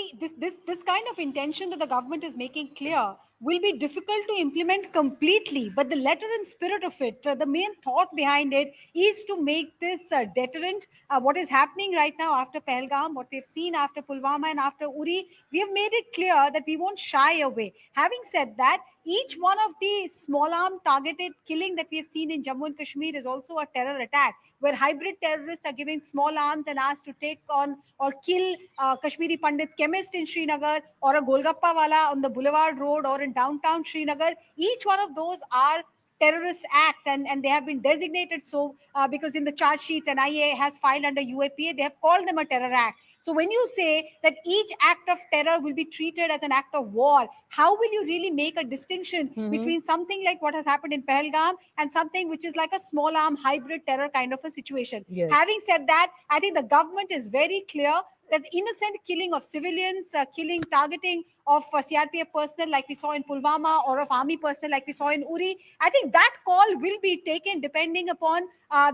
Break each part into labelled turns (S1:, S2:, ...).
S1: See, this kind of intention that the government is making clear will be difficult to implement completely, but the letter and spirit of it, the main thought behind it is to make this deterrent. What is happening right now after Pahalgam, what we've seen after Pulwama and after Uri, we have made it clear that we won't shy away. Having said that, each one of the small arm targeted killing that we have seen in Jammu and Kashmir is also a terror attack, where hybrid terrorists are giving small arms and asked to take on or kill Kashmiri Pandit chemist in Srinagar, or a Golgappa wala on the Boulevard Road or in downtown Srinagar. Each one of those are terrorist acts, and they have been designated so because in the charge sheets NIA has filed under UAPA, they have called them a terror act. So when you say that each act of terror will be treated as an act of war, how will you really make a distinction between something like what has happened in Pahalgam and something which is like a small arm hybrid terror kind of a situation?
S2: Yes.
S1: Having said that, I think the government is very clear that the innocent killing of civilians, killing, targeting of CRPF personnel like we saw in Pulwama, or of army personnel like we saw in Uri, I think that call will be taken depending upon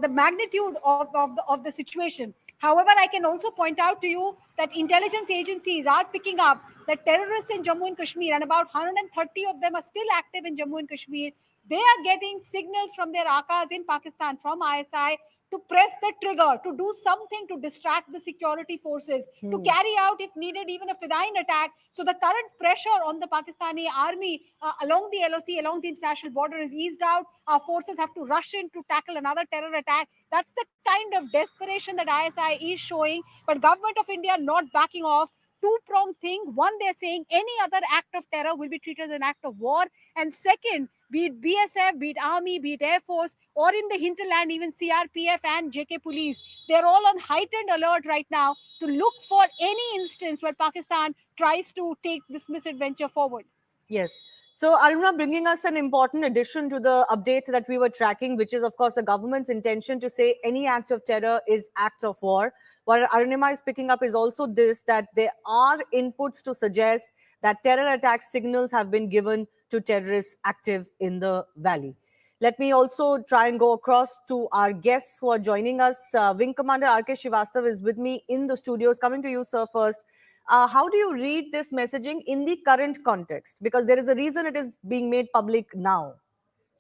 S1: the magnitude of the situation. However, I can also point out to you that intelligence agencies are picking up that terrorists in Jammu and Kashmir, and about 130 of them are still active in Jammu and Kashmir, they are getting signals from their Akas in Pakistan, from ISI, to press the trigger, to do something to distract the security forces, to carry out, if needed, even a Fidayeen attack. So the current pressure on the Pakistani army along the LOC, along the international border, is eased out. Our forces have to rush in to tackle another terror attack. That's the kind of desperation that ISI is showing. But government of India not backing off. Two-pronged thing. One, they're saying any other act of terror will be treated as an act of war. And second, be it BSF, be it Army, be it Air Force, or in the hinterland, even CRPF and JK Police, they're all on heightened alert right now to look for any instance where Pakistan tries to take this misadventure forward.
S2: Yes. So, Aruna, bringing us an important addition to the update that we were tracking, which is, of course, the government's intention to say any act of terror is act of war. What Arunima is picking up is also this, that there are inputs to suggest that terror attack signals have been given to terrorists active in the valley. Let me also try and go across to our guests who are joining us. Wing Commander R.K. Srivastav is with me in the studios. Coming to you, sir, first. How do you read this messaging in the current context? Because there is a reason it is being made public now.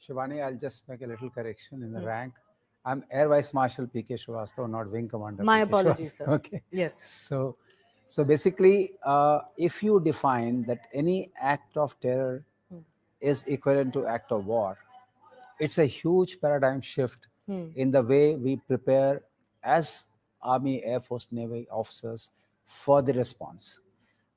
S3: Shivani, I'll just make a little correction in the rank. I'm Air Vice Marshal P.K. Srivastav, not Wing Commander.
S2: My
S3: PK
S2: apologies,
S3: Srivastav.
S2: sir.
S3: Okay.
S2: Yes.
S3: So basically, if you define that any act of terror is equivalent to act of war, it's a huge paradigm shift in the way we prepare as Army, Air Force, Navy officers for the response.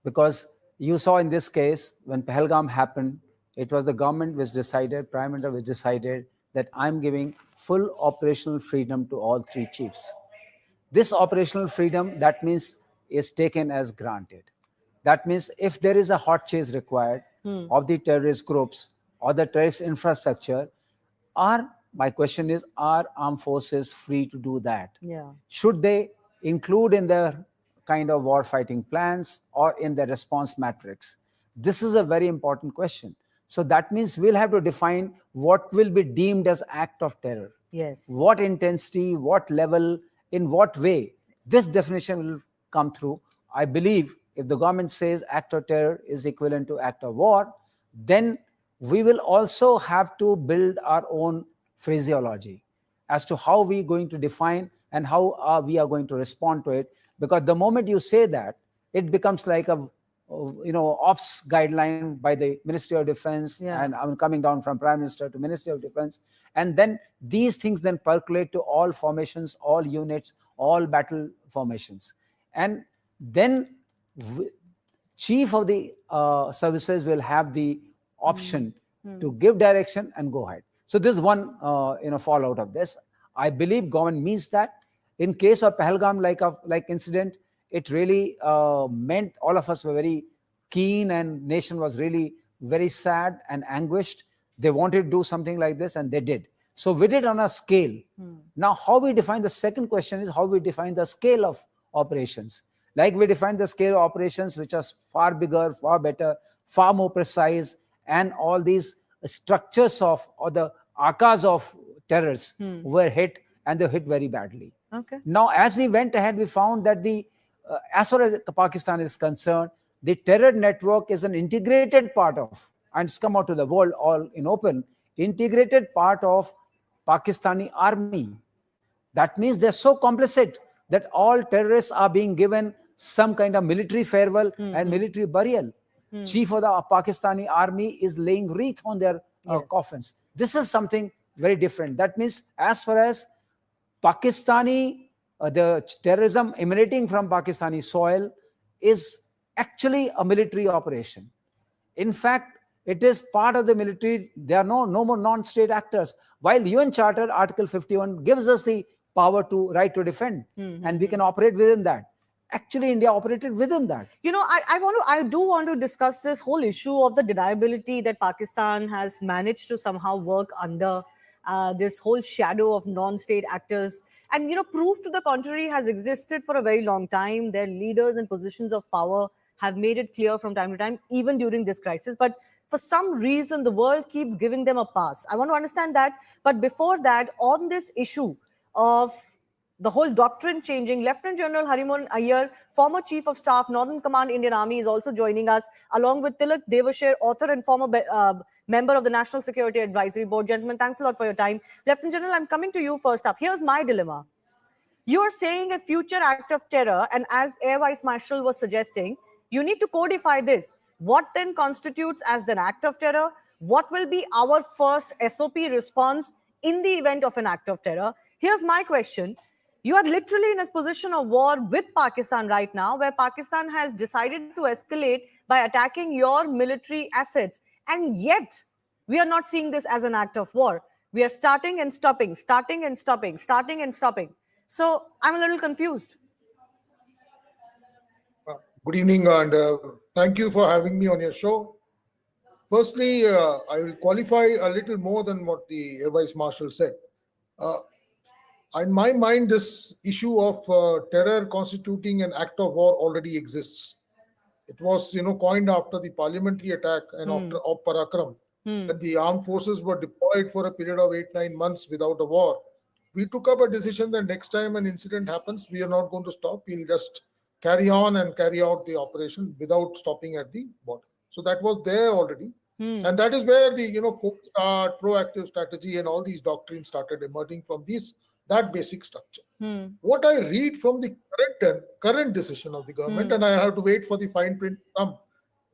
S3: Because you saw in this case, when Pahalgam happened, it was the government which decided, Prime Minister which decided that I'm giving full operational freedom to all three chiefs. This operational freedom, that means, is taken as granted. That means if there is a hot chase required of the terrorist groups or the terrorist infrastructure, my question is, are armed forces free to do that?
S2: Yeah.
S3: Should they include in their kind of war fighting plans or in the response matrix? This is a very important question. So that means we'll have to define what will be deemed as act of terror.
S2: Yes.
S3: What intensity, what level, in what way. This definition will come through. I believe if the government says act of terror is equivalent to act of war, then we will also have to build our own phraseology as to how we are going to define and how we are going to respond to it. Because the moment you say that, it becomes like a ops guideline by the Ministry of Defense, and I'm coming down from Prime Minister to Ministry of Defense, and then these things then percolate to all formations, all units, all battle formations, and then chief of the services will have the option to give direction and go ahead. So this is one fallout of this. I believe government means that. In case of Pahalgam, like incident, it really meant all of us were very keen, and nation was really very sad and anguished. They wanted to do something like this, and they did. So we did on a scale. Now, how we define the second question is how we define the scale of operations. Like we defined the scale of operations, which are far bigger, far better, far more precise, and all these structures of, or the akas of terrorists were hit, and they hit very badly.
S2: Okay.
S3: Now, as we went ahead, we found that the as far as Pakistan is concerned, the terror network is an integrated part of, and it's come out to the world all in open, integrated part of Pakistani army. That means they're so complicit that all terrorists are being given some kind of military farewell and military burial. Chief of the Pakistani army is laying wreath on their coffins. This is something very different. That means as far as Pakistani, the terrorism emanating from Pakistani soil is actually a military operation. In fact, it is part of the military. There are no more non-state actors. While UN Charter Article 51 gives us the power to right to defend, and we can operate within that. Actually, India operated within that.
S2: You know, I do want to discuss this whole issue of the deniability that Pakistan has managed to somehow work under this whole shadow of non-state actors. And, you know, proof to the contrary has existed for a very long time. Their leaders in positions of power have made it clear from time to time, even during this crisis. But for some reason, the world keeps giving them a pass. I want to understand that. But before that, on this issue of the whole doctrine changing, Lieutenant General Harimohan Iyer, former Chief of Staff, Northern Command, Indian Army, is also joining us, along with Tilak Devashir, author and former member of the National Security Advisory Board. Gentlemen, thanks a lot for your time. Lieutenant General, I'm coming to you first up. Here's my dilemma. You are saying a future act of terror, and as Air Vice Marshal was suggesting, you need to codify this. What then constitutes as an act of terror? What will be our first SOP response in the event of an act of terror? Here's my question. You are literally in a position of war with Pakistan right now, where Pakistan has decided to escalate by attacking your military assets. And yet, we are not seeing this as an act of war. We are starting and stopping, starting and stopping, starting and stopping. So I'm a little confused.
S4: Good evening, and thank you for having me on your show. Firstly, I will qualify a little more than what the Air Vice Marshal said. In my mind, this issue of terror constituting an act of war already exists. It was, coined after the parliamentary attack and after Op Parakram, when the armed forces were deployed for a period of 8-9 months without a war. We took up a decision that next time an incident happens, we are not going to stop. We'll just carry on and carry out the operation without stopping at the border. So that was there already. And that is where the, coast guard, proactive strategy and all these doctrines started emerging from that basic structure. What I read from the current decision of the government, and I have to wait for the fine print to come,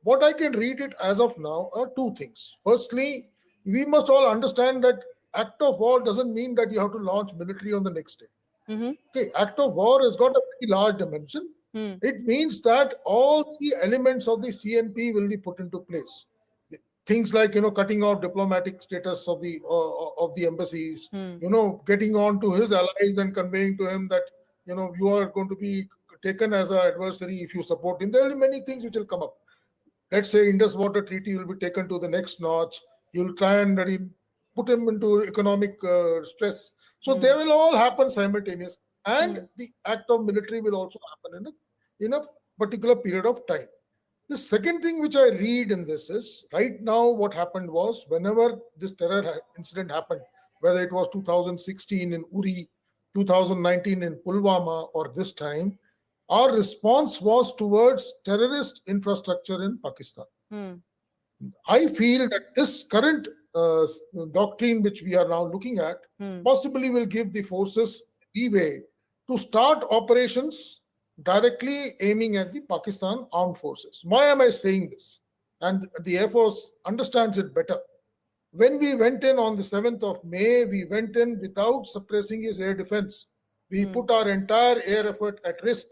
S4: what I can read it as of now are two things. Firstly, we must all understand that act of war doesn't mean that you have to launch military on the next day. Okay, act of war has got a pretty large dimension. It means that all the elements of the CNP will be put into place. Things like, cutting off diplomatic status of the embassies, getting on to his allies and conveying to him that, you are going to be taken as an adversary if you support him. There will be many things which will come up. Let's say Indus Water Treaty will be taken to the next notch. You'll try and put him into economic stress. So they will all happen simultaneously. And the act of military will also happen in a particular period of time. The second thing which I read in this is, right now what happened was, whenever this terror incident happened, whether it was 2016 in Uri, 2019 in Pulwama, or this time, our response was towards terrorist infrastructure in Pakistan. I feel that this current doctrine which we are now looking at possibly will give the forces leeway to start operations directly aiming at the Pakistan armed forces. Why am I saying this? And the Air Force understands it better. When we went in on the 7th of May, we went in without suppressing his air defense. We put our entire air effort at risk.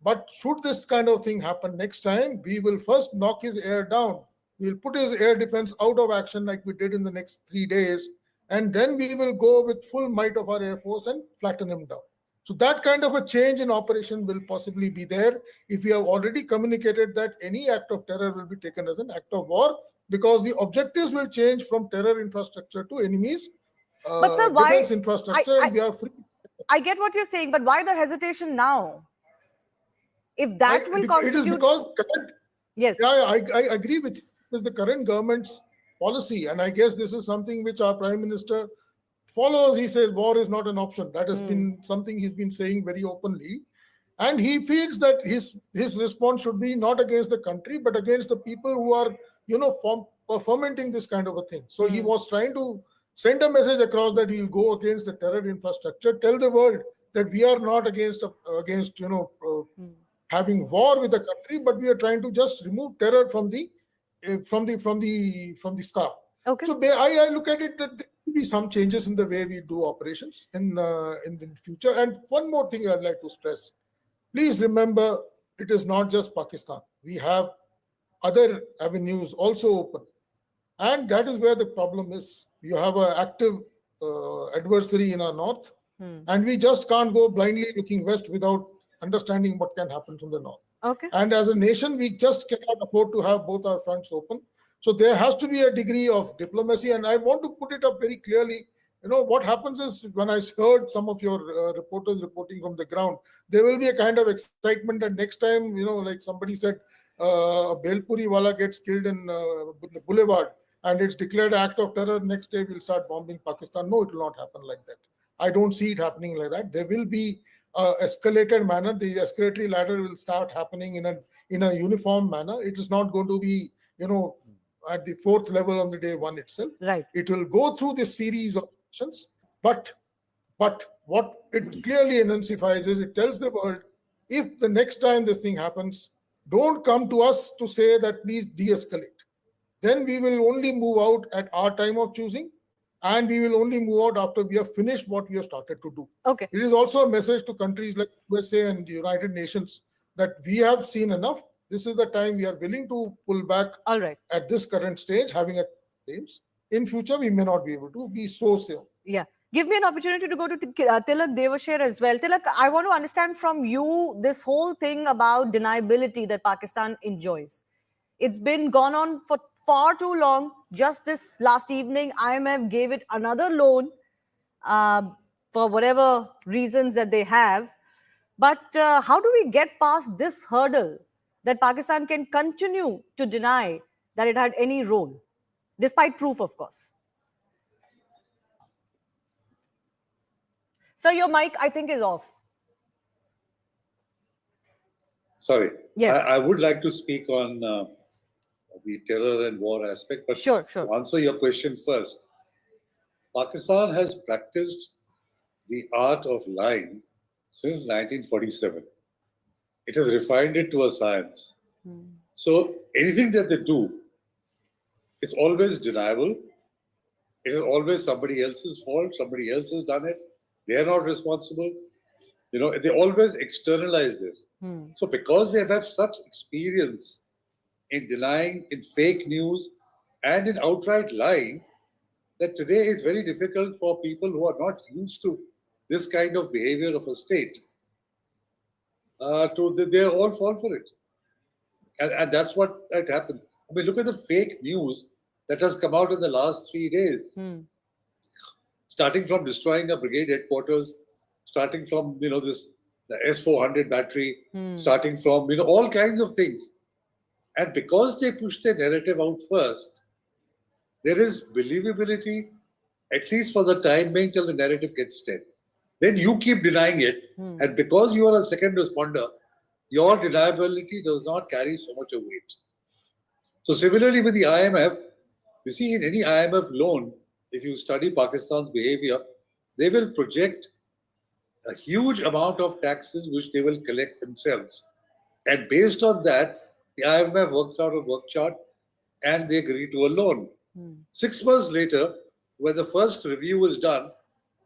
S4: But should this kind of thing happen next time, we will first knock his air down. We'll put his air defense out of action like we did in the next 3 days. And then we will go with full might of our Air Force and flatten him down. So that kind of a change in operation will possibly be there if we have already communicated that any act of terror will be taken as an act of war, because the objectives will change from terror infrastructure to enemies
S2: But sir, why,
S4: defense infrastructure, and we are free.
S2: I get what you're saying, but why the hesitation now? If that will constitute...
S4: It is because...
S2: Yes.
S4: Yeah, I agree with you. It is the current government's policy, and I guess this is something which our Prime Minister follows. He says war is not an option. That has been something he's been saying very openly. And he feels that his response should be not against the country, but against the people who are, fomenting this kind of a thing. So he was trying to send a message across that he'll go against the terror infrastructure, tell the world that we are not against having war with the country, but we are trying to just remove terror from the sky.
S2: Okay.
S4: So I look at it that there will be some changes in the way we do operations in the future. And one more thing I'd like to stress: please remember, it is not just Pakistan. We have other avenues also open, and that is where the problem is. You have an active adversary in our north, and we just can't go blindly looking west without understanding what can happen from the north.
S2: Okay.
S4: And as a nation, we just cannot afford to have both our fronts open. So there has to be a degree of diplomacy. And I want to put it up very clearly. What happens is, when I heard some of your reporters reporting from the ground, there will be a kind of excitement that next time, like somebody said, a Belpuri wala gets killed in the boulevard and it's declared an act of terror, next day we'll start bombing Pakistan. No, it will not happen like that. I don't see it happening like that. There will be escalated manner. The escalatory ladder will start happening in a uniform manner. It is not going to be, at the fourth level on the day one itself.
S2: Right.
S4: It will go through this series of actions. But what it clearly enunciates is, it tells the world, if the next time this thing happens, don't come to us to say that please de-escalate. Then we will only move out at our time of choosing, and we will only move out after we have finished what we have started to do.
S2: Okay.
S4: It is also a message to countries like USA and the United Nations that we have seen enough. This is the time we are willing to pull back.
S2: All right.
S4: At this current stage, having a claims. In future, we may not be able to be so safe.
S2: Yeah. Give me an opportunity to go to Tilak Devasher as well. Tilak, I want to understand from you this whole thing about deniability that Pakistan enjoys. It's been gone on for far too long. Just this last evening, IMF gave it another loan for whatever reasons that they have. But how do we get past this hurdle that Pakistan can continue to deny that it had any role, despite proof, of course? Sir, your mic, I think, is off.
S5: Sorry.
S2: Yes.
S5: I would like to speak on the terror and war aspect, but
S2: Sure.
S5: to answer your question first, Pakistan has practiced the art of lying since 1947. It has refined it to a science. So anything that they do, it's always deniable. It is always somebody else's fault. Somebody else has done it. They're not responsible. They always externalize this. So because they have had such experience in denying, in fake news, and in outright lying, that today it's very difficult for people who are not used to this kind of behavior of a state they all fall for it. And that's what had happened. I mean, look at the fake news that has come out in the last 3 days. Starting from destroying a brigade headquarters, starting from, the S-400 battery, starting from, all kinds of things. And because they push their narrative out first, there is believability, at least for the time being, till the narrative gets dead. Then you keep denying it, and because you are a second responder, your deniability does not carry so much of weight. So similarly with the IMF, you see, in any IMF loan, if you study Pakistan's behavior, they will project a huge amount of taxes which they will collect themselves. And based on that, the IMF works out a work chart and they agree to a loan. 6 months later, when the first review is done,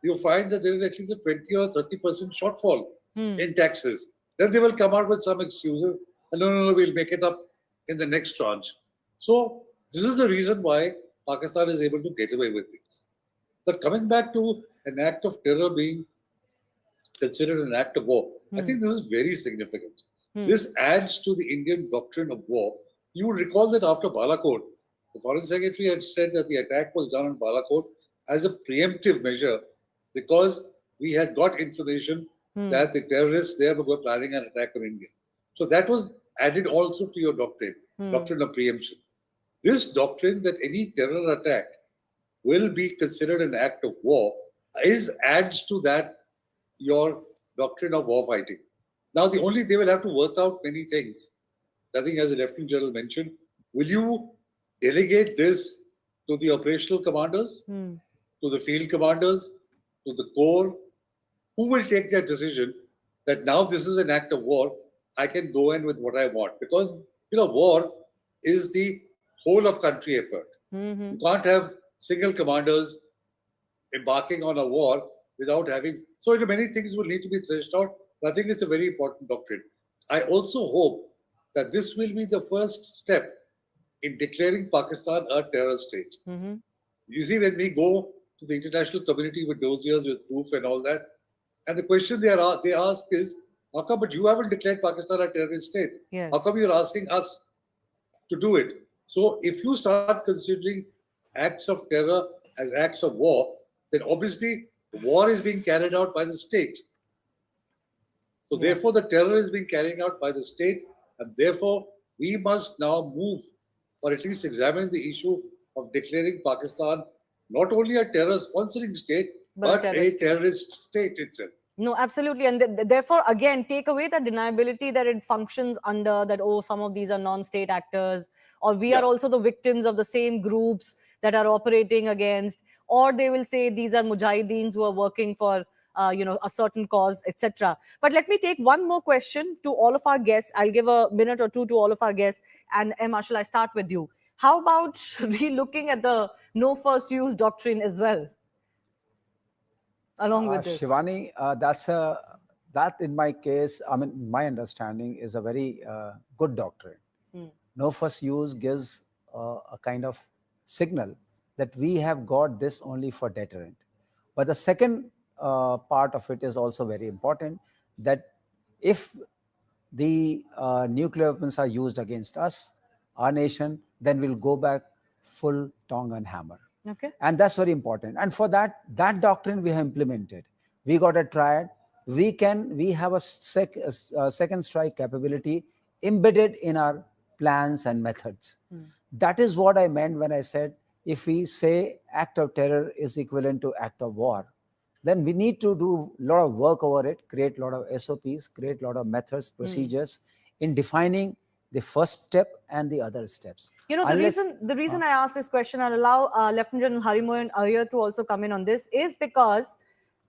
S5: you find that there is at least a 20 or 30% shortfall in taxes. Then they will come out with some excuses. And no, we'll make it up in the next tranche. So this is the reason why Pakistan is able to get away with things. But coming back to an act of terror being considered an act of war, I think this is very significant. This adds to the Indian doctrine of war. You would recall that after Balakot, the Foreign Secretary had said that the attack was done on Balakot as a preemptive measure because we had got information that the terrorists there were planning an attack on India. So that was added also to your doctrine, doctrine of preemption. This doctrine that any terror attack will be considered an act of war adds to that your doctrine of war fighting. Now, they will have to work out many things. I think, as the Lieutenant General mentioned, will you delegate this to the operational commanders, to the field commanders, to the corps? Who will take that decision that now this is an act of war, I can go in with what I want? Because, war is the whole of country effort. You can't have single commanders embarking on a war without having... So, many things will need to be threshed out. But I think it's a very important doctrine. I also hope that this will be the first step in declaring Pakistan a terror state. You see, when we go to the international community with dossiers, with proof and all that, and the question they ask is, how come, but you haven't declared Pakistan a terrorist state?
S2: Yes.
S5: How come you're asking us to do it? So if you start considering acts of terror as acts of war, then obviously war is being carried out by the state. So therefore, the terror is being carried out by the state, and therefore we must now move, or at least examine the issue of declaring Pakistan not only a terror sponsoring state, but a terrorist state itself.
S2: No, absolutely. And therefore, again, take away the deniability that it functions under, that, oh, some of these are non-state actors, or we are also the victims of the same groups that are operating against, or they will say these are mujahideens who are working for, a certain cause, etc. But let me take one more question to all of our guests. I'll give a minute or two to all of our guests. And Marshall, I start with you. How about re-looking at the no first use doctrine as well, along with this?
S3: Shivani, that in my case, my understanding is a very good doctrine. No first use gives a kind of signal that we have got this only for deterrent. But the second part of it is also very important, that if the nuclear weapons are used against us, our nation, then we'll go back full tongue and hammer.
S2: Okay.
S3: And that's very important. And for that doctrine we have implemented. We got a triad. We have a second strike capability embedded in our plans and methods. That is what I meant when I said, if we say act of terror is equivalent to act of war, then we need to do a lot of work over it, create a lot of SOPs, create a lot of methods, procedures in defining the first step and the other steps.
S2: The reason I asked this question, I'll allow Lieutenant General Harimohan Iyer to also come in on this, is because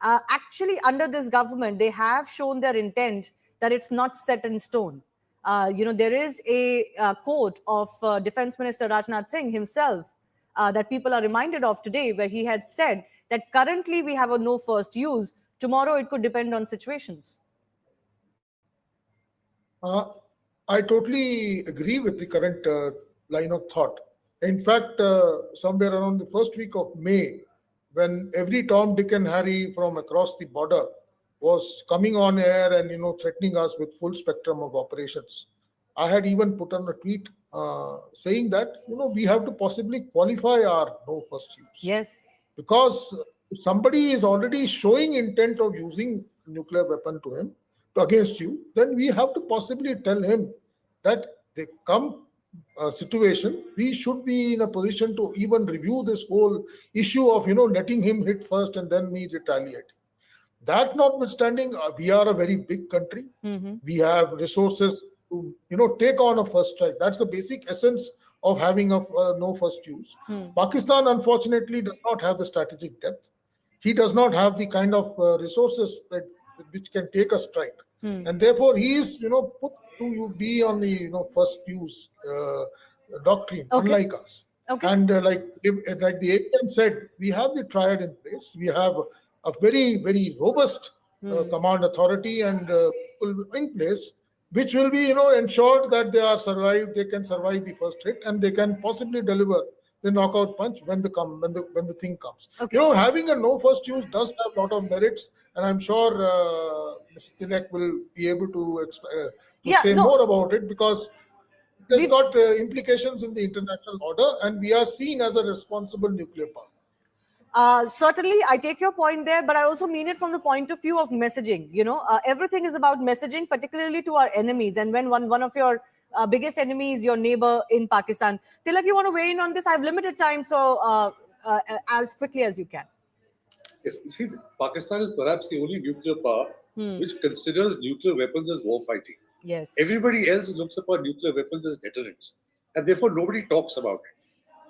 S2: actually under this government, they have shown their intent that it's not set in stone. There is a quote of Defense Minister Rajnath Singh himself that people are reminded of today, where he had said that currently we have a no first use. Tomorrow it could depend on situations.
S4: I totally agree with the current line of thought. In fact, somewhere around the first week of May, when every Tom, Dick and Harry from across the border was coming on air and threatening us with full spectrum of operations, I had even put on a tweet saying that we have to possibly qualify our no first use.
S2: Yes.
S4: Because if somebody is already showing intent of using a nuclear weapon against you, then we have to possibly tell him that they come situation, we should be in a position to even review this whole issue of letting him hit first and then me retaliate. That notwithstanding, we are a very big country. We have resources to take on a first strike. That's the basic essence of having a no first use. Pakistan, unfortunately, does not have the strategic depth. He does not have the kind of resources which can take a strike, and therefore he is put to be on the first use doctrine, unlike us. And like the APM said, we have the triad in place. We have a very, very robust command authority and people in place, which will be ensured that they can survive the first hit, and they can possibly deliver the knockout punch when the thing comes. Having a no first use does have a lot of merits, and I'm sure Mr. Tilak will be able to say more about it, because it has got implications in the international order, and we are seen as a responsible nuclear power.
S2: Certainly, I take your point there, but I also mean it from the point of view of messaging. Everything is about messaging, particularly to our enemies. And when one of your biggest enemies is your neighbor in Pakistan. Tilak, you want to weigh in on this? I have limited time, so as quickly as you can.
S5: Yes, you see, Pakistan is perhaps the only nuclear power which considers nuclear weapons as war fighting.
S2: Yes.
S5: Everybody else looks upon nuclear weapons as deterrents, and therefore nobody talks about it.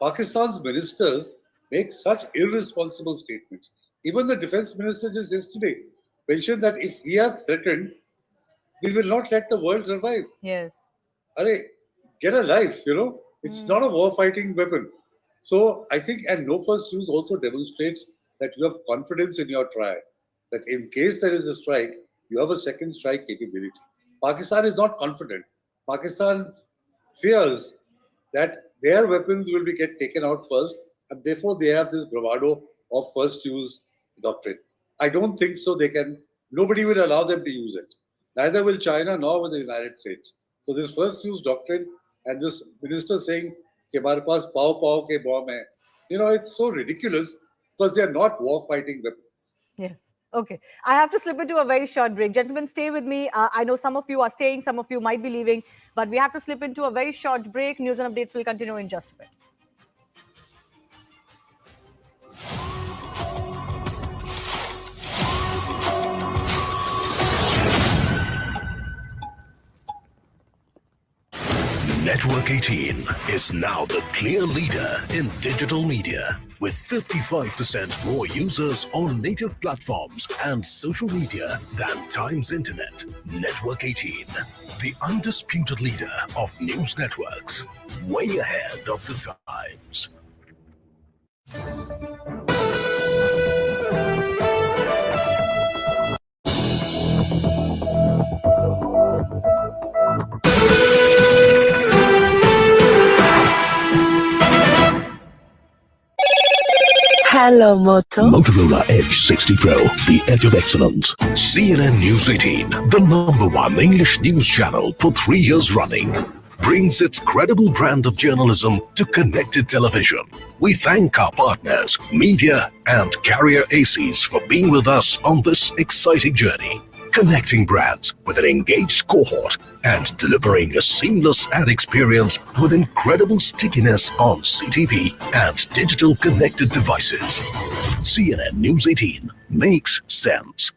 S5: Pakistan's ministers make such irresponsible statements. Even the defense minister just yesterday mentioned that if we are threatened, we will not let the world survive.
S2: Yes.
S5: Arey, get a life, It's not a war fighting weapon. So I think, and no first use also demonstrates that you have confidence in your trial, that in case there is a strike, you have a second strike capability. Pakistan is not confident. Pakistan fears that their weapons will be get taken out first, and therefore they have this bravado of first use doctrine. I don't think so. Nobody will allow them to use it. Neither will China nor will the United States. So this first use doctrine and this minister saying कि हमारे पास पाव के bomb hai, it's so ridiculous because they are not war fighting weapons.
S2: Yes. Okay. I have to slip into a very short break. Gentlemen, stay with me. I know some of you are staying, some of you might be leaving, but we have to slip into a very short break. News and updates will continue in just a bit.
S6: Network 18 is now the clear leader in digital media, with 55% more users on native platforms and social media than Times Internet. Network 18, the undisputed leader of news networks, way ahead of the times.
S7: Hello, Moto.
S6: Motorola Edge 60 Pro, the edge of excellence. CNN News 18, the #1 English news channel for 3 years running, brings its credible brand of journalism to connected television. We thank our partners, media and carrier ACs, for being with us on this exciting journey, connecting brands with an engaged cohort and delivering a seamless ad experience with incredible stickiness on CTV and digital connected devices. CNN News 18 makes sense.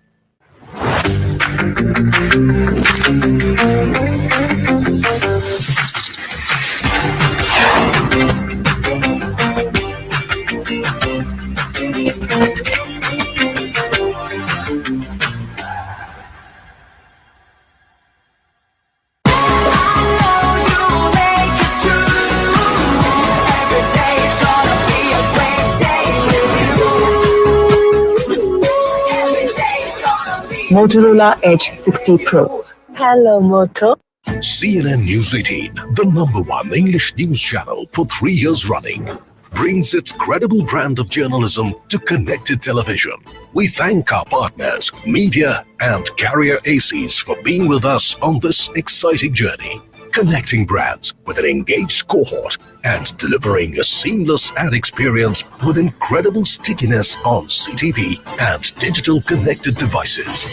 S7: Motorola Edge 60 Pro. Hello, Moto.
S6: CNN News 18, the #1 English news channel for 3 years running, brings its credible brand of journalism to connected television. We thank our partners, media and carrier ACs, for being with us on this exciting journey, connecting brands with an engaged cohort and delivering a seamless ad experience with incredible stickiness on CTV and digital connected devices.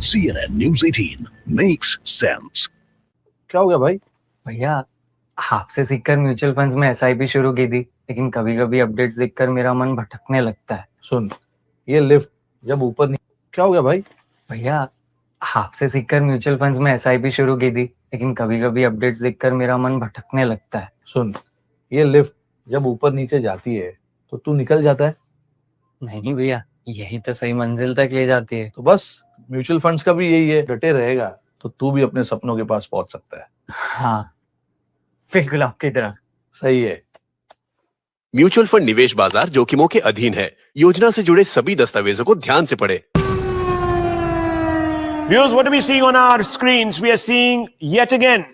S6: CNN News 18 makes sense.
S8: क्या हो गया भाई?
S9: भैया आपसे सीखकर mutual funds में SIP शुरू की थी, लेकिन कभी कभी अपडेट्स देखकर मेरा मन भटकने लगता है।
S8: सुन, ये लिफ्ट जब ऊपर नहीं, क्या हो गया भाई?
S9: भैया आपसे सीखकर म्यूचुअल फंड्स में एसआईपी शुरू की थी, लेकिन कभी कभी अपडेट्स देखकर मेरा मन भटकने लगता है।
S8: सुन, ये लिफ्ट जब ऊपर नीचे जाती है तो तू निकल जाता है।
S9: नहीं भैया, यही तो सही मंजिल तक ले जाती है।
S8: तो बस म्यूचुअल फंड्स का भी यही है, डटे रहेगा तो तू भी अपने सपनों के पास पहुंच सकता है।
S9: हाँ, बिल्कुल आपकी तरह।
S8: सही है।
S10: म्यूचुअल फंड निवेश बाजार जोखिमों के अधीन है। योजना से जुड़े सभी दस्तावेजों को ध्यान से पढ़ें।
S11: Viewers, what are we seeing on our screens? We are seeing yet again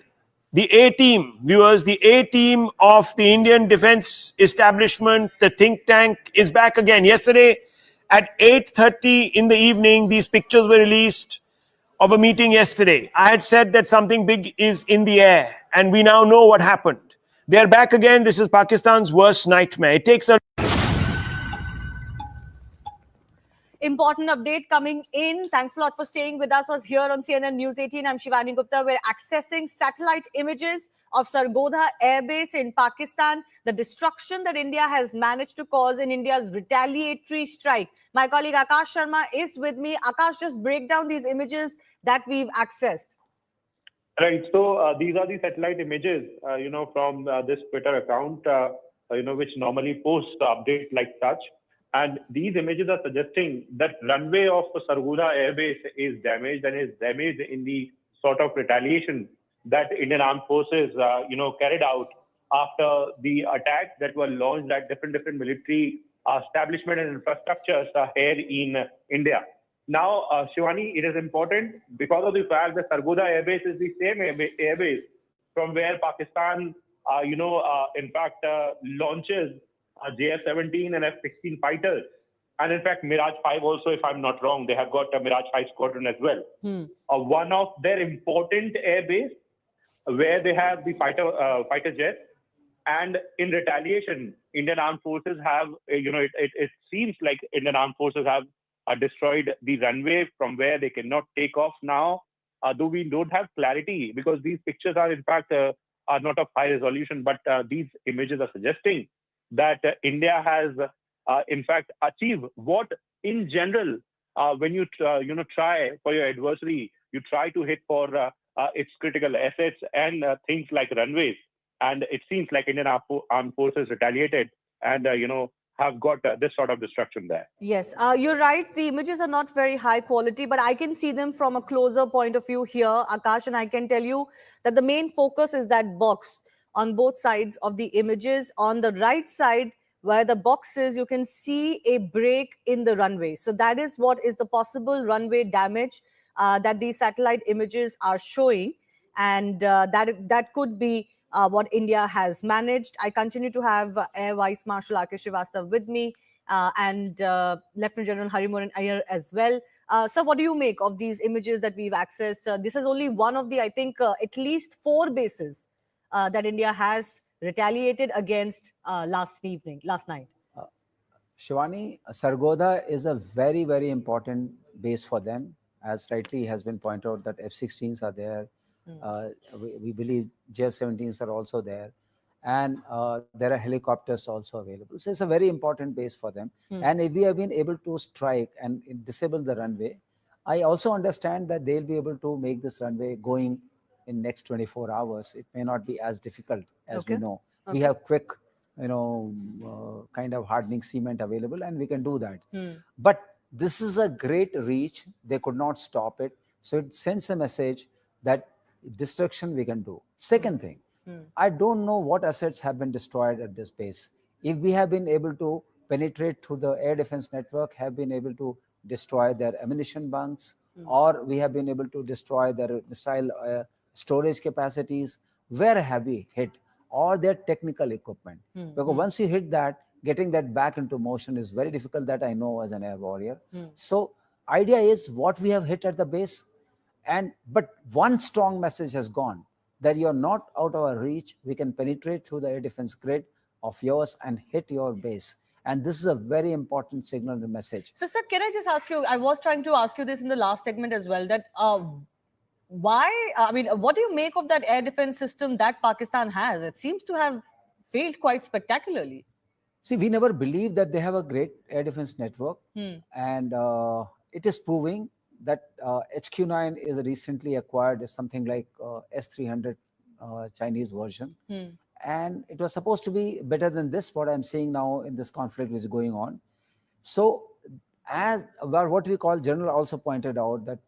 S11: the A-team, viewers, the A-team of the Indian defense establishment, the think tank is back again. Yesterday at 8:30 in the evening, these pictures were released of a meeting yesterday. I had said that something big is in the air, and we now know what happened. They're back again. This is Pakistan's worst nightmare. It takes a
S2: important update coming in. Thanks a lot for staying with us here on CNN News 18. I'm Shivani Gupta. We're accessing satellite images of Sargodha Air Base in Pakistan, the destruction that India has managed to cause in India's retaliatory strike. My colleague Akash Sharma is with me. Akash, just break down these images that we've accessed.
S12: Right. So these are the satellite images, from this Twitter account, which normally posts updates like such. And these images are suggesting that runway of Sargodha Air Base is damaged and is damaged in the sort of retaliation that Indian Armed Forces, carried out after the attacks that were launched at different military establishment and infrastructures here in India. Now, Shivani, it is important because of the fact that Sargodha Air Base is the same air base from where Pakistan, in fact, launches JF-17 and F-16 fighters. And in fact, Mirage 5 also, if I'm not wrong, they have got a Mirage 5 squadron as well. One of their important air base where they have the fighter jets. And in retaliation, Indian Armed Forces have, it seems like Indian Armed Forces have destroyed the runway from where they cannot take off now. Though we don't have clarity because these pictures are in fact are not of high resolution, but these images are suggesting that India has in fact achieved what in general when you try for your adversary, you try to hit for its critical assets and things like runways. And it seems like Indian Armed Forces retaliated and have got this sort of destruction there.
S2: Yes, you're right. The images are not very high quality, but I can see them from a closer point of view here, Akash, and I can tell you that the main focus is that box on both sides of the images. On the right side, where the box is, you can see a break in the runway. So that is what is the possible runway damage that these satellite images are showing, and that could be what India has managed. I continue to have Air Vice Marshal R.K. Srivastava with me and Lieutenant General Harimoran Iyer as well. So what do you make of these images that we've accessed? This is only one of the, I think, at least 4 bases that India has retaliated against last night.
S3: Shivani, Sargodha is a very, very important base for them. As rightly has been pointed out that F-16s are there. We believe JF-17s are also there. And there are helicopters also available. So it's a very important base for them. And if we have been able to strike and disable the runway, I also understand that they'll be able to make this runway going in next 24 hours. It may not be as difficult as we know. We have quick, kind of hardening cement available, and we can do that. But this is a great reach. They could not stop it. So it sends a message that destruction we can do. Second thing, I don't know what assets have been destroyed at this base. If we have been able to penetrate through the air defense network, have been able to destroy their ammunition bunks, or we have been able to destroy their missile storage capacities, where have we hit? All their technical equipment. Because once you hit that, getting that back into motion is very difficult, that I know as an air warrior. So idea is what we have hit at the base, but one strong message has gone, that you're not out of our reach. We can penetrate through the air defense grid of yours and hit your base. And this is a very important signal and message.
S2: So, sir, can I just ask you, I was trying to ask you this in the last segment as well, that what do you make of that air defense system that Pakistan has? It seems to have failed quite spectacularly.
S3: See, we never believed that they have a great air defense network. And it is proving that HQ-9 is recently acquired as something like S-300 Chinese version. And it was supposed to be better than this, what I'm seeing now in this conflict which is going on. So as what we call, General also pointed out that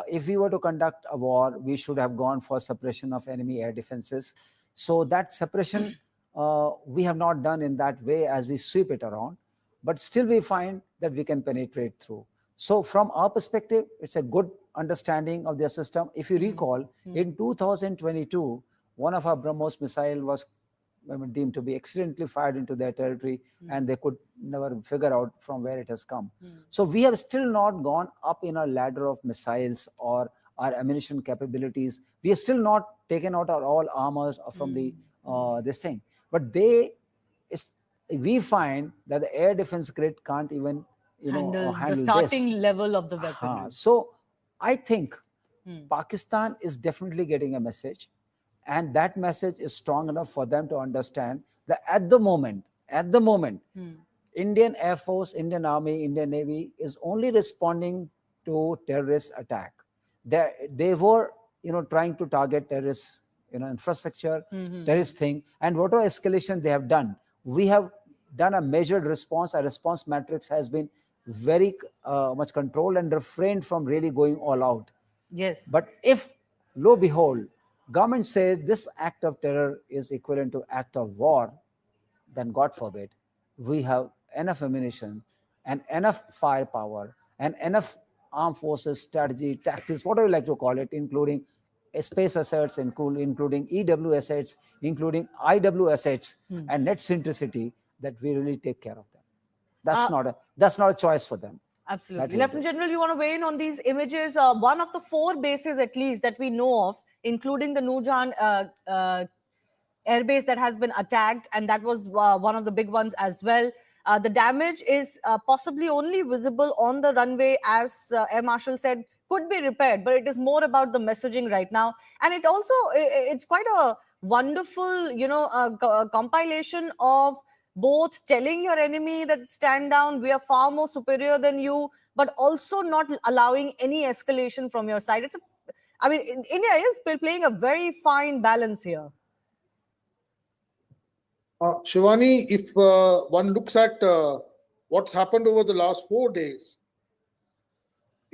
S3: if we were to conduct a war, we should have gone for suppression of enemy air defenses. So that suppression we have not done in that way as we sweep it around, but still we find that we can penetrate through. So from our perspective, it's a good understanding of their system. If you recall, in 2022, one of our BrahMos missile was deemed to be accidentally fired into their territory, and they could never figure out from where it has come. So we have still not gone up in our ladder of missiles or our ammunition capabilities. We have still not taken out our all armors from the this thing. But we find that the air defense grid can't even
S2: handle the
S3: handle
S2: starting
S3: this.
S2: level of the weaponry.
S3: So I think Pakistan is definitely getting a message, and that message is strong enough for them to understand that at the moment, Indian Air Force, Indian Army, Indian Navy is only responding to terrorist attack. They were, trying to target terrorist, infrastructure, terrorist thing, and whatever escalation they have done, we have done a measured response. Our response matrix has been very much controlled and refrained from really going all out.
S2: Yes.
S3: But if, lo and behold, government says this act of terror is equivalent to act of war, then God forbid, we have enough ammunition and enough firepower and enough armed forces, strategy, tactics, whatever you like to call it, including space assets, including EW assets, including IW assets, and net centricity, that we really take care of them. That's not a choice for them.
S2: Absolutely. Lieutenant General, you want to weigh in on these images? One of the 4 bases, at least, that we know of, including the Nujan airbase that has been attacked, and that was one of the big ones as well. The damage is possibly only visible on the runway, as Air Marshal said, could be repaired, but it is more about the messaging right now. And it also, it's quite a wonderful, compilation of both telling your enemy that stand down, we are far more superior than you, but also not allowing any escalation from your side. India is playing a very fine balance here.
S4: Shivani, if one looks at what's happened over the last 4 days,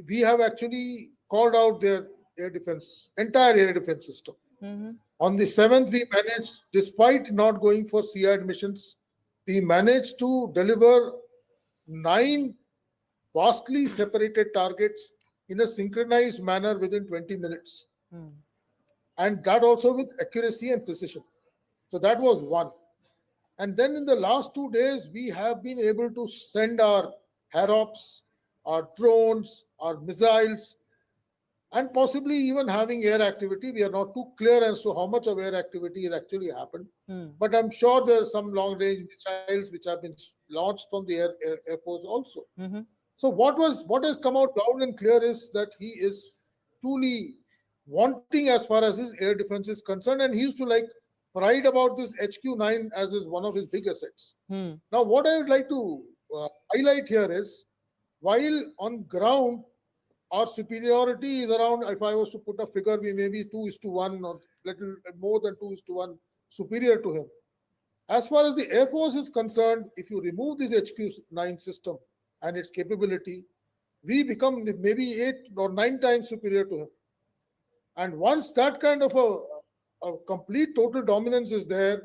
S4: we have actually called out their entire air defense system. On the 7th, we managed, despite not going for CI missions, we managed to deliver 9 vastly separated targets in a synchronized manner within 20 minutes. And that also with accuracy and precision. So that was one. And then in the last 2 days, we have been able to send our Harrops, our drones, our missiles, and possibly even having air activity. We are not too clear as to how much of air activity has actually happened. But I'm sure there are some long-range missiles which have been launched from the Air Force also. So what has come out loud and clear is that he is truly wanting as far as his air defense is concerned, and he used to pride about this HQ-9 as is one of his big assets. Now, what I would like to highlight here is, while on ground, our superiority is around, if I was to put a figure, we may be 2:1 or little more than 2:1 superior to him. As far as the Air Force is concerned, if you remove this HQ-9 system and its capability, we become maybe 8 or 9 times superior to him. And once that kind of a complete total dominance is there,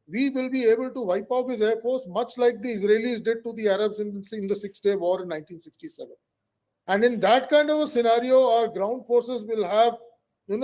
S4: we will be able to wipe off his Air Force, much like the Israelis did to the Arabs in the 6-day war in 1967. And in that kind of a scenario, our ground forces will have,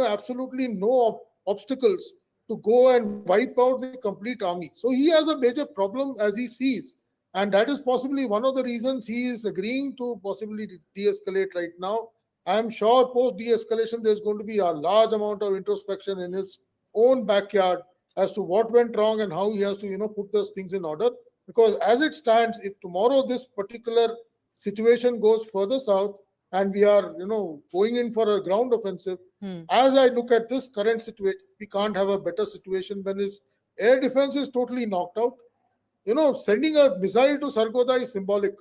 S4: absolutely no obstacles to go and wipe out the complete army. So he has a major problem as he sees. And that is possibly one of the reasons he is agreeing to possibly de-escalate right now. I'm sure post de-escalation, there's going to be a large amount of introspection in his own backyard as to what went wrong and how he has to, put those things in order. Because as it stands, if tomorrow this particular situation goes further south and we are, going in for a ground offensive, as I look at this current situation, we can't have a better situation when his air defense is totally knocked out. Sending a missile to Sargodha is symbolic.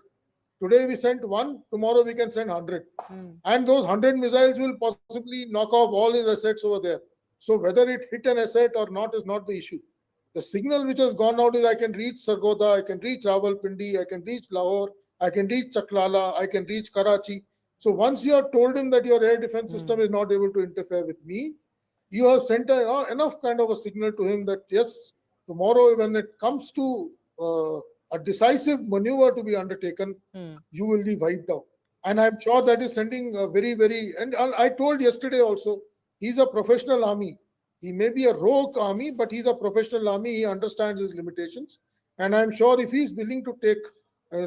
S4: Today we sent 1, tomorrow we can send 100. And those 100 missiles will possibly knock off all his assets over there. So whether it hit an asset or not is not the issue. The signal which has gone out is I can reach Sargodha, I can reach Rawalpindi, I can reach Lahore, I can reach Chaklala, I can reach Karachi. So once you have told him that your air defense system is not able to interfere with me, you have sent enough kind of a signal to him that yes, tomorrow when it comes to a decisive maneuver to be undertaken, you will be wiped out. And I'm sure that is sending a very, very, and I told yesterday also, he's a professional army. He may be a rogue army, but he's a professional army. He understands his limitations. And I'm sure if he's willing to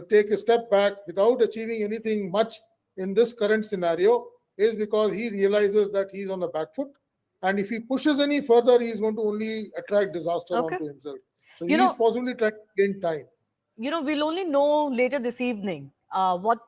S4: take a step back without achieving anything much in this current scenario, is because he realizes that he's on the back foot. And if he pushes any further, he's going to only attract disaster onto himself. So he's possibly trying to gain time.
S2: We'll only know later this evening what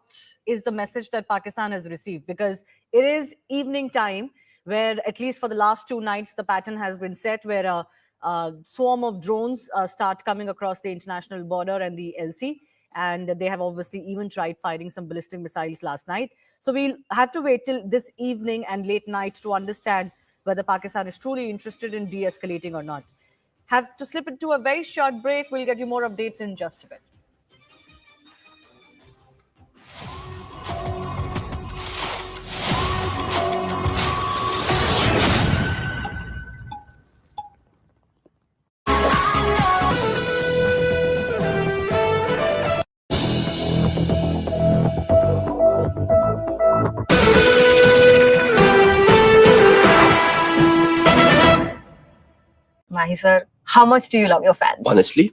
S2: is the message that Pakistan has received? Because it is evening time, where at least for the last 2 nights, the pattern has been set where a swarm of drones start coming across the international border and the LC. And they have obviously even tried firing some ballistic missiles last night. So we'll have to wait till this evening and late night to understand whether Pakistan is truly interested in de-escalating or not. Have to slip into a very short break. We'll get you more updates in just a bit.
S7: Mahi sir, how much do you love your fans?
S10: Honestly,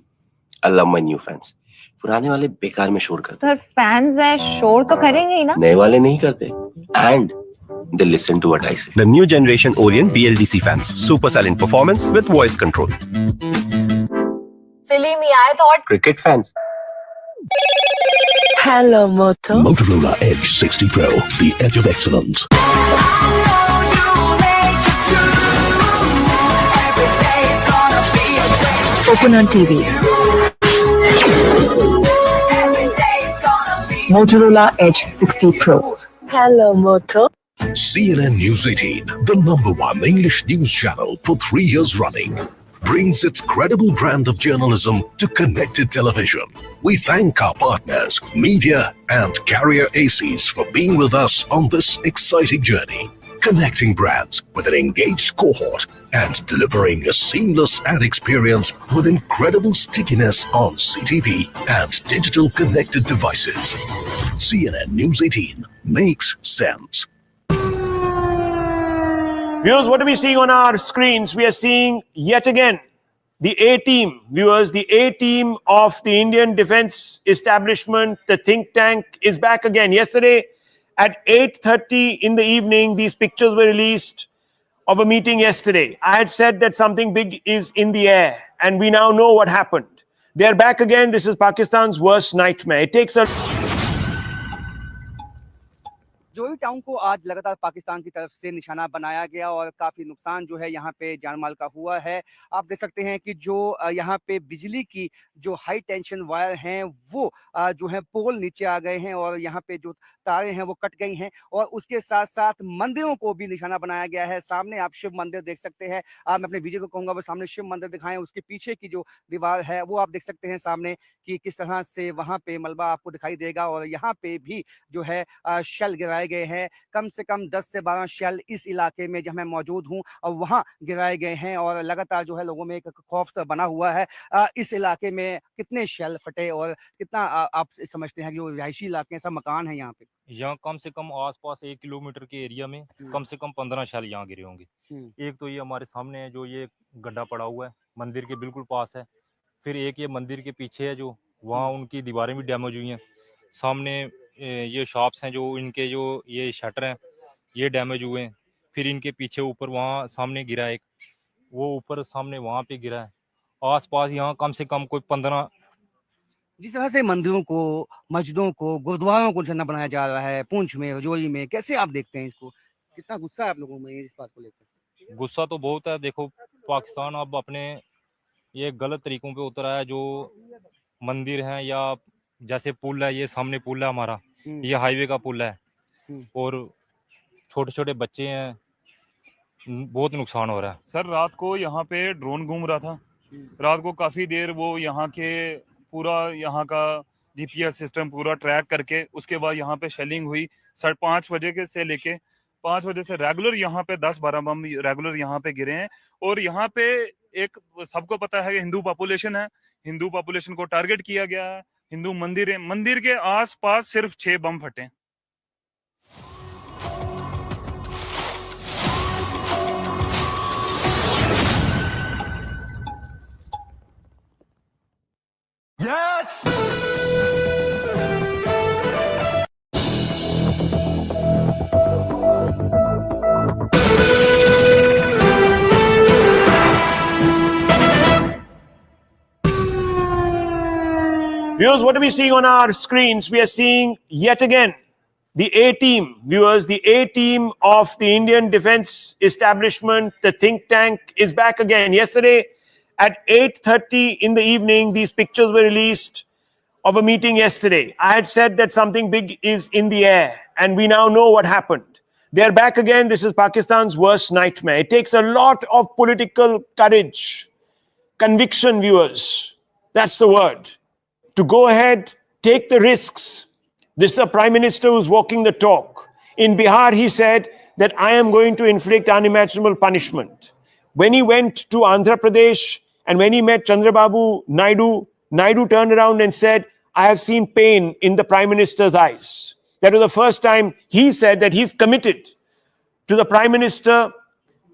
S10: I love my new fans. पुराने वाले बेकार में शोर करते
S7: Sir, fans है शोर तो करेंगे ही ना?
S10: नए वाले नहीं करते. And they listen to what I say. The new generation Orient BLDC fans. Super silent performance with voice control.
S7: Silly me, I thought.
S10: Cricket fans.
S7: Hello, Moto.
S6: Motorola Edge 60 Pro, the edge of excellence.
S7: Open on TV. Motorola Edge 60 Pro. Hello, Moto.
S6: CNN News 18, the #1 English news channel for 3 years running, brings its credible brand of journalism to connected television. We thank our partners, media and carrier ACs, for being with us on this exciting journey, connecting brands with an engaged cohort and delivering a seamless ad experience with incredible stickiness on CTV and digital connected devices. CNN News 18 makes sense.
S11: Viewers, what are we seeing on our screens? We are seeing yet again the A-team, viewers, the A-team of the Indian defense establishment, the think tank, is back again. Yesterday at 8:30 in the evening, these pictures were released of a meeting yesterday. I had said that something big is in the air, and we now know what happened. They're back again. This is Pakistan's worst nightmare. It takes a
S13: जोई town को आज लगातार पाकिस्तान की तरफ से निशाना बनाया गया और काफ़ी नुकसान जो है यहाँ पे जानमाल का हुआ है। आप देख सकते हैं कि जो यहाँ पे बिजली की जो हाई टेंशन वायर हैं वो जो है पोल नीचे आ गए हैं और यहाँ पे जो तारें हैं वो कट गई हैं और उसके साथ साथ मंदिरों को भी निशाना बनाया गया है। सामने आप शिव मंदिर देख सकते हैं। मैं अपने वीडियो को कहूँगा वो सामने शिव मंदिर दिखाएं, उसके पीछे की जो दीवार है वो आप देख सकते हैं सामने कि किस तरह से वहाँ पे मलबा आपको दिखाई देगा और यहाँ पे भी जो है शेल गिराए गए हैं। कम से कम 10 से 12 शेल इस इलाके में जहाँ मैं मौजूद हूँ और वहाँ गिराए गए हैं और लगातार जो है लोगों में एक खौफ बना हुआ है। इस इलाके में कितने शेल फटे और कितना आप समझते हैं कि जो रिहायशी इलाके ऐसा मकान है यहाँ पे?
S14: यहाँ कम से कम आसपास 1 किलोमीटर के एरिया में कम से कम 15 शेल यहाँ गिरे होंगे। एक तो ये हमारे सामने है जो ये गड्ढा पड़ा हुआ है, मंदिर के बिल्कुल पास है। फिर एक ये मंदिर के पीछे है जो वहाँ उनकी दीवारें भी डैमेज हुई हैं। सामने ये शॉप्स हैं जो इनके जो ये शटर हैं ये डैमेज हुए हैं। फिर इनके पीछे ऊपर वहाँ सामने गिरा एक, वो ऊपर सामने वहाँ पे गिरा है। आसपास यहाँ कम से कम कोई 15।
S13: जिस तरह से मंदिरों को, मस्जिदों को, गुरुद्वारों को निशाना बनाया जा रहा है पुंछ में, रजौरी में, कैसे आप देखते हैं इसको? कितना गुस्सा है आप लोगों में इस बात को लेकर?
S14: गुस्सा तो बहुत है। देखो पाकिस्तान अब अपने ये गलत तरीकों पे उतर आया। जो मंदिर हैं या जैसे पुल है, ये सामने पुल है हमारा, ये हाईवे का पुल है और छोटे छोटे बच्चे हैं, बहुत नुकसान हो रहा है।
S15: सर रात को यहाँ पे ड्रोन घूम रहा था, रात को काफ़ी देर वो यहाँ के पूरा यहाँ का जीपीएस सिस्टम पूरा ट्रैक करके उसके बाद यहाँ पे शेलिंग हुई। 5:30 बजे के से लेके 5 बजे से रेगुलर यहाँ पे 10-12 बम रेगुलर यहाँ पे गिरे हैं। और यहाँ पे एक सबको पता है हिंदू पॉपुलेशन है, हिंदू पॉपुलेशन को टारगेट किया गया है। हिंदू मंदिर है, मंदिर के आसपास सिर्फ 6 बम फटे।
S11: Yes! Viewers, what are we seeing on our screens? We are seeing yet again the A-team, viewers, the A-team of the Indian defense establishment, the think tank, is back again. Yesterday at 8:30 in the evening, these pictures were released of a meeting yesterday. I had said that something big is in the air, and we now know what happened. They're back again. This is Pakistan's worst nightmare. It takes a lot of political courage, conviction, viewers. That's the word. To go ahead, take the risks. This is a prime minister who's walking the talk. In Bihar, he said that I am going to inflict unimaginable punishment. When he went to Andhra Pradesh and when he met Chandrababu Naidu, Naidu turned around and said, I have seen pain in the prime minister's eyes. That was the first time he said that he's committed to the prime minister.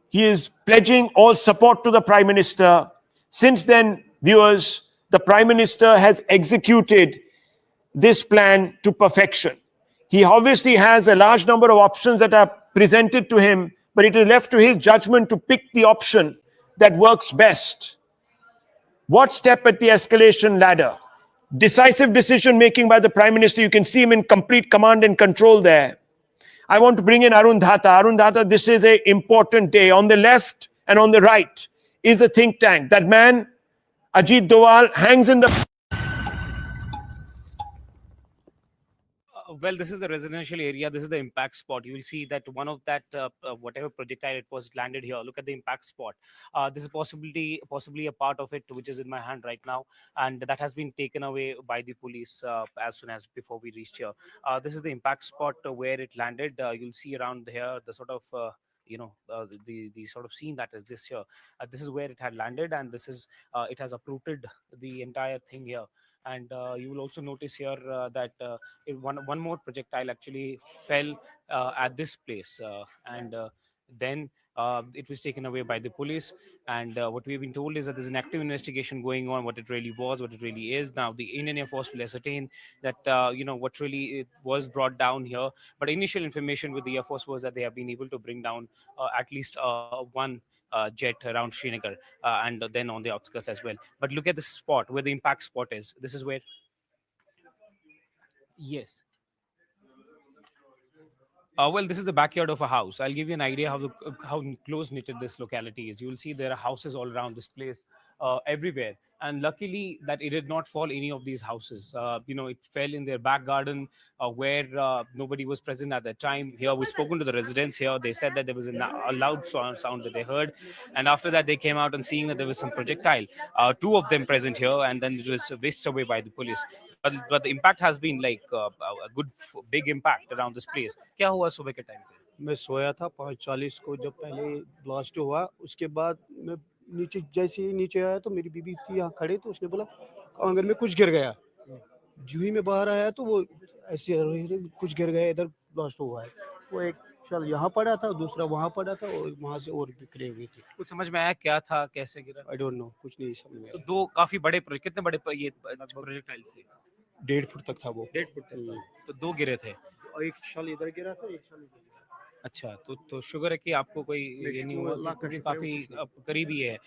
S11: He is pledging all support to the prime minister. Since then, viewers, the prime minister has executed this plan to perfection. He obviously has a large number of options that are presented to him, but it is left to his judgment to pick the option that works best. What step at the escalation ladder? Decisive decision making by the prime minister. You can see him in complete command and control there. I want to bring in Arun Dhata. Arun Dhata, this is an important day. On the left and on the right is a think tank. That man, Ajit Doval, hangs in the...
S16: Well, this is the residential area. This is the impact spot. You will see that one of that whatever projectile it was landed here. Look at the impact spot. This is possibly a part of it, which is in my hand right now, and that has been taken away by the police as soon as before we reached here. This is the impact spot where it landed. You'll see around here the sort of the sort of scene that is this here. This is where it had landed, and this is it has uprooted the entire thing here. And you will also notice here that one more projectile actually fell at this place, and then it was taken away by the police. And what we've been told is that there's an active investigation going on, what it really was, what it really is. Now the Indian Air Force will ascertain that what really it was brought down here. But initial information with the Air Force was that they have been able to bring down at least one jet around Srinagar and then on the outskirts as well. But look at the spot where the impact spot is. This is where, yes. Well, this is the backyard of a house. I'll give you an idea how close knitted this locality is. You will see there are houses all around this place, everywhere. And luckily that it did not fall any of these houses. It fell in their back garden where nobody was present at that time. Here we've spoken to the residents here. They said that there was a loud sound that they heard. And after that, they came out and seeing that there was some projectile, two of them present here, and then it was whisked away by the police. But the impact has been like a good big impact around this place. क्या हुआ सुबह के time पे?
S17: मैं सोया था 5:40 को, जब पहले ब्लास्ट हुआ उसके बाद मैं नीचे जैसे ही नीचे आया तो मेरी बीबी थी यहाँ खड़े, तो उसने बोला आंगन में कुछ गिर गया। जो ही मैं बाहर आया तो वो ऐसे कुछ गिर गया, इधर ब्लास्ट हुआ है। वो एक चल यहाँ पड़ा था, दूसरा वहाँ पड़ा था, और वहाँ से और बिखरे हुए थे।
S16: कुछ समझ में आया क्या था, कैसे गिरा?
S17: आई डोंट नो, कुछ नहीं समझ में आया।
S16: तो दो काफी बड़े कितने बड़े ये प्रोजेक्टाइल थे?
S17: 1.5 फुट तक था वो।
S16: 1.5 फुट तक, तो दो गिरे थे।
S17: और एक शाल इधर गिरा था, एक शाल इधर गिरा।
S16: अच्छा, तो शुगर है कि आपको कोई ये नहीं हुआ, काफी करीबी है।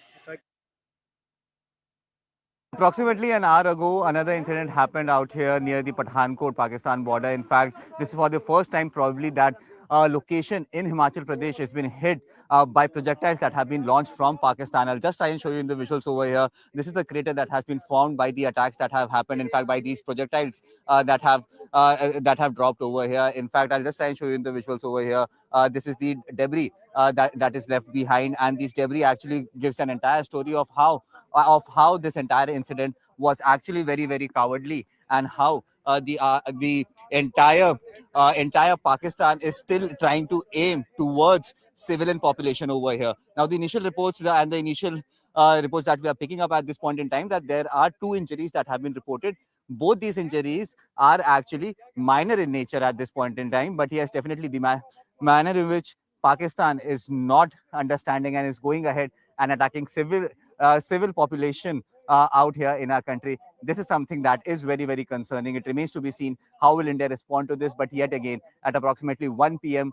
S18: Approximately an hour ago, another incident happened out here near the Pathankot, Pakistan border. In fact, this is for the first time probably that location in Himachal Pradesh has been hit by projectiles that have been launched from Pakistan. I'll just try and show you in the visuals over here. This is the crater that has been formed by the attacks that have happened. In fact, by these projectiles that have dropped over here. In fact, I'll just try and show you in the visuals over here. This is the debris that is left behind, and this debris actually gives an entire story of how this entire incident was actually very, very cowardly, and how the entire Pakistan is still trying to aim towards civilian population over here. Now, the initial reports and the initial reports that we are picking up at this point in time, that there are 2 injuries that have been reported. Both these injuries are actually minor in nature at this point in time, but yes, definitely the manner in which Pakistan is not understanding and is going ahead and attacking civil population out here in our country. This is something that is very, very concerning. It remains to be seen how will India respond to this. But yet again, at approximately 1 p.m.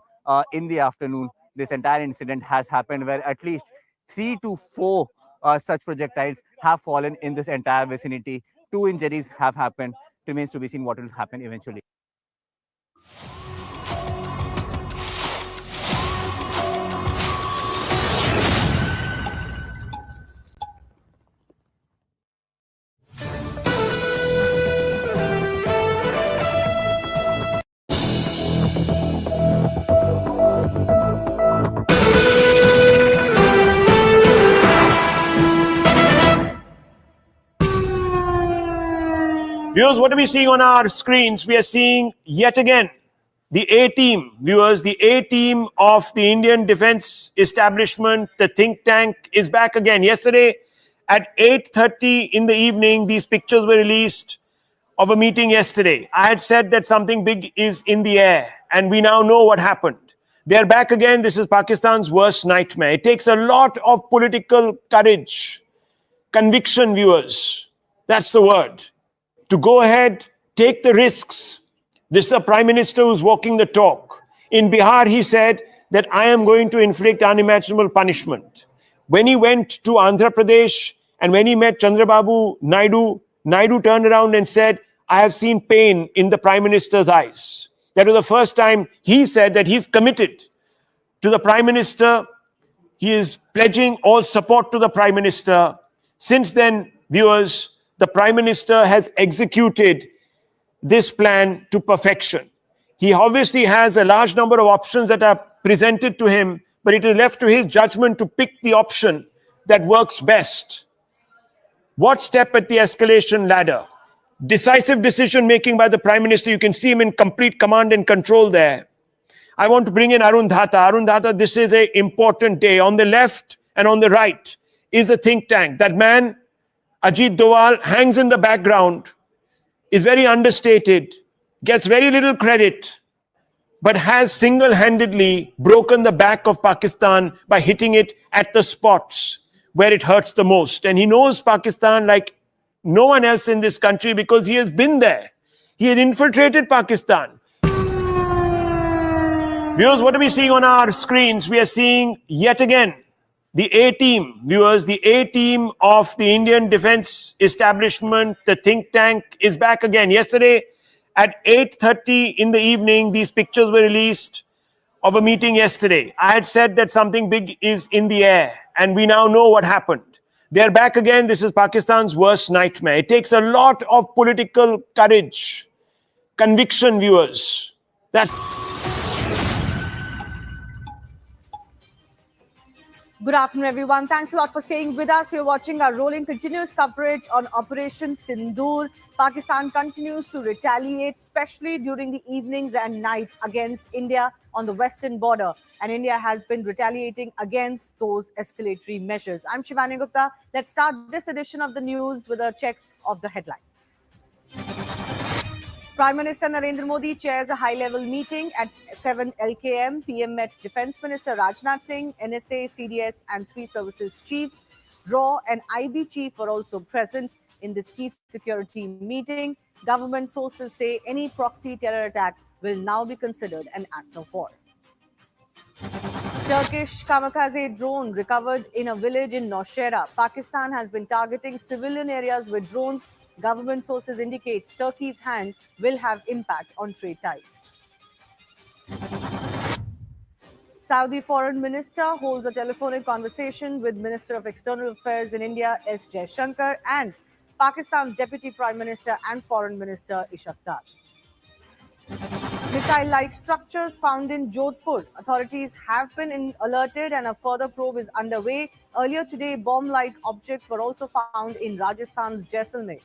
S18: In the afternoon, this entire incident has happened, where at least 3 to 4 such projectiles have fallen in this entire vicinity 2 injuries have happened. It remains to be seen what will happen eventually.
S11: Viewers, what are we seeing on our screens? We are seeing yet again the A team, viewers, the A team of the Indian defense establishment, the think tank is back again. Yesterday at 8:30 in the evening, these pictures were released of a meeting yesterday. I had said that something big is in the air, and we now know what happened. They're back again. This is Pakistan's worst nightmare. It takes a lot of political courage, conviction, viewers. That's the word. To go ahead, take the risks. This is a prime minister who's walking the talk. In Bihar, he said that I am going to inflict unimaginable punishment. When he went to Andhra Pradesh and when he met Chandrababu Naidu, Naidu turned around and said, I have seen pain in the prime minister's eyes. That was the first time he said that he's committed to the prime minister. He is pledging all support to the prime minister. Since then, viewers, the prime minister has executed this plan to perfection. He obviously has a large number of options that are presented to him, but it is left to his judgment to pick the option that works best. What step at the escalation ladder? Decisive decision making by the prime minister. You can see him in complete command and control there. I want to bring in Arun Dhata. Arun Dhata, this is an important day. On the left and on the right is a think tank. That man, Ajit Doval, hangs in the background, is very understated, gets very little credit, but has single-handedly broken the back of Pakistan by hitting it at the spots where it hurts the most. And he knows Pakistan like no one else in this country because he has been there. He had infiltrated Pakistan. Viewers, what are we seeing on our screens? We are seeing yet again the A team, viewers, the A team of the Indian defense establishment, the think tank is back again. Yesterday at 8:30 in the evening, these pictures were released of a meeting yesterday. I had said that something big is in the air, and we now know what happened. They're back again. This is Pakistan's worst nightmare. It takes a lot of political courage, conviction, viewers. That's
S2: Good afternoon, everyone. Thanks a lot for staying with us. You're watching our rolling continuous coverage on Operation Sindur. Pakistan continues to retaliate, especially during the evenings and night against India on the western border. And India has been retaliating against those escalatory measures. I'm Shivani Gupta. Let's start this edition of the news with a check of the headlines. Prime Minister Narendra Modi chairs a high-level meeting at 7 LKM. PM met Defence Minister Rajnath Singh, NSA, CDS and 3 services chiefs. RAW and IB chief were also present in this key security meeting. Government sources say any proxy terror attack will now be considered an act of war. Turkish kamikaze drone recovered in a village in Nowshera. Pakistan has been targeting civilian areas with drones. Government sources indicate Turkey's hand will have impact on trade ties. Saudi Foreign Minister holds a telephonic conversation with Minister of External Affairs in India, S. Jaishankar, and Pakistan's Deputy Prime Minister and Foreign Minister Ishaq Dar. Missile-like structures found in Jodhpur. Authorities have been alerted and a further probe is underway. Earlier today, bomb-like objects were also found in Rajasthan's Jaisalmer.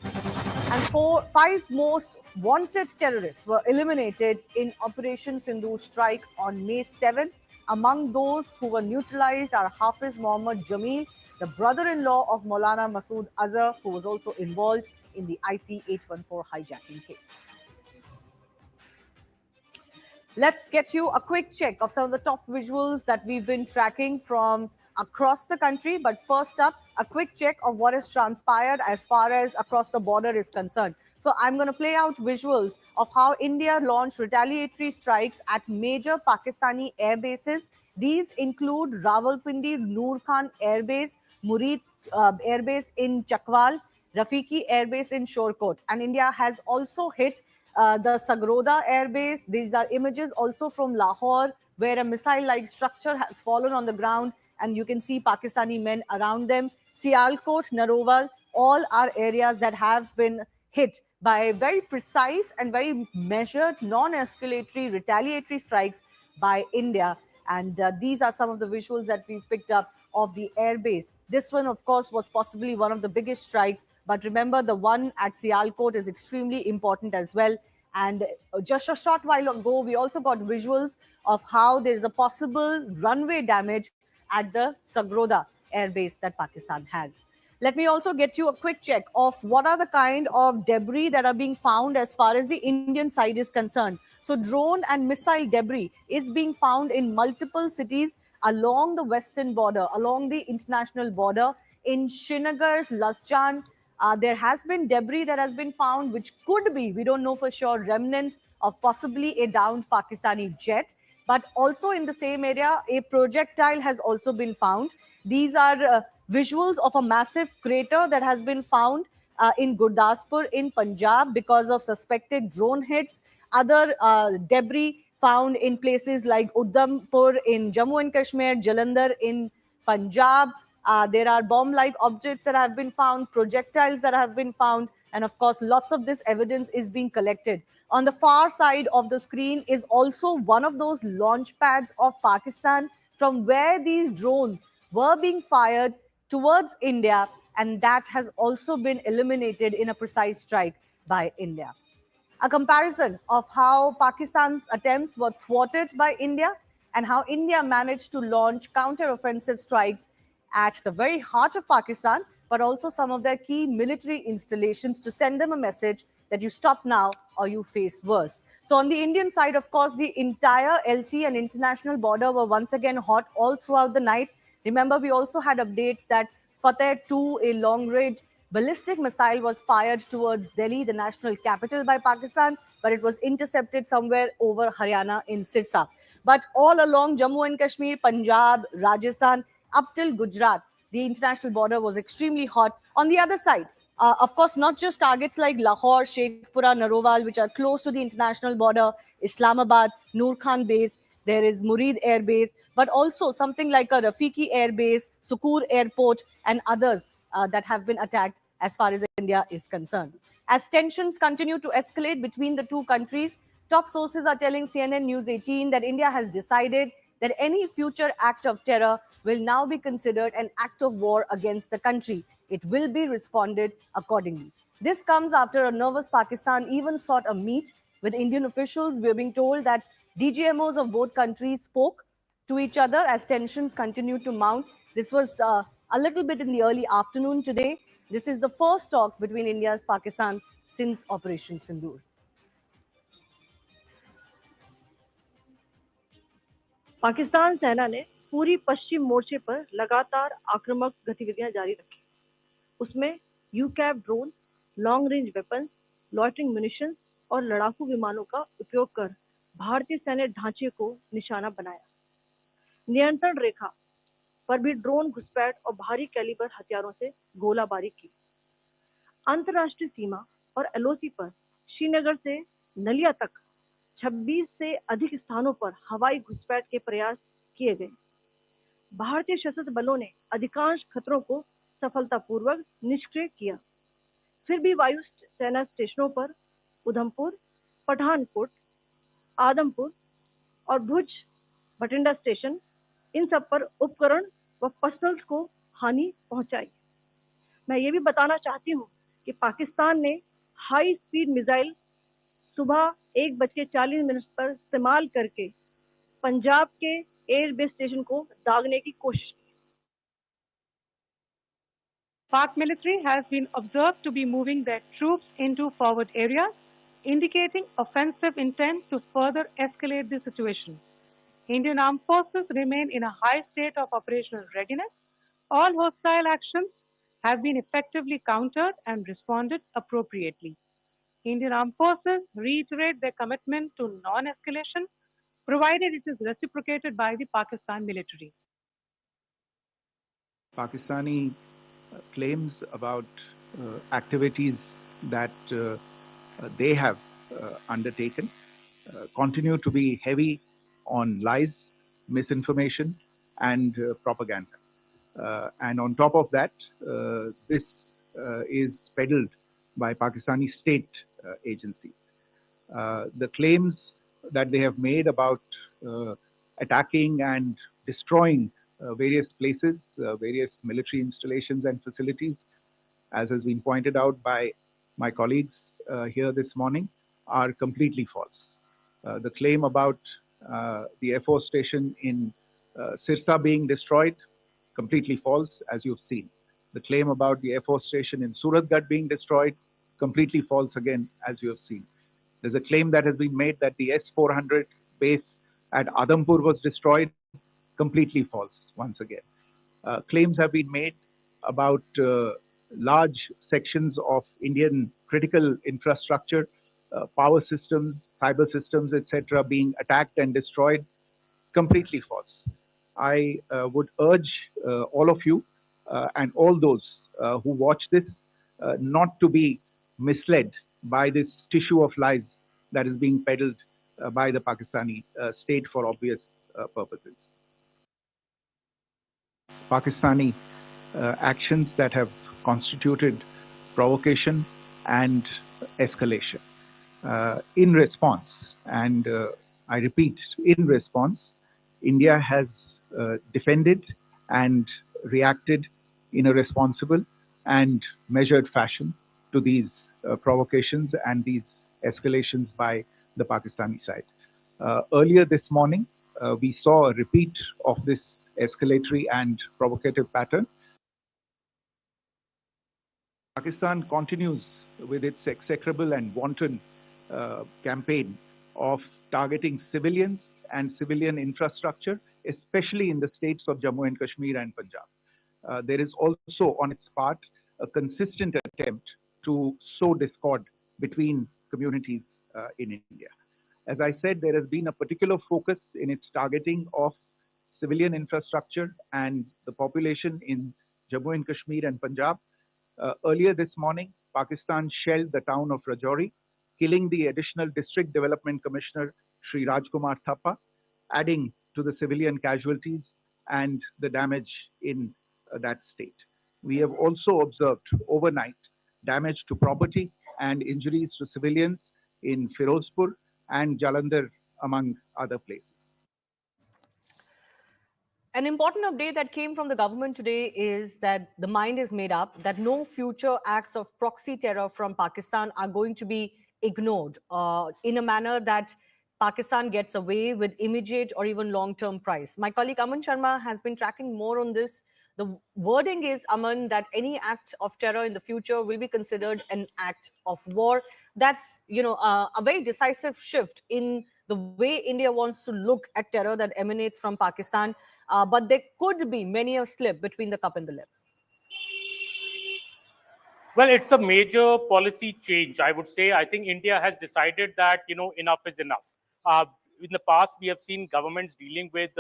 S2: And 5 most wanted terrorists were eliminated in Operation Sindur strike on May 7. Among those who were neutralized are Hafiz Mohammad Jameel, the brother-in-law of Maulana Masood Azhar, who was also involved in the IC-814 hijacking case. Let's get you a quick check of some of the top visuals that we've been tracking from across the country. But first up, a quick check of what has transpired as far as across the border is concerned. So I'm going to play out visuals of how India launched retaliatory strikes at major Pakistani air bases. These include Rawalpindi Noor Khan Air Base, Murid Air Base in Chakwal, Rafiki Air Base in Shorecoat. And India has also hit the Sagroda Air Base. These are images also from Lahore, where a missile-like structure has fallen on the ground, and you can see Pakistani men around them. Sialkot, Narowal, all are areas that have been hit by very precise and very measured, non-escalatory, retaliatory strikes by India. And these are some of the visuals that we've picked up of the airbase. This one, of course, was possibly one of the biggest strikes. But remember, the one at Sialkot is extremely important as well. And just a short while ago, we also got visuals of how there is a possible runway damage at the Sagroda airbase that Pakistan has. Let me also get you a quick check of what are the kind of debris that are being found as far as the Indian side is concerned. So drone and missile debris is being found in multiple cities along the western border, along the international border. In Srinagar, Lasjan, there has been debris that has been found, which could be, we don't know for sure, remnants of possibly a downed Pakistani jet. But also in the same area, a projectile has also been found. These are visuals of a massive crater that has been found in Gurdaspur in Punjab because of suspected drone hits. Other debris found in places like Udhampur in Jammu and Kashmir, Jalandhar in Punjab. There are bomb-like objects that have been found, projectiles that have been found, and of course, lots of this evidence is being collected. On the far side of the screen is also one of those launch pads of Pakistan from where these drones were being fired towards India, and that has also been eliminated in a precise strike by India. A comparison of how Pakistan's attempts were thwarted by India and how India managed to launch counter-offensive strikes at the very heart of Pakistan, but also some of their key military installations to send them a message that you stop now or you face worse. So on the Indian side, of course, the entire LC and international border were once again hot all throughout the night. Remember, we also had updates that Fateh 2, a long-range ballistic missile, was fired towards Delhi, the national capital, by Pakistan, but it was intercepted somewhere over Haryana in Sirsa. But all along Jammu and Kashmir, Punjab, Rajasthan, up till Gujarat, the international border was extremely hot. On the other side, of course, not just targets like Lahore, Sheikhpura, Narowal, which are close to the international border, Islamabad, Noor Khan base, there is Murid Air Base, but also something like a Rafiki Air Base, Sukur Airport, and others that have been attacked as far as India is concerned. As tensions continue to escalate between the two countries, top sources are telling CNN News 18 that India has decided that any future act of terror will now be considered an act of war against the country. It will be responded accordingly. This comes after a nervous Pakistan even sought a meet with Indian officials. We are being told that DGMOs of both countries spoke to each other as tensions continue to mount. This was a little bit in the early afternoon today. This is the first talks between India and Pakistan since Operation Sindur.
S19: Pakistan सेना ने पूरी पश्चिम मोर्चे पर लगातार आक्रामक गतिविधियां जारी रखी। उसमें UCAV drone, long range weapons, loitering munitions और लड़ाकू विमानों का उपयोग कर भारतीय सैन्य ढांचे को निशाना बनाया। नियंत्रण रेखा पर भी ड्रोन घुसपैठ और भारी कैलिबर हथियारों से गोलाबारी की। अंतर्राष्ट्रीय सीमा और एलओसी पर श्रीनगर से नलिया तक 26 से अधिक स्थानों पर हवाई घुसपैठ के प्रयास किए गए। भारतीय सशस्त्र बलों ने अधिकांश खतरों को सफलतापूर्वक निष्क्रिय किया। फिर भी वायु सेना स्टेशनों पर उधमपुर, पठानकोट, आदमपुर और भुज बठिंडा स्टेशन, इन सब पर उपकरण व पर्सनल्स को हानि पहुंचाई। मैं ये भी बताना चाहती हूँ कि पाकिस्तान ने हाई स्पीड मिसाइल सुबह 1:40 पर इस्तेमाल करके पंजाब के एयरबेस स्टेशन को दागने की कोशिश की।
S20: Pak military has been observed to be moving their troops into forward areas, indicating offensive intent to further escalate the situation. Indian armed forces remain in a high state of operational readiness. All hostile actions have been effectively countered and responded appropriately. Indian armed forces reiterate their commitment to non-escalation, provided it is reciprocated by the Pakistan military.
S21: Pakistani claims about activities that they have undertaken continue to be heavy on lies, misinformation, and propaganda. And on top of that, this is peddled by Pakistani state agencies. The claims that they have made about attacking and destroying various places, various military installations and facilities, as has been pointed out by my colleagues here this morning, are completely false. The claim about the Air Force station in Sirsa being destroyed, completely false, as you've seen. The claim about the Air Force station in Suratgarh being destroyed, completely false again, as you have seen. There's a claim that has been made that the S-400 base at Adampur was destroyed, completely false once again. Claims have been made about large sections of Indian critical infrastructure, power systems, cyber systems, etc., being attacked and destroyed, completely false. I would urge all of you and all those who watch this not to be misled by this tissue of lies that is being peddled by the Pakistani state for obvious purposes. Pakistani actions that have constituted provocation and escalation. In response, and I repeat, in response, India has defended and reacted in a responsible and measured fashion to these provocations and these escalations by the Pakistani side. Earlier this morning, we saw a repeat of this escalatory and provocative pattern. Pakistan continues with its execrable and wanton campaign of targeting civilians and civilian infrastructure, especially in the states of Jammu and Kashmir and Punjab. There is also on its part a consistent attempt to sow discord between communities in India. As I said, there has been a particular focus in its targeting of civilian infrastructure and the population in Jammu and Kashmir and Punjab. Earlier this morning, Pakistan shelled the town of Rajouri, killing the additional District Development Commissioner, Sri Rajkumar Thappa, adding to the civilian casualties and the damage in that state. We have also observed overnight damage to property and injuries to civilians in Firozpur and Jalandhar, among other places.
S2: An important update that came from the government today is that the mind is made up that no future acts of proxy terror from Pakistan are going to be ignored in a manner that Pakistan gets away with immediate or even long-term price. My colleague Aman Sharma has been tracking more on this. The wording is, Aman, that any act of terror in the future will be considered an act of war. That's, a very decisive shift in the way India wants to look at terror that emanates from Pakistan. But there could be many a slip between the cup and the lip.
S16: Well, it's a major policy change, I would say. I think India has decided that, enough is enough. In the past, we have seen governments dealing with,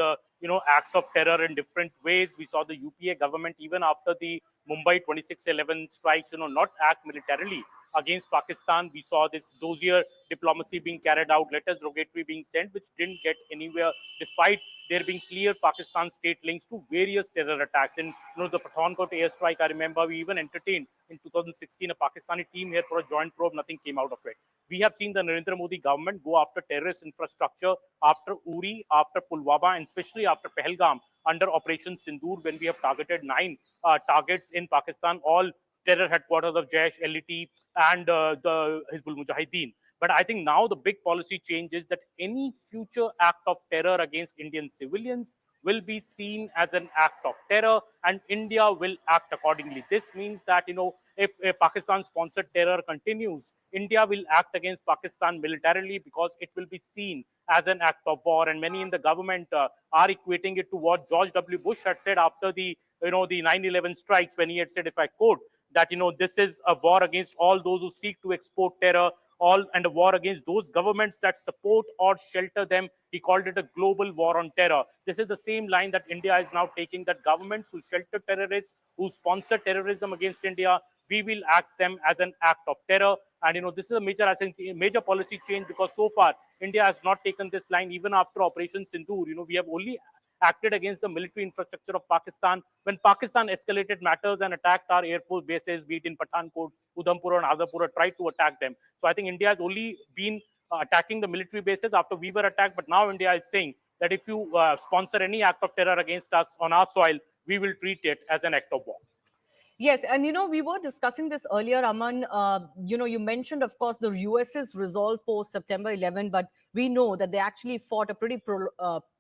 S16: acts of terror in different ways. We saw the UPA government, even after the Mumbai 26/11 strikes, not act militarily against Pakistan. We saw this dozier diplomacy being carried out, letters rogatory being sent, which didn't get anywhere, despite there being clear Pakistan state links to various terror attacks. And the Pathankot airstrike, I remember we even entertained in 2016 a Pakistani team here for a joint probe. Nothing came out of it. We have seen the Narendra Modi government go after terrorist infrastructure after Uri, after Pulwama, and especially after Pahalgam under Operation Sindur, when we have targeted 9 targets in Pakistan, all terror headquarters of Jaish, LET, and the Hizbul Mujahideen. But I think now the big policy change is that any future act of terror against Indian civilians will be seen as an act of terror, and India will act accordingly. This means that, if a Pakistan-sponsored terror continues, India will act against Pakistan militarily because it will be seen as an act of war. And many in the government are equating it to what George W. Bush had said after the 9/11 strikes, when he had said, if I quote, that, this is a war against all those who seek to export terror, and a war against those governments that support or shelter them. He called it a global war on terror. This is the same line that India is now taking, that governments who shelter terrorists, who sponsor terrorism against India, we will act them as an act of terror. And this is a major, I think, major policy change, because so far India has not taken this line. Even after Operation Sindur, we have only acted against the military infrastructure of Pakistan when Pakistan escalated matters and attacked our air force bases, be it in Pathankot, Udhampur, and Adapur, tried to attack them. So I think India has only been attacking the military bases after we were attacked. But now India is saying that if you sponsor any act of terror against us on our soil, we will treat it as an act of war.
S2: Yes, and we were discussing this earlier, Aman. You mentioned, of course, the US's resolve post September 11, but we know that they actually fought a pretty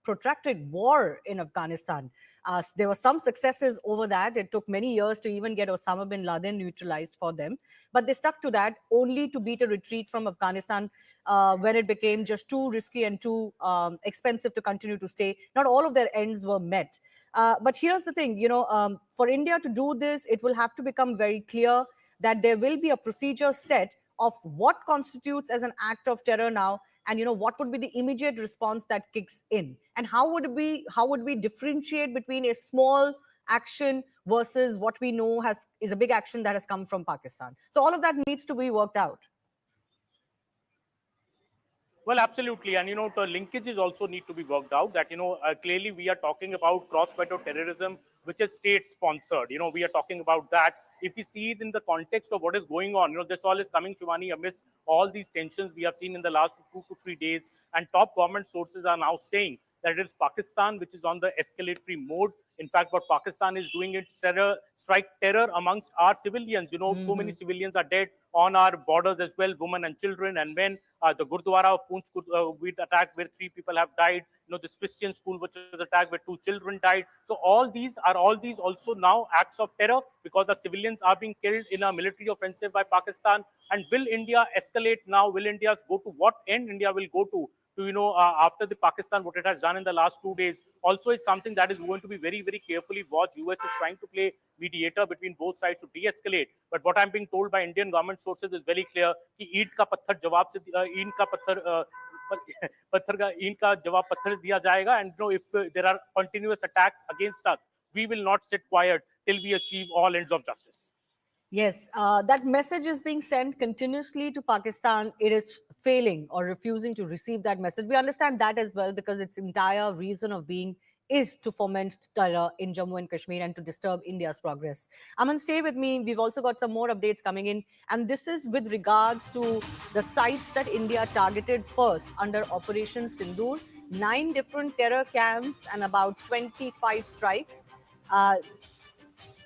S2: protracted war in Afghanistan. There were some successes over that. It took many years to even get Osama bin Laden neutralized for them, but they stuck to that only to beat a retreat from Afghanistan when it became just too risky and too expensive to continue to stay. Not all of their ends were met. But here's the thing, for India to do this, it will have to become very clear that there will be a procedure set of what constitutes as an act of terror now, and what would be the immediate response that kicks in, and how would we differentiate between a small action versus what we know is a big action that has come from Pakistan. So all of that needs to be worked out.
S16: Well, absolutely. And, the linkages also need to be worked out that, clearly we are talking about cross-border terrorism, which is state-sponsored. We are talking about that. If we see it in the context of what is going on, this all is coming, Shivani, amidst all these tensions we have seen in the last 2 to 3 days. And top government sources are now saying that it is Pakistan which is on the escalatory mode. In fact, what Pakistan is doing, it's strike terror amongst our civilians. So many civilians are dead on our borders as well, women and children and men. The Gurdwara of Poonch we attacked where 3 people have died. This Christian school which was attacked where 2 children died. So all these also now acts of terror because the civilians are being killed in a military offensive by Pakistan. And will India escalate now? Will India go to what end India will go to after the Pakistan, what it has done in the last 2 days, also is something that is going to be very, very carefully watched. US is trying to play mediator between both sides to de-escalate. But what I'm being told by Indian government sources is very clear कि ईंट का पत्थर जवाब से ईंट का जवाब पत्थर दिया जाएगा. And if there are continuous attacks against us, we will not sit quiet till we achieve all ends of justice.
S2: Yes, that message is being sent continuously to Pakistan. It is failing or refusing to receive that message. We understand that as well because its entire reason of being is to foment terror in Jammu and Kashmir and to disturb India's progress. Aman, stay with me. We've also got some more updates coming in. And this is with regards to the sites that India targeted first under Operation Sindur. 9 different terror camps and about 25 strikes.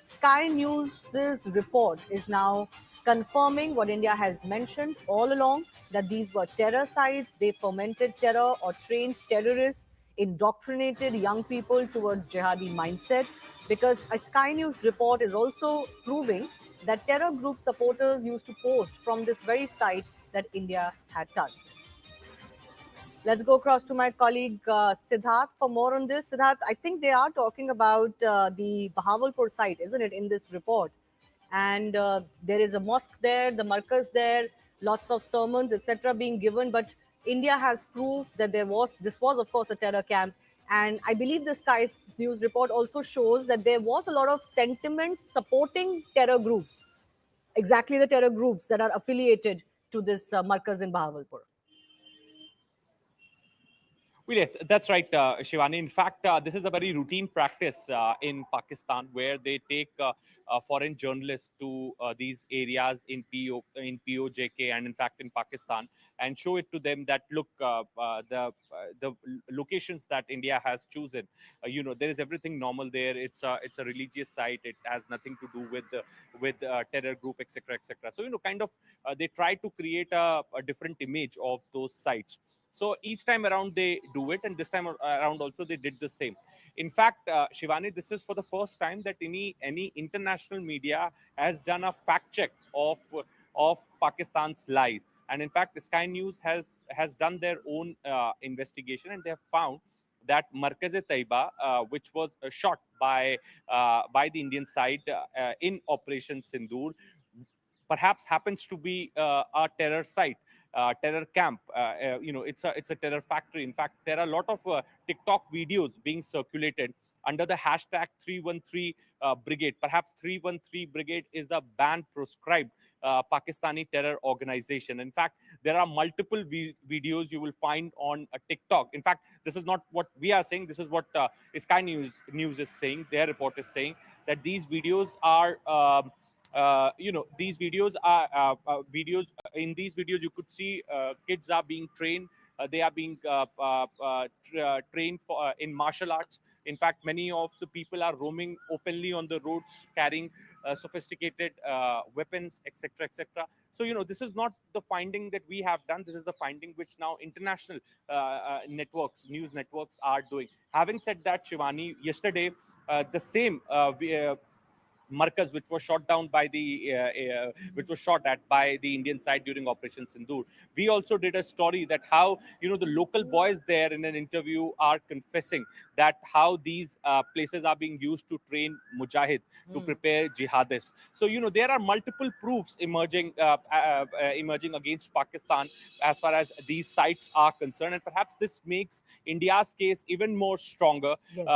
S2: Sky News's report is now confirming what India has mentioned all along, that these were terror sites. They fomented terror or trained terrorists, indoctrinated young people towards jihadi mindset, because a Sky News report is also proving that terror group supporters used to post from this very site that India had targeted. Let's go across to my colleague Siddharth for more on this. Siddharth, I think they are talking about the Bahawalpur site, isn't it, in this report? And there is a mosque there, the markaz there, lots of sermons, etc. being given. But India has proof that this was, of course, a terror camp. And I believe the Sky News report also shows that there was a lot of sentiment supporting terror groups, exactly the terror groups that are affiliated to this markaz in Bahawalpur.
S1: Well, yes, that's right, Shivani. In fact, this is a very routine practice in Pakistan where they take foreign journalists to these areas in POJK and in fact in Pakistan and show it to them that, look, the locations that India has chosen, there is everything normal there. It's a religious site. It has nothing to do with terror group, etc., etc. So, kind of they try to create a different image of those sites. So each time around they do it, and this time around also they did the same. In fact, Shivani, this is for the first time that any international media has done a fact check of Pakistan's lies. And in fact, Sky News has done their own investigation, and they have found that Markaz-e-Taiba, which was shot by the Indian side in Operation Sindur, perhaps happens to be a terror site. Terror camp, it's a terror factory. In fact, there are a lot of TikTok videos being circulated under the hashtag 313 Brigade. Perhaps 313 Brigade is the banned proscribed Pakistani terror organization. In fact, there are multiple videos you will find on TikTok. In fact, this is not what we are saying. This is what Sky News is saying. Their report is saying that these videos are, these videos are videos. In these videos, you could see kids are being trained. They are being trained for in martial arts. In fact, many of the people are roaming openly on the roads, carrying sophisticated weapons, etc., etc. So, this is not the finding that we have done. This is the finding which now international networks, news networks, are doing. Having said that, Shivani, yesterday the same Markaz, which was shot down by which was shot at by the Indian side during Operation Sindur. We also did a story that how the local boys there in an interview are confessing that how these places are being used to train mujahid to prepare jihadists. So there are multiple proofs emerging against Pakistan as far as these sites are concerned, and perhaps this makes India's case even more stronger.
S2: Yes.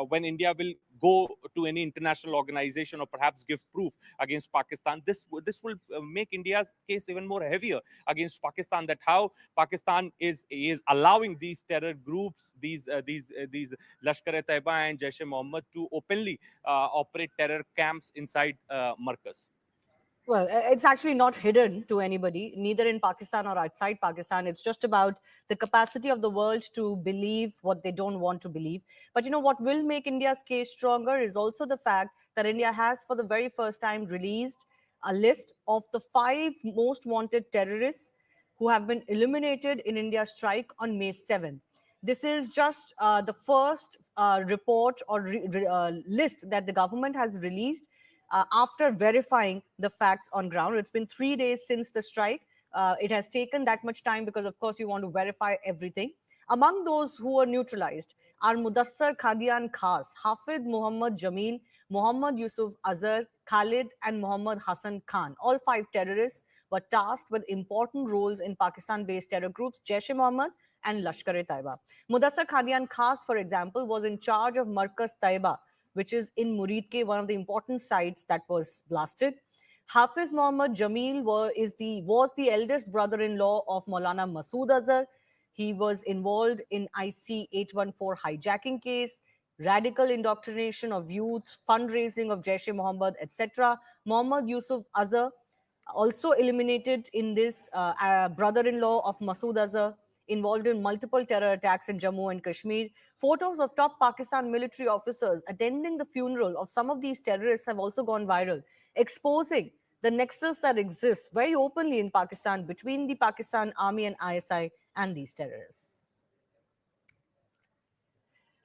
S1: When India will go to any international organization or perhaps give proof against Pakistan, this will make India's case even more heavier against Pakistan. That how Pakistan is allowing these terror groups, these Lashkar-e-Taiba and Jaish-e-Mohammed to openly operate terror camps inside Markaz.
S2: Well, it's actually not hidden to anybody, neither in Pakistan or outside Pakistan. It's just about the capacity of the world to believe what they don't want to believe. But what will make India's case stronger is also the fact that India has, for the very first time, released a list of the 5 most wanted terrorists who have been eliminated in India's strike on May 7. This is just the first report or list that the government has released after verifying the facts on ground. It's been 3 days since the strike. It has taken that much time because, of course, you want to verify everything. Among those who were neutralized are Mudassar Khadian Khas, Hafid Muhammad Jamil, Muhammad Yusuf Azhar, Khalid, and Muhammad Hassan Khan. All 5 terrorists were tasked with important roles in Pakistan-based terror groups Jaish-e-Mohammed and Lashkar-e-Taiba. Mudassar Khadian Khas, for example, was in charge of Markaz Taiba, which is in Muridke, one of the important sites that was blasted. Hafiz Muhammad Jamil was the eldest brother-in-law of Maulana Masood Azhar. He was involved in IC 814 hijacking case, radical indoctrination of youth, fundraising of Jaish-e-Mohammed, etc. Muhammad Yusuf Azhar, also eliminated in this, brother-in-law of Masood Azhar, involved in multiple terror attacks in Jammu and Kashmir. Photos of top Pakistan military officers attending the funeral of some of these terrorists have also gone viral, exposing the nexus that exists very openly in Pakistan between the Pakistan Army and ISI and these terrorists.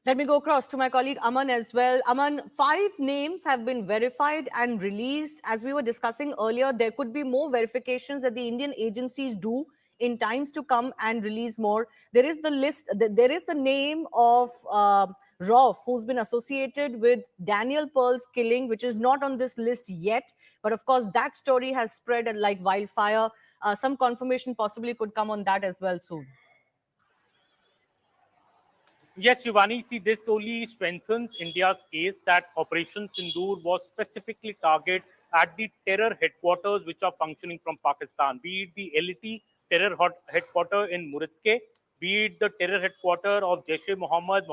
S2: Let me go across to my colleague Aman as well. Aman, 5 names have been verified and released. As we were discussing earlier, there could be more verifications that the Indian agencies do in times to come and release more. There is the list, there is the name of Rauf, who's been associated with Daniel Pearl's killing, which is not on this list yet. But of course, that story has spread like wildfire. Some confirmation possibly could come on that as well soon.
S14: Yes, Shivani, see, this only strengthens India's case that Operation Sindur was specifically targeted at the terror headquarters which are functioning from Pakistan, be it the LET terror headquarters in Muridke, be it the terror headquarters of Jaish-e-Mohammed,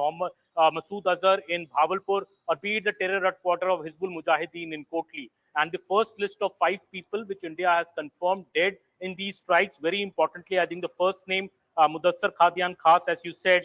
S14: Masood Azhar in Bhavalpur, or be it the terror headquarters of Hizbul Mujahideen in Kotli. And the first list of 5 people which India has confirmed dead in these strikes, very importantly, I think the first name, Mudassar Khadian Khas, as you said,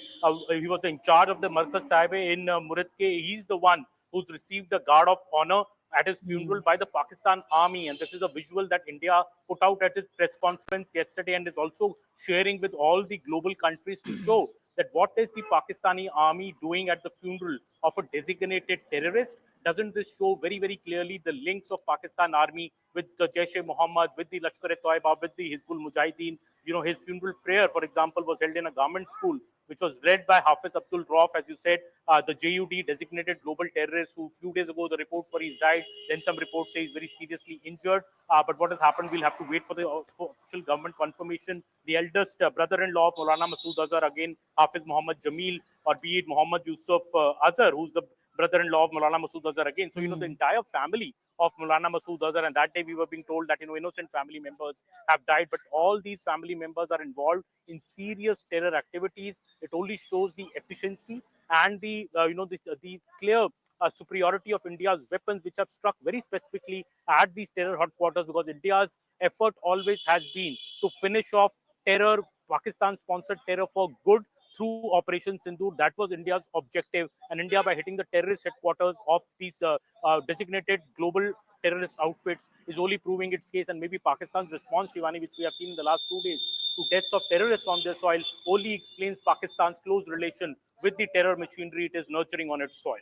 S14: he was in charge of the Markaz Taiba in Muridke. He's the one who's received the Guard of Honor at his funeral by the Pakistan Army. And this is a visual that India put out at its press conference yesterday and is also sharing with all the global countries to show that what is the Pakistani Army doing at the funeral of a designated terrorist. Doesn't this show very, very clearly the links of Pakistan Army with the Jaish-e-Mohammed, with the Lashkar-e-Taiba, with the Hizbul Mujahideen? His funeral prayer, for example, was held in a government school
S1: which was led by Hafiz Abdul Rauf, as you said, the JUD designated global terrorist who a few days ago the reports were he's died, then some reports say he's very seriously injured. But what has happened, we'll have to wait for the official government confirmation. The eldest brother-in-law of Maulana Masood Azhar, again Hafiz Muhammad Jamil, or be it Muhammad Yusuf Azhar, who's the brother-in-law of Maulana Masood Azhar again. So, the entire family of Maulana Masood Azhar, and that day we were being told that, innocent family members have died, but all these family members are involved in serious terror activities. It only shows the efficiency and the, the clear superiority of India's weapons, which have struck very specifically at these terror headquarters, because India's effort always has been to finish off terror, Pakistan-sponsored terror for good through Operation Sindur. That was India's objective, and India, by hitting the terrorist headquarters of these designated global terrorist outfits, is only proving its case. And maybe Pakistan's response, Shivani, which we have seen in the last 2 days, to deaths of terrorists on their soil, only explains Pakistan's close relation with the terror machinery it is nurturing on its soil.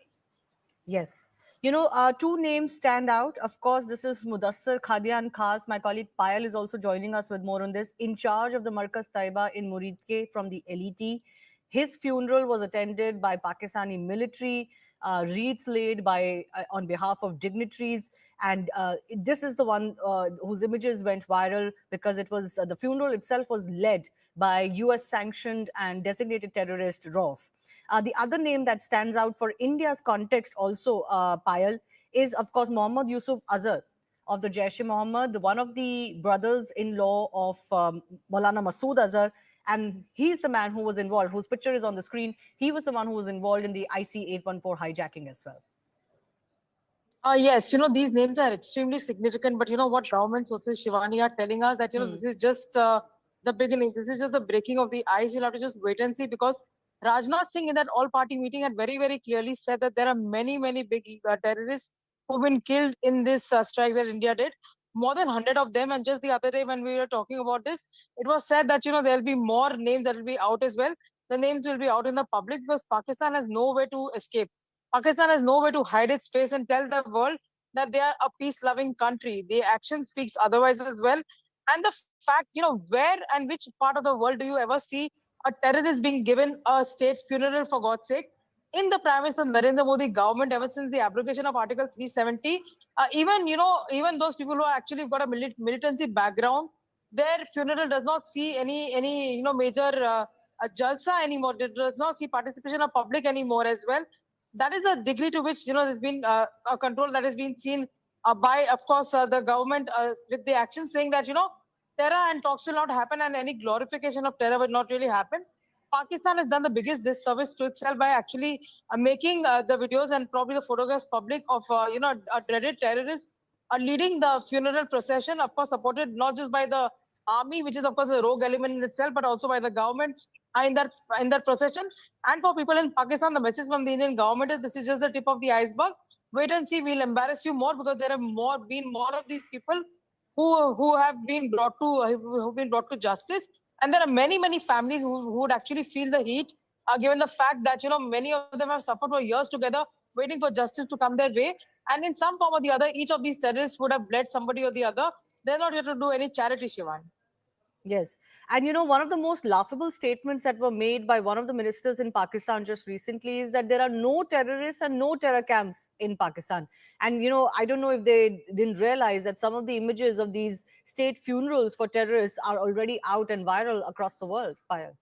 S2: Yes. Two names stand out. Of course, this is Mudassar Khadian Khas. My colleague Payal is also joining us with more on this. In charge of the Markaz Taiba in Muridke from the LET. His funeral was attended by Pakistani military, wreaths laid by on behalf of dignitaries, and this is the one whose images went viral because it was the funeral itself was led by US sanctioned and designated terrorist Rauf. The other name that stands out for India's context also, Payal, is of course Muhammad Yusuf Azhar of the Jaish-e-Mohammed, one of the brothers-in-law of Maulana Masood Azhar, and he's the man who was involved, whose picture is on the screen. He was the one who was involved in the IC-814 hijacking as well.
S5: Yes, these names are extremely significant, but what government sources, Shivani, are telling us that, this is just the beginning. This is just the breaking of the ice. You'll have to just wait and see, because Rajnath Singh in that all-party meeting had very, very clearly said that there are many, many big terrorists who've been killed in this strike that India did. More than 100 of them. And just the other day when we were talking about this, it was said that, there'll be more names that will be out as well. The names will be out in the public because Pakistan has no way to escape. Pakistan has no way to hide its face and tell the world that they are a peace-loving country. The action speaks otherwise as well. And the fact, where and which part of the world do you ever see a terrorist being given a state funeral, for God's sake? In the Prime Minister Narendra Modi government, ever since the abrogation of Article 370, even those people who are actually got a militancy background, their funeral does not see any major jalsa anymore. It does not see participation of public anymore as well. That is a degree to which there's been a control that has been seen by, of course, the government with the action saying that terror and talks will not happen and any glorification of terror will not really happen. Pakistan has done the biggest disservice to itself by actually making the videos and probably the photographs public of a dreaded terrorist leading the funeral procession, of course supported not just by the army, which is of course a rogue element in itself, but also by the government in that procession. And for people in Pakistan, the message from the Indian government is this is just the tip of the iceberg. Wait and see, we'll embarrass you more, because there have been more of these people who have been brought to justice. And there are many, many families who would actually feel the heat, given the fact that, many of them have suffered for years together, waiting for justice to come their way. And in some form or the other, each of these terrorists would have bled somebody or the other. They're not here to do any charity, Shivan.
S2: Yes. And one of the most laughable statements that were made by one of the ministers in Pakistan just recently is that there are no terrorists and no terror camps in Pakistan. And, I don't know if they didn't realize that some of the images of these state funerals for terrorists are already out and viral across the world, Payal.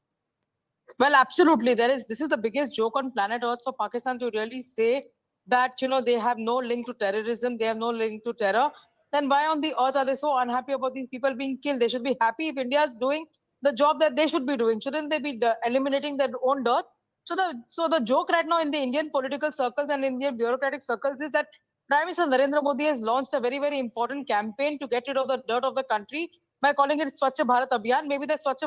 S5: Well, absolutely. This is the biggest joke on planet Earth for Pakistan to really say that, they have no link to terrorism, they have no link to terror. Then why on the earth are they so unhappy about these people being killed? They should be happy if India is doing the job that they should be doing. Shouldn't they be eliminating their own dirt? So the joke right now in the Indian political circles and Indian bureaucratic circles is that Prime Minister Narendra Modi has launched a very, very important campaign to get rid of the dirt of the country by calling it Swachh Bharat Abhiyan. Maybe that Swachh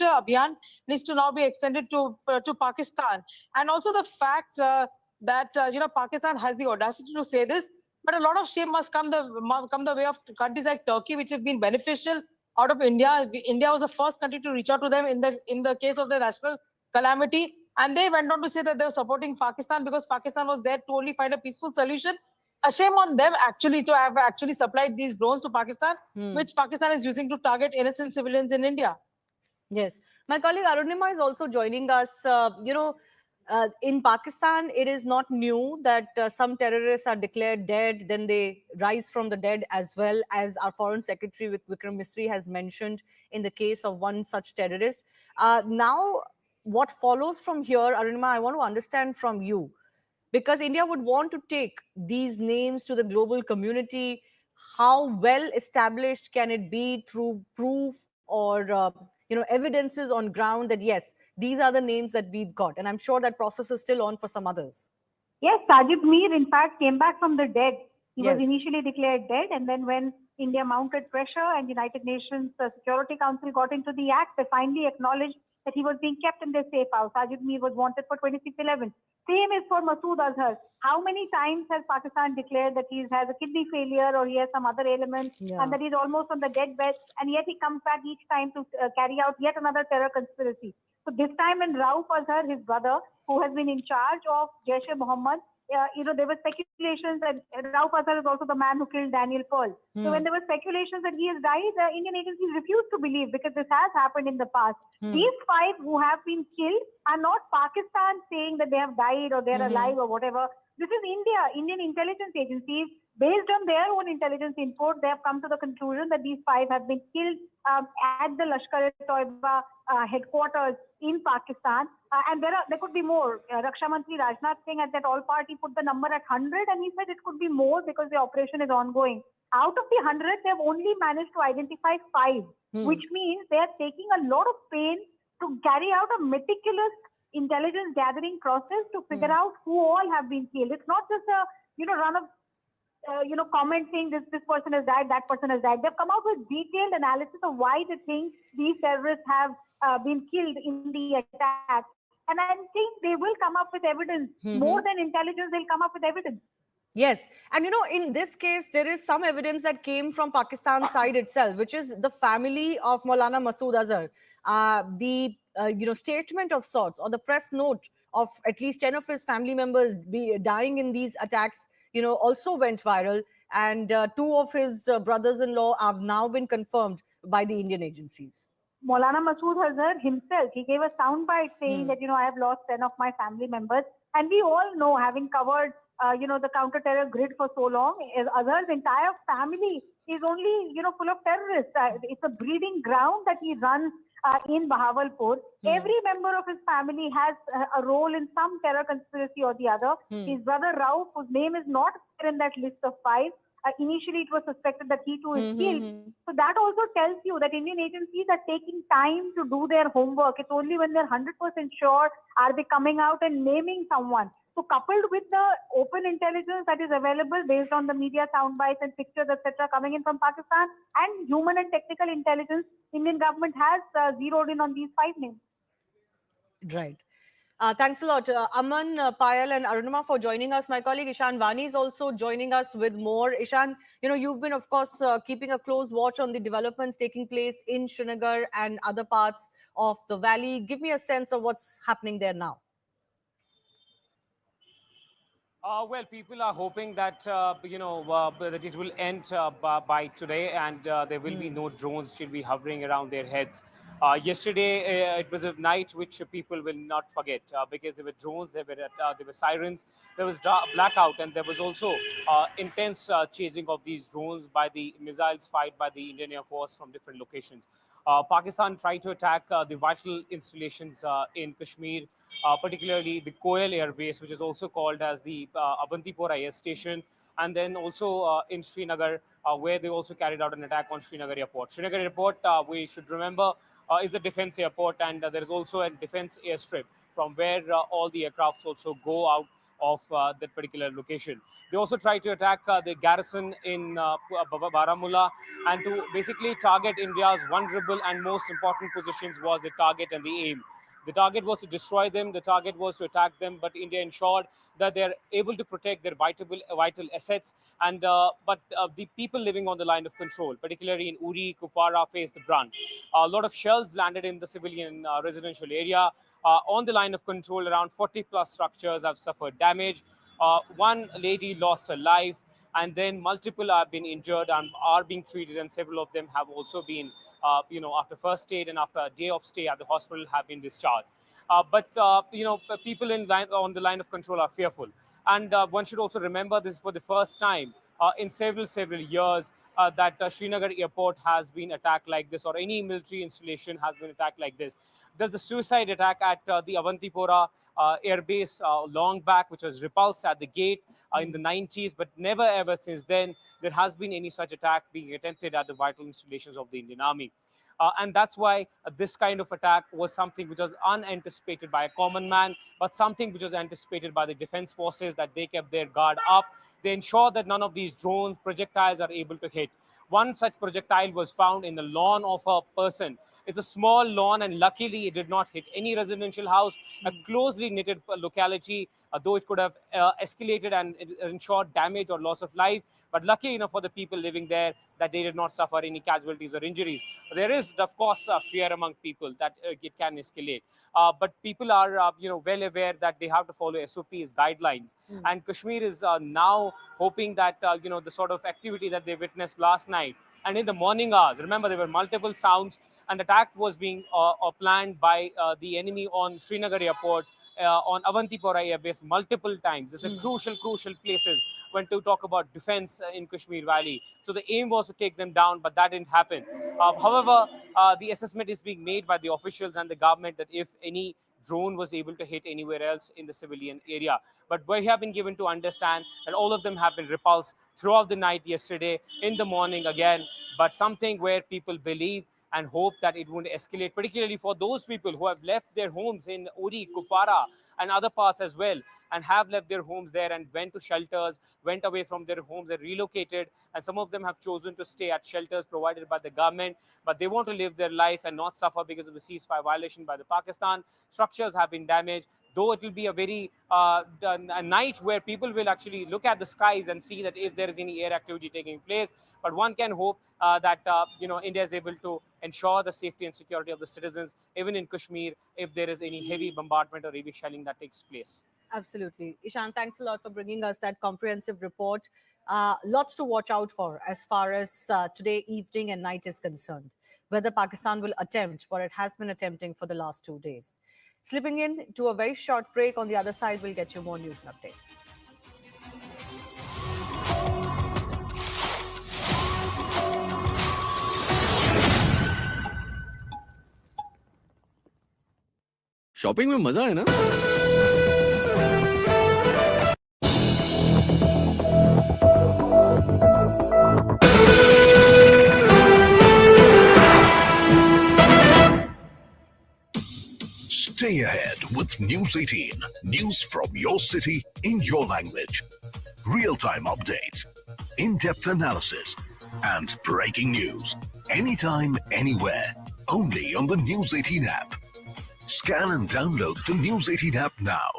S5: Abhiyan needs to now be extended to Pakistan. And also the fact that Pakistan has the audacity to say this. But a lot of shame must come the way of countries like Turkey, which have been beneficial out of India. India was the first country to reach out to them in the case of the national calamity. And they went on to say that they were supporting Pakistan because Pakistan was there to only find a peaceful solution. A shame on them actually to have supplied these drones to Pakistan, which Pakistan is using to target innocent civilians in India.
S2: Yes. My colleague Arunima is also joining us. In Pakistan, it is not new that some terrorists are declared dead, then they rise from the dead, as well as our Foreign Secretary Vikram Misri has mentioned in the case of one such terrorist. Now, what follows from here, Arunima, I want to understand from you, because India would want to take these names to the global community. How well established can it be through proof or evidences on ground that yes, these are the names that we've got? And I'm sure that process is still on for some others.
S9: Yes, Sajid Mir, in fact, came back from the dead. He was
S2: Yes.
S9: initially declared dead, and then when India mounted pressure and United Nations Security Council got into the act, they finally acknowledged that he was being kept in their safe house. Sajid Mir was wanted for 2611. Same is for Masood Azhar. How many times has Pakistan declared that he has a kidney failure or he has some other ailment and that he's almost on the deathbed, and yet he comes back each time to carry out yet another terror conspiracy. So this time when Rauf Azhar, his brother, who has been in charge of Jaish-e-Mohammed, there were speculations that Rauf Azhar is also the man who killed Daniel Pearl. So when there were speculations that he has died, Indian agencies refused to believe because this has happened in the past. These 5 who have been killed are not Pakistan saying that they have died or they're alive or whatever. This is India. Indian intelligence agencies, based on their own intelligence input, they have come to the conclusion that these 5 have been killed at the Lashkar-e-Toiba headquarters in Pakistan. And there could be more. Raksha Mantri Rajnath Singh at that all party put the number at 100, and he said it could be more because the operation is ongoing. Out of the 100, they have only managed to identify 5, which means they are taking a lot of pain to carry out a meticulous intelligence gathering process to figure out who all have been killed. It's not just a run of comment saying this person has died, that person has died. They've come out with detailed analysis of why they think these terrorists have been killed in the attack. And I think they will come up with evidence. More than intelligence, they'll come up with evidence.
S2: Yes. And in this case, there is some evidence that came from Pakistan's side itself, which is the family of Maulana Masood Azhar. The statement of sorts, or the press note of at least 10 of his family members dying in these attacks, also went viral. And 2 of his brothers-in-law have now been confirmed by the Indian agencies.
S9: Maulana Masood Azhar himself, he gave a soundbite saying that, I have lost 10 of my family members. And we all know, having covered, the counter-terror grid for so long, Azhar's entire family is only, full of terrorists. It's a breeding ground that he runs in Bahawalpur. Every member of his family has a role in some terror conspiracy or the other. His brother Rauf, whose name is not there in that list of 5, initially it was suspected that he too is killed. So that also tells you that Indian agencies are taking time to do their homework. It's only when they're 100% sure are they coming out and naming someone. So coupled with the open intelligence that is available based on the media soundbites and pictures, etc., coming in from Pakistan, and human and technical intelligence, Indian government has zeroed in on these 5 names.
S2: Right. Thanks a lot, Aman, Payal, and Arunima for joining us. My colleague Ishan Vani is also joining us with more. Ishan, you've been, of course, keeping a close watch on the developments taking place in Srinagar and other parts of the valley. Give me a sense of what's happening there now.
S16: Well, people are hoping that that it will end by today, and there will be no drones which will be hovering around their heads. Yesterday, it was a night which people will not forget because there were drones, there were sirens, there was blackout, and there was also intense chasing of these drones by the missiles fired by the Indian Air Force from different locations. Pakistan tried to attack the vital installations in Kashmir, particularly the Koel Air Base, which is also called as the Avantipora Air Station, and then also in Srinagar, where they also carried out an attack on Srinagar Airport. Srinagar Airport, we should remember, is a defense airport, and there is also a defense airstrip from where all the aircrafts also go out of that particular location. They also tried to attack the garrison in Baramulla, and to basically target India's vulnerable and most important positions was the target and the aim. The target was to destroy them, the target was to attack them, but India ensured that they're able to protect their vital assets. And but the people living on the line of control, particularly in Uri, Kupwara, faced the brunt. A lot of shells landed in the civilian residential area. On the line of control, around 40 plus structures have suffered damage. One lady lost her life. and then multiple have been injured and are being treated, and several of them have also been, after first aid and after a day of stay at the hospital, have been discharged. But people on the line of control are fearful, and one should also remember this is for the first time in several years that Srinagar airport has been attacked like this, or any military installation has been attacked like this. There's a suicide attack at the Avantipora air base long back, which was repulsed at the gate in the 90s, but never ever since then there has been any such attack being attempted at the vital installations of the Indian Army. And that's why this kind of attack was something which was unanticipated by a common man, but something which was anticipated by the defense forces, that they kept their guard up. They ensured that none of these drones, projectiles are able to hit. One such projectile was found in the lawn of a person. It's a small lawn, and luckily it did not hit any residential house, a closely knitted locality, though it could have escalated and ensured damage or loss of life. But lucky enough for the people living there that they did not suffer any casualties or injuries. There is, of course, fear among people that it can escalate. But people are, well aware that they have to follow SOPs, guidelines. And Kashmir is now hoping that, the sort of activity that they witnessed last night and in the morning hours. Remember, there were multiple sounds. An attack was being planned by the enemy on Srinagar airport, on Avantipora air base multiple times. It's a crucial places when to talk about defense in Kashmir Valley. So the aim was to take them down, but that didn't happen. However, the assessment is being made by the officials and the government that if any drone was able to hit anywhere else in the civilian area. But we have been given to understand that all of them have been repulsed throughout the night yesterday, in the morning again, but something where people believe and hope that it won't escalate, particularly for those people who have left their homes in Uri, Kupwara, and other parts as well, and have left their homes there and went to shelters, went away from their homes and relocated. And some of them have chosen to stay at shelters provided by the government, but they want to live their life and not suffer because of the ceasefire violation by the Pakistan. Structures have been damaged, though it will be a very a night where people will actually look at the skies and see that if there is any air activity taking place. But one can hope that India is able to ensure the safety and security of the citizens, even in Kashmir, if there is any heavy bombardment or heavy shelling that takes place.
S2: Absolutely. Ishan, thanks a lot for bringing us that comprehensive report. Lots to watch out for as far as today evening and night is concerned. Whether Pakistan will attempt what it has been attempting for the last 2 days. Slipping in to a very short break. On the other side, we'll get you more news and updates.
S8: Shopping में मजा है ना?
S6: Stay ahead with News 18. News from your city in your language. Real-time updates, in-depth analysis, and breaking news. Anytime, anywhere. Only on the News 18 app. Scan and download the News 18 app now.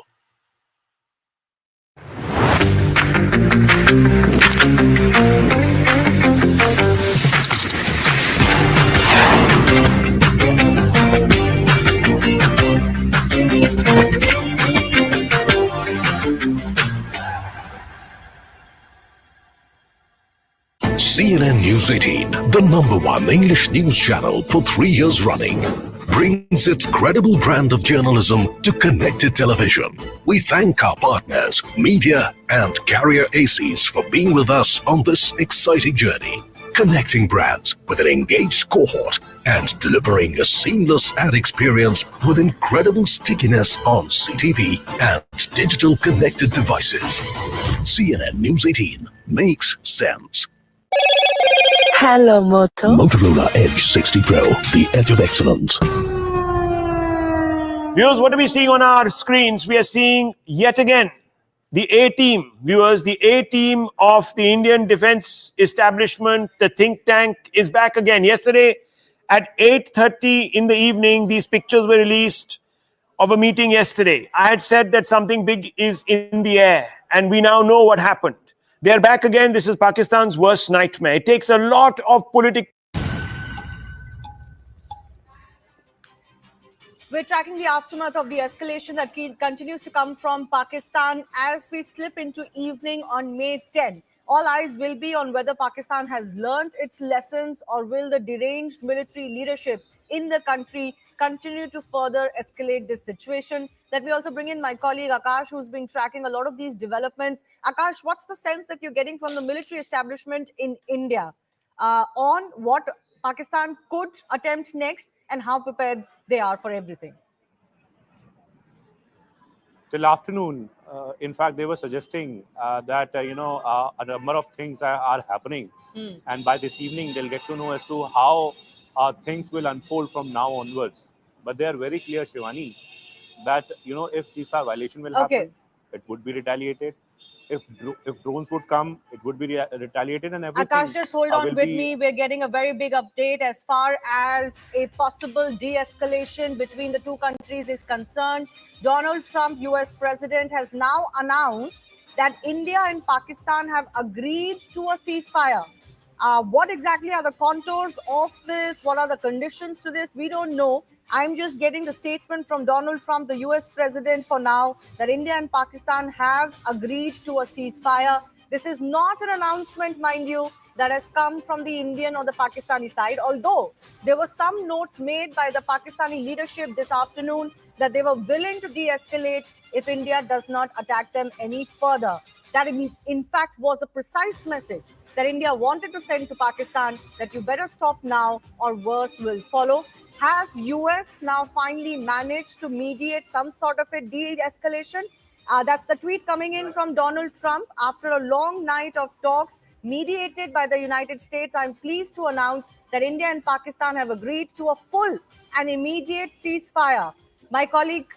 S6: CNN News 18, the #1 English news channel for 3 years running, brings its credible brand of journalism to connected television. We thank our partners, media and carrier ACs for being with us on this exciting journey, connecting brands with an engaged cohort and delivering a seamless ad experience with incredible stickiness on CTV and digital connected devices. CNN News 18 makes sense.
S7: Hello, Moto.
S6: Motorola Edge 60 Pro, the edge of excellence.
S11: Viewers, what are we seeing on our screens? We are seeing yet again the A-team, viewers, the A-team of the Indian defense establishment, the think tank is back again. Yesterday at 8:30 in the evening, these pictures were released of a meeting yesterday. I had said that something big is in the air, and we now know what happened. They're back again. This is Pakistan's worst nightmare. It takes a lot of political.
S2: We're tracking the aftermath of the escalation that continues to come from Pakistan as we slip into evening on May 10. All eyes will be on whether Pakistan has learnt its lessons, or will the deranged military leadership in the country continue to further escalate this situation. That we also bring in my colleague Akash, who's been tracking a lot of these developments. Akash, what's the sense that you're getting from the military establishment in India on what Pakistan could attempt next and how prepared they are for everything?
S12: Till afternoon, in fact, they were suggesting that a number of things are happening, and by this evening they'll get to know as to how things will unfold from now onwards. But they are very clear, Shivani, that if ceasefire violation will happen, it would be retaliated. If drones would come, it would be retaliated, and everything.
S2: Akash, just hold on with me. We're getting a very big update as far as a possible de-escalation between the two countries is concerned. Donald Trump, US President, has now announced that India and Pakistan have agreed to a ceasefire. What exactly are the contours of this? What are the conditions to this? We don't know. I'm just getting the statement from Donald Trump, the US president, for now, that India and Pakistan have agreed to a ceasefire. This is not an announcement, mind you, that has come from the Indian or the Pakistani side, although there were some notes made by the Pakistani leadership this afternoon that they were willing to de-escalate if India does not attack them any further. That, in fact, was the precise message that India wanted to send to Pakistan, that you better stop now or worse will follow. Has US now finally managed to mediate some sort of a de-escalation? That's the tweet coming in from Donald Trump. After a long night of talks mediated by the United States, I'm pleased to announce that India and Pakistan have agreed to a full and immediate ceasefire. My colleague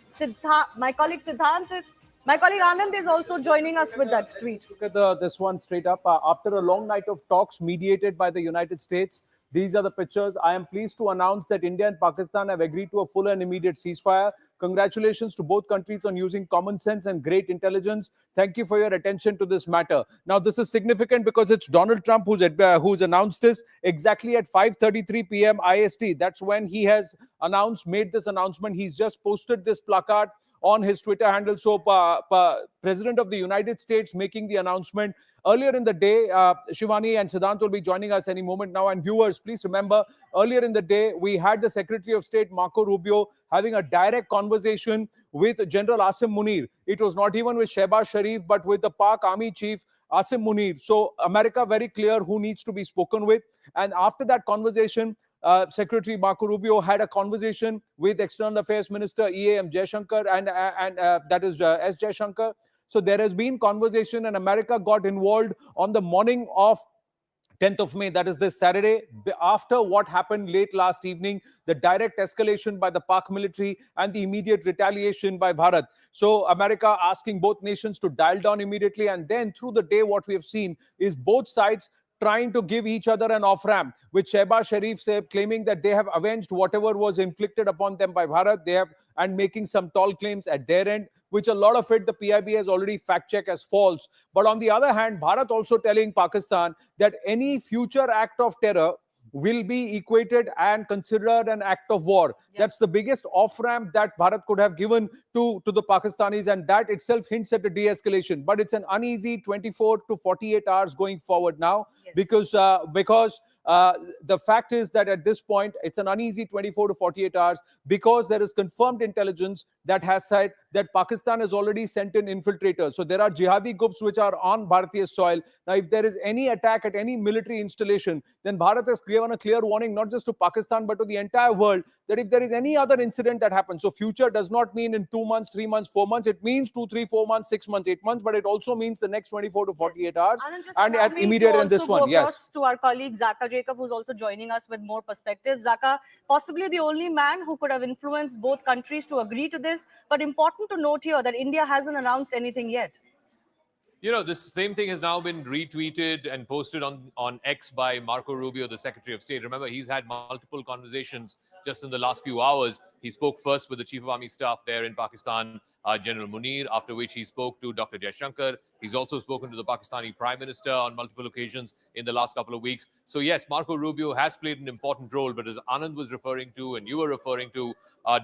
S2: Anand is also joining us with that tweet.
S22: Look at this one straight up. After a long night of talks mediated by the United States, these are the pictures. I am pleased to announce that India and Pakistan have agreed to a full and immediate ceasefire. Congratulations to both countries on using common sense and great intelligence. Thank you for your attention to this matter. Now, this is significant because it's Donald Trump who's announced this exactly at 5:33 p.m. IST. That's when he has made this announcement. He's just posted this placard on his Twitter handle. So, President of the United States making the announcement. Earlier in the day, Shivani and Siddhant will be joining us any moment now. And viewers, please remember, earlier in the day, we had the Secretary of State, Marco Rubio, having a direct conversation with General Asim Munir. It was not even with Shehbaz Sharif, but with the Pak Army Chief, Asim Munir. So, America very clear who needs to be spoken with. And after that conversation, Secretary Marco Rubio had a conversation with External Affairs Minister E.A.M. Jaishankar and that is S. Jaishankar. So there has been conversation, and America got involved on the morning of 10th of May, that is this Saturday, after what happened late last evening, the direct escalation by the Pak military and the immediate retaliation by Bharat. So America asking both nations to dial down immediately, and then through the day what we have seen is both sides trying to give each other an off-ramp, with Shehbaz Sharif claiming that they have avenged whatever was inflicted upon them by Bharat. They have, and making some tall claims at their end, which a lot of it the PIB has already fact-checked as false. But on the other hand, Bharat also telling Pakistan that any future act of terror will be equated and considered an act of war. That's the biggest off-ramp that Bharat could have given to the Pakistanis, and that itself hints at a de-escalation. But it's an uneasy 24 to 48 hours going forward now, because the fact is that at this point, it's an uneasy 24 to 48 hours because there is confirmed intelligence that has said that Pakistan has already sent in infiltrators. So there are jihadi groups which are on Bharatiya soil. Now, if there is any attack at any military installation, then Bharat has given a clear warning, not just to Pakistan, but to the entire world, that if there is any other incident that happens, so future does not mean in 2 months, 3 months, 4 months, it means 2, 3, 4 months, 6 months, 8 months, but it also means the next 24 to 48 hours. And at immediate in this one, yes.
S2: To our colleague Zaka Jacob, who's also joining us with more perspective. Zaka, possibly the only man who could have influenced both countries to agree to this, but important to note here that India hasn't announced anything yet.
S23: You know, this same thing has now been retweeted and posted on X by Marco Rubio, the Secretary of State. Remember, he's had multiple conversations just in the last few hours. He spoke first with the Chief of Army Staff there in Pakistan, General Munir, after which he spoke to Dr. Jaishankar. He's also spoken to the Pakistani Prime Minister on multiple occasions in the last couple of weeks. So yes, Marco Rubio has played an important role, but as Anand was referring to and you were referring to,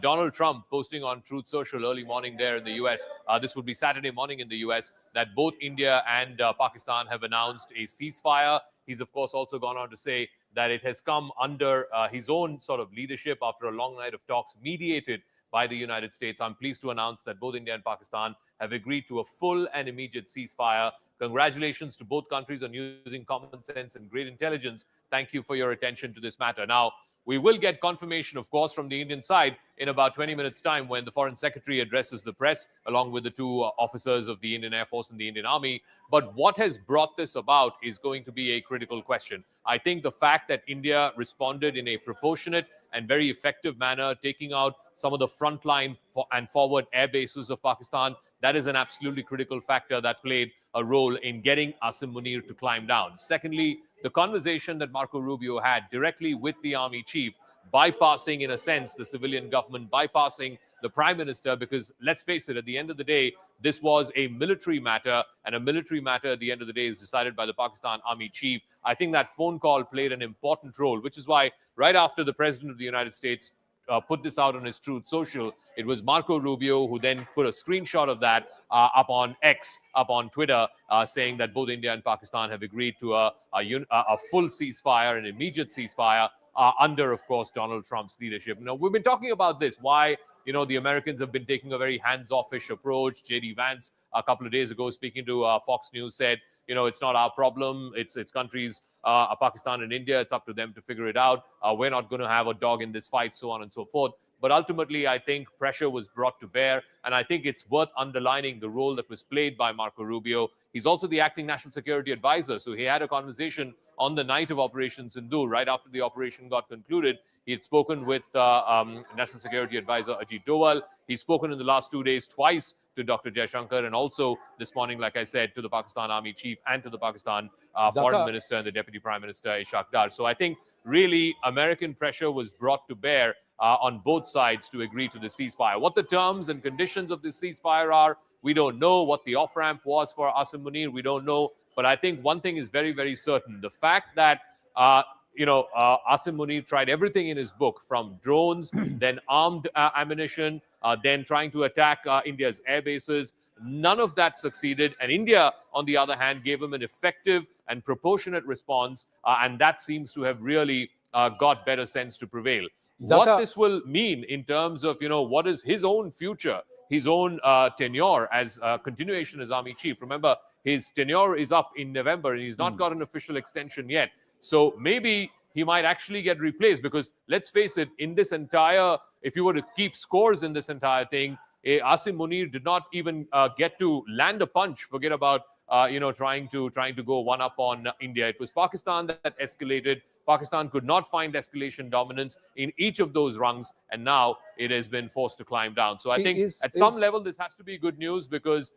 S23: Donald Trump posting on Truth Social early morning there in the US, this would be Saturday morning in the US, that both India and Pakistan have announced a ceasefire. He's of course also gone on to say that it has come under his own sort of leadership after a long night of talks mediated by the United States. I'm pleased to announce that both India and Pakistan have agreed to a full and immediate ceasefire. Congratulations to both countries on using common sense and great intelligence. Thank you for your attention to this matter. Now, we will get confirmation, of course, from the Indian side in about 20 minutes' time when the Foreign Secretary addresses the press, along with the two officers of the Indian Air Force and the Indian Army. But what has brought this about is going to be a critical question. I think the fact that India responded in a proportionate and very effective manner, taking out some of the frontline and forward air bases of Pakistan, that is an absolutely critical factor that played a role in getting Asim Munir to climb down. Secondly, the conversation that Marco Rubio had directly with the army chief, bypassing, in a sense, the civilian government, bypassing the prime minister, because let's face it, at the end of the day, this was a military matter, and a military matter at the end of the day is decided by the Pakistan army chief. I think that phone call played an important role, which is why right after the president of the United States put this out on his Truth Social, it was Marco Rubio who then put a screenshot of that up on X, up on Twitter, saying that both India and Pakistan have agreed to a full ceasefire, an immediate ceasefire, under, of course, Donald Trump's leadership. Now, we've been talking about this, why, the Americans have been taking a very hands-offish approach. J.D. Vance, a couple of days ago, speaking to Fox News, said, it's not our problem. It's countries, Pakistan and India. It's up to them to figure it out. We're not going to have a dog in this fight, so on and so forth. But ultimately, I think pressure was brought to bear. And I think it's worth underlining the role that was played by Marco Rubio. He's also the acting national security advisor. So he had a conversation on the night of Operation Sindur, right after the operation got concluded. He had spoken with National Security Advisor Ajit Doval. He's spoken in the last 2 days twice to Dr. Jaishankar, and also this morning, like I said, to the Pakistan Army Chief and to the Pakistan Foreign Minister and the Deputy Prime Minister, Ishaq Dar. So I think really American pressure was brought to bear on both sides to agree to the ceasefire. What the terms and conditions of this ceasefire are, we don't know. What the off-ramp was for Asim Munir, we don't know. But I think one thing is very, very certain. The fact that Asim Munir tried everything in his book, from drones, then armed ammunition, then trying to attack India's air bases. None of that succeeded. And India, on the other hand, gave him an effective and proportionate response. And that seems to have really got better sense to prevail. What this will mean in terms of, what is his own future, his own tenure as continuation as army chief. Remember, his tenure is up in November and he's not got an official extension yet. So maybe he might actually get replaced, because let's face it, in this entire, if you were to keep scores in this entire thing, Asim Munir did not even get to land a punch. Forget about trying to go one up on India. It was Pakistan that escalated. Pakistan could not find escalation dominance in each of those rungs, and now it has been forced to climb down. So I think at some level this has to be good news, because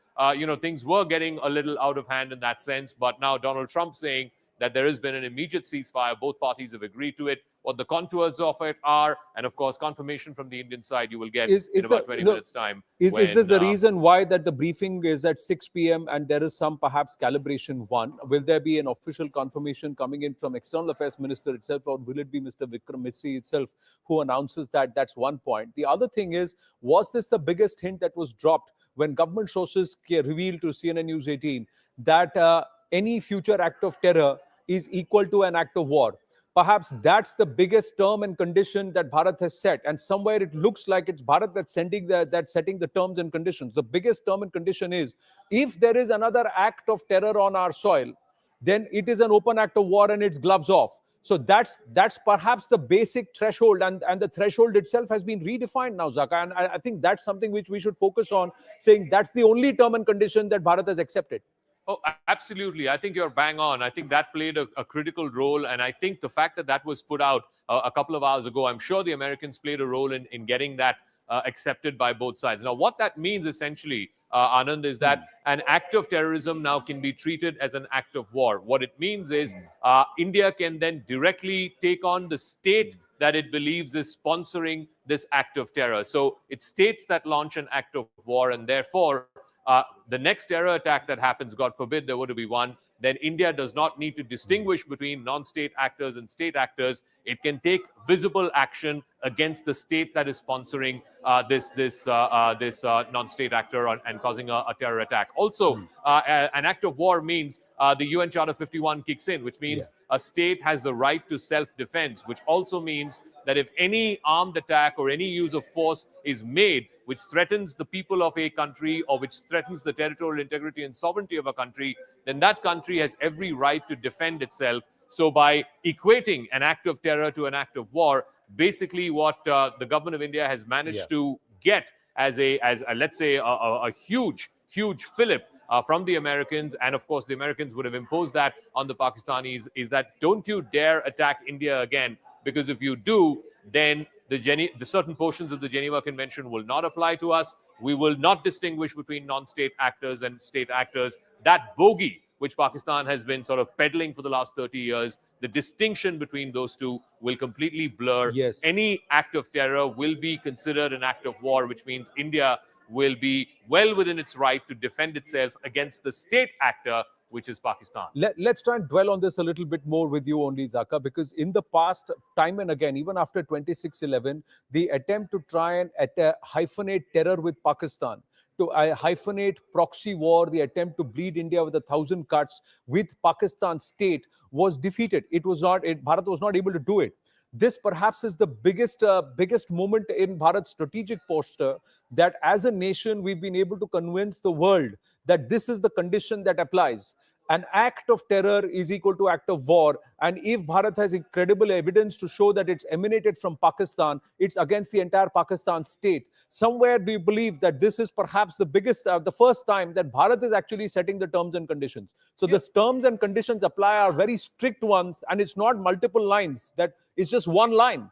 S23: things were getting a little out of hand in that sense. But now Donald Trump saying that there has been an immediate ceasefire. Both parties have agreed to it. What the contours of it are, and of course, confirmation from the Indian side, you will get in about 20 minutes' time.
S22: Is this the reason why that the briefing is at 6 p.m. and there is some perhaps calibration one? Will there be an official confirmation coming in from External Affairs Minister itself, or will it be Mr. Vikram Misri itself who announces that? That's one point. The other thing is, was this the biggest hint that was dropped when government sources revealed to CNN News 18 that any future act of terror is equal to an act of war? Perhaps that's the biggest term and condition that Bharat has set. And somewhere it looks like it's Bharat that's setting the terms and conditions. The biggest term and condition is, if there is another act of terror on our soil, then it is an open act of war and it's gloves off. So that's perhaps the basic threshold, and the threshold itself has been redefined now, Zaka. And I think that's something which we should focus on, saying that's the only term and condition that Bharat has accepted.
S23: Oh, absolutely. I think you're bang on. I think that played a critical role. And I think the fact that that was put out a couple of hours ago, I'm sure the Americans played a role in getting that accepted by both sides. Now, what that means essentially, Anand, is that an act of terrorism now can be treated as an act of war. What it means is India can then directly take on the state that it believes is sponsoring this act of terror. So it's states that launch an act of war, and therefore the next terror attack that happens, God forbid there were to be one, then India does not need to distinguish between non-state actors and state actors. It can take visible action against the state that is sponsoring this non-state actor and causing a terror attack. Also, an act of war means the UN Charter 51 kicks in, which means a state has the right to self-defense, which also means that if any armed attack or any use of force is made which threatens the people of a country or which threatens the territorial integrity and sovereignty of a country, then that country has every right to defend itself. So by equating an act of terror to an act of war, basically what the government of India has managed to get as let's say a huge fillip from the Americans, and of course the Americans would have imposed that on the Pakistanis, is that don't you dare attack India again, because if you do, then the certain portions of the Geneva Convention will not apply to us. We will not distinguish between non-state actors and state actors. That bogey, which Pakistan has been sort of peddling for the last 30 years, the distinction between those two will completely blur.
S22: Yes.
S23: Any act of terror will be considered an act of war, which means India will be well within its right to defend itself against the state actor, which is Pakistan.
S22: Let's try and dwell on this a little bit more with you only, Zaka, because in the past, time and again, even after 26/11, the attempt to try and hyphenate terror with Pakistan, to hyphenate proxy war, the attempt to bleed India with 1,000 cuts with Pakistan state was defeated. Bharat was not able to do it. This perhaps is the biggest moment in Bharat's strategic posture, that as a nation, we've been able to convince the world that this is the condition that applies. An act of terror is equal to act of war. And if Bharat has incredible evidence to show that it's emanated from Pakistan, it's against the entire Pakistan state. Somewhere do you believe that this is perhaps the first time that Bharat is actually setting the terms and conditions? So the terms and conditions apply are very strict ones, and it's not multiple lines, that it's just one line.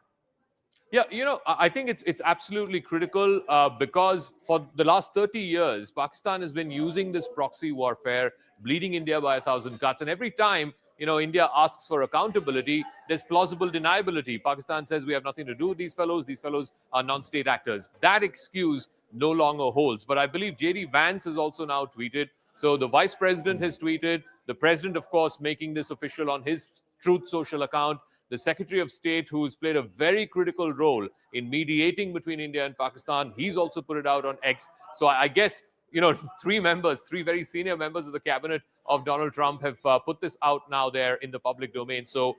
S23: Yeah, I think it's absolutely critical because for the last 30 years, Pakistan has been using this proxy warfare, bleeding India by 1,000 cuts. And every time, India asks for accountability, there's plausible deniability. Pakistan says we have nothing to do with these fellows. These fellows are non-state actors. That excuse no longer holds. But I believe J.D. Vance has also now tweeted. So the vice president has tweeted. The president, of course, making this official on his Truth Social account. The Secretary of State, who's played a very critical role in mediating between India and Pakistan, he's also put it out on X. So I guess, three very senior members of the cabinet of Donald Trump have put this out now there in the public domain. So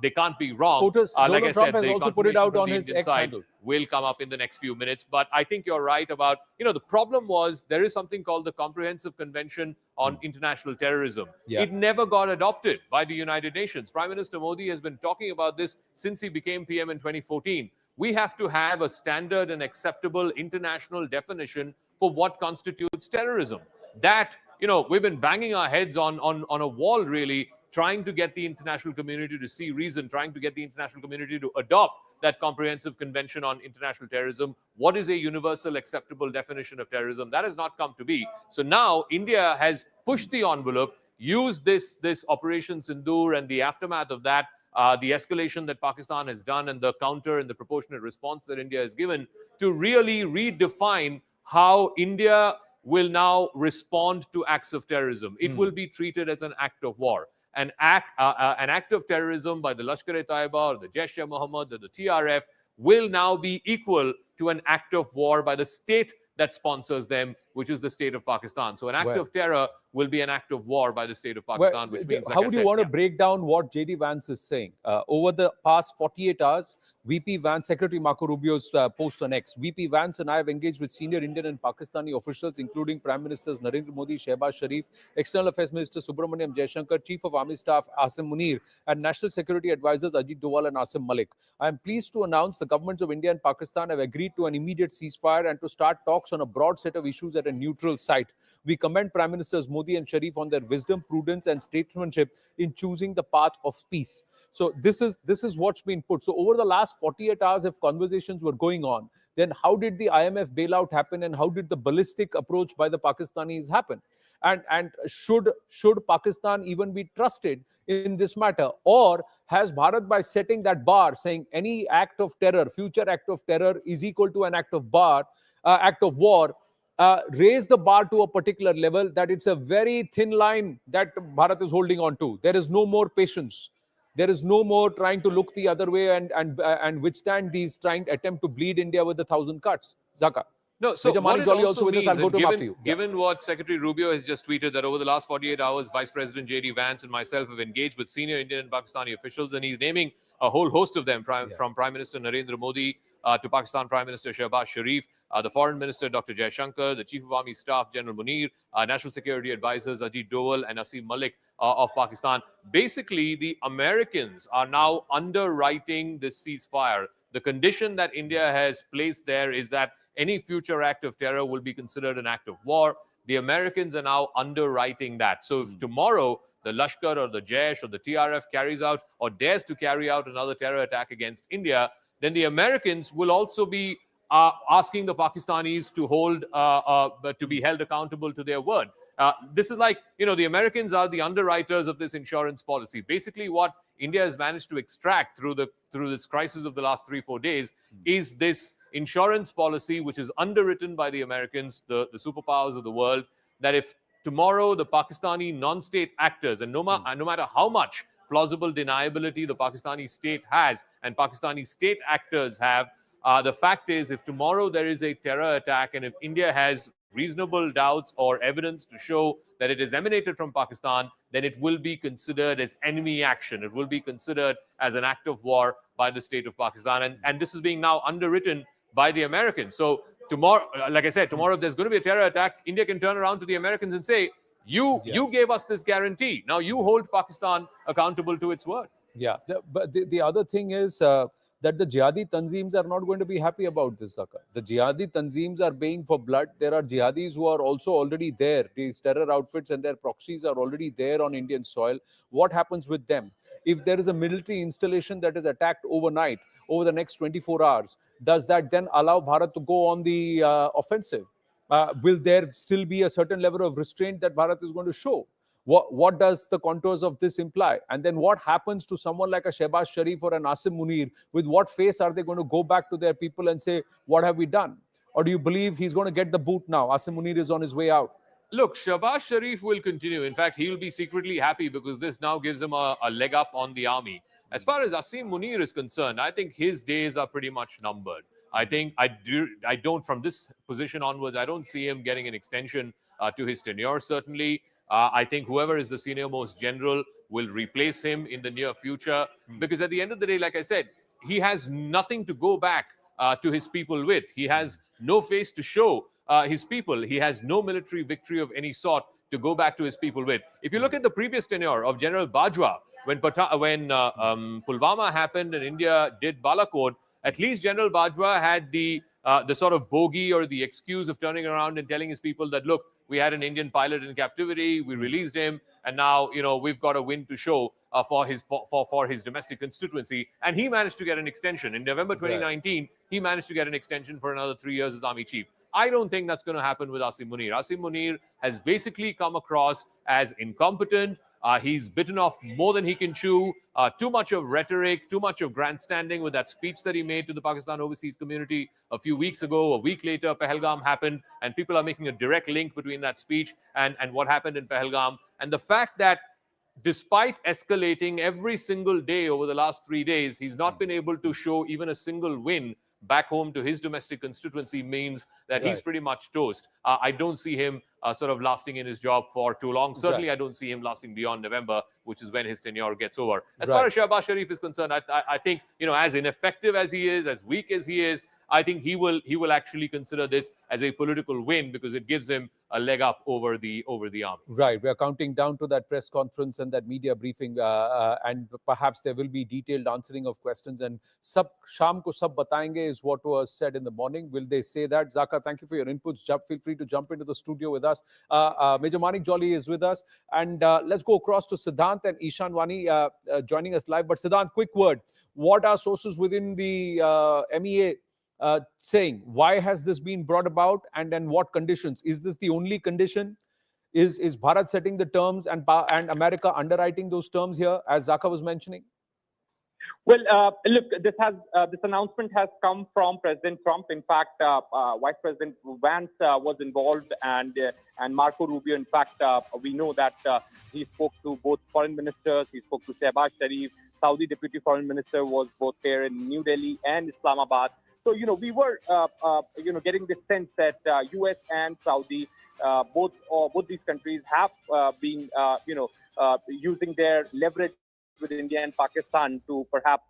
S23: they can't be wrong.
S22: Donald Trump has also put it out on his X handle.
S23: Will come up in the next few minutes. But I think you're right about, the problem was there is something called the Comprehensive Convention on International Terrorism.
S22: Yeah.
S23: It never got adopted by the United Nations. Prime Minister Modi has been talking about this since he became PM in 2014. We have to have a standard and acceptable international definition for what constitutes terrorism. That, we've been banging our heads on a wall, really, trying to get the international community to see reason, trying to get the international community to adopt that Comprehensive Convention on International Terrorism. What is a universal acceptable definition of terrorism? That has not come to be. So now India has pushed the envelope, used this Operation Sindur and the aftermath of that, the escalation that Pakistan has done and the counter and the proportionate response that India has given to really redefine how India will now respond to acts of terrorism. It will be treated as an act of war. An act of terrorism by the Lashkar-e-Taiba or the Jaish-e-Mohammed or the TRF will now be equal to an act of war by the state that sponsors them, which is the state of Pakistan. So an act of terror will be an act of war by the state of Pakistan, which means,
S22: how would you want to break down what J.D. Vance is saying? Over the past 48 hours, VP Vance, Secretary Marco Rubio's post on X, VP Vance and I have engaged with senior Indian and Pakistani officials, including Prime Ministers Narendra Modi, Shehbaz Sharif, External Affairs Minister Subramaniam Jaishankar, Chief of Army Staff Asim Munir, and National Security Advisors Ajit Doval and Asim Malik. I am pleased to announce the governments of India and Pakistan have agreed to an immediate ceasefire and to start talks on a broad set of issues at a neutral site. We commend Prime Ministers Modi and Sharif on their wisdom, prudence, and statesmanship in choosing the path of peace. So this is what's been put. So over the last 48 hours, if conversations were going on, then how did the IMF bailout happen, and how did the ballistic approach by the Pakistanis happen? And should Pakistan even be trusted in this matter, or has Bharat, by setting that bar, saying any act of terror, future act of terror is equal to an act of war, raise the bar to a particular level that it's a very thin line that Bharat is holding on to. There is no more patience. There is no more trying to look the other way and withstand these trying attempt to bleed India with 1,000 cuts. Zaka.
S23: No, so
S22: Major
S23: what
S22: Manik
S23: it
S22: Jolly
S23: also
S22: also with us.
S23: means,
S22: I'll go
S23: and
S22: to him after you. Yeah.
S23: given what Secretary Rubio has just tweeted, that over the last 48 hours, Vice President J.D. Vance and myself have engaged with senior Indian and Pakistani officials, and he's naming a whole host of them, from Prime Minister Narendra Modi to Pakistan Prime Minister Shehbaz Sharif, the Foreign Minister Dr. Jaishankar, the Chief of Army Staff General Munir, National Security Advisors Ajit Doval and Asim Malik of Pakistan. Basically, the Americans are now underwriting this ceasefire. The condition that India has placed there is that any future act of terror will be considered an act of war. The Americans are now underwriting that. So if tomorrow the Lashkar or the Jaish or the TRF carries out or dares to carry out another terror attack against India, then the Americans will also be asking the Pakistanis to be held accountable to their word. This is like, the Americans are the underwriters of this insurance policy. Basically, what India has managed to extract through this crisis of the last 3-4 days is this insurance policy, which is underwritten by the Americans, the superpowers of the world, that if tomorrow the Pakistani non-state actors, and no matter how much plausible deniability the Pakistani state has and Pakistani state actors have, the fact is, if tomorrow there is a terror attack and if India has reasonable doubts or evidence to show that it is emanated from Pakistan, then it will be considered as enemy action. It will be considered as an act of war by the state of Pakistan. And this is being now underwritten by the Americans. So tomorrow, like I said, tomorrow if there's going to be a terror attack, India can turn around to the Americans and say, you gave us this guarantee. Now you hold Pakistan accountable to its word.
S22: Yeah, but the other thing is that the jihadi tanzeems are not going to be happy about this, Zaka. The jihadi tanzeems are paying for blood. There are jihadis who are also already there. These terror outfits and their proxies are already there on Indian soil. What happens with them? If there is a military installation that is attacked overnight, over the next 24 hours, does that then allow Bharat to go on the offensive? Will there still be a certain level of restraint that Bharat is going to show? What does the contours of this imply? And then what happens to someone like a Shehbaz Sharif or an Asim Munir? With what face are they going to go back to their people and say, what have we done? Or do you believe he's going to get the boot now? Asim Munir is on his way out.
S23: Look, Shehbaz Sharif will continue. In fact, he will be secretly happy because this now gives him a leg up on the army. As far as Asim Munir is concerned, I think his days are pretty much numbered. I think I don't, from this position onwards, I don't see him getting an extension to his tenure, certainly. I think whoever is the senior most general will replace him in the near future. Because at the end of the day, like I said, he has nothing to go back to his people with. He has no face to show his people. He has no military victory of any sort to go back to his people with. If you look at the previous tenure of General Bajwa, when Pulwama happened and India did Balakot, at least General Bajwa had the sort of bogey or the excuse of turning around and telling his people that, look, we had an Indian pilot in captivity, we released him, and now, we've got a win to show for his domestic constituency. And he managed to get an extension. In November 2019, he managed to get an extension for another 3 years as army chief. I don't think that's going to happen with Asim Munir. Asim Munir has basically come across as incompetent. He's bitten off more than he can chew. Too much of rhetoric, too much of grandstanding with that speech that he made to the Pakistan overseas community a few weeks ago. A week later, Pahalgam happened, and people are making a direct link between that speech and what happened in Pahalgam. And the fact that despite escalating every single day over the last 3 days, he's not been able to show even a single win back home to his domestic constituency means that he's pretty much toast. I don't see him sort of lasting in his job for too long. Certainly, I don't see him lasting beyond November, which is when his tenure gets over. As far as Shehbaz Sharif is concerned, I think, as ineffective as he is, as weak as he is, I think he will actually consider this as a political win because it gives him a leg up over the army.
S22: Right. We are counting down to that press conference and that media briefing, and perhaps there will be detailed answering of questions. And sab sham ko sab batayenge is what was said in the morning. Will they say that? Zaka, thank you for your inputs. Feel free to jump into the studio with us. Major Manik Jolly is with us, and let's go across to Siddhant and Ishan Wani joining us live. But Siddhant, quick word: what are sources within the MEA saying? Why has this been brought about, and then what conditions? Is this the only condition? Is Bharat setting the terms and America underwriting those terms here, as Zaka was mentioning?
S1: Well, look, this announcement has come from President Trump. In fact, Vice President Vance was involved, and Marco Rubio. In fact, we know that he spoke to both foreign ministers. He spoke to Shehbaz Sharif. Saudi Deputy Foreign Minister was both here in New Delhi and Islamabad. So, we were, getting the sense that U.S. and Saudi, both these countries have been, using their leverage with India and Pakistan to perhaps,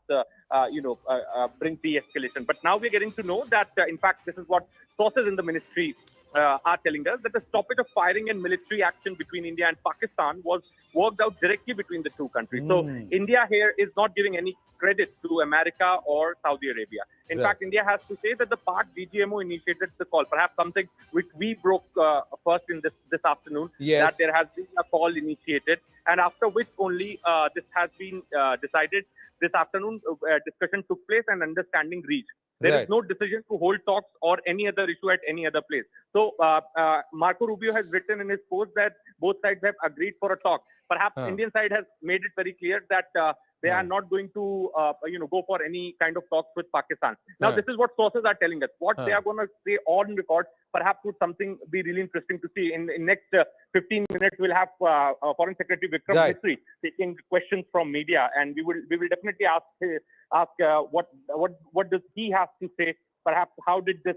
S1: bring de-escalation. But now we're getting to know that, in fact, this is what sources in the ministry are telling us, that the stoppage of firing and military action between India and Pakistan was worked out directly between the two countries. So India here is not giving any credit to America or Saudi Arabia. In fact, India has to say that the Pak DGMO initiated the call, perhaps something which we broke first in this afternoon, that there has been a call initiated, and after which only this has been decided. This afternoon, discussion took place and understanding reached. There is no decision to hold talks or any other issue at any other place. So Marco Rubio has written in his post that both sides have agreed for a talk. Perhaps Indian side has made it very clear that they are not going to, go for any kind of talks with Pakistan. Now, this is what sources are telling us. What they are going to say on record, perhaps would something be really interesting to see. In next 15 minutes, we'll have Foreign Secretary Vikram Misri taking questions from media, and we will definitely ask what does he have to say. Perhaps how did this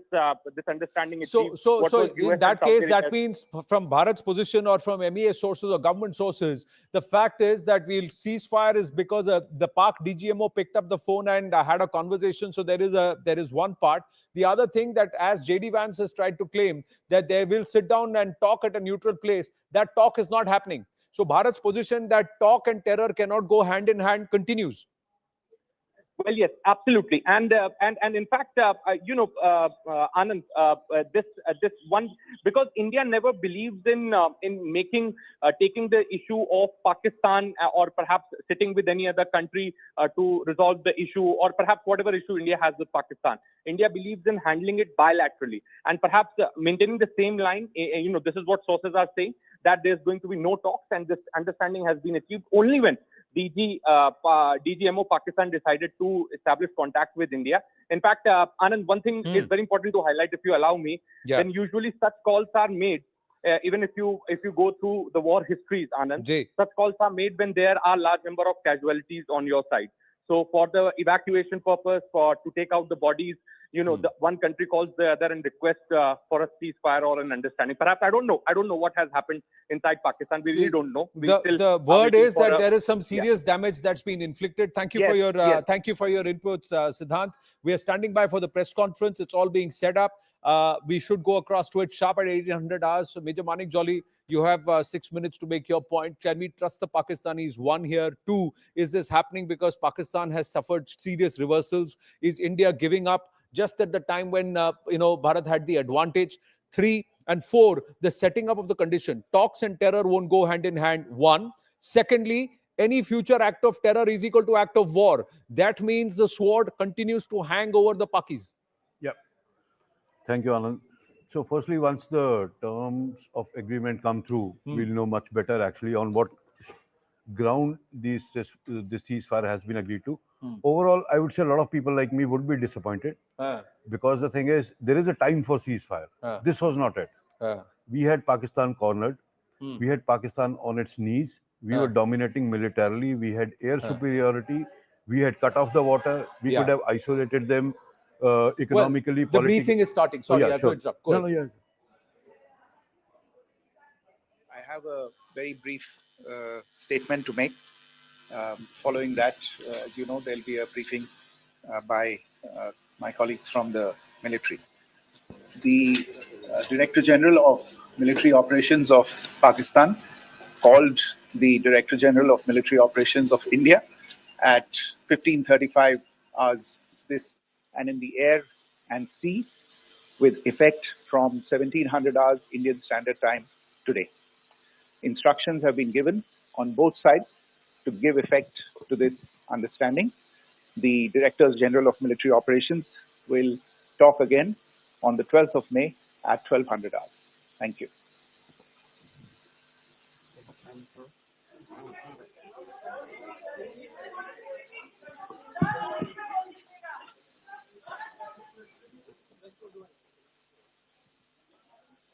S1: understanding achieve?
S22: So in that case, that means from Bharat's position or from MEA sources or government sources, the fact is that ceasefire is because the Pak DGMO picked up the phone and had a conversation. So there is one part. The other thing, that as JD Vance has tried to claim that they will sit down and talk at a neutral place, that talk is not happening. So Bharat's position that talk and terror cannot go hand in hand continues.
S1: Well, yes, absolutely, and in fact, Anand, this one, because India never believes in taking the issue of Pakistan or perhaps sitting with any other country to resolve the issue, or perhaps whatever issue India has with Pakistan. India believes in handling it bilaterally, and perhaps maintaining the same line. This is what sources are saying, that there's going to be no talks, and this understanding has been achieved only when DGMO Pakistan decided to establish contact with India. In fact, Anand, one thing is very important to highlight, if you allow me. When usually such calls are made, even if you go through the war histories, Anand, such calls are made when there are large number of casualties on your side. So for the evacuation purpose, to take out the bodies, the one country calls the other and requests for a ceasefire or an understanding. Perhaps I don't know what has happened inside Pakistan. We really don't know.
S22: The word is that there is some serious damage that's been inflicted. Thank you for your thank you for your inputs, Siddhant. We are standing by for the press conference. It's all being set up. We should go across to it sharp at 1800 hours. So Major Manik Jolly, you have 6 minutes to make your point. Can we trust the Pakistanis? One, here. Two, is this happening because Pakistan has suffered serious reversals? Is India giving up just at the time when Bharat had the advantage? 3 and 4, the setting up of the condition. Talks and terror won't go hand in hand. One. Secondly, any future act of terror is equal to act of war. That means the sword continues to hang over the Pakis.
S3: Yep. Thank you, Anand. So firstly, once the terms of agreement come through, we'll know much better actually on what ground the ceasefire has been agreed to. Overall, I would say a lot of people like me would be disappointed because the thing is, there is a time for ceasefire. This was not it. We had Pakistan cornered. We had Pakistan on its knees. We were dominating militarily. We had air superiority. We had cut off the water. We could have isolated them economically.
S22: The briefing is starting. Sorry, I have to interrupt. Go ahead.
S4: I have a very brief statement to make. Following that, as you know, there'll be a briefing by my colleagues from the military. The Director General of Military Operations of Pakistan called the Director General of Military Operations of India at 15:35 hours this, and in the air and sea, with effect from 1700 hours Indian Standard Time today. Instructions have been given on both sides to give effect to this understanding. The Directors General of Military Operations will talk again on the 12th of May at 1200 hours. Thank you.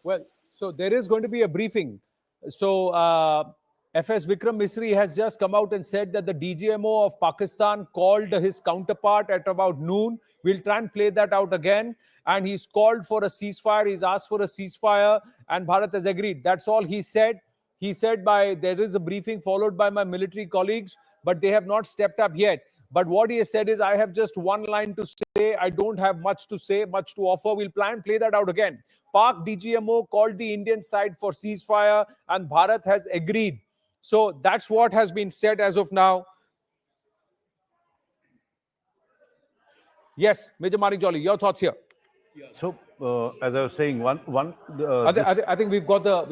S22: Well, so there is going to be a briefing. So FS Vikram Misri has just come out and said that the DGMO of Pakistan called his counterpart at about noon. We'll try and play that out again. And he's called for a ceasefire. He's asked for a ceasefire, and Bharat has agreed. That's all he said. He said there is a briefing followed by my military colleagues, but they have not stepped up yet. But what he has said is, I have just one line to say. I don't have much to say, much to offer. We'll plan and play that out again. Pak DGMO called the Indian side for ceasefire, and Bharat has agreed. So that's what has been said as of now. Yes, Major Manik Jolly, your thoughts here.
S3: So, as I was saying,
S22: I think we've got the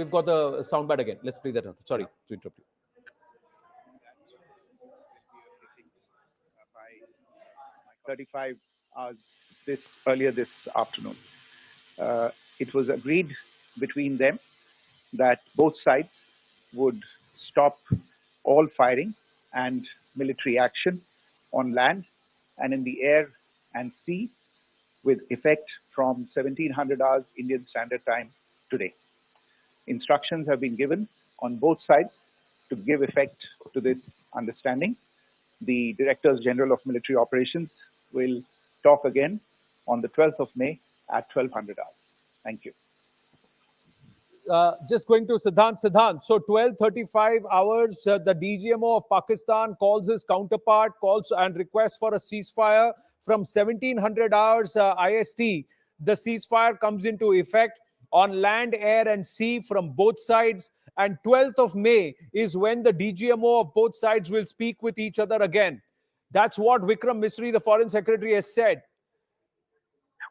S22: soundbite again. Let's play that out. Sorry to interrupt you.
S21: 35 hours earlier this afternoon. It was agreed between them that both sides would stop all firing and military action on land and in the air and sea with effect from 1700 hours Indian Standard Time today. Instructions have been given on both sides to give effect to this understanding. The Directors General of Military Operations will talk again on the 12th of May at 1200 hours. Thank you.
S22: Just going to Siddhant. So 12:35 hours, the DGMO of Pakistan calls his counterpart, calls and requests for a ceasefire from 1700 hours IST. The ceasefire comes into effect on land, air and sea from both sides. And 12th of May is when the DGMO of both sides will speak with each other again. That's what Vikram Misri, the Foreign Secretary, has said.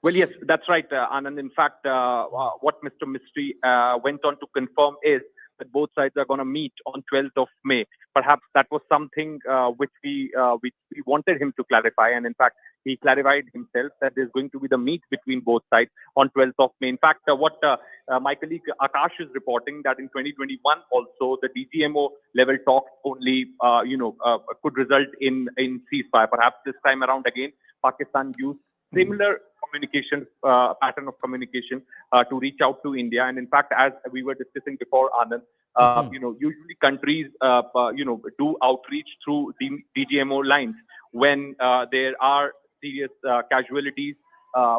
S10: Well, yes, that's right, Anand. In fact, what Mr. Misri went on to confirm is that both sides are going to meet on 12th of May. Perhaps that was something which we wanted him to clarify. And in fact, he clarified himself that there's going to be the meet between both sides on 12th of May. In fact, what my colleague Akash is reporting that in 2021 also the DGMO level talks only, could result in ceasefire. Perhaps this time around again, Pakistan used similar communication pattern of communication to reach out to India. And in fact, as we were discussing before, Anand, usually countries, do outreach through the DGMO lines when there are serious casualties.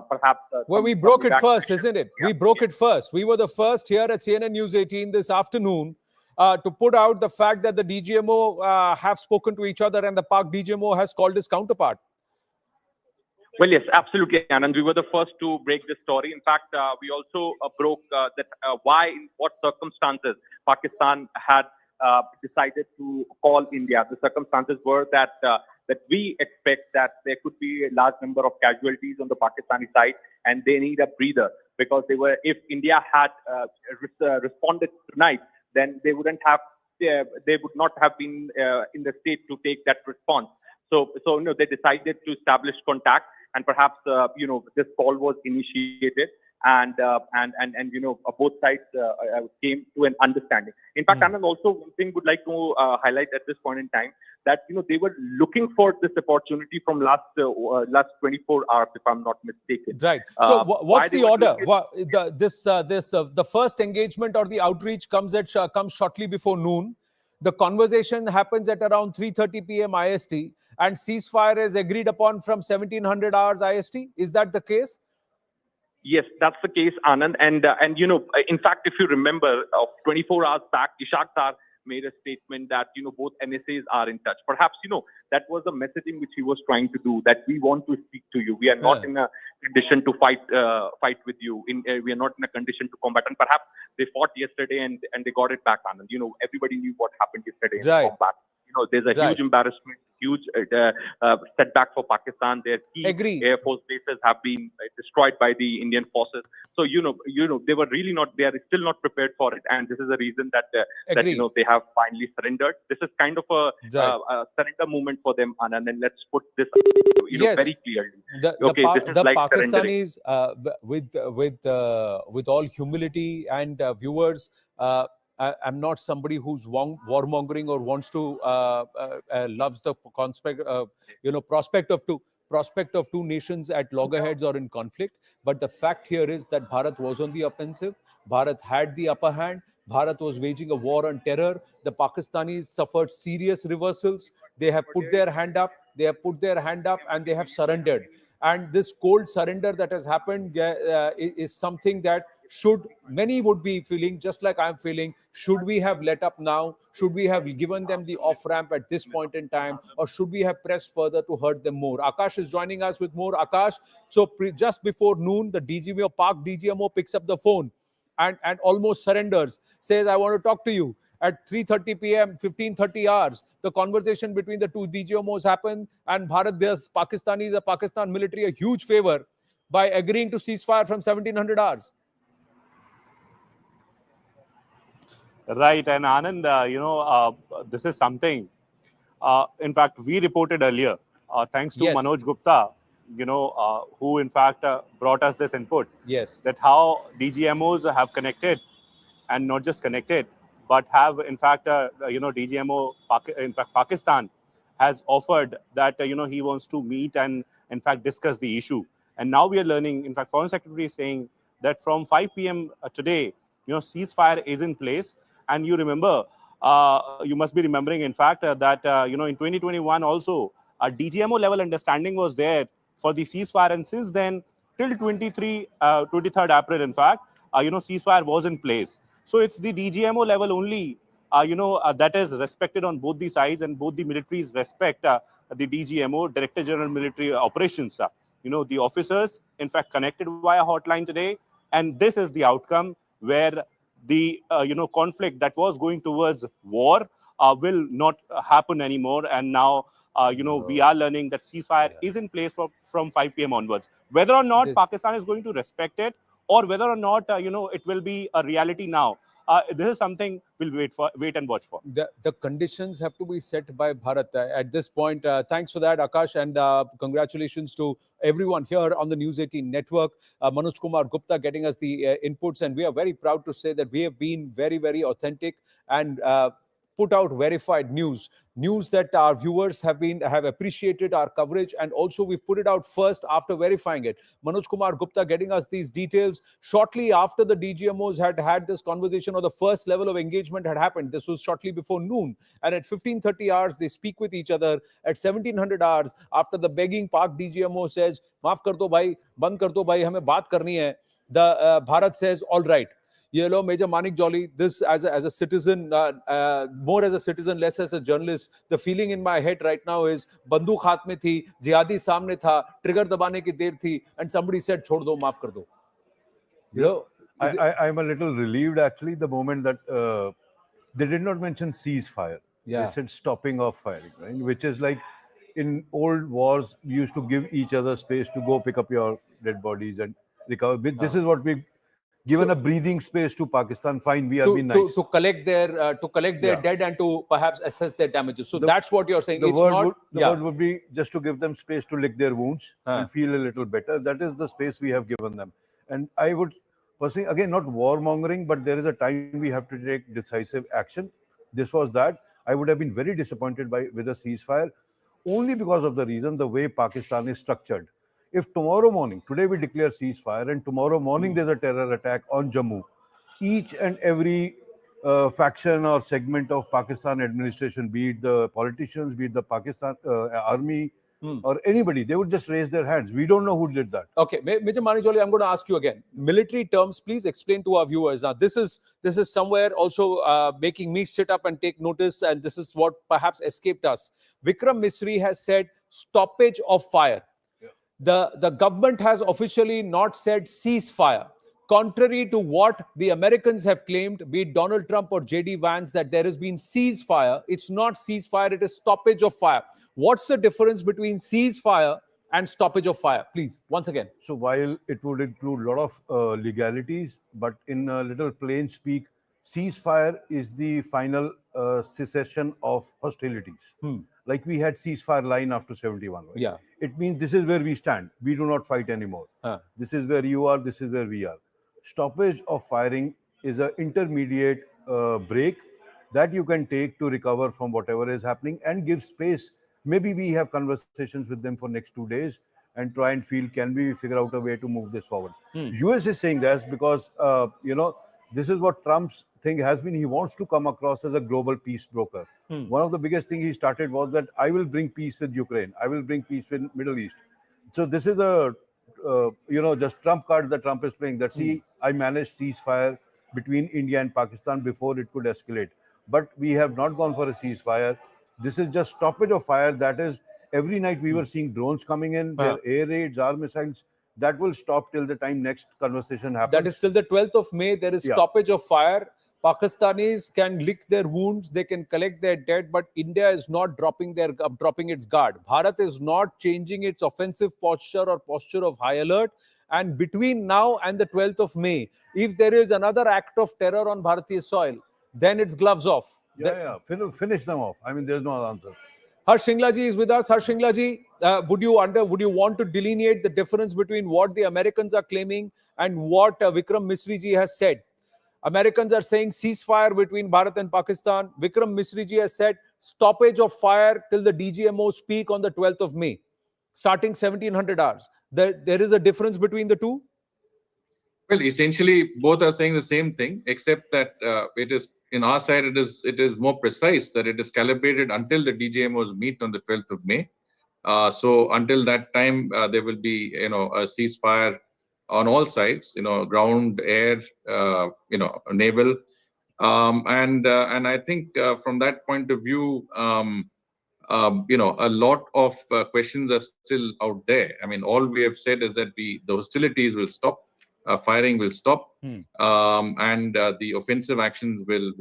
S10: Perhaps.
S22: Well, we broke it first, isn't it? We broke it first. We were the first here at CNN News 18 this afternoon to put out the fact that the DGMO have spoken to each other and the Pak DGMO has called his counterpart.
S10: Well, yes, absolutely, Anand. We were the first to break this story. In fact, we also broke that why, in what circumstances, Pakistan had decided to call India. The circumstances were that we expect that there could be a large number of casualties on the Pakistani side, and they need a breather because if India had responded tonight, then they would not have been in the state to take that response. So they decided to establish contact. And perhaps this call was initiated, and both sides came to an understanding. In fact, Anand, also one thing would like to highlight at this point in time that they were looking for this opportunity from last 24 hours, if I'm not mistaken.
S22: Right. So what's the order? The first engagement or the outreach comes shortly before noon. The conversation happens at around 3:30 p.m. IST, and ceasefire is agreed upon from 1700 hours IST. Is that the case?
S10: Yes, that's the case, Anand. And in fact, if you remember, 24 hours back, Ishaq Dar made a statement that both NSAs are in touch. Perhaps that was the messaging which he was trying to do, that we want to speak to you. We are not in a condition to fight with you. We are not in a condition to combat. And perhaps they fought yesterday and they got it back, Anand. Everybody knew what happened yesterday in the combat. There's a huge embarrassment, huge setback for Pakistan. Their key Air Force bases have been destroyed by the Indian forces. So, they were really they are still not prepared for it. And this is the reason that they have finally surrendered. This is kind of a surrender movement for them, Anand. And let's put this, very clearly.
S22: The Pakistanis, with all humility and viewers, I'm not somebody who's warmongering or wants to loves the prospect of prospect of two nations at loggerheads or in conflict. But the fact here is that Bharat was on the offensive. Bharat had the upper hand. Bharat was waging a war on terror. The Pakistanis suffered serious reversals. They have put their hand up. They have put their hand up and they have surrendered. And this cold surrender that has happened is something that many would be feeling, just like I'm feeling. Should we have let up now? Should we have given them the off ramp at this point in time? Or should we have pressed further to hurt them more? Akash is joining us with more. Akash, so just before noon, the DGMO, Park DGMO picks up the phone and almost surrenders, says, I want to talk to you. At 3:30 p.m., 15:30 hours, the conversation between the two DGMOs happened, and Bharat does the Pakistan military a huge favor by agreeing to ceasefire from 1700 hours.
S12: Right, and Anand, this is something. In fact, we reported earlier, thanks to
S22: Yes.
S12: Manoj Gupta, who in fact brought us this input.
S22: Yes.
S12: That how DGMOs have connected, and not just connected, but have in fact, DGMO, in fact, Pakistan has offered that he wants to meet and in fact discuss the issue. And now we are learning. In fact, Foreign Secretary is saying that from 5 p.m. today, ceasefire is in place. And you remember, you must be remembering, in fact, that in 2021 also a DGMO level understanding was there for the ceasefire, and since then till 23rd April, in fact, ceasefire was in place. So it's the DGMO level only, that is respected on both the sides, and both the militaries respect the DGMO, Director General Military Operations. The officers, in fact, connected via hotline today, and this is the outcome where the conflict that was going towards war will not happen anymore. And now we are learning that ceasefire is in place from 5 p.m. onwards. Whether or not Pakistan is going to respect it, or whether or not it will be a reality now, this is something we'll wait and watch for.
S22: The conditions have to be set by Bharat at this point. Thanks for that, Akash, and congratulations to everyone here on the News 18 network. Manoj Kumar Gupta getting us the inputs, and we are very proud to say that we have been very, very authentic and put out verified news that our viewers have appreciated our coverage, and also we've put it out first after verifying it. Manoj Kumar Gupta getting us these details shortly after the DGMOs had this conversation, or the first level of engagement had happened. This was shortly before noon, and at 15:30 hours they speak with each other. At 1700 hours, after the begging, Park DGMO says, "Maaf kar do bhai, band kar do bhai, hame baat karni hai." The Bharat says, "All right." Major Manik Jolly, this as a citizen, more as a citizen, less as a journalist, the feeling in my head right now is banduk haath mein thi, jihadi samne tha, trigger dabane ki der thi, and somebody said, "Chhod do, maaf kar do."
S3: I'm a little relieved actually the moment that they did not mention ceasefire.
S22: Yeah.
S3: They said stopping of firing, right? Which is like in old wars, we used to give each other space to go pick up your dead bodies and recover. This is what we've given a breathing space to Pakistan. Fine, we have been nice
S22: to collect their dead and to perhaps assess their damages. So that's what you're saying.
S3: The
S22: It's
S3: word
S22: not.
S3: would be just to give them space to lick their wounds and feel a little better. That is the space we have given them. And I would personally, again, not warmongering, but there is a time we have to take decisive action. This was that. I would have been very disappointed with a ceasefire, only because of the reason the way Pakistan is structured. If tomorrow morning, today we declare ceasefire, and tomorrow morning there's a terror attack on Jammu, each and every faction or segment of Pakistan administration, be it the politicians, be it the Pakistan army, or anybody, they would just raise their hands. We don't know who did that.
S22: Okay, Major Manik Jolly, I'm going to ask you again. Military terms, please explain to our viewers. Now, this is somewhere also making me sit up and take notice, and this is what perhaps escaped us. Vikram Misri has said stoppage of fire. The government has officially not said ceasefire. Contrary to what the Americans have claimed, be it Donald Trump or J.D. Vance, that there has been ceasefire. It's not ceasefire, it is stoppage of fire. What's the difference between ceasefire and stoppage of fire? Please, once again.
S3: So while it would include a lot of legalities, but in a little plain speak, ceasefire is the final cessation of hostilities. Like we had ceasefire line after 71. Right?
S22: Yeah.
S3: It means this is where we stand. We do not fight anymore. This is where you are. This is where we are. Stoppage of firing is an intermediate break that you can take to recover from whatever is happening and give space. maybe we have conversations with them for next 2 days and try and feel, can we figure out a way to move this forward? US is saying this because, this is what Trump's thing has been. He wants to come across as a global peace broker. One of the biggest things he started was that I will bring peace with Ukraine. I will bring peace with Middle East. So this is a, just Trump card that Trump is playing, that see, I managed ceasefire between India and Pakistan before it could escalate. But we have not gone for a ceasefire. This is just stoppage of fire. That is, every night we were seeing drones coming in, their air raids, our missiles. That will stop till the time next conversation happens.
S22: That is till the 12th of May. There is stoppage of fire. Pakistanis can lick their wounds, they can collect their dead, but India is not dropping its guard. Bharat is not changing its offensive posture or posture of high alert. And between now and the 12th of May, if there is another act of terror on Bharatiya soil, then it's gloves off.
S3: Finish them off. I mean, there's no other answer.
S22: Harsh Shinglaji is with us. Harsh Shinglaji, would you want to delineate the difference between what the Americans are claiming and what Vikram Misri ji has said? Americans are saying ceasefire between Bharat and Pakistan. Vikram Misri ji has said stoppage of fire till the DGMO speak on the 12th of May, starting 1700 hours. There is a difference between the two?
S13: Well, essentially, both are saying the same thing, except that it is, in our side, it is more precise, that it is calibrated until the DGMOs meet on the 12th of May. So until that time, there will be, a ceasefire on all sides, ground, air, naval. And I think from that point of view, a lot of questions are still out there. I mean, all we have said is that the hostilities will stop, firing will stop, and the offensive actions will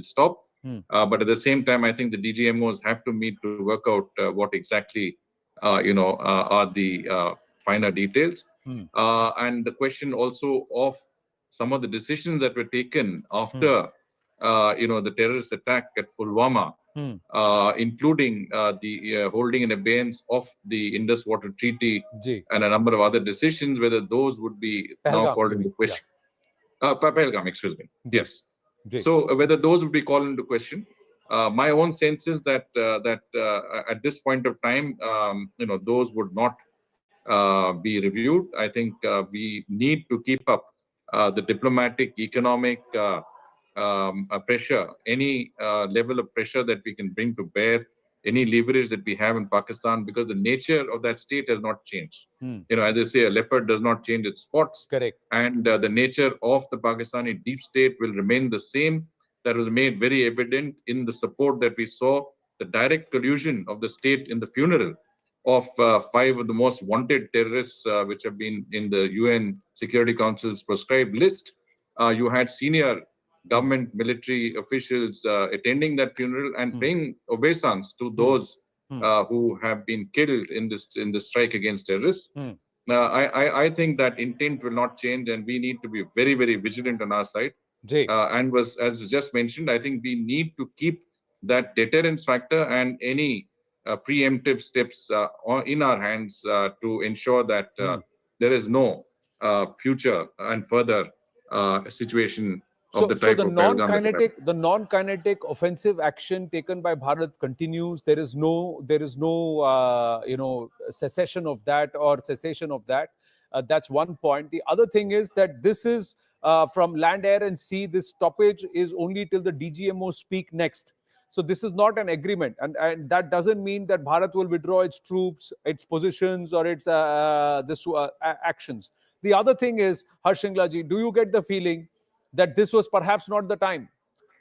S13: stop. But at the same time, I think the DGMOs have to meet to work out what exactly, are the finer details. And the question also of some of the decisions that were taken after, the terrorist attack at Pulwama, including the holding in abeyance of the Indus Water Treaty and a number of other decisions, whether those would be now called into question. Pahalgam, excuse me. Yes. So whether those would be called into question. My own sense is that at this point of time, those would not be reviewed. I think we need to keep up the diplomatic, economic pressure, any level of pressure that we can bring to bear, any leverage that we have in Pakistan, because the nature of that state has not changed. As I say, a leopard does not change its spots.
S22: Correct.
S13: And the nature of the Pakistani deep state will remain the same. That was made very evident in the support that we saw, the direct collusion of the state in the funeral of 5 of the most wanted terrorists, which have been in the UN Security Council's proscribed list. You had senior government military officials attending that funeral and paying obeisance to those who have been killed in this strike against terrorists. I think that intent will not change, and we need to be very, very vigilant on our side. And as just mentioned, I think we need to keep that deterrence factor and any preemptive steps in our hands to ensure that there is no future and further situation of the type of
S22: the non-kinetic offensive action taken by Bharat continues. There is no cessation of that or cessation of that. That's one point. The other thing is that this is from land, air, and sea. This stoppage is only till the DGMO speak next. So this is not an agreement, and that doesn't mean that Bharat will withdraw its troops, its positions, or its actions. The other thing is, Harsh Shinglaji, do you get the feeling that this was perhaps not the time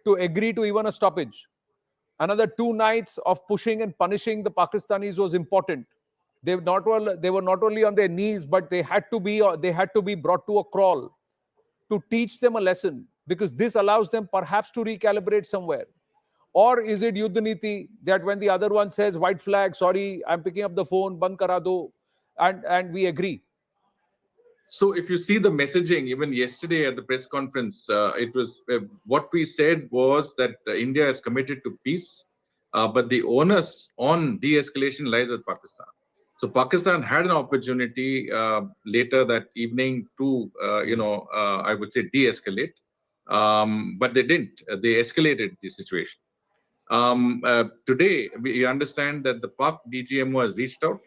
S22: to agree to even a stoppage? Another 2 nights of pushing and punishing the Pakistanis was important. They were not only on their knees, but they had to be brought to a crawl to teach them a lesson, because this allows them perhaps to recalibrate somewhere. Or is it Yuddha Niti that when the other one says white flag, sorry, I'm picking up the phone, band kara do, and we agree?
S13: So if you see the messaging, even yesterday at the press conference, it was what we said was that India is committed to peace, but the onus on de-escalation lies with Pakistan. So Pakistan had an opportunity later that evening to, I would say, de-escalate, but they didn't. They escalated the situation. Today, we understand that the Pak DGMO has reached out,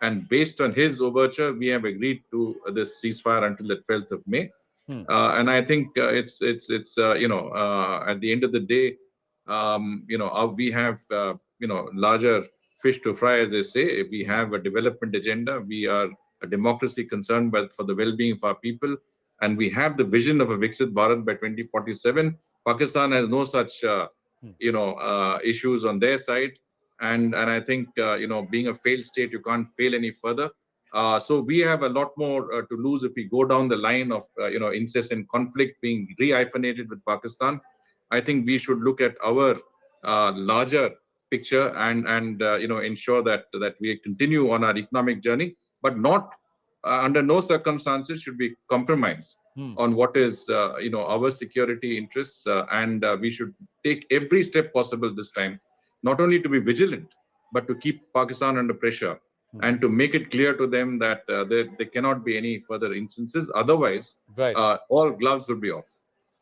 S13: and based on his overture, we have agreed to this ceasefire until the 12th of May. And I think it's at the end of the day, we have larger fish to fry, as they say. We have a development agenda. We are a democracy concerned for the well-being of our people, and we have the vision of a Viksit Bharat by 2047. Pakistan has no such issues on their side, and I think being a failed state, you can't fail any further. So we have a lot more to lose if we go down the line of incessant conflict being re-hyphenated with Pakistan. I think we should look at our larger picture and ensure that we continue on our economic journey, but not under no circumstances should we compromise on what is our security interests, and we should take every step possible this time, not only to be vigilant, but to keep Pakistan under pressure and to make it clear to them that there cannot be any further instances. Otherwise, all gloves will be off.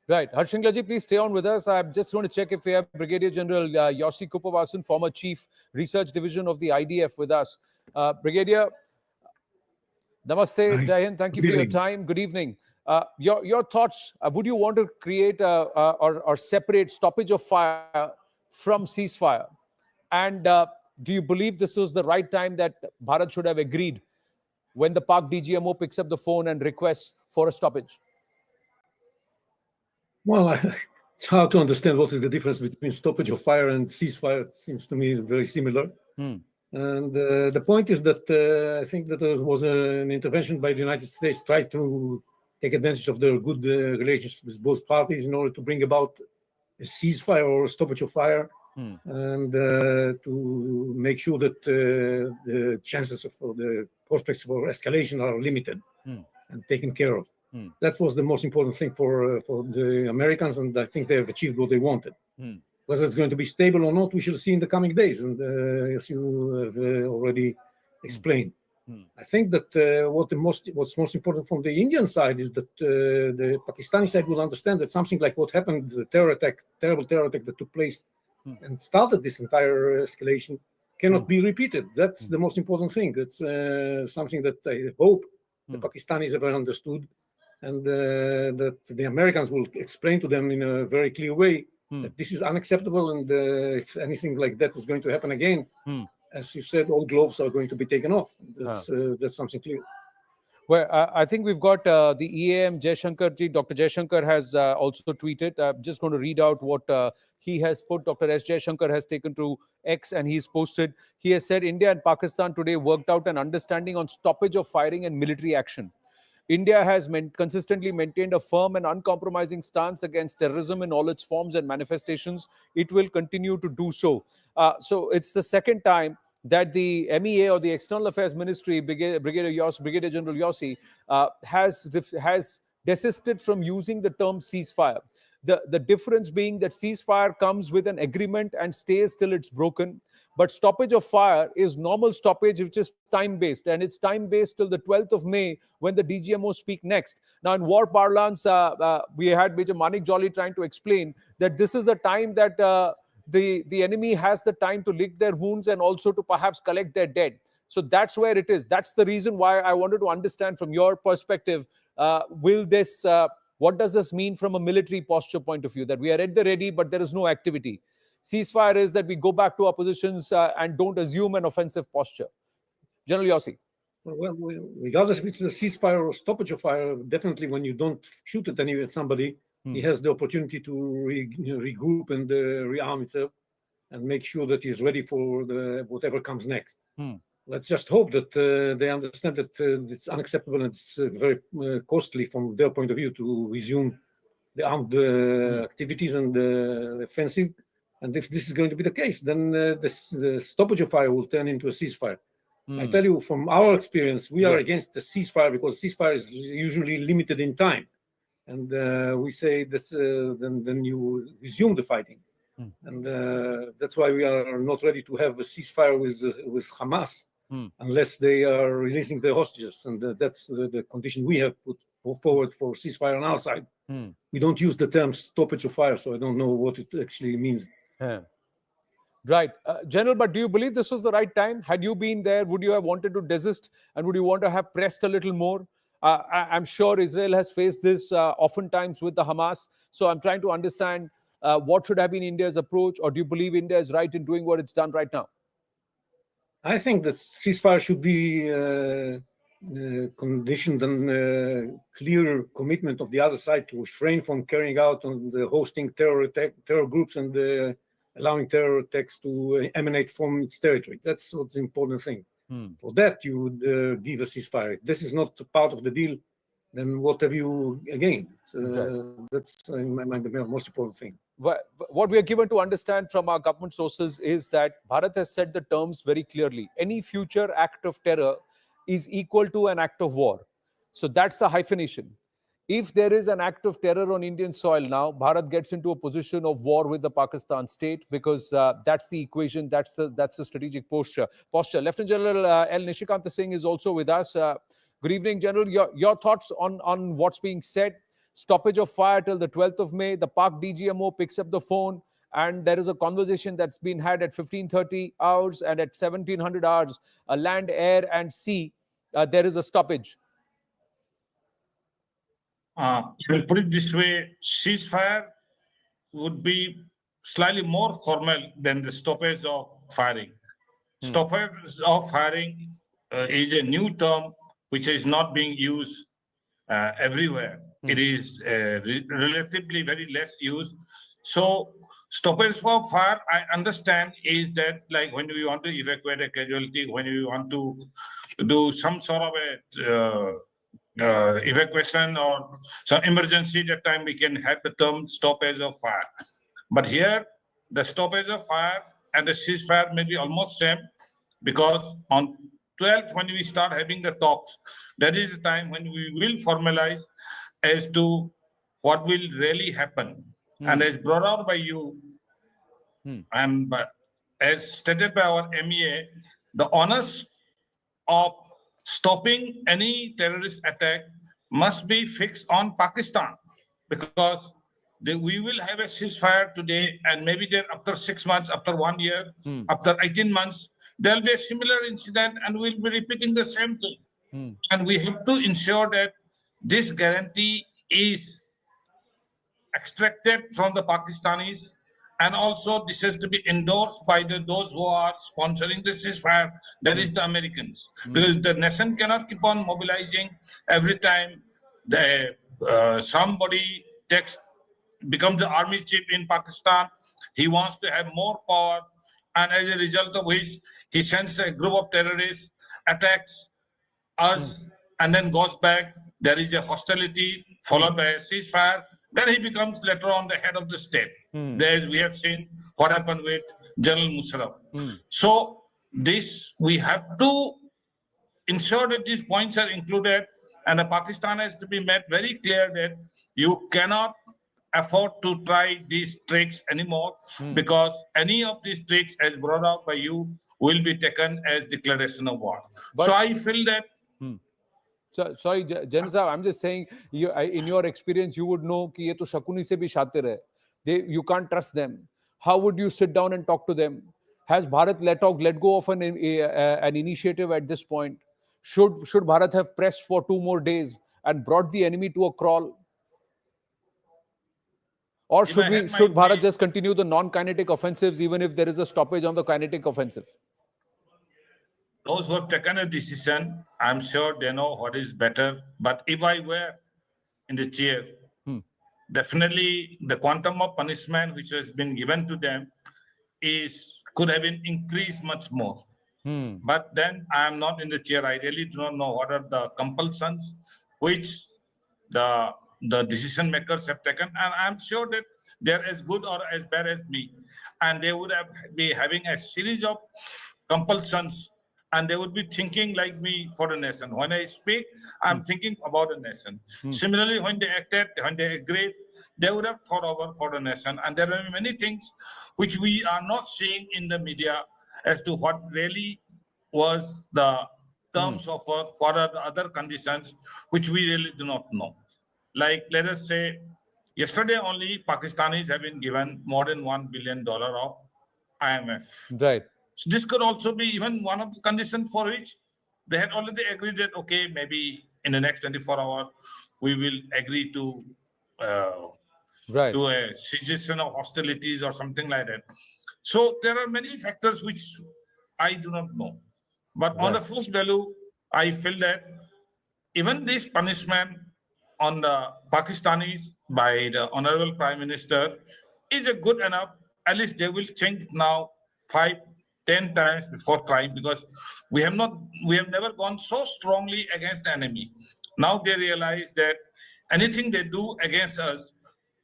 S22: Right. Harshinglaji, please stay on with us. I'm just going to check if we have Brigadier General Yossi Kupavasan, former Chief Research Division of the IDF, with us. Brigadier, namaste, Jai Hind. Thank you for your time. Good evening. Your thoughts, would you want to create or separate stoppage of fire from ceasefire? And do you believe this was the right time that Bharat should have agreed when the Pak DGMO picks up the phone and requests for a stoppage?
S15: Well, it's hard to understand what is the difference between stoppage of fire and ceasefire. It seems to me very similar. And the point is that I think that there was an intervention by the United States tried to take advantage of their good relations with both parties in order to bring about a ceasefire or a stoppage of fire, and to make sure that the chances of the prospects for escalation are limited and taken care of. That was the most important thing for the Americans, and I think they have achieved what they wanted. Whether it's going to be stable or not, we shall see in the coming days, and as you have already explained. I think that what's most important from the Indian side is that the Pakistani side will understand that something like what happened, the terrible terror attack that took place and started this entire escalation, cannot be repeated. That's the most important thing. It's something that I hope the Pakistanis have understood, and that the Americans will explain to them in a very clear way that this is unacceptable, and if anything like that is going to happen again, as you said, all gloves are going to be taken off. That's something clear.
S22: Well, I think we've got the EAM Jaishankarji. Dr. Jaishankar has also tweeted. I'm just going to read out what he has put. Dr. S. Jaishankar has taken to X and he's posted. He has said, India and Pakistan today worked out an understanding on stoppage of firing and military action. India has consistently maintained a firm and uncompromising stance against terrorism in all its forms and manifestations. It will continue to do so. So it's the second time that the MEA or the External Affairs Ministry, Brigadier General Yossi, has desisted from using the term ceasefire. The difference being that ceasefire comes with an agreement and stays till it's broken. But stoppage of fire is normal stoppage, which is time-based. And it's time-based till the 12th of May when the DGMO speak next. Now, in war parlance, we had Major Manik Jolly trying to explain that this is the time that the enemy has the time to lick their wounds and also to perhaps collect their dead. So that's where it is. That's the reason why I wanted to understand from your perspective, what does this mean from a military posture point of view? That we are at the ready, but there is no activity. Ceasefire is that we go back to our positions and don't assume an offensive posture. General Yossi.
S15: Well, regardless if it's a ceasefire or stoppage of fire, definitely when you don't shoot at somebody, he has the opportunity to regroup and rearm himself and make sure that he's ready for whatever comes next. Let's just hope that they understand that it's unacceptable and it's very costly from their point of view to resume the armed activities and the offensive. And if this is going to be the case, then the stoppage of fire will turn into a ceasefire. I tell you, from our experience, we are against the ceasefire because ceasefire is usually limited in time. And we say that then you resume the fighting. And that's why we are not ready to have a ceasefire with Hamas unless they are releasing the hostages. And that's the condition we have put forward for ceasefire on our side. We don't use the term stoppage of fire, so I don't know what it actually means.
S22: Right. General, but do you believe this was the right time? Had you been there, would you have wanted to desist and would you want to have pressed a little more? I'm sure Israel has faced this oftentimes with the Hamas. So I'm trying to understand what should have been India's approach, or do you believe India is right in doing what it's done right now?
S15: I think that ceasefire should be conditioned on clear commitment of the other side to refrain from carrying out on the hosting terror groups and allowing terror attacks to emanate from its territory. That's what's the important thing. For that, you would give a ceasefire. If this is not part of the deal, then what have you gained? That's, in my mind, the most important thing.
S22: What we are given to understand from our government sources is that Bharat has set the terms very clearly. Any future act of terror is equal to an act of war. So that's the hyphenation. If there is an act of terror on Indian soil now, Bharat gets into a position of war with the Pakistan state, because that's the equation, that's the strategic posture. Lieutenant General L. Nishikanta Singh is also with us. Good evening, General. Your thoughts on what's being said? Stoppage of fire till the 12th of May. The Pak DGMO picks up the phone, and there is a conversation that's been had at 15:30 hours and at 1700 hours, land, air, and sea. There is a stoppage.
S17: We'll put it this way: ceasefire would be slightly more formal than the stoppage of firing. Stoppage of firing is a new term which is not being used everywhere. It is relatively very less used. So stoppage for fire, I understand, is that like when we want to evacuate a casualty, when we want to do some sort of a evacuation or some emergency, that time we can have the term stoppage of fire. But here, the stoppage of fire and the ceasefire may be almost same, because on 12th, when we start having the talks, that is the time when we will formalize as to what will really happen. And as brought out by you, and as stated by our MEA, the onus of stopping any terrorist attack must be fixed on Pakistan, because we will have a ceasefire today, and maybe then after 6 months, after 1 year, after 18 months, there will be a similar incident and we'll be repeating the same thing. And we have to ensure that this guarantee is extracted from the Pakistanis, and also this has to be endorsed by those who are sponsoring the ceasefire, that is the Americans. Because the nation cannot keep on mobilizing every time somebody becomes the army chief in Pakistan. He wants to have more power, and as a result of which he sends a group of terrorists, attacks us, and then goes back. There is a hostility followed by a ceasefire. Then he becomes later on the head of the state. As we have seen what happened with General Musharraf. So this, we have to ensure that these points are included, and the Pakistan has to be made very clear that you cannot afford to try these tricks anymore, because any of these tricks, as brought out by you, will be taken as declaration of war. So I feel that.
S22: Sorry, Jen Saab, I'm just saying, in your experience, you would know कि ये तो शकुनी से भी शातिर है. You can't trust them. How would you sit down and talk to them? Has Bharat let go of an initiative at this point? Should Bharat have pressed for 2 more days and brought the enemy to a crawl? Or should Bharat just continue the non-kinetic offensives even if there is a stoppage on the kinetic offensive?
S17: Those who have taken a decision, I'm sure they know what is better. But if I were in the chair, definitely the quantum of punishment which has been given to them could have been increased much more. But then I am not in the chair. I really do not know what are the compulsions which the decision makers have taken. And I'm sure that they're as good or as bad as me. And they would be having a series of compulsions, and they would be thinking like me for the nation. When I speak, I'm thinking about the nation. Similarly, when they acted, when they agreed, they would have thought over for the nation. And there are many things which we are not seeing in the media as to what really was the terms of what are the other conditions which we really do not know. Like, let us say, yesterday only Pakistanis have been given more than $1 billion of IMF.
S22: Right.
S17: So this could also be even one of the conditions for which they had already agreed that, okay, maybe in the next 24 hours, we will agree to do a cessation of hostilities or something like that. So there are many factors which I do not know. But on the first value, I feel that even this punishment on the Pakistanis by the Honorable Prime Minister is a good enough. At least they will think now 5, 10 times before trying, because we have never gone so strongly against the enemy. Now they realize that anything they do against us,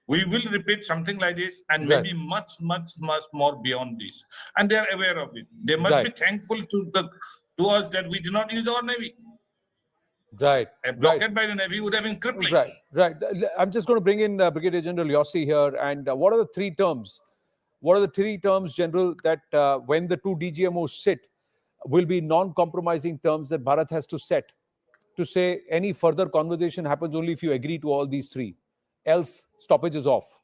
S17: we will repeat something like this and maybe much, much, much more beyond this. And they are aware of it. They must be thankful to us that we do not use our navy.
S22: Right.
S17: A blockade by the navy would have been crippling.
S22: Right. I'm just going to bring in Brigadier General Yossi here. And what are the three terms? What are the three terms, General, that when the two DGMOs sit, will be non-compromising terms that Bharat has to set to say any further conversation happens only if you agree to all these three? Else, stoppage is off.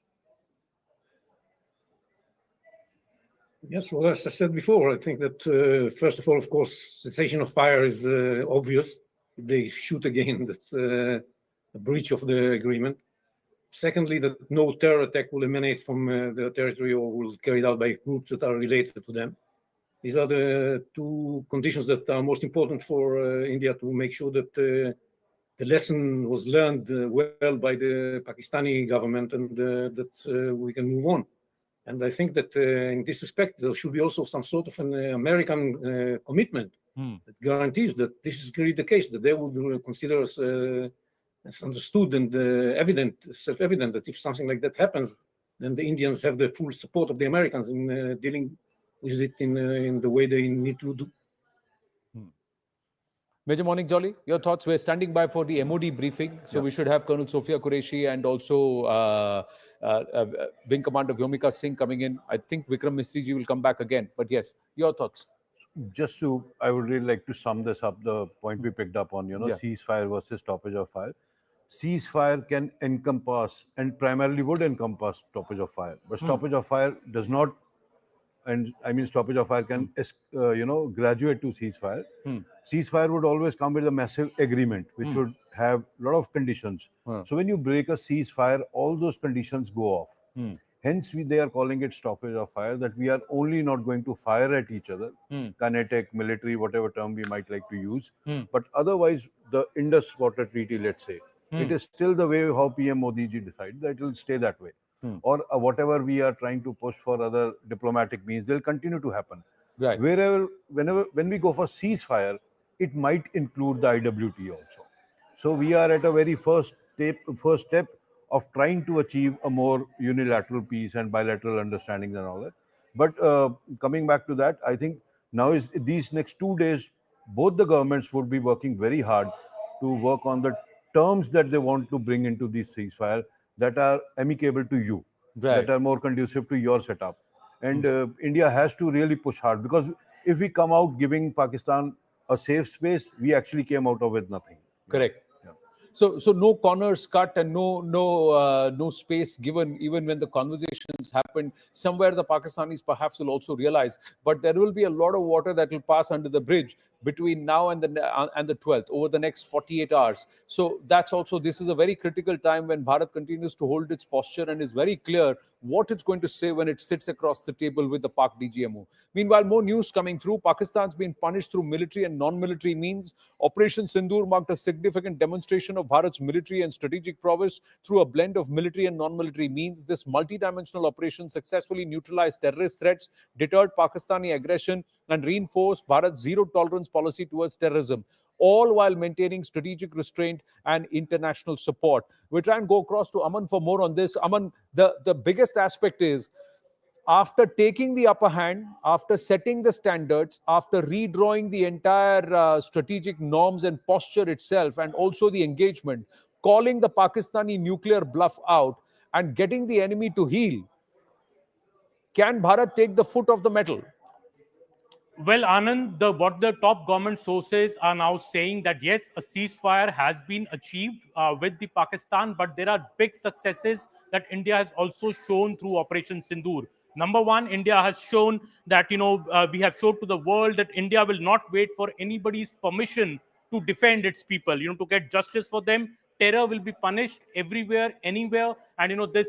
S15: Yes, well, as I said before, I think that first of all, of course, cessation of fire is obvious. If they shoot again, that's a breach of the agreement. Secondly, that no terror attack will emanate from their territory or will be carried out by groups that are related to them. These are the two conditions that are most important for India to make sure that the lesson was learned well by the Pakistani government and that we can move on. And I think that in this respect, there should be also some sort of an American commitment that guarantees that this is really the case, that they would consider us as understood and self-evident that if something like that happens, then the Indians have the full support of the Americans in dealing with it in the way they need to do.
S22: Major Morning Jolly, your thoughts? We're standing by for the MOD briefing, so we should have Colonel Sophia Qureshi and also Wing Commander Vyomika Singh coming in. I think Vikram Misri will come back again. But yes, your thoughts?
S3: I would really like to sum this up, the point we picked up on, ceasefire versus stoppage of fire. Ceasefire can encompass and primarily would encompass stoppage of fire, but stoppage of fire does not, and I mean stoppage of fire can, graduate to ceasefire. Ceasefire would always come with a massive agreement, which would have a lot of conditions. So when you break a ceasefire, all those conditions go off. Hence, they are calling it stoppage of fire, that we are only not going to fire at each other, kinetic, military, whatever term we might like to use. But otherwise, the Indus Water Treaty, let's say, it is still the way how PM Modi ji decided that it will stay that way. Or whatever we are trying to push for other diplomatic means, they'll continue to happen.
S22: Right.
S3: When we go for ceasefire, it might include the IWT also. So we are at a very first step of trying to achieve a more unilateral peace and bilateral understandings and all that. But coming back to that, I think now is these next 2 days, both the governments would be working very hard to work on the terms that they want to bring into this ceasefire that are amicable to you, that are more conducive to your setup. And India has to really push hard, because if we come out giving Pakistan a safe space, we actually came out of it nothing.
S22: Correct. So no corners cut and no space given, even when the conversations happened. Somewhere the Pakistanis perhaps will also realize, but there will be a lot of water that will pass under the bridge between now and the 12th over the next 48 hours. So that's also, this is a very critical time when Bharat continues to hold its posture and is very clear what it's going to say when it sits across the table with the Pak DGMO. Meanwhile, more news coming through. Pakistan's been punished through military and non-military means. Operation Sindur marked a significant demonstration of Bharat's military and strategic prowess through a blend of military and non-military means. This multi-dimensional operation successfully neutralized terrorist threats, deterred Pakistani aggression, and reinforced Bharat's zero-tolerance policy towards terrorism, all while maintaining strategic restraint and international support. We try and go across to Aman for more on this. Aman, the biggest aspect is, after taking the upper hand, after setting the standards, after redrawing the entire strategic norms and posture itself, and also the engagement, calling the Pakistani nuclear bluff out and getting the enemy to heel, can Bharat take the foot off the metal?
S18: Well, Anand, what the top government sources are now saying that yes, a ceasefire has been achieved with the Pakistan, but there are big successes that India has also shown through Operation Sindur. Number one, India has shown that, we have showed to the world that India will not wait for anybody's permission to defend its people, to get justice for them. Terror will be punished everywhere, anywhere. And, this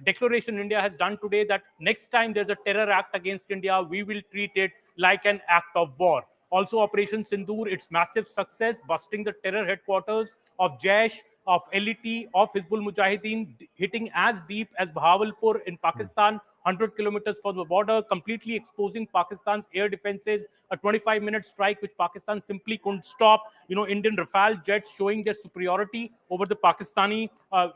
S18: declaration India has done today, that next time there's a terror act against India, we will treat it like an act of war. Also, Operation Sindur, its massive success, busting the terror headquarters of Jaish, of LET, of Hizbul Mujahideen, hitting as deep as Bahawalpur in Pakistan, 100 kilometers from the border, completely exposing Pakistan's air defenses, a 25-minute strike which Pakistan simply couldn't stop. Indian Rafale jets showing their superiority over the Pakistani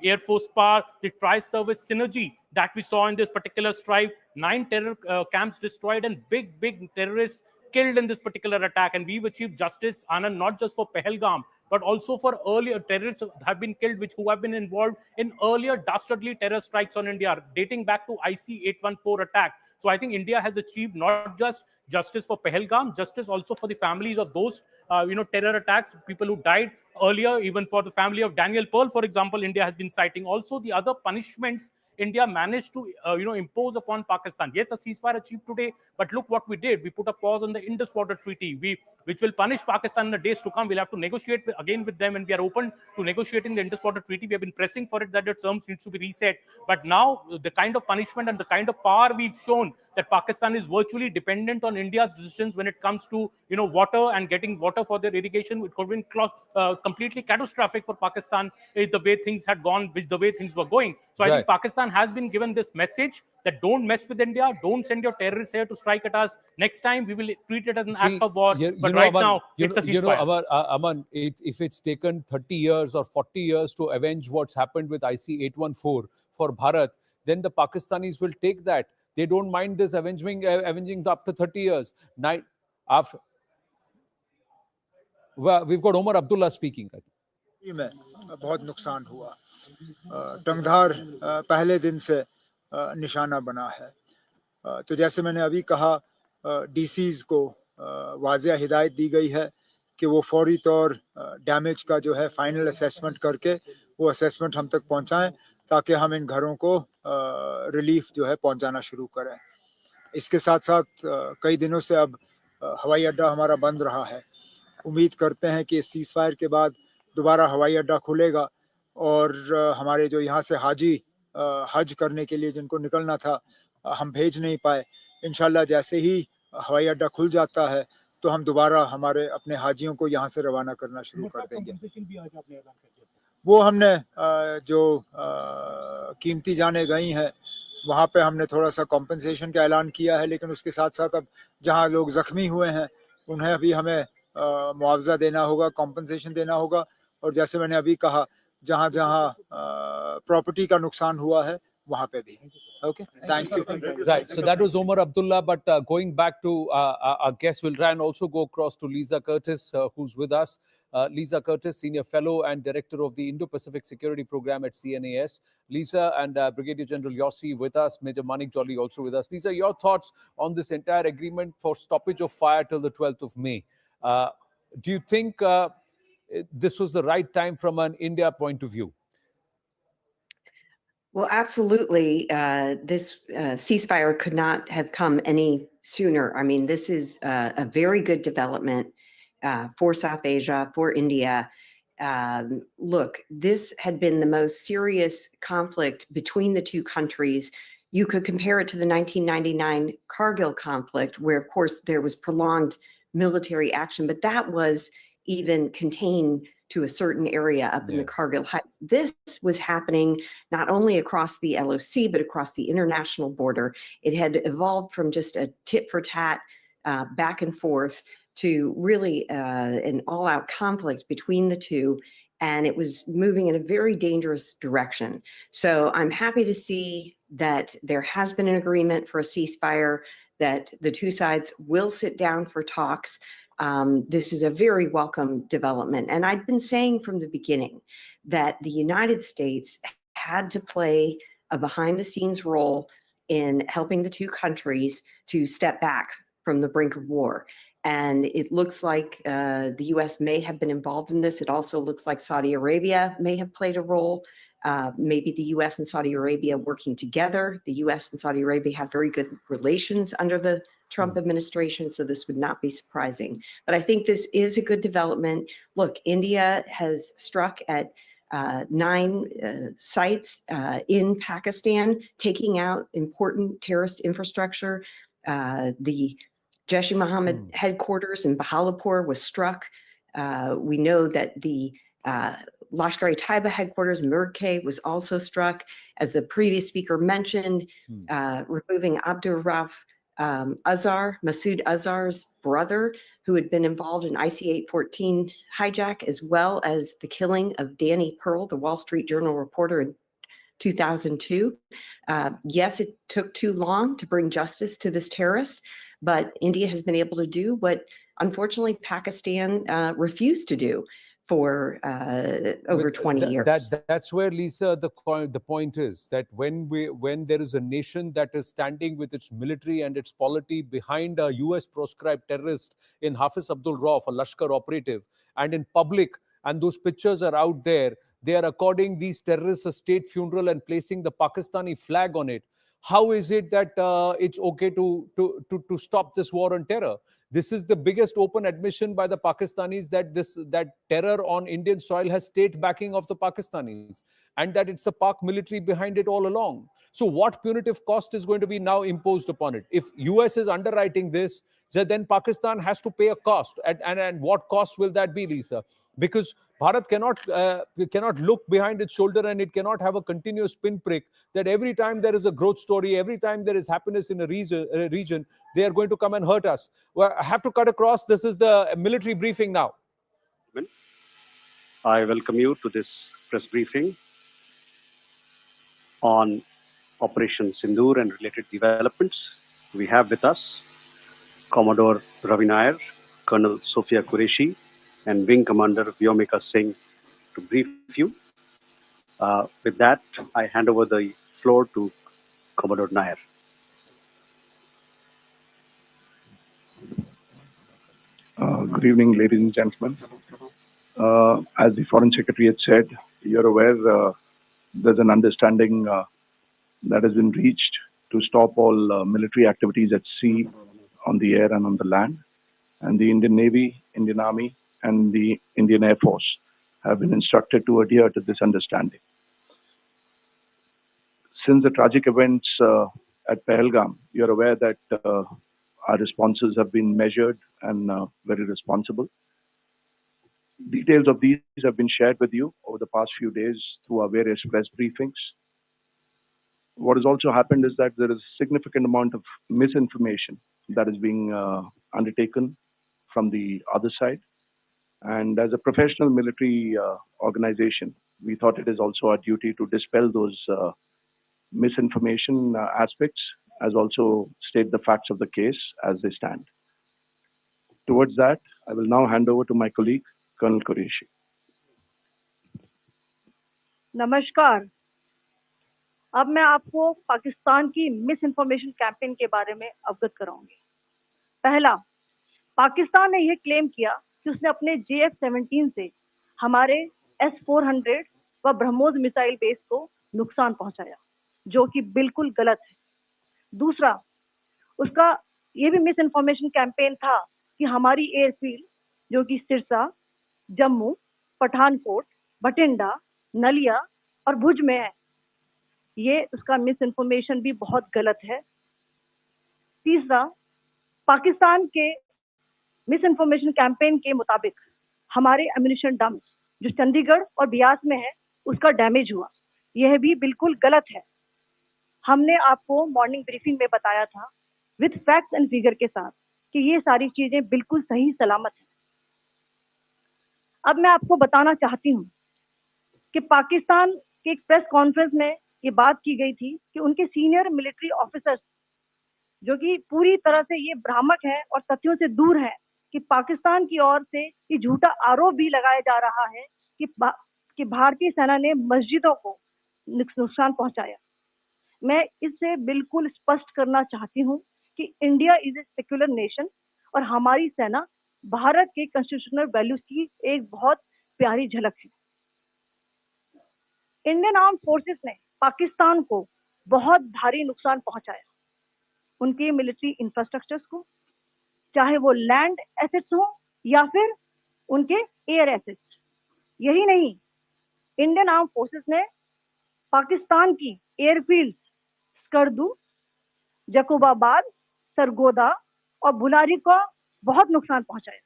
S18: Air Force power, the tri-service synergy that we saw in this particular strike, 9 terror camps destroyed and big terrorists killed in this particular attack. And we've achieved justice, Anand, not just for Pahalgam, but also for earlier terrorists have been killed, who have been involved in earlier dastardly terror strikes on India, dating back to IC-814 attack. So I think India has achieved not just justice for Pahalgam, justice also for the families of those, terror attacks, people who died earlier, even for the family of Daniel Pearl, for example, India has been citing. Also, the other punishments India managed to, impose upon Pakistan. Yes, a ceasefire achieved today, but look what we did. We put a pause on the Indus Water Treaty, which will punish Pakistan in the days to come. We'll have to negotiate again with them, and we are open to negotiating the Indus Water Treaty. We have been pressing for it that the terms needs to be reset. But now the kind of punishment and the kind of power we've shown, that Pakistan is virtually dependent on India's decisions when it comes to, water and getting water for their irrigation. It could have been completely catastrophic for Pakistan if the way things had gone, the way things were going. So I think Pakistan has been given this message that don't mess with India, don't send your terrorists here to strike at us. Next time we will treat it as an act of war. But right now it's a ceasefire.
S22: Aman, if it's taken 30 years or 40 years to avenge what's happened with IC-814 for Bharat, then the Pakistanis will take that. They don't mind this avenging after 30 years. We've got Omar Abdullah speaking.
S14: में बहुत नुकसान हुआ, टंगधार पहले दिन से निशाना बना है। तो जैसे मैंने अभी कहा, डीसीज को वाज़िया हिदायत दी गई है कि वो फौरी तौर डैमेज का जो है फाइनल असेसमेंट करके वो असेसमेंट हम तक पहुंचाएं, ताकि हम इन घरों को रिलीफ जो है पहुंचाना शुरू करें। इसके साथ साथ कई दिनों से अब हवाई अड्डा हमारा बंद रहा है। उम्मीद करते हैं कि सीज फायर के बाद दोबारा हवाई अड्डा खुलेगा और हमारे जो यहाँ से हाजी हज करने के लिए जिनको निकलना था, हम भेज नहीं पाए। इंशाल्लाह जैसे ही हवाई अड्डा खुल जाता है तो हम दोबारा हमारे अपने हाजियों को यहाँ से रवाना करना शुरू कर देंगे। वो हमने जो कीमती जाने गई हैं वहाँ पे हमने थोड़ा सा कॉम्पनसेशन का ऐलान किया है, लेकिन उसके साथ साथ अब जहाँ लोग जख्मी हुए हैं उन्हें अभी हमें मुआवजा देना होगा, कॉम्पनसेशन देना होगा। और जैसे मैंने अभी कहा, जहाँ जहाँ प्रॉपर्टी का नुकसान हुआ है वहाँ पे भी। Okay, thank you.
S22: Right, so that was Omar Abdullah, but going back to our guest, we'll try and also go across to Lisa Curtis, who's with us. Lisa Curtis, Senior Fellow and Director of the Indo-Pacific Security Program at CNAS. Lisa and Brigadier General Yossi with us, Major Manik Jolly also with us. Lisa, your thoughts on this entire agreement for stoppage of fire till the 12th of May. Do you think this was the right time from an India point of view?
S19: Well, absolutely. This ceasefire could not have come any sooner. I mean, this is a very good development for South Asia, for India. Look, this had been the most serious conflict between the two countries. You could compare it to the 1999 Kargil conflict, where, of course, there was prolonged military action, but that was even contained to a certain area up in the Kargil Heights. This was happening not only across the LOC, but across the international border. It had evolved from just a tit for tat back and forth to really an all-out conflict between the two. And it was moving in a very dangerous direction. So I'm happy to see that there has been an agreement for a ceasefire, that the two sides will sit down for talks. This is a very welcome development. And I'd been saying from the beginning that the United States had to play a behind-the-scenes role in helping the two countries to step back from the brink of war. And it looks like the U.S. may have been involved in this. It also looks like Saudi Arabia may have played a role. maybe the US and Saudi Arabia working together. The US and Saudi Arabia have very good relations under the Trump administration, so this would not be surprising. But I think this is a good development. Look, India has struck at 9 sites in Pakistan, taking out important terrorist infrastructure. The Jaish-e-Mohammed headquarters in Bahawalpur was struck. We know that the Lashkar-e-Taiba headquarters in Murkay was also struck. As the previous speaker mentioned, removing Abdur Rauf Azhar, Masood Azhar's brother, who had been involved in IC-814 hijack, as well as the killing of Danny Pearl, the Wall Street Journal reporter in 2002. Yes, it took too long to bring justice to this terrorist, but India has been able to do what, unfortunately, Pakistan refused to do for over 20 years.
S22: That's where, Lisa, the point is that when there is a nation that is standing with its military and its polity behind a US proscribed terrorist in Hafiz Abdul Rauf, a Lashkar operative, and in public, and those pictures are out there, they are according these terrorists a state funeral and placing the Pakistani flag on it. How is it that it's okay to stop this war on terror? This is the biggest open admission by the Pakistanis that terror on Indian soil has state backing of the Pakistanis, and that it's the Pak military behind it all along. So what punitive cost is going to be now imposed upon it? If US is underwriting this, then Pakistan has to pay a cost. And what cost will that be, Lisa? Because Bharat cannot look behind its shoulder, and it cannot have a continuous pinprick that every time there is a growth story, every time there is happiness in a region, they are going to come and hurt us. Well, I have to cut across. This is the military briefing now.
S5: I welcome you to this press briefing on Operation Sindur and related developments. We have with us Commodore Ravi Nair, Colonel Sophia Qureshi, and Wing Commander Vyomika Singh to brief you. With that, I hand over the floor to Commodore Nair.
S9: Good evening, ladies and gentlemen. As the Foreign Secretary had said, you're aware there's an understanding that has been reached to stop all military activities at sea, on the air and on the land. And the Indian Navy, Indian Army, and the Indian Air Force have been instructed to adhere to this understanding. Since the tragic events at Pahalgam, you're aware that our responses have been measured and very responsible. Details of these have been shared with you over the past few days through our various press briefings. What has also happened is that there is a significant amount of misinformation that is being undertaken from the other side. And as a professional military organization, we thought it is also our duty to dispel those misinformation aspects, as also state the facts of the case as they stand. Towards that, I will now hand over to my colleague, Colonel Qureshi.
S20: नमस्कार। अब मैं आपको पाकिस्तान की miss information campaign के बारे में अवगत कराऊंगी। पहला, पाकिस्तान ने यह क्लेम किया कि उसने अपने JF-17 से हमारे S-400 व ब्रह्मोस मिसाइल बेस को नुकसान पहुंचाया, जो कि बिल्कुल गलत है। दूसरा, उसका ये भी मिस इन्फॉर्मेशन कैंपेन था कि हमारी एयरफील्ड, जो कि सिरसा, जम्मू, पठानकोट, बठिंडा, नलिया और भुज में है, ये उसका मिस इन्फॉर्मेशन भी बहुत गलत है। तीसरा, पाकिस्तान के मिस इन्फॉर्मेशन कैंपेन के मुताबिक हमारे एम्युनिशन डंप जो चंडीगढ़ और बियास में है, उसका डैमेज हुआ, यह भी बिल्कुल गलत है। हमने आपको मॉर्निंग ब्रीफिंग में बताया था विद फैक्ट्स एंड फिगर के साथ कि ये सारी चीजें बिल्कुल सही सलामत हैं। अब मैं आपको बताना चाहती हूँ कि पाकिस्तान के एक प्रेस कॉन्फ्रेंस में ये बात की गई थी कि उनके सीनियर मिलिट्री ऑफिसर्स, जो कि पूरी तरह से ये भ्रामक है और तथ्यों से दूर है, कि पाकिस्तान की ओर से ये झूठा आरोप भी लगाया जा रहा है कि भारतीय सेना ने मस्जिदों को नुकसान पहुंचाया। मैं इससे बिल्कुल स्पष्ट करना चाहती हूं कि India is a secular nation और हमारी सेना भारत के कॉन्स्टिट्यूशनल वैल्यूज की एक बहुत प्यारी झलक है। इंडियन आर्म फोर्सेस ने पाकिस्तान को बहुत भारी नुकसान पहुंचाया, उनके मिलिट्री इंफ्रास्ट्रक्चर्स को, चाहे वो लैंड एसेट्स हो या फिर उनके एयर एसेट्स। यही नहीं, इंडियन आर्म फोर्सेस ने पाकिस्तान की एयरफील्ड स्कर्दू, जकोबाबाद, सरगोदा और बुलारी को बहुत नुकसान पहुंचाया।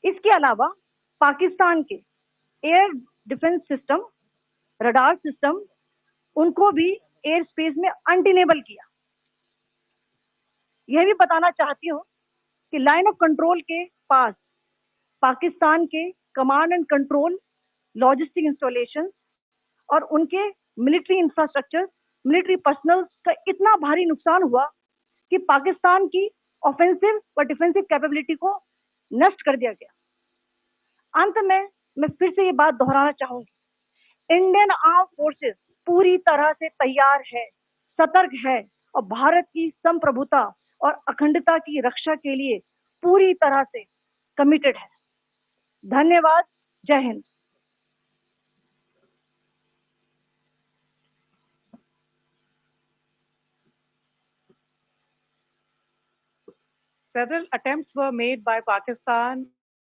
S20: इसके अलावा पाकिस्तान के air defence system, radar system, उनको भी एयर स्पेस में अनडिनेबल किया। यह भी बताना चाहती हूँ कि लाइन ऑफ कंट्रोल के पास पाकिस्तान के command and control, logistic installation और उनके मिलिट्री इंफ्रास्ट्रक्चर, मिलिट्री पर्सनल का इतना भारी नुकसान हुआ कि पाकिस्तान की ऑफेंसिव व डिफेंसिव कैपेबिलिटी को नष्ट कर दिया गया। अंत में मैं फिर से ये बात दोहराना चाहूंगी, इंडियन आर्म फोर्सेस पूरी तरह से तैयार है, सतर्क है और भारत की संप्रभुता और अखंडता की रक्षा के लिए पूरी तरह से कमिटेड है। धन्यवाद। जय Hind.
S7: Several attempts were made by Pakistan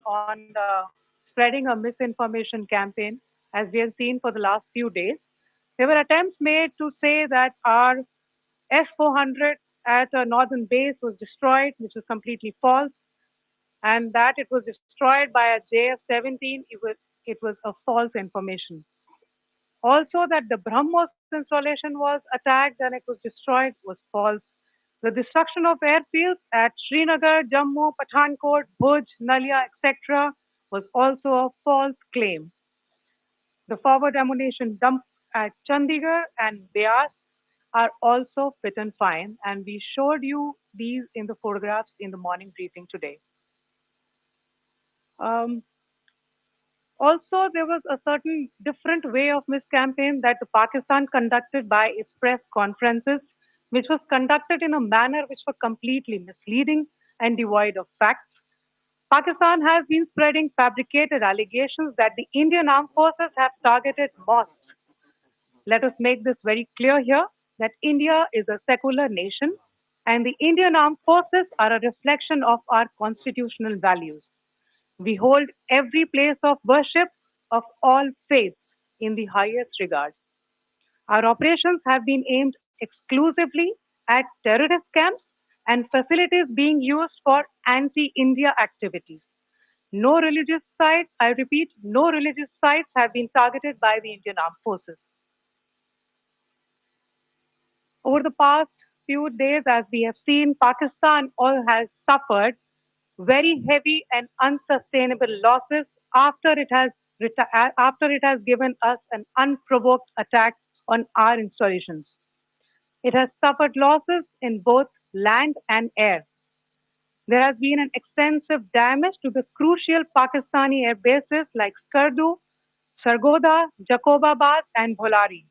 S7: on spreading a misinformation campaign, as we have seen for the last few days. There were attempts made to say that our S-400 at a northern base was destroyed, which was completely false, and that it was destroyed by a JF-17. It was a false information. Also, that the BrahMos installation was attacked and it was destroyed was false. The destruction of airfields at Srinagar, Jammu, Pathankot, Bhuj, Nalia, etc. was also a false claim. The forward ammunition dump at Chandigarh and Beas are also fit and fine, and we showed you these in the photographs in the morning briefing today. Also, there was a certain different way of miscampaign that the Pakistan conducted by its press conferences, which was conducted in a manner which was completely misleading and devoid of facts. Pakistan has been spreading fabricated allegations that the Indian armed forces have targeted mosques. Let us make this very clear here that India is a secular nation and the Indian armed forces are a reflection of our constitutional values. We hold every place of worship of all faiths in the highest regard. Our operations have been aimed exclusively at terrorist camps and facilities being used for anti-India activities. No religious sites, I repeat, no religious sites have been targeted by the Indian Armed Forces. Over the past few days, as we have seen, Pakistan all has suffered very heavy and unsustainable losses after it has given us an unprovoked attack on our installations. It has suffered losses in both land and air. There has been an extensive damage to the crucial Pakistani air bases like Skardu, Sargoda, Jacobabad, and Bholari.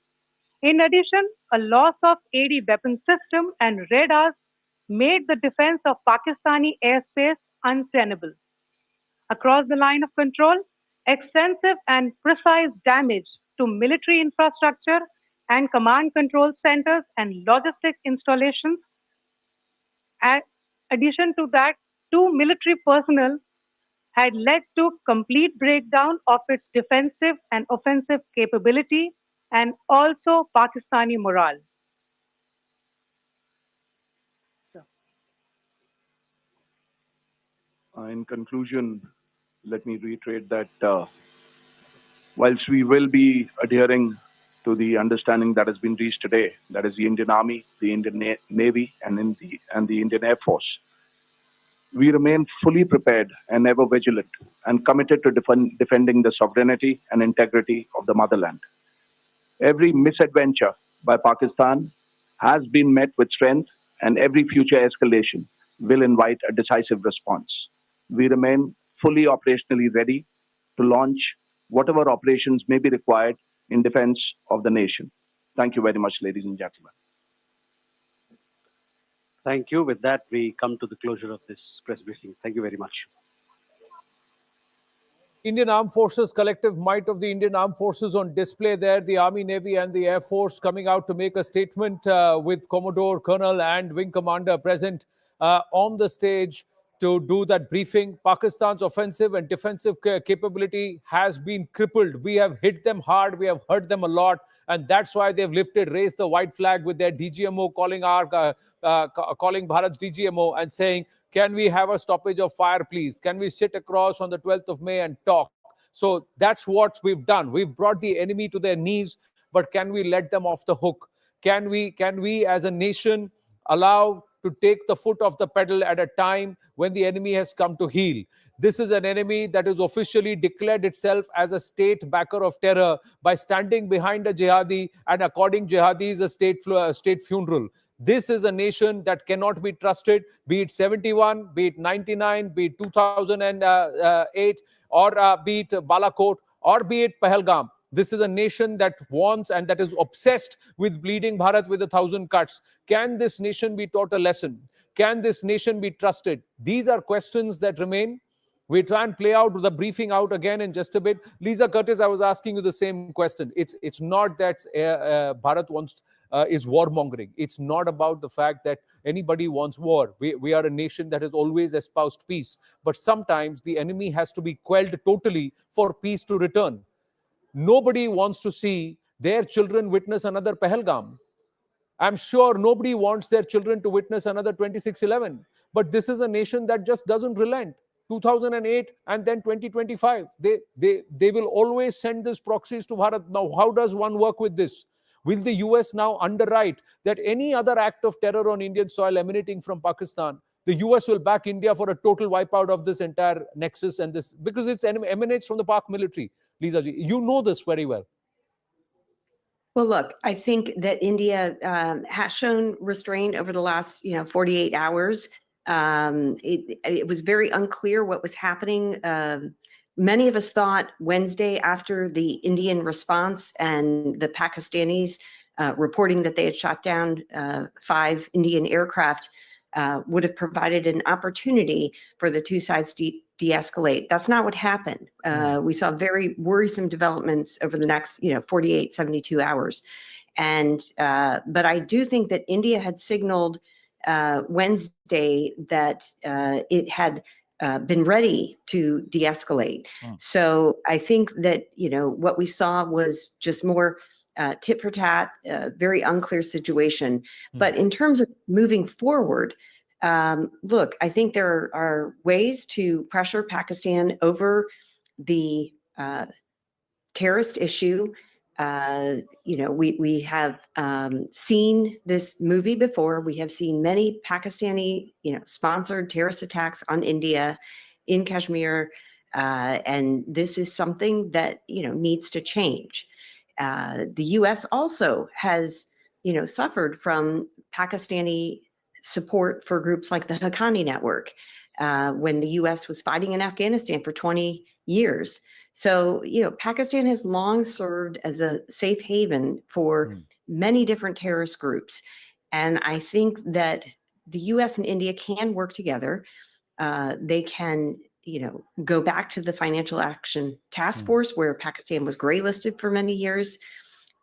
S7: In addition, a loss of AD weapon system and radars made the defense of Pakistani airspace untenable. Across the line of control, extensive and precise damage to military infrastructure and command control centers and logistic installations. In addition to that, 2 military personnel had led to complete breakdown of its defensive and offensive capability and also Pakistani morale.
S9: In conclusion, let me reiterate that whilst we will be adhering to the understanding that has been reached today, that is the Indian Army, the Indian Navy, and the Indian Air Force, we remain fully prepared and ever vigilant and committed to defending the sovereignty and integrity of the motherland. Every misadventure by Pakistan has been met with strength, and every future escalation will invite a decisive response. We remain fully operationally ready to launch whatever operations may be required in defense of the nation. Thank you very much, ladies and gentlemen.
S5: Thank you. With that, we come to the closure of this press briefing. Thank you very much.
S22: Indian Armed Forces, collective might of the Indian Armed Forces on display there. The Army, Navy and the Air Force coming out to make a statement with Commodore, Colonel and Wing Commander present on the stage to do that briefing. Pakistan's offensive and defensive capability has been crippled. We have hit them hard. We have hurt them a lot. And that's why they've raised the white flag with their DGMO calling calling Bharat's DGMO and saying, can we have a stoppage of fire, please? Can we sit across on the 12th of May and talk? So that's what we've done. We've brought the enemy to their knees, but can we let them off the hook? Can we as a nation allow to take the foot off the pedal at a time when the enemy has come to heel? This is an enemy that has officially declared itself as a state backer of terror by standing behind a jihadi and according jihadis a state funeral. This is a nation that cannot be trusted, be it 71, be it 99, be it 2008, or be it Balakot, or be it Pahalgam. This is a nation that wants and that is obsessed with bleeding Bharat with 1,000 cuts. Can this nation be taught a lesson? Can this nation be trusted? These are questions that remain. We try and play out the briefing out again in just a bit. Lisa Curtis, I was asking you the same question. It's not that Bharat is warmongering. It's not about the fact that anybody wants war. We are a nation that has always espoused peace. But sometimes the enemy has to be quelled totally for peace to return. Nobody wants to see their children witness another Pahalgam. I'm sure nobody wants their children to witness another 26/11. But this is a nation that just doesn't relent. 2008 and then 2025. They will always send these proxies to Bharat. Now, how does one work with this? Will the US now underwrite that any other act of terror on Indian soil emanating from Pakistan, the US will back India for a total wipeout of this entire nexus and this, because it emanates from the Pak military? Lisa ji, you know this very well.
S19: Well, look, I think that India has shown restraint over the last 48 hours. It was very unclear what was happening. Many of us thought Wednesday, after the Indian response and the Pakistanis reporting that they had shot down 5 Indian aircraft, would have provided an opportunity for the two sides to de-escalate. That's not what happened. We saw very worrisome developments over the next 48, 72 hours. And but I do think that India had signaled Wednesday that it had been ready to de-escalate. So I think that what we saw was just more tit for tat, very unclear situation. But in terms of moving forward, look, I think there are ways to pressure Pakistan over the terrorist issue. We have seen this movie before. We have seen many Pakistani, sponsored terrorist attacks on India in Kashmir, and this is something that needs to change. The U.S. also has, suffered from Pakistani support for groups like the Haqqani Network when the U.S. was fighting in Afghanistan for 20 years. So, Pakistan has long served as a safe haven for many different terrorist groups. And I think that the U.S. and India can work together. They can, go back to the Financial Action Task Force, where Pakistan was gray listed for many years.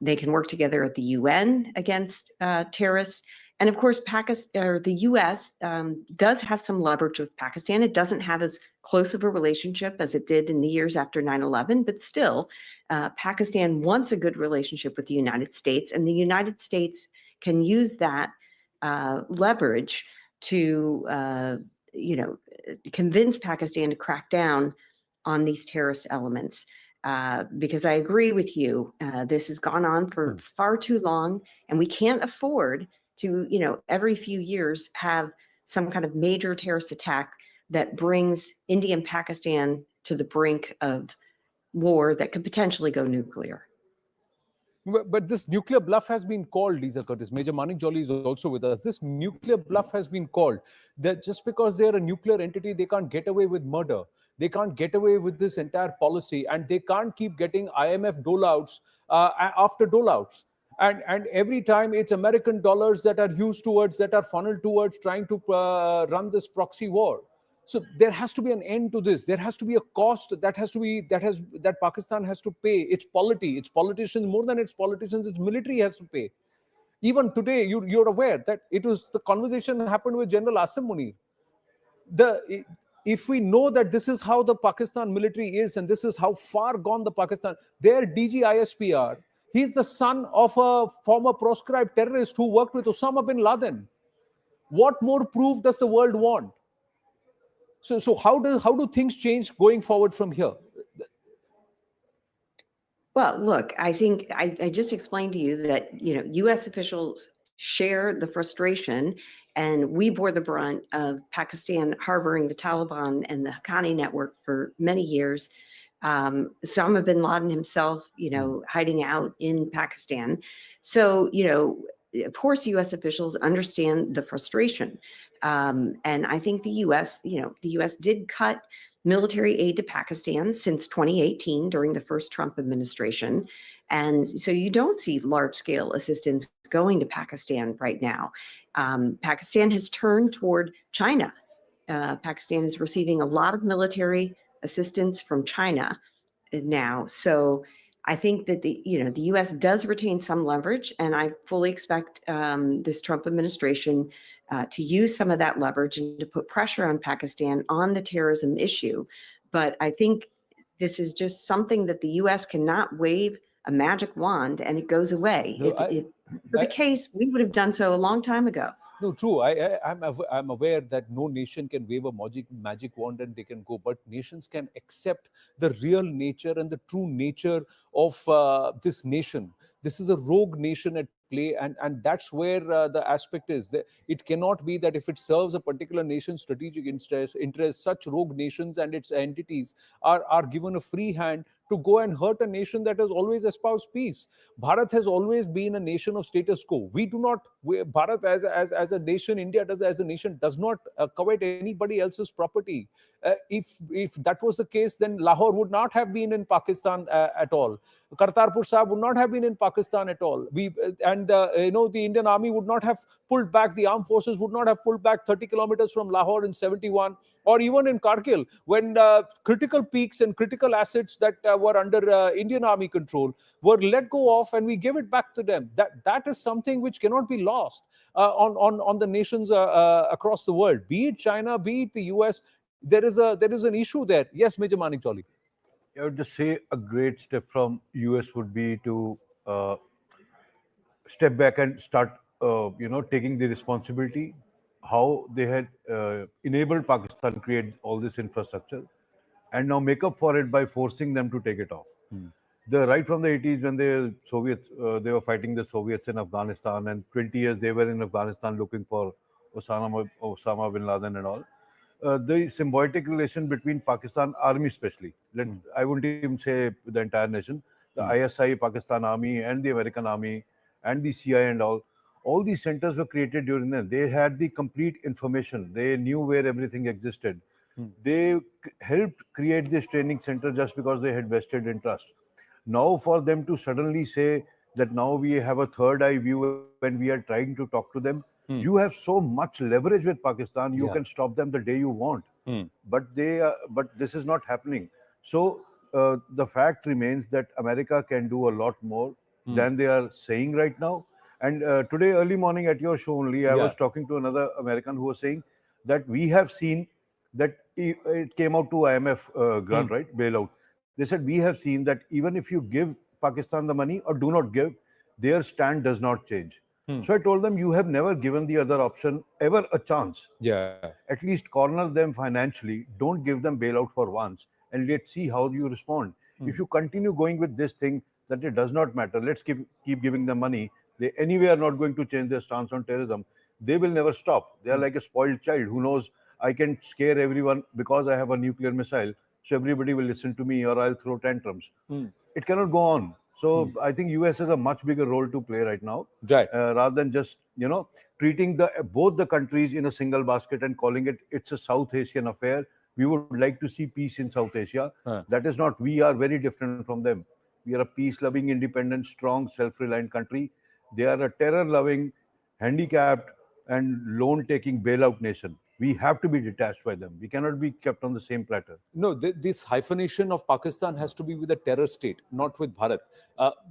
S19: They can work together at the UN against terrorists. And of course, the U.S. Does have some leverage with Pakistan. It doesn't have as close of a relationship as it did in the years after 9/11, but still, Pakistan wants a good relationship with the United States, and the United States can use that leverage to, convince Pakistan to crack down on these terrorist elements. Because I agree with you, this has gone on for far too long, and we can't afford to, every few years have some kind of major terrorist attack that brings India and Pakistan to the brink of war that could potentially go nuclear.
S22: But this nuclear bluff has been called, Lisa Curtis. Major Manik Jolly is also with us. This nuclear bluff has been called that just because they're a nuclear entity, they can't get away with murder. They can't get away with this entire policy, and they can't keep getting IMF doleouts after doleouts. And every time it's American dollars that are used towards, that are funneled towards trying to run this proxy war. So there has to be an end to this. There has to be a cost that Pakistan has to pay. Its polity, its politicians, more than its politicians, its military has to pay. Even today, you're aware that the conversation happened with General Asim Munir. If we know that this is how the Pakistan military is and this is how far gone the Pakistan, their DG ISPR, he's the son of a former proscribed terrorist who worked with Osama bin Laden. What more proof does the world want? So how do things change going forward from here?
S19: Well, look, I think I just explained to you that, U.S. officials share the frustration, and we bore the brunt of Pakistan harboring the Taliban and the Haqqani network for many years. Osama bin Laden himself, hiding out in Pakistan. So, of course, U.S. officials understand the frustration. And I think the U.S., the U.S. did cut military aid to Pakistan since 2018 during the first Trump administration. And so you don't see large-scale assistance going to Pakistan right now. Pakistan has turned toward China. Pakistan is receiving a lot of military assistance from China now. So I think that the U.S. does retain some leverage, and I fully expect this Trump administration to use some of that leverage and to put pressure on Pakistan on the terrorism issue. But I think this is just something that the U.S. cannot wave a magic wand and it goes away.
S22: No,
S19: if the case, we would have done so a long time ago.
S22: No, true. I'm aware that no nation can wave a magic wand and they can go, but nations can accept the real nature and the true nature of this nation. This is a rogue nation at play, and that's where the aspect is. It cannot be that if it serves a particular nation's strategic interest, such rogue nations and its entities are given a free hand to go and hurt a nation that has always espoused peace. Bharat has always been a nation of status quo. Bharat as a nation, India as a nation does not covet anybody else's property. If that was the case, then Lahore would not have been in Pakistan at all. Kartarpur Sahib would not have been in Pakistan at all. The Indian Army would not have pulled back. The armed forces would not have pulled back 30 kilometers from Lahore in 71, or even in Kargil, when critical peaks and critical assets that were under Indian Army control were let go of, and we gave it back to them. That is something which cannot be lost on the nations across the world, be it China, be it the US. There is an issue there. Yes, Major Manik Jolly.
S3: I would just say a great step from US would be to step back and start, taking the responsibility, how they had enabled Pakistan to create all this infrastructure, and now make up for it by forcing them to take it off. Right from the 80s, when the Soviets, they were fighting the Soviets in Afghanistan, and 20 years they were in Afghanistan looking for Osama bin Laden and all. The symbiotic relation between Pakistan Army especially, I wouldn't even say the entire nation, the ISI, Pakistan Army, and the American Army, and the CIA and all these centers were created during them. They had the complete information. They knew where everything existed. They helped create this training center just because they had vested interest. Now for them to suddenly say that now we have a third eye view when we are trying to talk to them, you have so much leverage with Pakistan, you can stop them the day you want. But this is not happening. So the fact remains that America can do a lot more than they are saying right now. And today, early morning at your show only, I was talking to another American who was saying that we have seen that it came out to IMF grant, right? Bailout. They said, we have seen that even if you give Pakistan the money or do not give, their stand does not change. So I told them, you have never given the other option ever a chance. At least corner them financially. Don't give them bailout for once, and let's see how you respond. If you continue going with this thing that it does not matter, let's keep giving them money. They anyway are not going to change their stance on terrorism. They will never stop. They are like a spoiled child who knows I can scare everyone because I have a nuclear missile, so everybody will listen to me, or I'll throw tantrums. It cannot go on. So I think US has a much bigger role to play right now, rather than just treating both the countries in a single basket and calling it's a South Asian affair. We would like to see peace in South Asia. That is not. We are very different from them. We are a peace-loving, independent, strong, self-reliant country. They are a terror-loving, handicapped, and loan-taking bailout nation. We have to be detached by them. We cannot be kept on the same platter.
S22: No, this hyphenation of Pakistan has to be with a terror state, not with Bharat.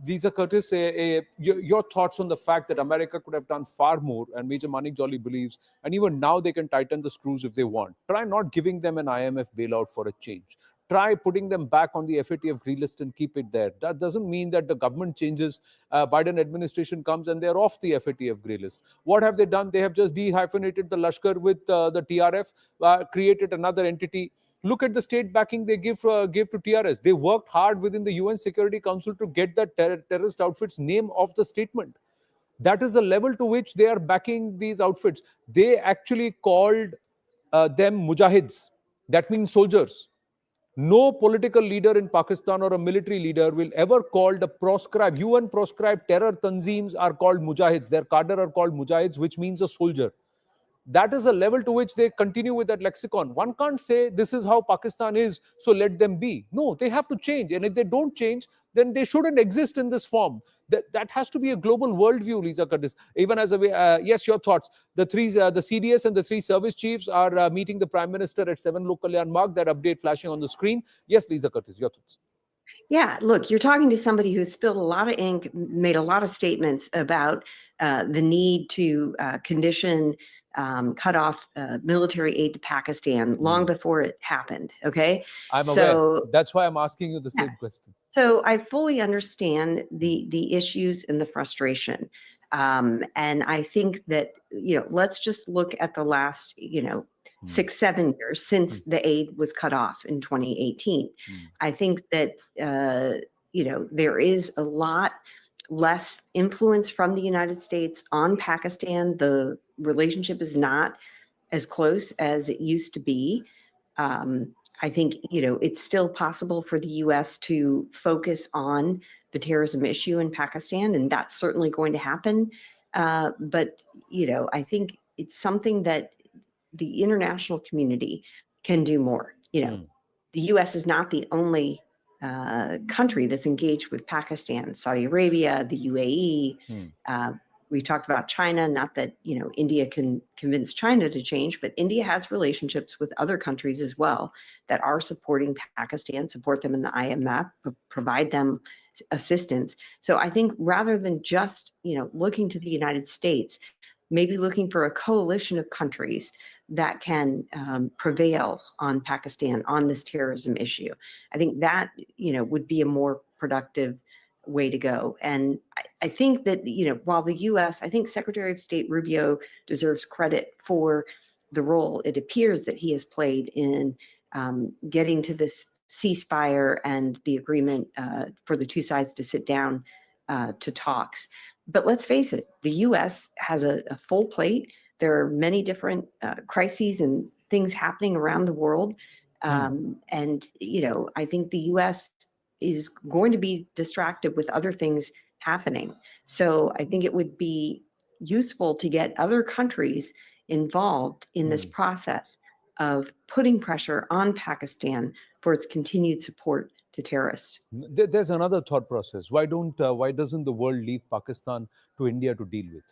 S22: These are Curtis, your thoughts on the fact that America could have done far more, and Major Manik Jolly believes, and even now they can tighten the screws if they want. Try not giving them an IMF bailout for a change. Try putting them back on the FATF grey list and keep it there. That doesn't mean that the government changes, Biden administration comes and they're off the FATF grey list. What have they done? They have just dehyphenated the Lashkar with the TRF, created another entity. Look at the state backing they gave to TRS. They worked hard within the UN Security Council to get the terrorist outfit's name off the statement. That is the level to which they are backing these outfits. They actually called them mujahids. That means soldiers. No political leader in Pakistan or a military leader will ever call the proscribed, UN proscribed terror tanzeems are called mujahids. Their cadre are called mujahids, which means a soldier. That is the level to which they continue with that lexicon. One can't say this is how Pakistan is, so let them be. No, they have to change. And if they don't change, then they shouldn't exist in this form. That has to be a global worldview, Lisa Curtis. Even as a way, yes, your thoughts. The CDS and the 3 service chiefs are meeting the Prime Minister at 7 Lok Kalyan Marg. That update flashing on the screen. Yes, Lisa Curtis, your thoughts.
S19: Yeah, look, you're talking to somebody who's spilled a lot of ink, made a lot of statements about the need to condition, cut off military aid to Pakistan long before it happened. Okay,
S22: I'm aware. That's why I'm asking you the same question.
S19: So I fully understand the issues and the frustration, and I think that let's just look at the last 6-7 years since the aid was cut off in 2018. I think that there is a lot less influence from the United States on Pakistan. The relationship is not as close as it used to be. I think it's still possible for the U.S. to focus on the terrorism issue in Pakistan, and that's certainly going to happen. But I think it's something that the international community can do more. The U.S. is not the only country that's engaged with Pakistan. Saudi Arabia, the UAE. We talked about China, not that India can convince China to change, but India has relationships with other countries as well that are supporting Pakistan, support them in the IMF, provide them assistance. So I think rather than just looking to the United States, maybe looking for a coalition of countries that can prevail on Pakistan on this terrorism issue. I think that would be a more productive way to go. And I think that while the U.S., I think Secretary of State Rubio deserves credit for the role it appears that he has played in getting to this ceasefire and the agreement for the two sides to sit down to talks. But let's face it, the U.S. has a full plate. There are many different crises and things happening around the world. And, I think the U.S. is going to be distracted with other things happening. So I think it would be useful to get other countries involved in this process of putting pressure on Pakistan for its continued support to terrorists.
S22: There's another thought process. Why doesn't the world leave Pakistan to India to deal with?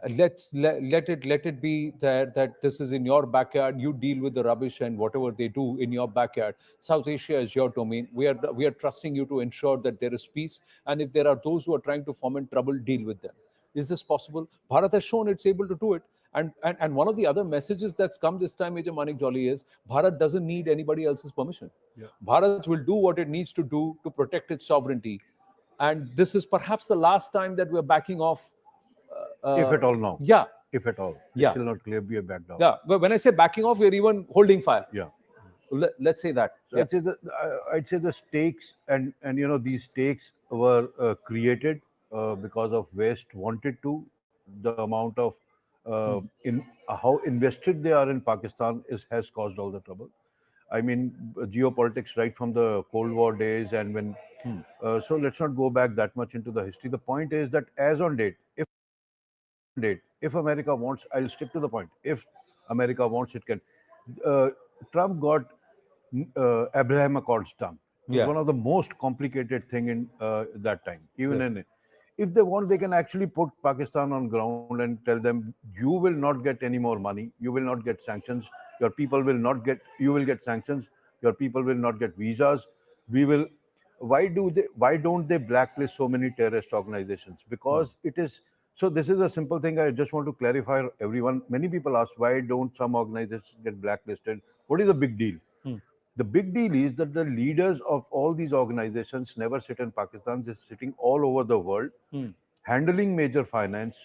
S22: Let it be that this is in your backyard. You deal with the rubbish and whatever they do in your backyard. South Asia is your domain. We are trusting you to ensure that there is peace. And if there are those who are trying to foment trouble, deal with them. Is this possible? Bharat has shown it's able to do it. And one of the other messages that's come this time, Major Manik Jolly, is Bharat doesn't need anybody else's permission.
S3: Yeah.
S22: Bharat will do what it needs to do to protect its sovereignty. And this is perhaps the last time that we're backing off.
S3: If at all now.
S22: Yeah.
S3: If at all.
S22: Yeah.
S3: It shall not clearly be a back down.
S22: Yeah. But when I say backing off, we're even holding fire.
S3: Yeah.
S22: Let's say that.
S3: So I'd say the stakes and these stakes were created because of West wanted to. The amount of in how invested they are in Pakistan has caused all the trouble. I mean, geopolitics right from the Cold War days, and when so let's not go back that much into the history. The point is that as on date, if America wants, I'll stick to the point. If America wants, it can. Trump got Abraham Accords done. It was one of the most complicated thing in that time. Even if they want, they can actually put Pakistan on ground and tell them, you will not get any more money, you will not get sanctions, your people will not get, you will get sanctions, your people will not get visas. We will. Why don't they blacklist so many terrorist organizations? Because it is. So this is a simple thing. I just want to clarify everyone. Many people ask, why don't some organizations get blacklisted? What is the big deal? The big deal is that the leaders of all these organizations never sit in Pakistan. They're sitting all over the world, handling major finance,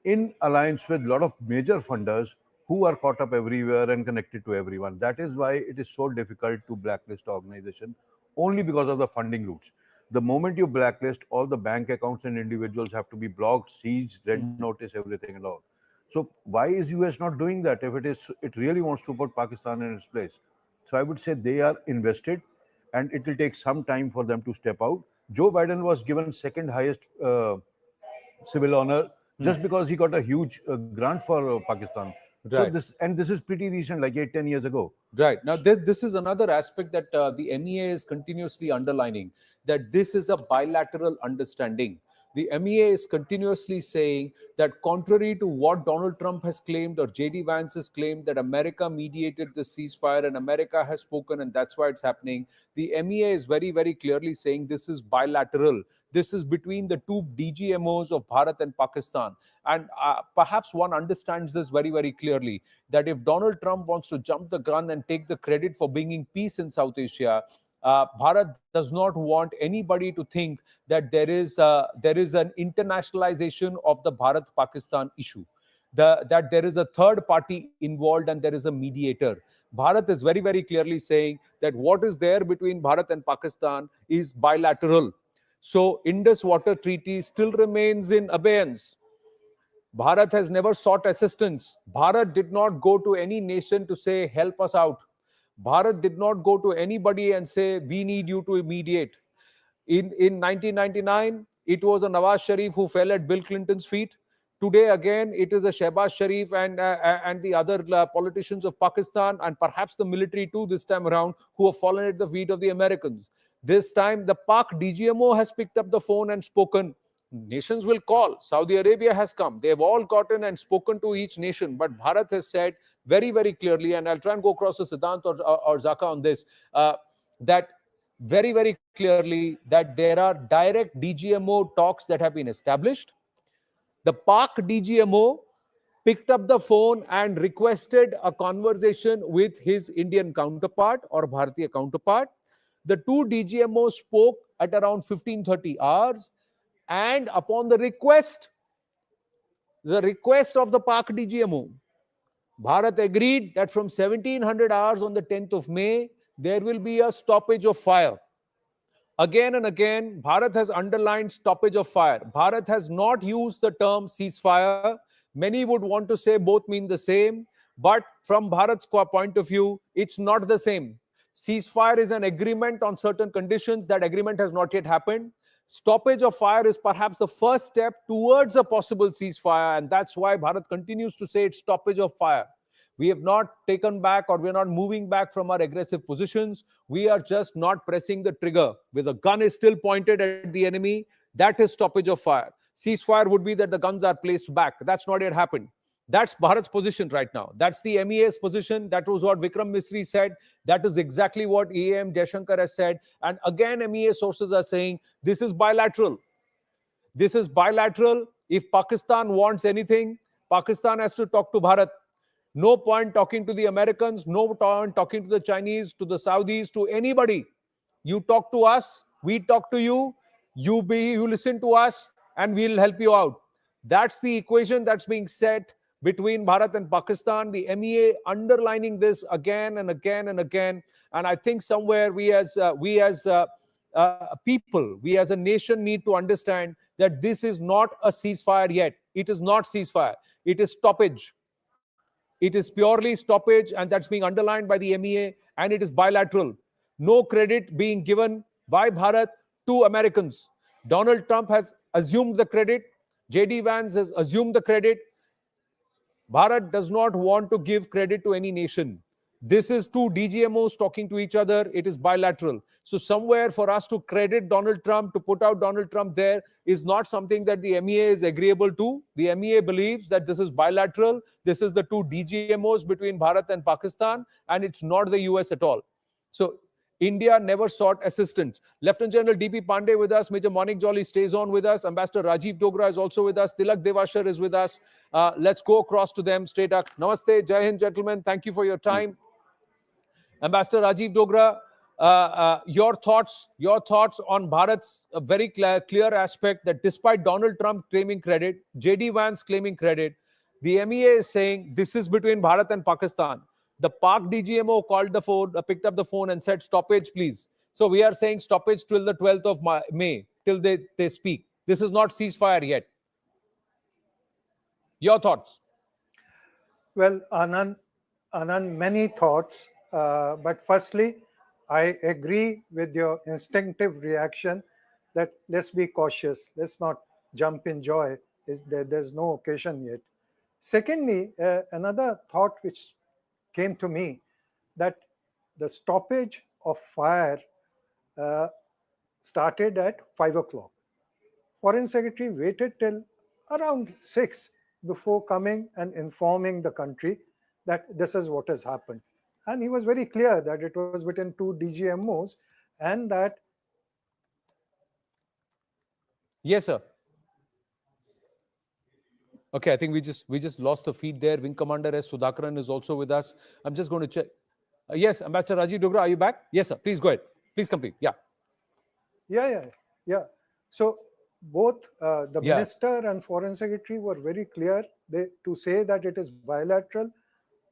S3: in alliance with a lot of major funders who are caught up everywhere and connected to everyone. That is why it is so difficult to blacklist organization, only because of the funding routes. The moment you blacklist, all the bank accounts and individuals have to be blocked, seized, red notice, everything and all. So why is US not doing that if it really wants to put Pakistan in its place? So I would say they are invested, and it will take some time for them to step out. Joe Biden was given second highest civil honor just because he got a huge grant for Pakistan. So
S22: Right.
S3: this is pretty recent, like 8-10 years ago.
S22: Right. Now, this is another aspect that the MEA is continuously underlining, that this is a bilateral understanding. The MEA is continuously saying that contrary to what Donald Trump has claimed or JD Vance has claimed, that America mediated the ceasefire and America has spoken and that's why it's happening, the MEA is very, very clearly saying this is bilateral. This is between the two DGMOs of Bharat and Pakistan. And perhaps one understands this very, very clearly, that if Donald Trump wants to jump the gun and take the credit for bringing peace in South Asia, Bharat does not want anybody to think that there is an internationalization of the Bharat-Pakistan issue, that there is a third party involved and there is a mediator. Bharat is very, very clearly saying that what is there between Bharat and Pakistan is bilateral. So Indus Water Treaty still remains in abeyance. Bharat has never sought assistance. Bharat did not go to any nation to say, help us out. Bharat did not go to anybody and say, we need you to mediate. In 1999, it was a Nawaz Sharif who fell at Bill Clinton's feet. Today, again, it is a Shehbaz Sharif and the other politicians of Pakistan, and perhaps the military too this time around, who have fallen at the feet of the Americans. This time, the Pak DGMO has picked up the phone and spoken. Nations will call. Saudi Arabia has come. They have all gotten and spoken to each nation. But Bharat has said very, very clearly, and I'll try and go across to Siddhant or Zaka on this, that very, very clearly that there are direct DGMO talks that have been established. The Pak DGMO picked up the phone and requested a conversation with his Indian counterpart or Bharatiya counterpart. The two DGMOs spoke at around 15:30 hours. And upon the request of the Pak DGMO, Bharat agreed that from 1700 hours on the 10th of May, there will be a stoppage of fire. Again and again, Bharat has underlined stoppage of fire. Bharat has not used the term ceasefire. Many would want to say both mean the same, but from Bharat's point of view, it's not the same. Ceasefire is an agreement on certain conditions. That agreement has not yet happened. Stoppage of fire is perhaps the first step towards a possible ceasefire, and that's why Bharat continues to say it's stoppage of fire. We have not taken back, or we're not moving back from our aggressive positions. We are just not pressing the trigger. Where the gun is still pointed at the enemy, that is stoppage of fire. Ceasefire would be that the guns are placed back. That's not yet happened. That's Bharat's position right now. That's the MEA's position. That was what Vikram Misri said. That is exactly what EAM Jaishankar has said. And again, MEA sources are saying this is bilateral. This is bilateral. If Pakistan wants anything, Pakistan has to talk to Bharat. No point talking to the Americans, no point talking to the Chinese, to the Saudis, to anybody. You talk to us, we talk to you, you listen to us, and we'll help you out. That's the equation that's being set between Bharat and Pakistan. The MEA underlining this again and again and again. And I think somewhere we as people, we as a nation need to understand that this is not a ceasefire yet. It is not ceasefire. It is stoppage. It is purely stoppage, and that's being underlined by the MEA, and it is bilateral. No credit being given by Bharat to Americans. Donald Trump has assumed the credit. JD Vance has assumed the credit. Bharat does not want to give credit to any nation. This is two DGMOs talking to each other. It is bilateral. So somewhere for us to credit Donald Trump, to put out Donald Trump there, is not something that the MEA is agreeable to. The MEA believes that this is bilateral. This is the two DGMOs between Bharat and Pakistan, and it's not the US at all. So India never sought assistance. Lieutenant General D.P. Pandey with us. Major Manik Jolly stays on with us. Ambassador Rajiv Dogra is also with us. Tilak Devashar is with us. Let's go across to them straight up. Namaste, Jai Hind, gentlemen. Thank you for your time. Ambassador Rajiv Dogra, your thoughts on Bharat's very clear aspect that despite Donald Trump claiming credit, J.D. Vance claiming credit, the MEA is saying this is between Bharat and Pakistan. The Pak DGMO called the phone, picked up the phone and said, stoppage, please. So we are saying stoppage till the 12th of May, till they speak. This is not ceasefire yet. Your thoughts?
S6: Well, Anand, many thoughts. But firstly, I agree with your instinctive reaction that let's be cautious. Let's not jump in joy. There's no occasion yet. Secondly, another thought which came to me, that the stoppage of fire started at 5 o'clock. Foreign Secretary waited till around 6 before coming and informing the country that this is what has happened. And he was very clear that it was between two DGMOs and that.
S22: Yes, sir. Okay, I think we just lost the feed there. Wing Commander S. Sudhakaran is also with us. I'm just going to check. Yes, Ambassador Rajiv Dogra, are you back? Yes, sir. Please go ahead. Please complete. Yeah.
S6: Yeah. So both the minister and foreign secretary were very clear to say that it is bilateral.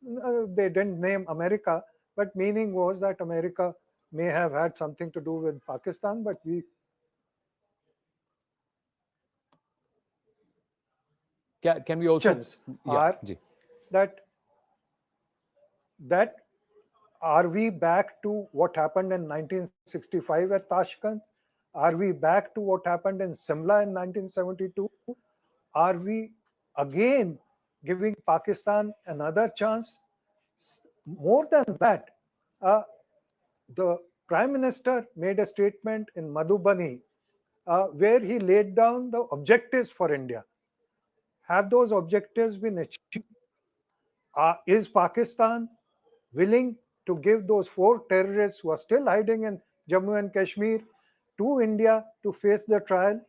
S6: They didn't name America, but meaning was that America may have had something to do with Pakistan, but we.
S22: Can we also
S6: are that are we back to what happened in 1965 at Tashkent? Are we back to what happened in Simla in 1972? Are we again giving Pakistan another chance? More than that, the Prime Minister made a statement in Madhubani where he laid down the objectives for India. Have those objectives been achieved? Is Pakistan willing to give those 4 terrorists who are still hiding in Jammu and Kashmir to India to face the trial?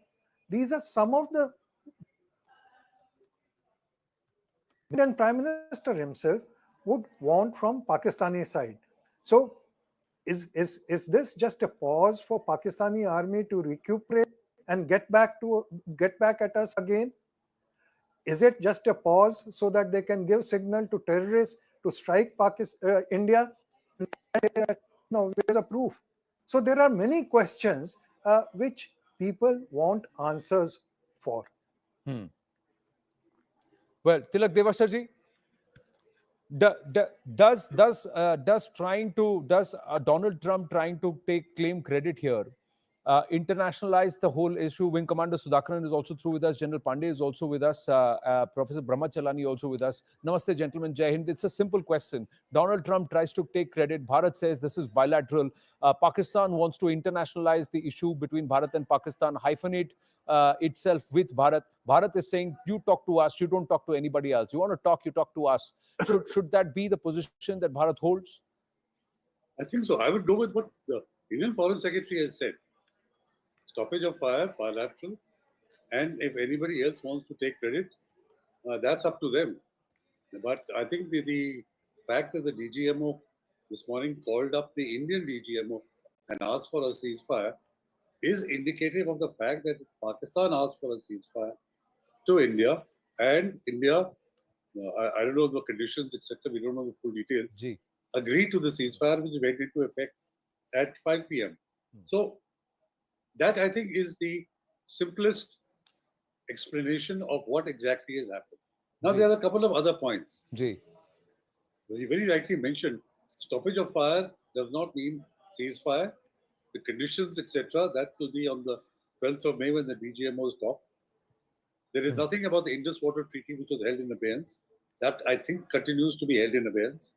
S6: These are some of the Indian Prime Minister himself would want from Pakistani side. So is this just a pause for Pakistani army to recuperate and get back at us again? Is it just a pause so that they can give signal to terrorists to strike India? No, there's a proof. So there are many questions which people want answers for.
S22: Well, Tilak Devasarji, does Donald Trump trying to claim credit here internationalize the whole issue? Wing Commander Sudhakaran is also through with us. General Pandey is also with us. Professor Brahmachalani also with us. Namaste, gentlemen. Jai Hind. It's a simple question. Donald Trump tries to take credit. Bharat says this is bilateral. Pakistan wants to internationalize the issue between Bharat and Pakistan, hyphenate itself with Bharat. Bharat is saying, you talk to us, you don't talk to anybody else. You want to talk, you talk to us. Should that be the position that Bharat holds?
S8: I think so. I would go with what the Indian Foreign Secretary has said. Stoppage of fire, bilateral, and if anybody else wants to take credit, that's up to them. But I think the fact that the DGMO this morning called up the Indian DGMO and asked for a ceasefire is indicative of the fact that Pakistan asked for a ceasefire to India, and India, I don't know the conditions, etc. We don't know the full details. Agreed to the ceasefire, which went into effect at 5 p.m. So that, I think, is the simplest explanation of what exactly has happened. Now, there are a couple of other points. You very rightly mentioned, stoppage of fire does not mean ceasefire. The conditions, etc., that will be on the 12th of May when the DGMOs talk. There is nothing about the Indus Water Treaty which was held in abeyance. That, I think, continues to be held in abeyance.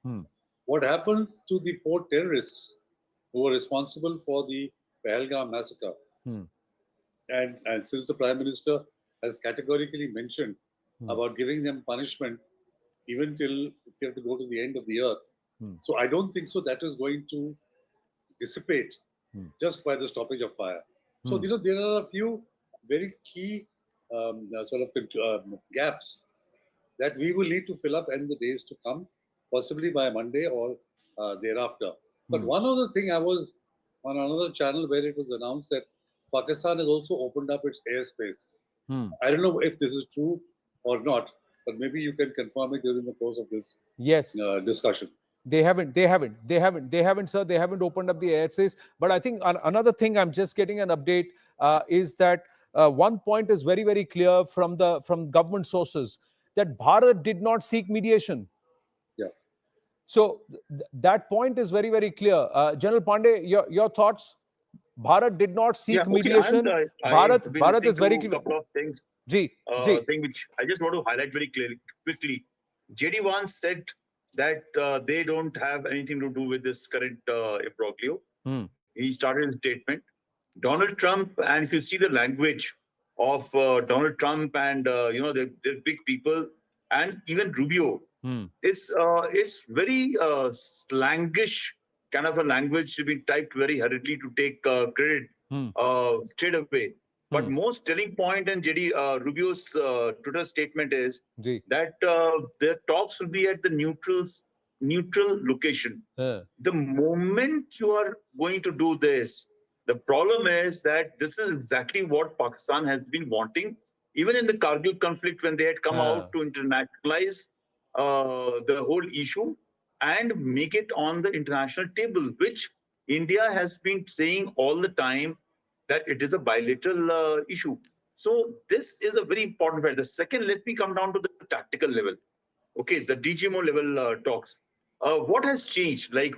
S8: what happened to the 4 terrorists who were responsible for the Pahalgam massacre. And since the Prime Minister has categorically mentioned about giving them punishment even till if you have to go to the end of the earth. So I don't think so that is going to dissipate just by the stoppage of fire. So, there are a few very key gaps that we will need to fill up in the days to come, possibly by Monday or thereafter. But one other thing, I was on another channel where it was announced that Pakistan has also opened up its airspace. I don't know if this is true or not, but maybe you can confirm it during the course of this discussion.
S22: They haven't, sir. They haven't opened up the airspace. But I think another thing I'm just getting an update is that one point is very, very clear from government sources that Bharat did not seek mediation.
S8: Yeah.
S22: So that point is very, very clear. General Pandey, your thoughts? Bharat did not seek mediation. Bharat is very clear.
S2: Couple of things.
S22: Thing
S2: which I just want to highlight very clearly, quickly. JD once said that they don't have anything to do with this current imbroglio. He started his statement. Donald Trump, and if you see the language of Donald Trump and the big people, and even Rubio, is very slangish kind of a language to be typed very hurriedly to take credit straight away. But most telling point in JD Rubio's Twitter statement is that the talks will be at the neutral location. The moment you are going to do this, the problem is that this is exactly what Pakistan has been wanting, even in the Kargil conflict when they had come out to internationalize the whole issue and make it on the international table, which India has been saying all the time that it is a bilateral issue. So this is a very important fact. The second, let me come down to the tactical level. Okay, the DGMO level talks. What has changed? Like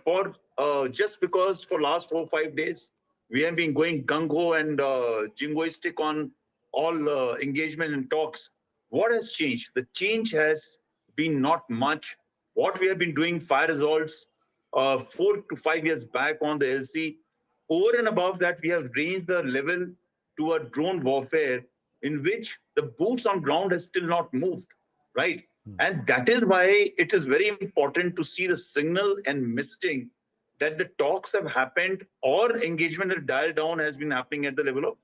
S2: just because for last 4 or 5 days, we have been going gung-ho and jingoistic on all engagement and talks. What has changed? The change has been not much. What we have been doing, fire results 4 to 5 years back on the LC. Over and above that, we have raised the level to a drone warfare in which the boots on ground has still not moved, right? And that is why it is very important to see the signal and messaging that the talks have happened or engagement and dial down has been happening at the level of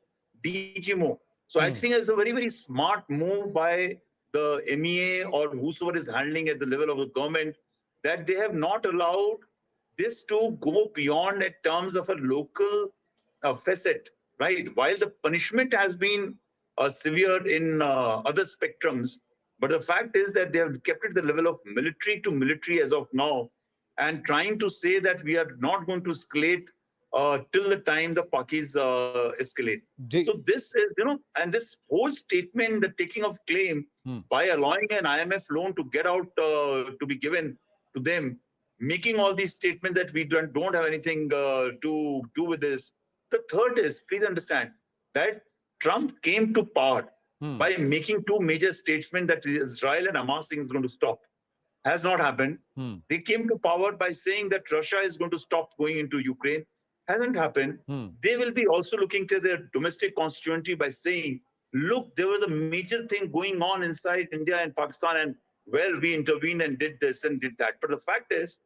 S2: DGMO. So I think it's a very, very smart move by the MEA or whosoever is handling at the level of the government that they have not allowed this to go beyond in terms of a local facet, right? While the punishment has been severe in other spectrums, but the fact is that they have kept it at the level of military to military as of now, and trying to say that we are not going to escalate till the time the Pakis escalate. So this is, and this whole statement, the taking of claim by allowing an IMF loan to get out to be given to them, making all these statements that we don't have anything to do with this. The third is, please understand that Trump came to power by making 2 major statements that Israel and Hamas thing is going to stop. Has not happened. They came to power by saying that Russia is going to stop going into Ukraine. Hasn't happened. They will be also looking to their domestic constituency by saying, look, there was a major thing going on inside India and Pakistan, and well, we intervened and did this and did that. But the fact is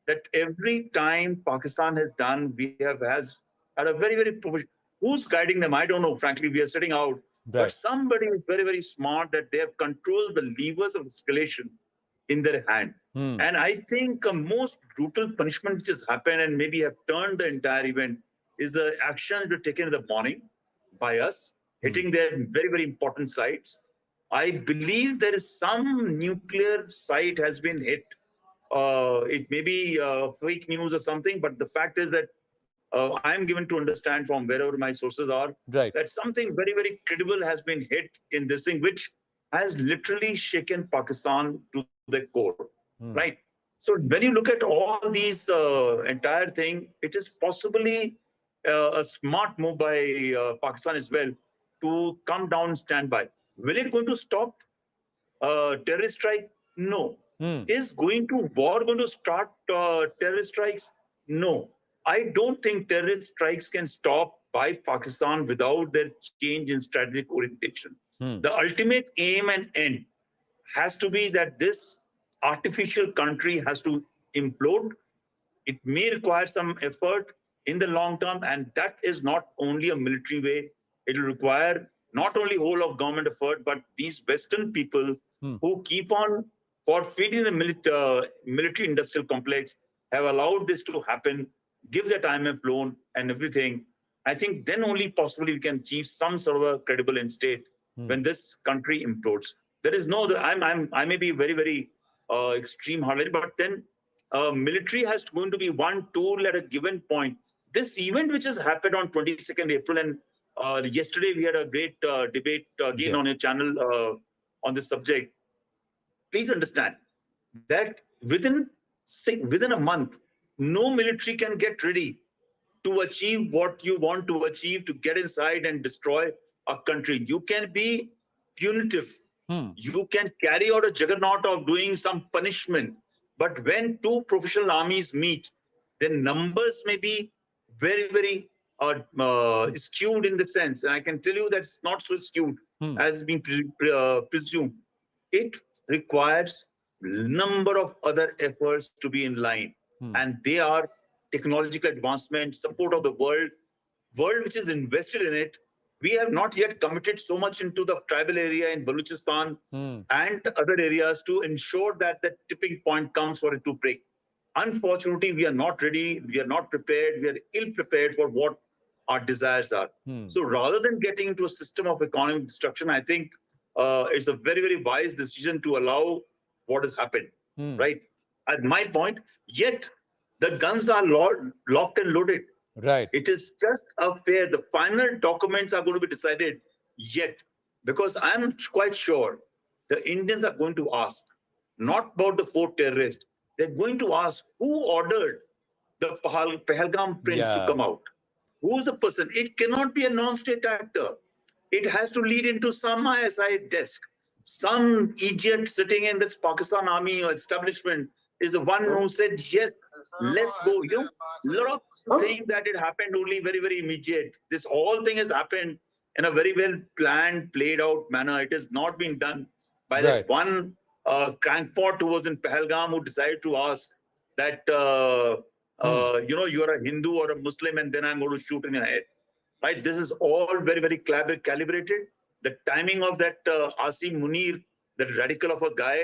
S2: that every time Pakistan has done, has had a very, very professional. Who's guiding them? I don't know. Frankly, we are sitting out. But somebody is very, very smart that they have controlled the levers of escalation in their hand. And I think most brutal punishment which has happened and maybe have turned the entire event is the actions that were taken in the morning by us, hitting their very, very important sites. I believe there is some nuclear site has been hit. It may be fake news or something, but the fact is that I am given to understand from wherever my sources are that something very, very credible has been hit in this thing, which has literally shaken Pakistan to the core, right? So when you look at all these entire thing, it is possibly a smart move by Pakistan as well to come down and stand by. Will it going to stop terrorist strike? No. Is going to start terrorist strikes? No. I don't think terrorist strikes can stop by Pakistan without their change in strategic orientation. The ultimate aim and end has to be that this artificial country has to implode. It may require some effort in the long term, and that is not only a military way. It will require not only whole of government effort, but these Western people who keep on forfeiting the military industrial complex have allowed this to happen, give the IMF loan and everything. I think then only possibly we can achieve some sort of a credible end state when this country implodes. There is no, I may be very, very extreme hearted, but then military has going to be one tool at a given point. This event which has happened on 22nd April, and yesterday we had a great debate again on your channel on this subject. Please understand that within a month, no military can get ready to achieve what you want to achieve, to get inside and destroy a country. You can be punitive. You can carry out a juggernaut of doing some punishment. But when two professional armies meet, then numbers may be very, very skewed in the sense. And I can tell you that's not so skewed as has been presumed. It requires number of other efforts to be in line. And they are technological advancement, support of the world which is invested in it. We have not yet committed so much into the tribal area in Balochistan and other areas to ensure that the tipping point comes for it to break. Unfortunately, we are not ready, we are not prepared, we are ill prepared for what our desires are. So rather than getting into a system of economic destruction, I think it's a very, very wise decision to allow what has happened, right? At my point, yet the guns are locked and loaded.
S22: Right.
S2: It is just a fair. The final documents are going to be decided yet, because I'm quite sure the Indians are going to ask, not about the 4 terrorists. They're going to ask who ordered the Pahalgam prince to come out. Who's the person? It cannot be a non-state actor. It has to lead into some ISI desk. Some idiot sitting in this Pakistan army or establishment is the one who said, yes, let's go. You know, a lot of things that it happened only very, very immediate. This whole thing has happened in a very well planned, played out manner. It has not been done by that one crankpot who was in Pahalgam who decided to ask that, you know, you're a Hindu or a Muslim and then I'm going to shoot in your head. Right? This is all very, very calibrated. The timing of that Asim Munir, that radical of a guy,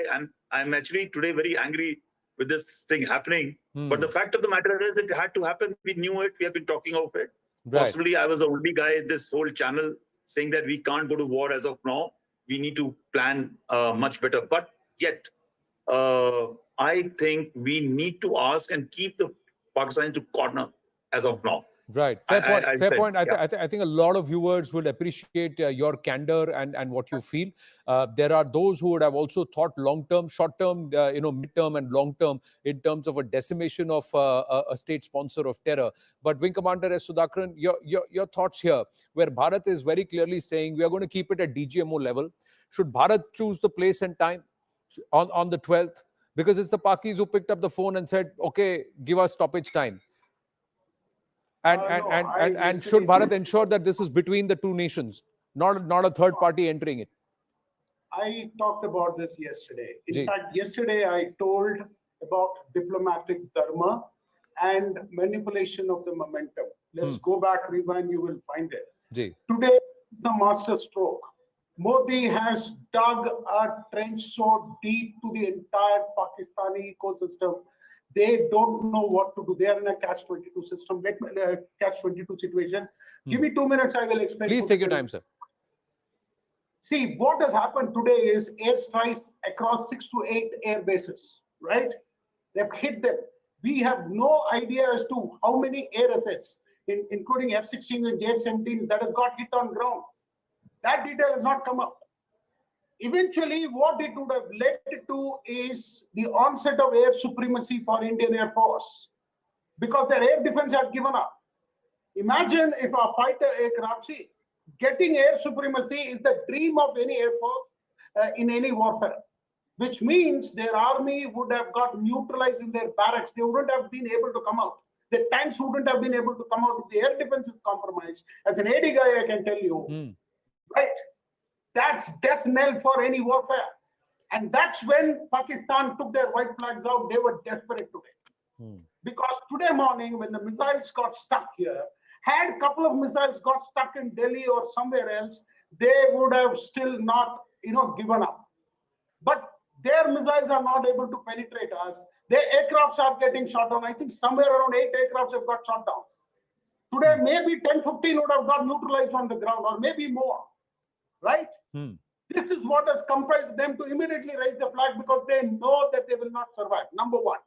S2: I'm actually today very angry with this thing happening. But the fact of the matter is that it had to happen. We knew it. We have been talking of it. Possibly I was the only guy in this whole channel saying that we can't go to war as of now. We need to plan much better. But yet, I think we need to ask and keep the Pakistanis to corner as of now.
S22: Right. Fair point. Fair point. I think a lot of viewers will appreciate your candor and what you feel. There are those who would have also thought long-term, short-term, you know, mid-term and long-term in terms of a decimation of a state sponsor of terror. But Wing Commander S. Sudhakaran, your thoughts here, where Bharat is very clearly saying we are going to keep it at DGMO level. Should Bharat choose the place and time on the 12th? Because it's the Pakis who picked up the phone and said, okay, give us stoppage time. And should Bharat ensure that this is between the two nations, not a third party entering it?
S11: I talked about this yesterday. In fact, yesterday I told about diplomatic dharma and manipulation of the momentum. Let's go back, rewind, you will find it. Today, the master stroke. Modi has dug a trench so deep to the entire Pakistani ecosystem. They don't know what to do. They are in a catch-22 system, catch-22 situation. Give me 2 minutes, I will explain.
S22: Please take your time, sir.
S11: See, what has happened today is airstrikes across 6 to 8 air bases, right? They've hit them. We have no idea as to how many air assets, including F-16 and J-17, that has got hit on ground. That detail has not come up. Eventually, what it would have led to is the onset of air supremacy for Indian Air Force, because their air defense had given up. Imagine if a fighter aircraft, see, getting air supremacy is the dream of any air force in any warfare. which means their army would have got neutralized in their barracks. They wouldn't have been able to come out. The tanks wouldn't have been able to come out if the air defense is compromised. As an AD guy, I can tell you, right? That's death knell for any warfare. And that's when Pakistan took their white flags out. They were desperate today. Because today morning, when the missiles got stuck here, had a couple of missiles got stuck in Delhi or somewhere else, they would have still not, given up. But their missiles are not able to penetrate us. Their aircrafts are getting shot down. I think somewhere around 8 aircrafts have got shot down. Today, maybe 10, 15 would have got neutralized on the ground, or maybe more, right? This is what has compelled them to immediately raise the flag, because they know that they will not survive, number one.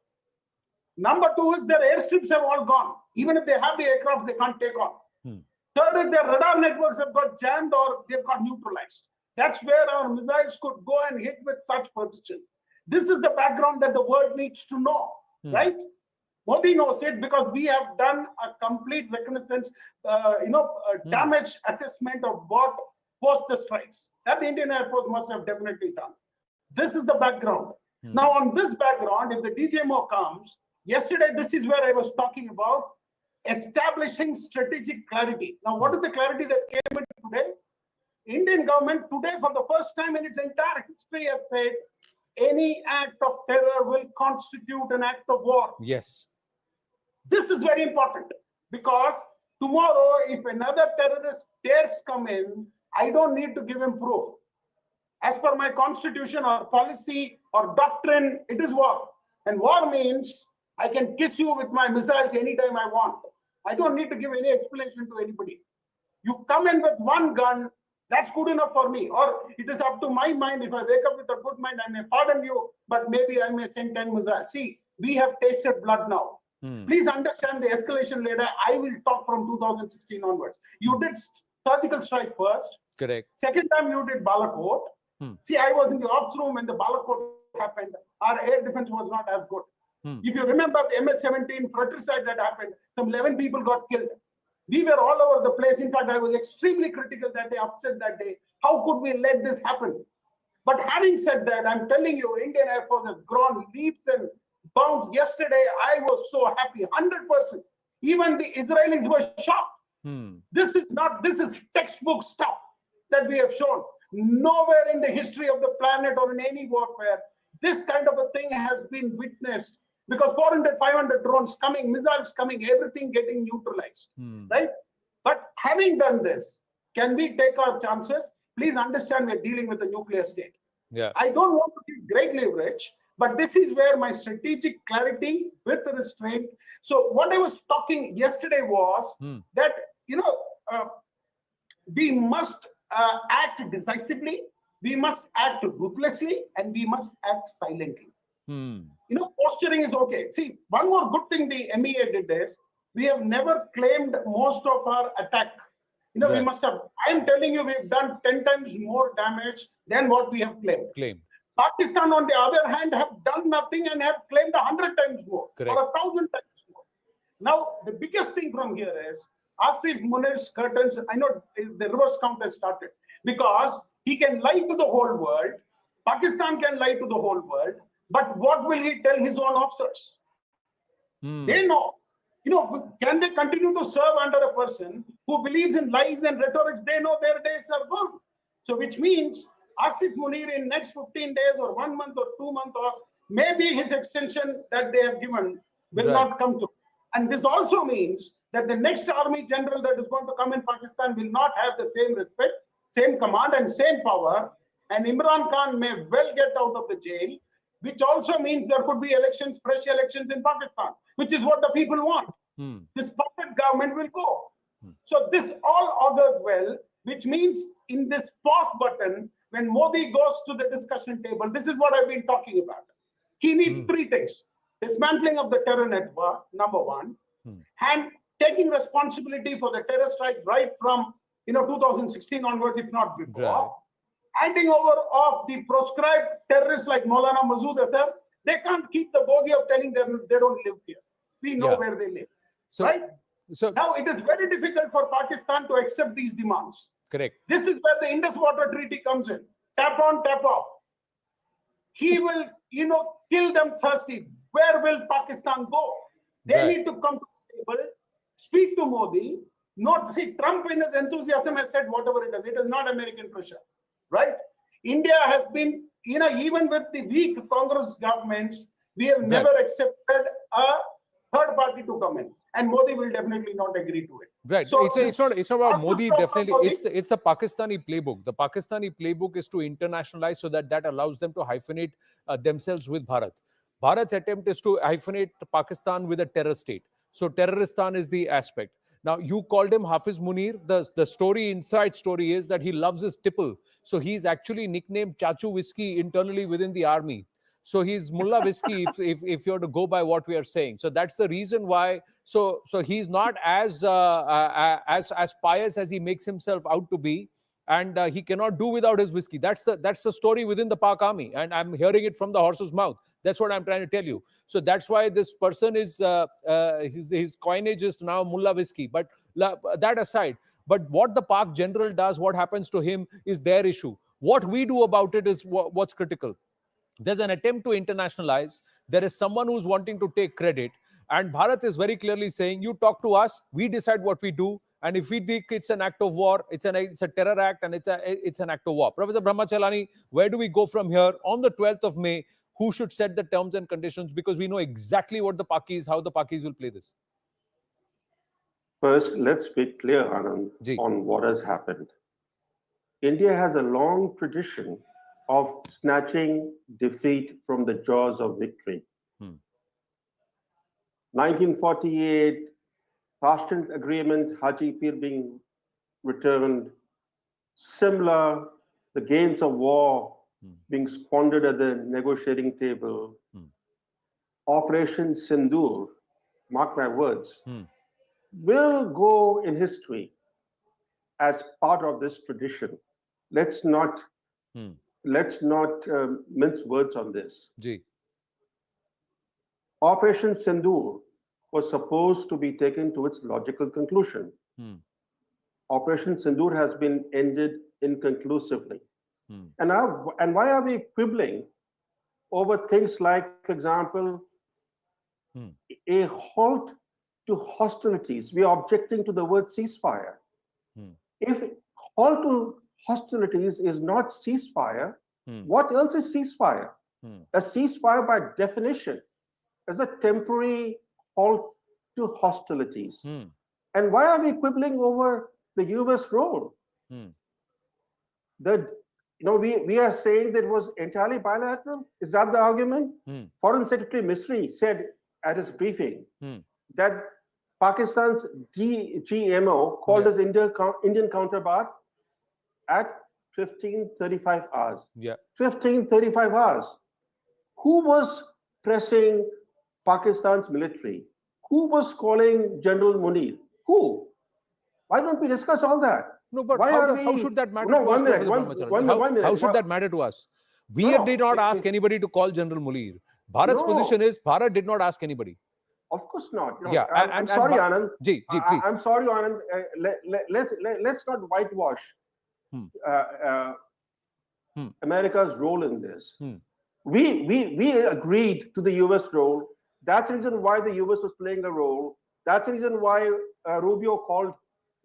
S11: Number two is their airstrips have all gone. Even if they have the aircraft, they can't take on. Third is their radar networks have got jammed or they've got neutralized. That's where our missiles could go and hit with such precision. This is the background that the world needs to know, right? Modi knows it, because we have done a complete reconnaissance, damage assessment of what post the strikes. That the Indian Air Force must have definitely done. This is the background. Now, on this background, if the DJMO comes, yesterday, this is where I was talking about establishing strategic clarity. Now, what is the clarity that came in today? Indian government today, for the first time in its entire history, has said any act of terror will constitute an act of war.
S22: Yes.
S11: This is very important, because tomorrow, if another terrorist dares come in, I don't need to give him proof. As per my constitution or policy or doctrine, it is war. And war means I can kiss you with my missiles anytime I want. I don't need to give any explanation to anybody. You come in with one gun, that's good enough for me. Or it is up to my mind. If I wake up with a good mind, I may pardon you, but maybe I may send 10 missiles. See, we have tasted blood now. Please understand the escalation later. I will talk from 2016 onwards. You did surgical strike first.
S22: Correct.
S11: Second time you did Balakot. See, I was in the ops room when the Balakot happened. Our air defense was not as good. If you remember the MH17 fratricide that happened, some 11 people got killed. We were all over the place. In fact, I was extremely critical that day, upset that day. How could we let this happen? But having said that, I'm telling you, Indian Air Force has grown leaps and bounds. Yesterday, I was so happy, 100%. Even the Israelis were shocked. This is textbook stuff that we have shown. Nowhere in the history of the planet or in any warfare, this kind of a thing has been witnessed, because 400, 500 drones coming, missiles coming, everything getting neutralized, right? But having done this, can we take our chances? Please understand, we're dealing with a nuclear state.
S22: Yeah.
S11: I don't want to give great leverage, but this is where my strategic clarity with restraint. So what I was talking yesterday was that, we must act decisively, we must act ruthlessly, and we must act silently. Posturing is okay. See, one more good thing the MEA did is, we have never claimed most of our attack. We must have, I am telling you, we've done 10 times more damage than what we have claimed. Pakistan, on the other hand, have done nothing and have claimed 100 times more, or 1,000 times more. Now, the biggest thing from here is, Asif Munir's curtains, I know the reverse count has started, because he can lie to the whole world, Pakistan can lie to the whole world, but what will he tell his own officers? They know. Can they continue to serve under a person who believes in lies and rhetoric? They know their days are gone. So which means Asif Munir in next 15 days or 1 month or 2 months, or maybe his extension that they have given will not come to. And this also means that the next army general that is going to come in Pakistan will not have the same respect, same command and same power. And Imran Khan may well get out of the jail, which also means there could be elections, fresh elections in Pakistan, which is what the people want. This puppet government will go. So this all augurs well, which means in this pause button, when Modi goes to the discussion table, this is what I've been talking about. He needs three things: dismantling of the terror network, number one, and taking responsibility for the terror strike right from 2016 onwards, if not before. Handing over of the proscribed terrorists like Maulana Masood Azhar. They can't keep the bogey of telling them they don't live here. We know where they live. Right? So now it is very difficult for Pakistan to accept these demands.
S22: Correct.
S11: This is where the Indus Water Treaty comes in. Tap on, tap off. he will, kill them thirsty. Where will Pakistan go? They need to come to the table, speak to Modi. Not see, Trump in his enthusiasm has said whatever it is. It is not American pressure, right? India has been, even with the weak Congress governments, we have never accepted a third party to come in, and Modi will definitely not agree to it.
S22: Right.
S11: So
S22: it's not about Modi. Definitely, it's the Pakistani playbook. The Pakistani playbook is to internationalize so that allows them to hyphenate themselves with Bharat. Bharat's attempt is to hyphenate Pakistan with a terror state. So Terroristan is the aspect. Now, you called him Hafiz Munir. The inside story is that he loves his tipple. So he's actually nicknamed Chachu Whiskey internally within the army. So he's Mullah Whiskey if you're to go by what we are saying. So that's the reason why. So he's not as pious as he makes himself out to be. And he cannot do without his whiskey. That's the story within the Pak army. And I'm hearing it from the horse's mouth. That's what I'm trying to tell you. So that's why this person is, his coinage is now Mullah Whiskey. But that aside, but what the Pak general does, what happens to him is their issue. What we do about it is what's critical. There's an attempt to internationalize. There is someone who's wanting to take credit. And Bharat is very clearly saying, you talk to us, we decide what we do. And if we think it's an act of war, it's a terror act, and it's an act of war. Professor Brahmachalani, where do we go from here? On the 12th of May, who should set the terms and conditions? Because we know exactly what the Pakis, how the Pakis will play this.
S1: First, let's be clear, Anand, on what has happened. India has a long tradition of snatching defeat from the jaws of victory. 1948, Tashkent Agreement, Haji Pir being returned. Similar, the gains of war being squandered at the negotiating table. Operation Sindur, mark my words, will go in history as part of this tradition. Let's not mince words on this. Operation Sindur was supposed to be taken to its logical conclusion. Operation Sindur has been ended inconclusively. And why are we quibbling over things like, for example, a halt to hostilities? We are objecting to the word ceasefire. If halt to hostilities is not ceasefire, what else is ceasefire? A ceasefire, by definition, is a temporary halt to hostilities. And why are we quibbling over the US role? We are saying that it was entirely bilateral. Is that the argument? Foreign Secretary Misri said at his briefing that Pakistan's GMO called his Indian counterpart at 15:35 hours. 15:35 hours. Who was pressing Pakistan's military? Who was calling General Munir? Who? Why don't we discuss all that?
S22: No, but how should that matter to us? How should that matter to us? We did not ask anybody to call General Munir. Bharat's position is Bharat did not ask anybody.
S1: Of course not.
S22: Yeah,
S1: I'm sorry, Anand.
S22: Please.
S1: I'm sorry, Anand. Let's not whitewash America's role in this. We agreed to the US role. That's the reason why the US was playing a role. That's the reason why Rubio called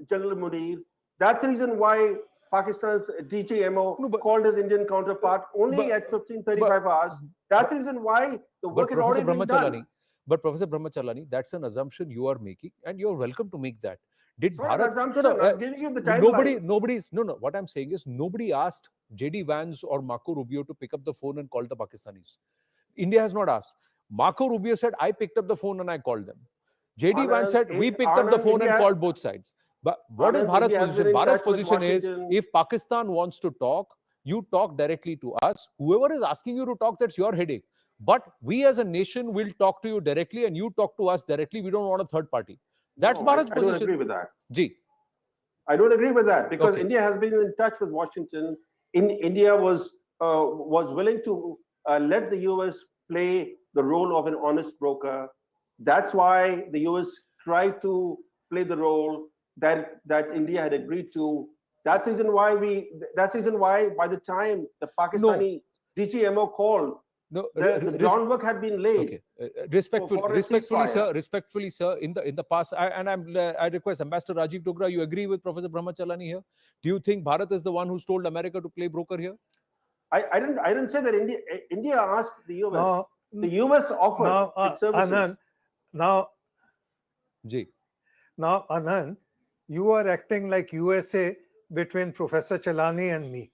S1: General Munir. That's the reason why Pakistan's DGMO called his Indian counterpart only at 15:35 hours. That's the reason why the work had already been done.
S22: But Professor Brahmachalani, that's an assumption you are making, and you're welcome to make that. Did
S1: Sorry,
S22: Bharat?
S1: assumption, I'm giving you the timeline.
S22: What I'm saying is nobody asked JD Vance or Marco Rubio to pick up the phone and call the Pakistanis. India has not asked. Marco Rubio said, I picked up the phone and I called them. JD Vance said, we picked up the phone and called both sides. But what is Bharat's position? Bharat's position is, if Pakistan wants to talk, you talk directly to us. Whoever is asking you to talk, that's your headache. But we as a nation will talk to you directly and you talk to us directly. We don't want a third party. That's Bharat's position.
S1: I don't agree with that. I don't agree with that because India has been in touch with Washington. India was willing to let the US play the role of an honest broker. That's why the US tried to play the role that India had agreed to. That's the reason why by the time the Pakistani DGMO called,
S4: No,
S1: the groundwork had been laid.
S4: Okay. Respectfully, sir. In the past, I request Ambassador Rajiv Dogra. You agree with Professor Brahmachalani here? Do you think Bharat is the one who's told America to play broker here?
S1: I didn't say that India asked the US. No, the US offered its services.
S6: Anand,
S4: Ji.
S6: Now, Anand, you are acting like USA between Professor Chalani and me.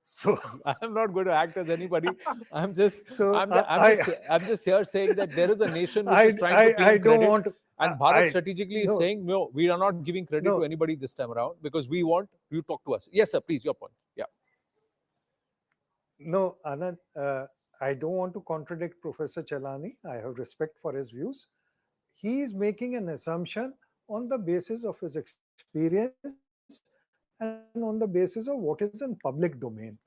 S6: So
S4: I'm not going to act as anybody. I'm just here saying that there is a nation which is trying to claim credit, and Bharat strategically is saying, no, we are not giving credit to anybody this time around because we want you to talk to us. Yes, sir, please, your point. Yeah.
S6: No, Anand, I don't want to contradict Professor Chalani. I have respect for his views. He is making an assumption on the basis of his experience and on the basis of what is in public domain.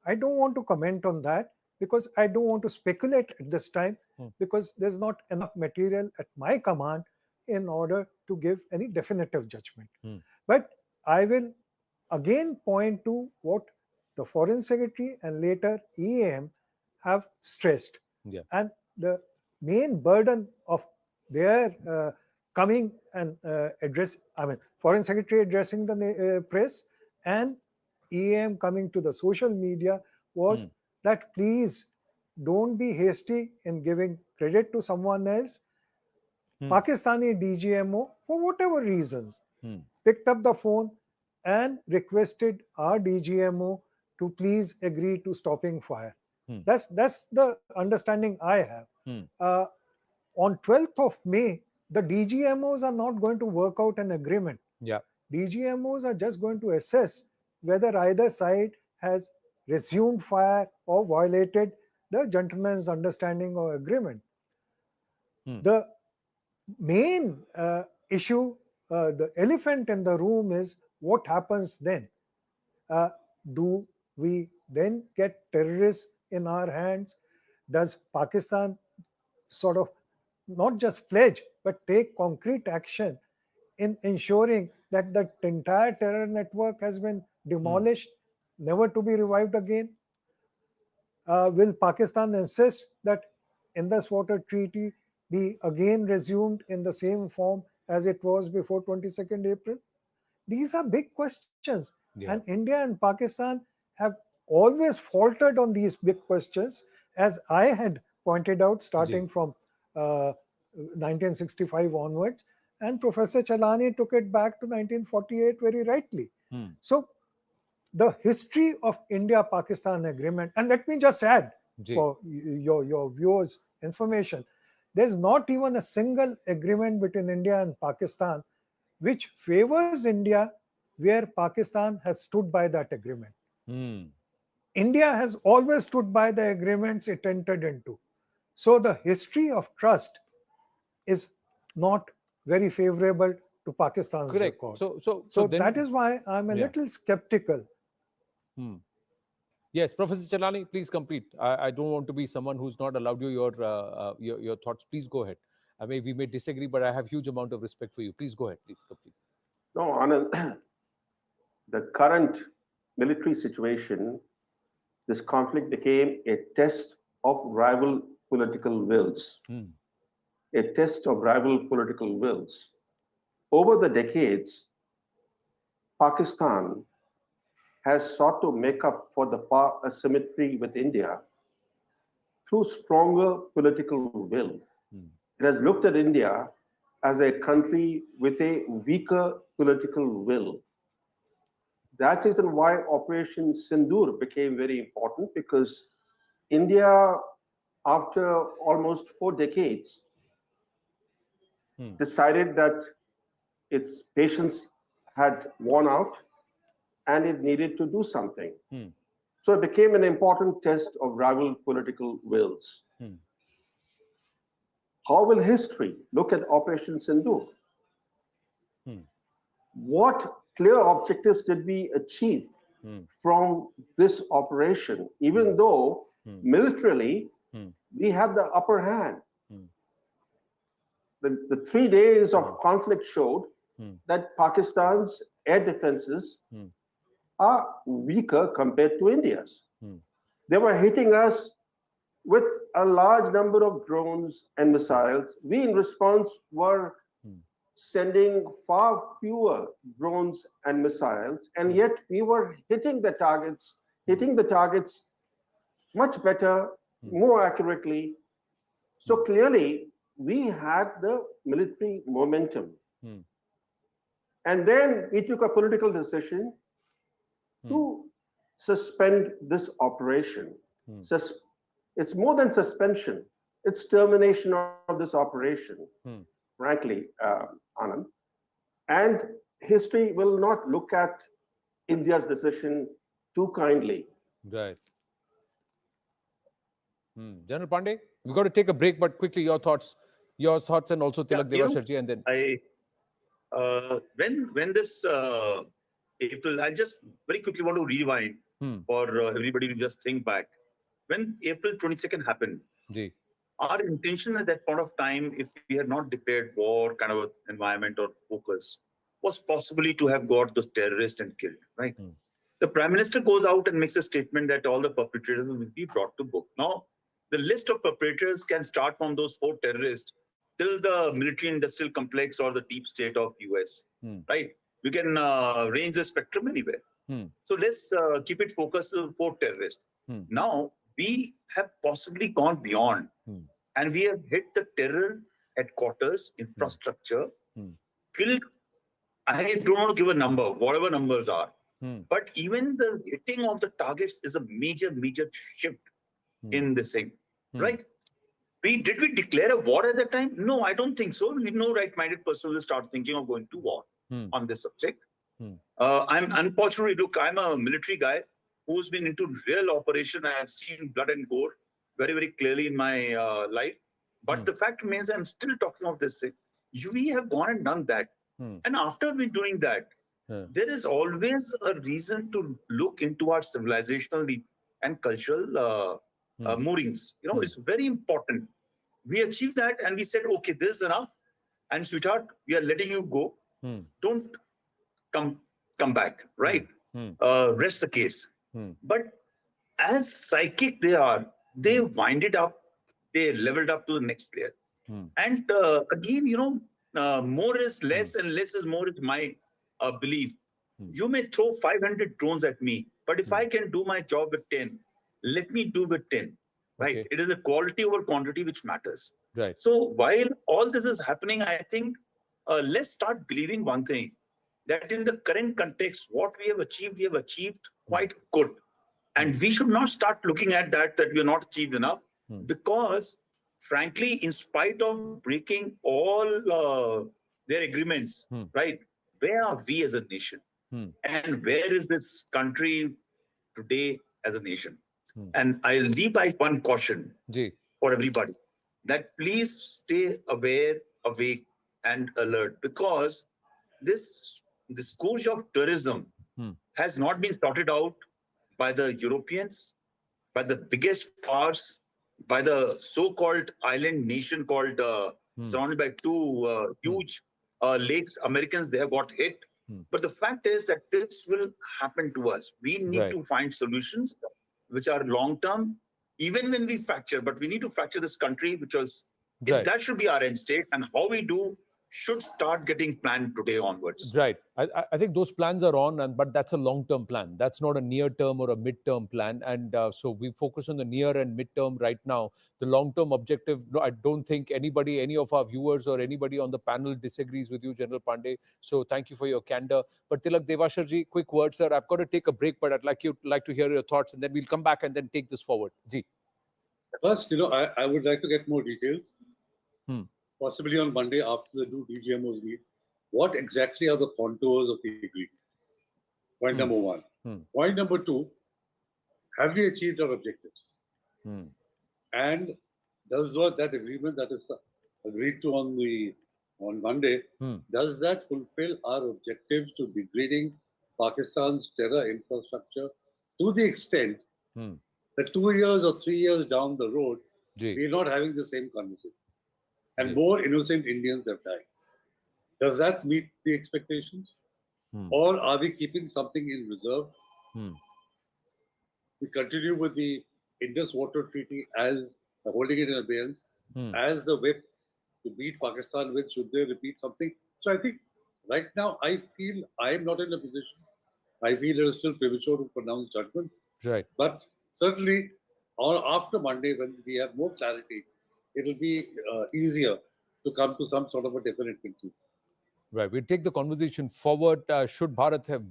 S6: I don't want to comment on that because I don't want to speculate at this time because there's not enough material at my command in order to give any definitive judgment. But I will again point to what the Foreign Secretary and later EAM have stressed.
S4: Yeah.
S6: And the main burden of their coming and address, Foreign Secretary addressing the press and EAM coming to the social media was that please don't be hasty in giving credit to someone else. Pakistani DGMO, for whatever reasons, picked up the phone and requested our DGMO to please agree to stopping fire. That's the understanding I have. On 12th of May, the DGMOs are not going to work out an agreement.
S4: Yeah.
S6: DGMOs are just going to assess whether either side has resumed fire or violated the gentleman's understanding or agreement. The main issue, the elephant in the room is what happens then. Do we then get terrorists in our hands? Does Pakistan sort of not just pledge, but take concrete action in ensuring that the entire terror network has been demolished, never to be revived again? Will Pakistan insist that Indus Water Treaty be again resumed in the same form as it was before 22nd April? These are big questions.
S4: Yeah.
S6: And India and Pakistan have always faltered on these big questions, as I had pointed out, starting from 1965 onwards. And Professor Chalani took it back to 1948 very rightly. So the history of India-Pakistan agreement, and let me just add for your viewers' information, there's not even a single agreement between India and Pakistan which favors India where Pakistan has stood by that agreement. India has always stood by the agreements it entered into. So the history of trust is not very favorable to Pakistan's record. So that is why I'm a little skeptical.
S4: Yes, Professor Chalani, please complete. I don't want to be someone who's not allowed you your thoughts. Please go ahead. I mean, we may disagree, but I have huge amount of respect for you. Please go ahead. Please complete.
S1: No, Anand, the current military situation, this conflict became a test of rival political wills. A test of rival political wills. Over the decades, Pakistan has sought to make up for the power asymmetry with India through stronger political will. It has looked at India as a country with a weaker political will. That's the reason why Operation Sindur became very important, because India, after almost 4 decades, decided that its patience had worn out and it needed to do something. So it became an important test of rival political wills. How will history look at Operation Sindur? What clear objectives did we achieve from this operation, even though militarily we have the upper hand? The 3 days of conflict showed that Pakistan's air defenses are weaker compared to India's. They were hitting us with a large number of drones and missiles. We, in response, were sending far fewer drones and missiles, and yet we were hitting the targets much better, more accurately. So clearly, we had the military momentum. And then we took a political decision to suspend this operation. It's more than suspension, it's termination of this operation, frankly, Anand. And history will not look at India's decision too kindly.
S4: Right. General Pandey, we've got to take a break, but quickly your thoughts, and also Tilak Devasharji, and then
S2: when this April, I just very quickly want to rewind for everybody to just think back. When April 22nd happened, our intention at that point of time, if we had not declared war kind of environment or focus, was possibly to have got those terrorists and killed, right? The Prime Minister goes out and makes a statement that all the perpetrators will be brought to book. Now, the list of perpetrators can start from those 4 terrorists till the military-industrial complex or the deep state of US, right? We can range the spectrum anywhere. So let's keep it focused to 4 terrorists. Now, we have possibly gone beyond, and we have hit the terror headquarters, infrastructure, killed. I don't want to give a number, whatever numbers are. But even the hitting of the targets is a major shift in this thing, right? Did we declare a war at that time? No, I don't think so. No right-minded person will start thinking of going to war on this subject. I'm unfortunately, look, I'm a military guy who's been into real operation. I have seen blood and gore very clearly in my life. But the fact remains, I'm still talking of this thing. We have gone and done that. And after we're doing that, there is always a reason to look into our civilizational and cultural moorings. You know, it's very important. We achieved that and we said, okay, this is enough. And sweetheart, we are letting you go. Don't come back, right? Rest the case. But as psychic they are, they wind it up, they leveled up to the next layer. And again, you know, more is less and less is more is my belief. You may throw 500 drones at me, but if I can do my job with 10, let me do with 10, right?
S4: Okay.
S2: It is the quality over quantity which matters.
S4: Right.
S2: So while all this is happening, I think let's start believing one thing, that in the current context, what we have achieved quite good. And we should not start looking at that we are not achieved enough, because frankly, in spite of breaking all their agreements, right, where are we as a nation? And where is this country today as a nation? And I'll leave by one caution for everybody, that please stay aware, awake, and alert, because this scourge of terrorism has not been sorted out by the Europeans, by the biggest farce, by the so-called island nation called surrounded by 2 huge lakes. Americans, they have got hit. But the fact is that this will happen to us. We need to find solutions which are long-term, even when we fracture. But we need to fracture this country, which was, that should be our end state. And how we do should start getting planned today onwards.
S4: Right. I think those plans are on, but that's a long-term plan. That's not a near-term or a mid-term plan. And so we focus on the near and mid-term right now. The long-term objective, no, I don't think anybody, any of our viewers or anybody on the panel disagrees with you, General Pandey. So thank you for your candor. But Tilak Devasharji, quick word, sir. I've got to take a break, but I'd like to hear your thoughts, and then we'll come back and then take this forward. Ji.
S8: First, I would like to get more details. Possibly on Monday after the new DGMOs meet, what exactly are the contours of the agreement? Point number 1. Point number 2, have we achieved our objectives? And does that agreement that is agreed to on Monday, does that fulfill our objectives to degrading Pakistan's terror infrastructure to the extent that 2 years or 3 years down the road, we're not having the same conversation? And more innocent Indians have died. Does that meet the expectations? Or are we keeping something in reserve? We continue with the Indus Water Treaty as holding it in abeyance as the whip to beat Pakistan with, should they repeat something. So I think right now I feel I am not in a position. I feel it is still premature to pronounce judgment.
S4: Right.
S8: But certainly, or after Monday, when we have more clarity, it will be easier to come to some sort of a definite conclusion.
S4: Right. We'll take the conversation forward. Should Bharat have,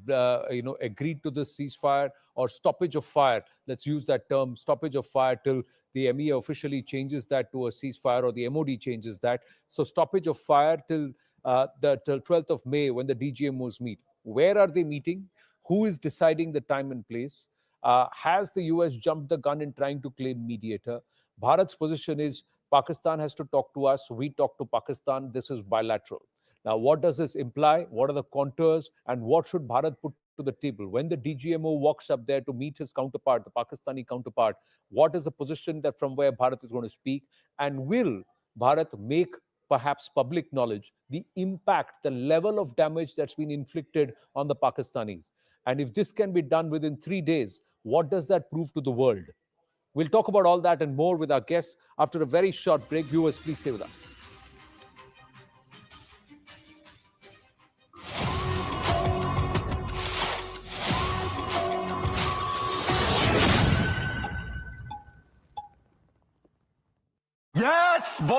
S4: agreed to this ceasefire or stoppage of fire? Let's use that term, stoppage of fire, till the MEA officially changes that to a ceasefire, or the MOD changes that. So stoppage of fire till till 12th of May, when the DGMOs meet. Where are they meeting? Who is deciding the time and place? Has the US jumped the gun in trying to claim mediator? Bharat's position is Pakistan has to talk to us. We talk to Pakistan. This is bilateral. Now, what does this imply? What are the contours? And what should Bharat put to the table? When the DGMO walks up there to meet his counterpart, the Pakistani counterpart, what is the position that from where Bharat is going to speak? And will Bharat make perhaps public knowledge the impact, the level of damage that's been inflicted on the Pakistanis? And if this can be done within 3 days, what does that prove to the world? We'll talk about all that and more with our guests after a very short break. Viewers, please stay with us.
S16: Yes, boy!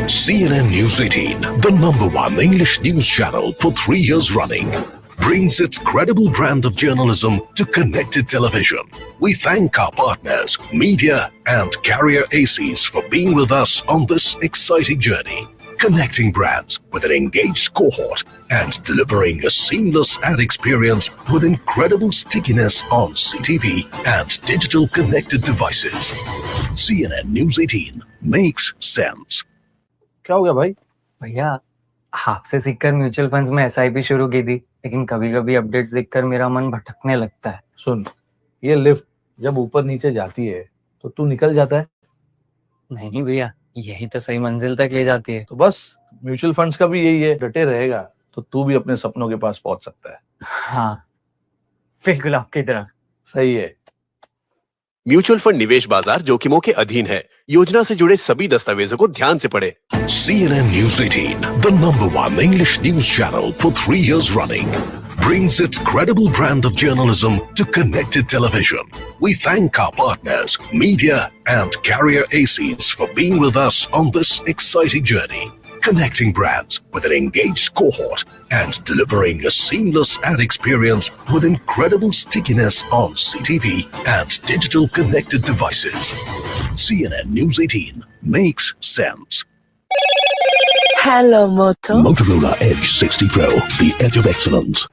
S21: CNN News 18, the #1 English news channel for 3 years running, brings its credible brand of journalism to connected television. We thank our partners, media and carrier ACs, for being with us on this exciting journey, connecting brands with an engaged cohort and delivering a seamless ad experience with incredible stickiness on CTV and digital connected devices. CNN News 18 makes sense.
S23: क्या हो गया भाई? भैया, आपसे सीखकर mutual funds में SIP शुरू की थी, लेकिन कभी-कभी अपडेट्स देखकर मेरा मन भटकने लगता है।
S24: सुन, ये लिफ्ट जब ऊपर नीचे जाती है तो तू निकल जाता है।
S23: नहीं भैया, यही तो सही मंजिल तक ले जाती है।
S24: तो बस म्यूचुअल फंड्स का भी यही है, डटे रहेगा तो तू भी अपने सपनों के पास पहुंच सकता है।
S23: हाँ, बिल्कुल आपकी तरह।
S24: सही है।
S25: म्यूचुअल फंड निवेश बाजार जोखिमों के अधीन है। योजना से जुड़े सभी दस्तावेजों को ध्यान से पढ़ें।
S21: CNN News 18, the #1 English news channel for 3 years running, brings its credible brand of journalism to connected television. We thank our partners, media and carrier ACs, for being with us on this exciting journey, connecting brands with an engaged cohort and delivering a seamless ad experience with incredible stickiness on CTV and digital connected devices. CNN News 18 makes sense.
S26: Hello, Moto.
S21: Motorola Edge 60 Pro, the edge of excellence.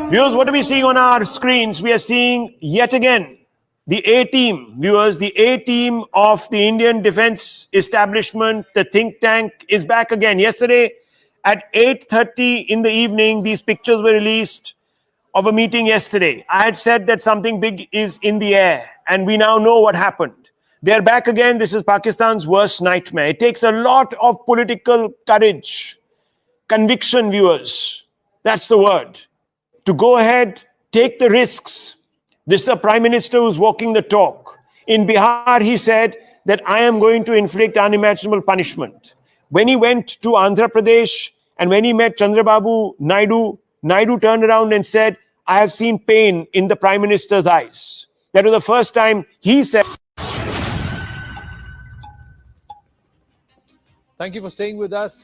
S27: Viewers, what are we seeing on our screens? We are seeing yet again the A-team, viewers, the A-team of the Indian defense establishment, the think tank, is back again. Yesterday at 8:30 in the evening, these pictures were released of a meeting yesterday. I had said that something big is in the air, and we now know what happened. They're back again. This is Pakistan's worst nightmare. It takes a lot of political courage, conviction, viewers. That's the word. To go ahead, take the risks. This is a prime minister who's walking the talk. In Bihar, he said that I am going to inflict unimaginable punishment. When he went to Andhra Pradesh and when he met Chandrababu Naidu, Naidu turned around and said, I have seen pain in the prime minister's eyes. That was the first time he said.
S4: Thank you for staying with us.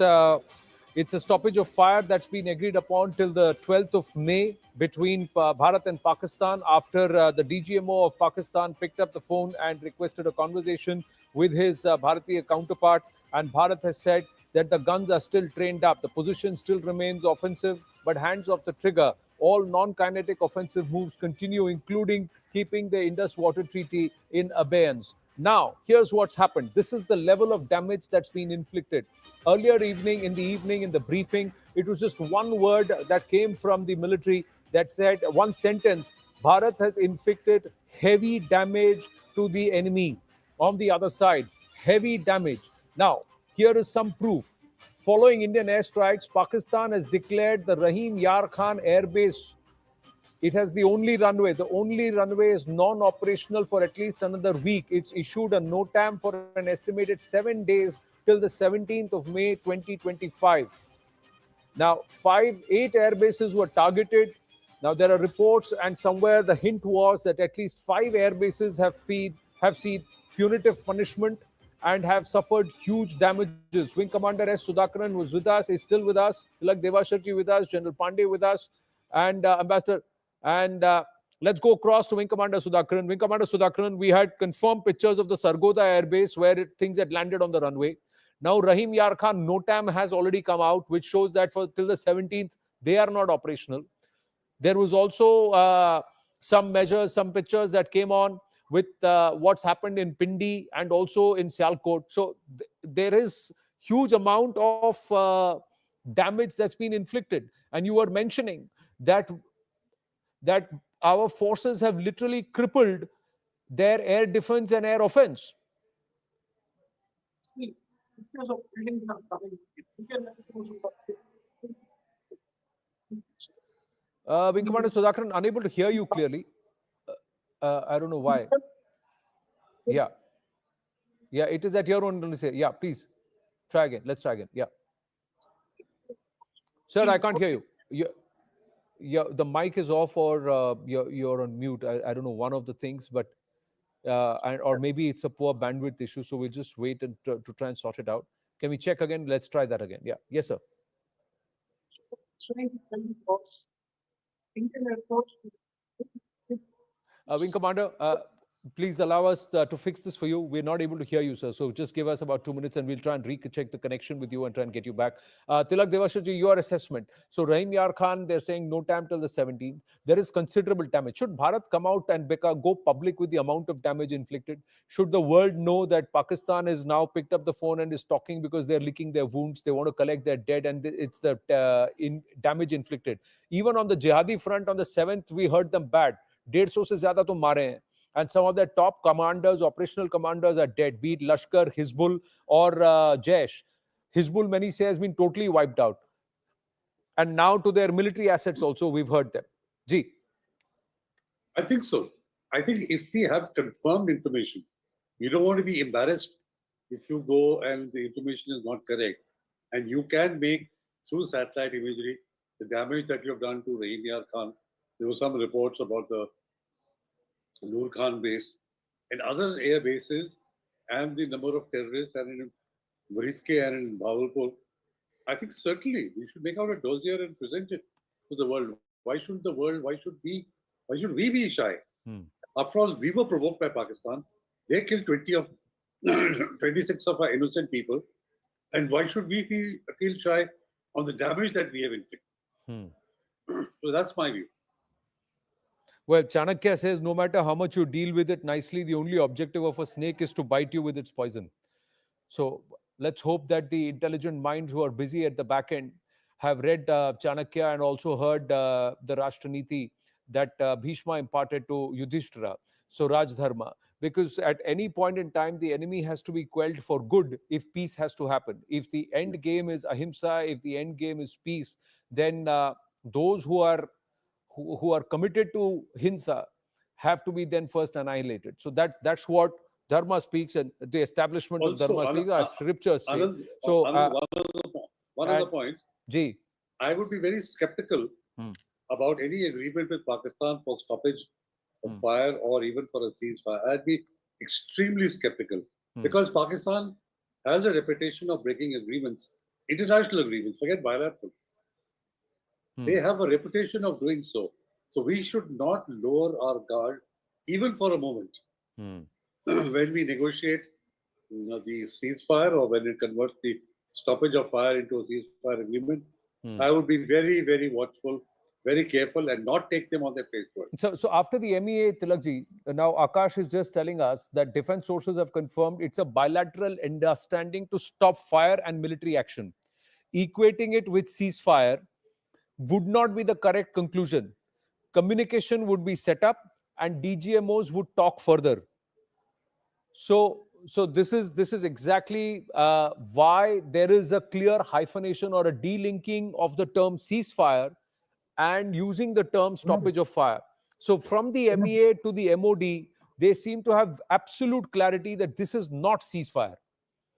S4: It's a stoppage of fire that's been agreed upon till the 12th of May between Bharat and Pakistan after the DGMO of Pakistan picked up the phone and requested a conversation with his Bharatiya counterpart. And Bharat has said that the guns are still trained up. The position still remains offensive, but hands off the trigger. All non-kinetic offensive moves continue, including keeping the Indus Water Treaty in abeyance. Now, here's what's happened. This is the level of damage that's been inflicted. Earlier in the briefing, it was just one word that came from the military that said, one sentence, Bharat has inflicted heavy damage to the enemy on the other side. Heavy damage. Now, here is some proof. Following Indian airstrikes, Pakistan has declared the Rahim Yar Khan Air Base. It has the only runway. The only runway is non-operational for at least another week. It's issued a NOTAM for an estimated 7 days till the 17th of May 2025. Now, 8 air bases were targeted. Now, there are reports, and somewhere the hint was that at least 5 air bases have seen punitive punishment and have suffered huge damages. Wing Commander S. Sudhakaran was with us, is still with us. Tilak Devasharji with us, General Pandey with us, and Ambassador. And let's go across to Wing Commander Sudhakaran. Wing Commander Sudhakaran, we had confirmed pictures of the Sargodha Air Base where things had landed on the runway. Now, Rahim Yar Khan NOTAM has already come out, which shows that till the 17th, they are not operational. There was also some measures, some pictures that came on with what's happened in Pindi and also in Sialkot. So there is huge amount of damage that's been inflicted. And you were mentioning that our forces have literally crippled their air defense and air offense. Wing Commander Sudhakaran, unable to hear you clearly. I don't know why. Yeah, it is at your own. Yeah, please try again. Let's try again. Yeah, sir, I can't hear you. The mic is off, or you're on mute. I don't know, one of the things, but or maybe it's a poor bandwidth issue. So we'll just wait and to try and sort it out. Can we check again? Let's try that again. Yeah, yes, sir. Wing Commander, please allow us to fix this for you. We're not able to hear you, sir. So just give us about 2 minutes and we'll try and recheck the connection with you and try and get you back. Tilak Devasharji, your assessment. So Rahim Yar Khan, they're saying NOTAM till the 17th. There is considerable damage. Should Bharat come out and go public with the amount of damage inflicted? Should the world know that Pakistan has now picked up the phone and is talking because they're licking their wounds? They want to collect their dead, and it's the damage inflicted. Even on the jihadi front, on the 7th, we heard them bad. 150 se zyada to mare hain. And some of their top commanders, operational commanders, are dead, be it Lashkar, Hizbul, or Jaish. Hizbul, many say, has been totally wiped out. And now to their military assets also, we've heard them. Ji.
S8: I think so. I think if we have confirmed information, you don't want to be embarrassed if you go and the information is not correct. And you can make, through satellite imagery, the damage that you have done to Rahim Yar Khan. There were some reports about the Noor Khan base and other air bases and the number of terrorists and in Varidke and in Bahawalpur. I think certainly we should make out a dossier and present it to the world. Why shouldn't the world, why should we be shy? After all, we were provoked by Pakistan. They killed 26 of our innocent people. And why should we feel shy on the damage that we have inflicted? So that's my view.
S4: Well, Chanakya says, no matter how much you deal with it nicely, the only objective of a snake is to bite you with its poison. So let's hope that the intelligent minds who are busy at the back end have read Chanakya and also heard the Rashtaniti that Bhishma imparted to Yudhishthira, Swaraj Dharma. Because at any point in time, the enemy has to be quelled for good if peace has to happen. If the end game is ahimsa, if the end game is peace, then those who are committed to hinsa have to be then first annihilated. So that's what Dharma speaks, and the establishment also, of Dharma speaks, our scriptures say. So
S8: one other point.
S4: Ji.
S8: I would be very skeptical about any agreement with Pakistan for stoppage of fire or even for a ceasefire. I'd be extremely skeptical because Pakistan has a reputation of breaking agreements international agreements, forget bilateral. They have a reputation of doing so. So we should not lower our guard even for a moment when we negotiate the ceasefire or when it converts the stoppage of fire into a ceasefire agreement. I would be very, very watchful, very careful, and not take them on their face word.
S22: So after the MEA, Tilakji, now Akash is just telling us that defense sources have confirmed it's a bilateral understanding to stop fire and military action. Equating it with ceasefire would not be the correct conclusion. Communication would be set up and DGMOs would talk further. So this is exactly why there is a clear hyphenation or a delinking of the term ceasefire and using the term stoppage of fire. So from the MEA to the MOD, they seem to have absolute clarity that this is not ceasefire.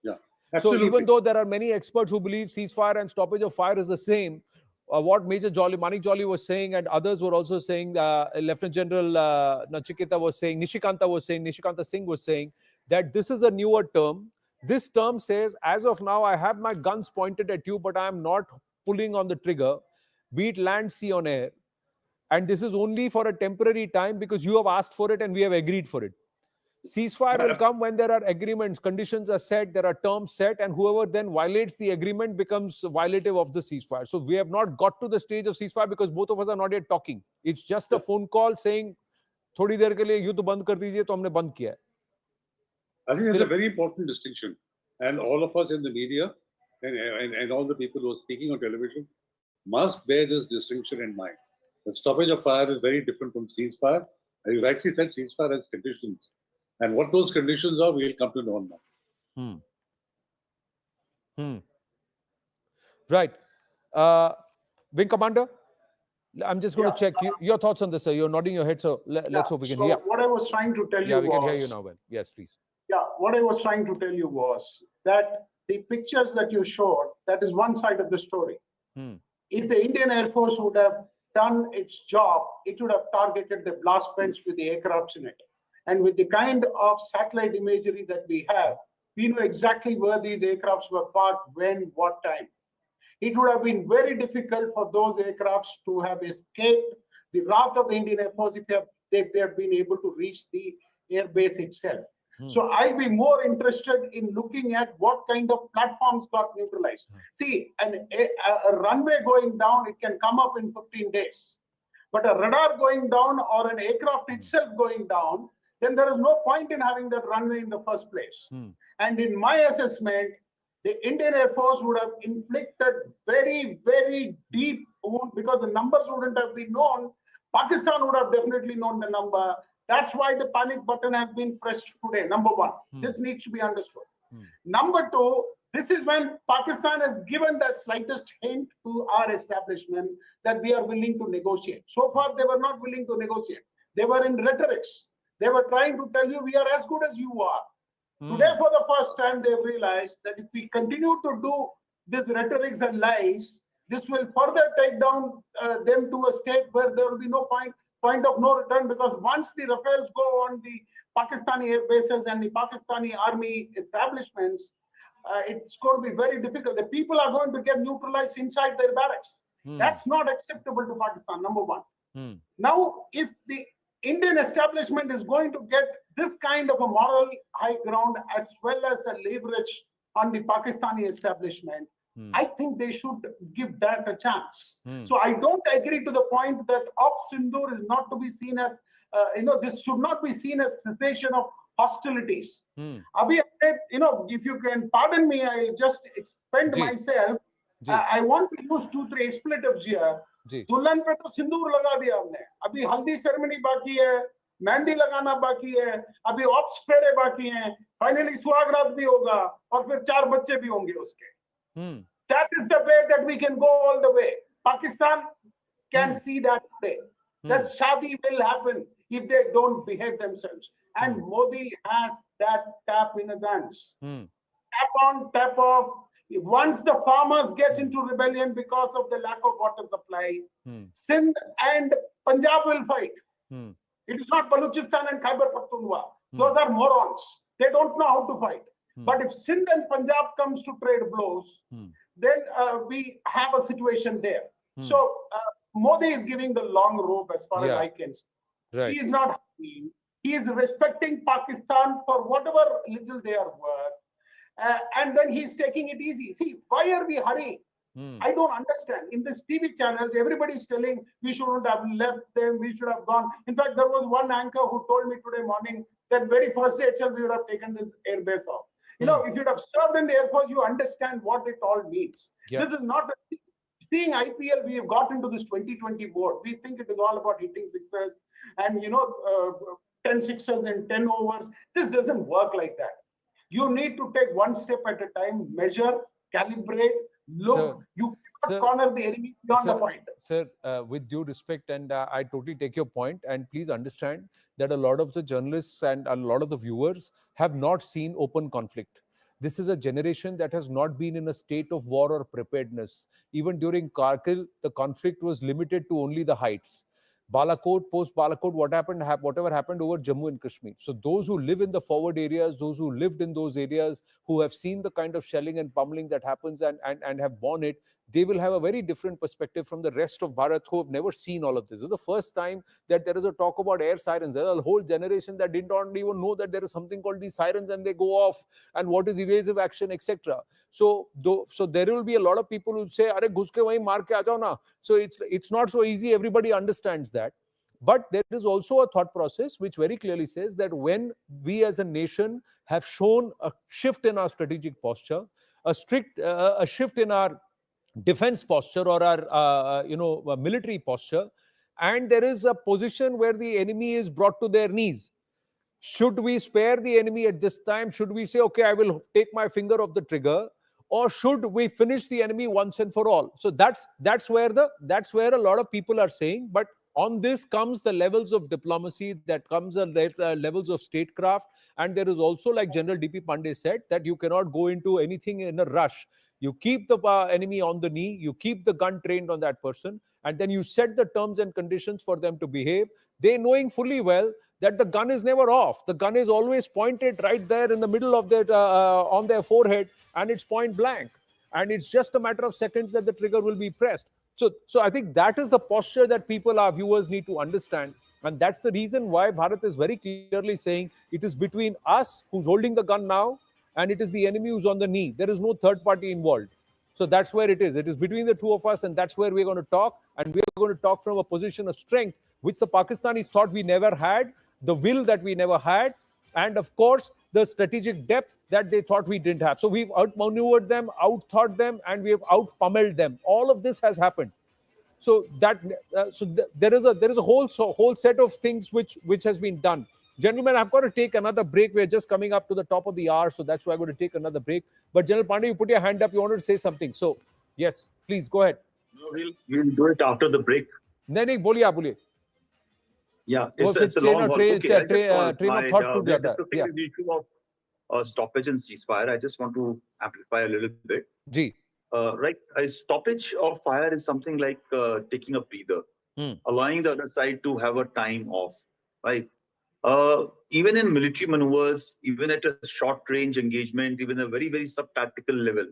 S8: Yeah,
S22: absolutely. So even though there are many experts who believe ceasefire and stoppage of fire is the same, what Major Jolly, Manik Jolly was saying, and others were also saying, Lieutenant General Nachiketa was saying, Nishikanta Singh was saying, that this is a newer term. This term says, as of now, I have my guns pointed at you, but I am not pulling on the trigger, be it land, sea, on air. And this is only for a temporary time because you have asked for it and we have agreed for it. Ceasefire will come when there are agreements, conditions are set, there are terms set, and whoever then violates the agreement becomes violative of the ceasefire. So we have not got to the stage of ceasefire because both of us are not yet talking. It's just a phone call saying, थोड़ी देर के लिए युद्ध बंद कर दीजिए, तो हमने बंद किया है.
S8: I think that's a very important distinction. And all of us in the media and all the people who are speaking on television must bear this distinction in mind. The stoppage of fire is very different from ceasefire. As you rightly said, ceasefire has conditions. And what those conditions are, we'll come to know now.
S22: Right. Wing Commander, I'm just going to check your thoughts on this, sir. You're nodding your head, so let's hope we can hear.
S11: What I was trying to tell you was...
S22: Yeah, we can hear you now, well. Yes, please.
S11: Yeah, what I was trying to tell you was that the pictures that you showed, that is one side of the story. If the Indian Air Force would have done its job, it would have targeted the blast bench with the aircrafts in it. And with the kind of satellite imagery that we have, we know exactly where these aircrafts were parked, when, what time. It would have been very difficult for those aircrafts to have escaped the wrath of the Indian Air Force if they have been able to reach the air base itself. So I'll be more interested in looking at what kind of platforms got neutralized. See, a runway going down, it can come up in 15 days. But a radar going down or an aircraft itself going down, then there is no point in having that runway in the first place. And in my assessment, the Indian Air Force would have inflicted very, very deep wound because the numbers wouldn't have been known. Pakistan would have definitely known the number. That's why the panic button has been pressed today. Number one, this needs to be understood. Number two, this is when Pakistan has given that slightest hint to our establishment that we are willing to negotiate. So far, they were not willing to negotiate. They were in rhetorics. They were trying to tell you, we are as good as you are. Today, for the first time, they've realized that if we continue to do this rhetorics and lies, this will further take down them to a state where there will be no point of no return, because once the Rafales go on the Pakistani air bases and the Pakistani army establishments, it's going to be very difficult. The people are going to get neutralized inside their barracks. That's not acceptable to Pakistan, number one. Now, if the Indian establishment is going to get this kind of a moral high ground as well as a leverage on the Pakistani establishment, I think they should give that a chance. So I don't agree to the point that Sindur is not to be seen as, this should not be seen as cessation of hostilities. Abhi, if you can pardon me, I'll just expand myself. I want to use 2-3 expletives here. दुल्हन पे तो सिंदूर लगा दिया हमने, अभी हल्दी ceremony बाकी है, मेहंदी लगाना बाकी है, अभी ऑप्स फेरे बाकी हैं, फाइनली सुहागरात भी होगा और फिर 4 बच्चे भी होंगे उसके. That is the way that we can go all the way. Pakistan can see that today. That shadi will happen if they don't behave themselves. And Modi has that tap in his hands. Tap on, tap off. Once the farmers get into rebellion because of the lack of water supply, Sindh and Punjab will fight. It is not Balochistan and Khyber Pakhtunkhwa. Those are morons. They don't know how to fight. But if Sindh and Punjab comes to trade blows, then we have a situation there. So Modi is giving the long rope as far as I can see.
S4: Right.
S11: He is not happy. He is respecting Pakistan for whatever little they are worth. And then he's taking it easy. See, why are we hurrying? I don't understand. In this TV channels, everybody is telling we shouldn't have left them, we should have gone. In fact, there was one anchor who told me today morning that very first day itself we would have taken this airbase off. You know, if you'd have served in the Air Force, you understand what it all means. This is not a seeing IPL, we have got into this 2020 board. We think it is all about hitting sixes and, 10 sixes in 10 overs. This doesn't work like that. You need to take one step at a time, measure, calibrate, look. You cannot corner the enemy beyond the point.
S4: Sir, with due respect, and I totally take your point, and please understand that a lot of the journalists and a lot of the viewers have not seen open conflict. This is a generation that has not been in a state of war or preparedness. Even during Kargil, the conflict was limited to only the heights. Balakot, post-Balakot, whatever happened over Jammu and Kashmir. So those who live in the forward areas, those who lived in those areas, who have seen the kind of shelling and pummeling that happens and have borne it, they will have a very different perspective from the rest of Bharat who have never seen all of this. This is the first time that there is a talk about air sirens. There is a whole generation that did not even know that there is something called these sirens and they go off and what is evasive action, etc. So there will be a lot of people who say, "Are ghus ke wahi maar ke aa jao na." So it's not so easy. Everybody understands that. But there is also a thought process which very clearly says that when we as a nation have shown a shift in our strategic posture, a shift in our defense posture or our military posture, and there is a position where the enemy is brought to their knees. Should we spare the enemy at this time? Should we say, okay, I will take my finger off the trigger, or should we finish the enemy once and for all? So that's where a lot of people are saying. But on this comes the levels of diplomacy, that comes the levels of statecraft, and there is also, like General D.P. Pandey said, that you cannot go into anything in a rush. You keep the enemy on the knee, you keep the gun trained on that person, and then you set the terms and conditions for them to behave, they knowing fully well that the gun is never off. The gun is always pointed right there in the middle of their, on their forehead, and it's point blank. And it's just a matter of seconds that the trigger will be pressed. So I think that is the posture that people, our viewers, need to understand. And that's the reason why Bharat is very clearly saying it is between us who's holding the gun now, and it is the enemy who's on the knee. There is no third party involved. So that's where it is. It is between the two of us, and that's where we're going to talk. And we're going to talk from a position of strength, which the Pakistanis thought we never had, the will that we never had, and of course, the strategic depth that they thought we didn't have. So we've outmaneuvered them, outthought them, and we have outpummeled them. All of this has happened. So there is a whole set of things which has been done. Gentlemen, I've got to take another break. We're just coming up to the top of the hour, so that's why I'm going to take another break. But General Pandey, you put your hand up. You wanted to say something. So, yes, please go ahead.
S2: No, we'll do it after the break.
S4: नहीं बोलिए.
S2: Yeah, it's a long one. Okay,
S4: train of thought.
S2: We are discussing the issue of stoppage and ceasefire. I just want to amplify a little bit.
S4: Ji.
S2: Right, a stoppage of fire is something like taking a breather, allowing the other side to have a time off. Right. Even in military maneuvers, even at a short range engagement, even a very, very sub-tactical level,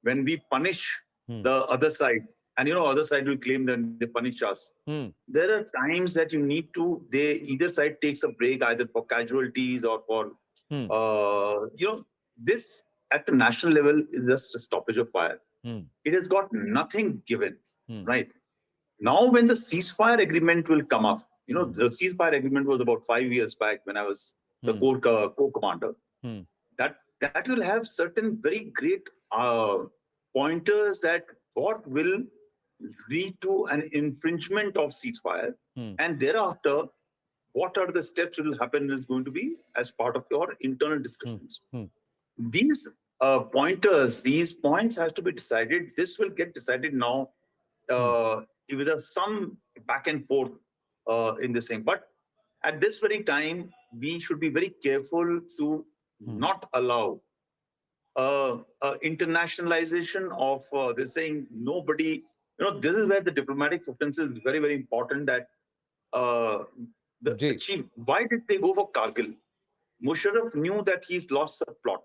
S2: when we punish the other side, and other side will claim that they punish us. There are times that you need to, either side takes a break, either for casualties or for, this at the national level is just a stoppage of fire. It has got nothing given, right? Now when the ceasefire agreement will come up, the ceasefire agreement was about 5 years back when I was the corps commander. That will have certain very great pointers that what will lead to an infringement of ceasefire, and thereafter, what are the steps that will happen is going to be as part of your internal discussions. These pointers, these points has to be decided. This will get decided now with some back and forth in the same. But at this very time, we should be very careful to not allow internationalization of this saying nobody, this is where the diplomatic offensive is very, very important that the chief, why did they go for Kargil? Musharraf knew that he's lost a plot.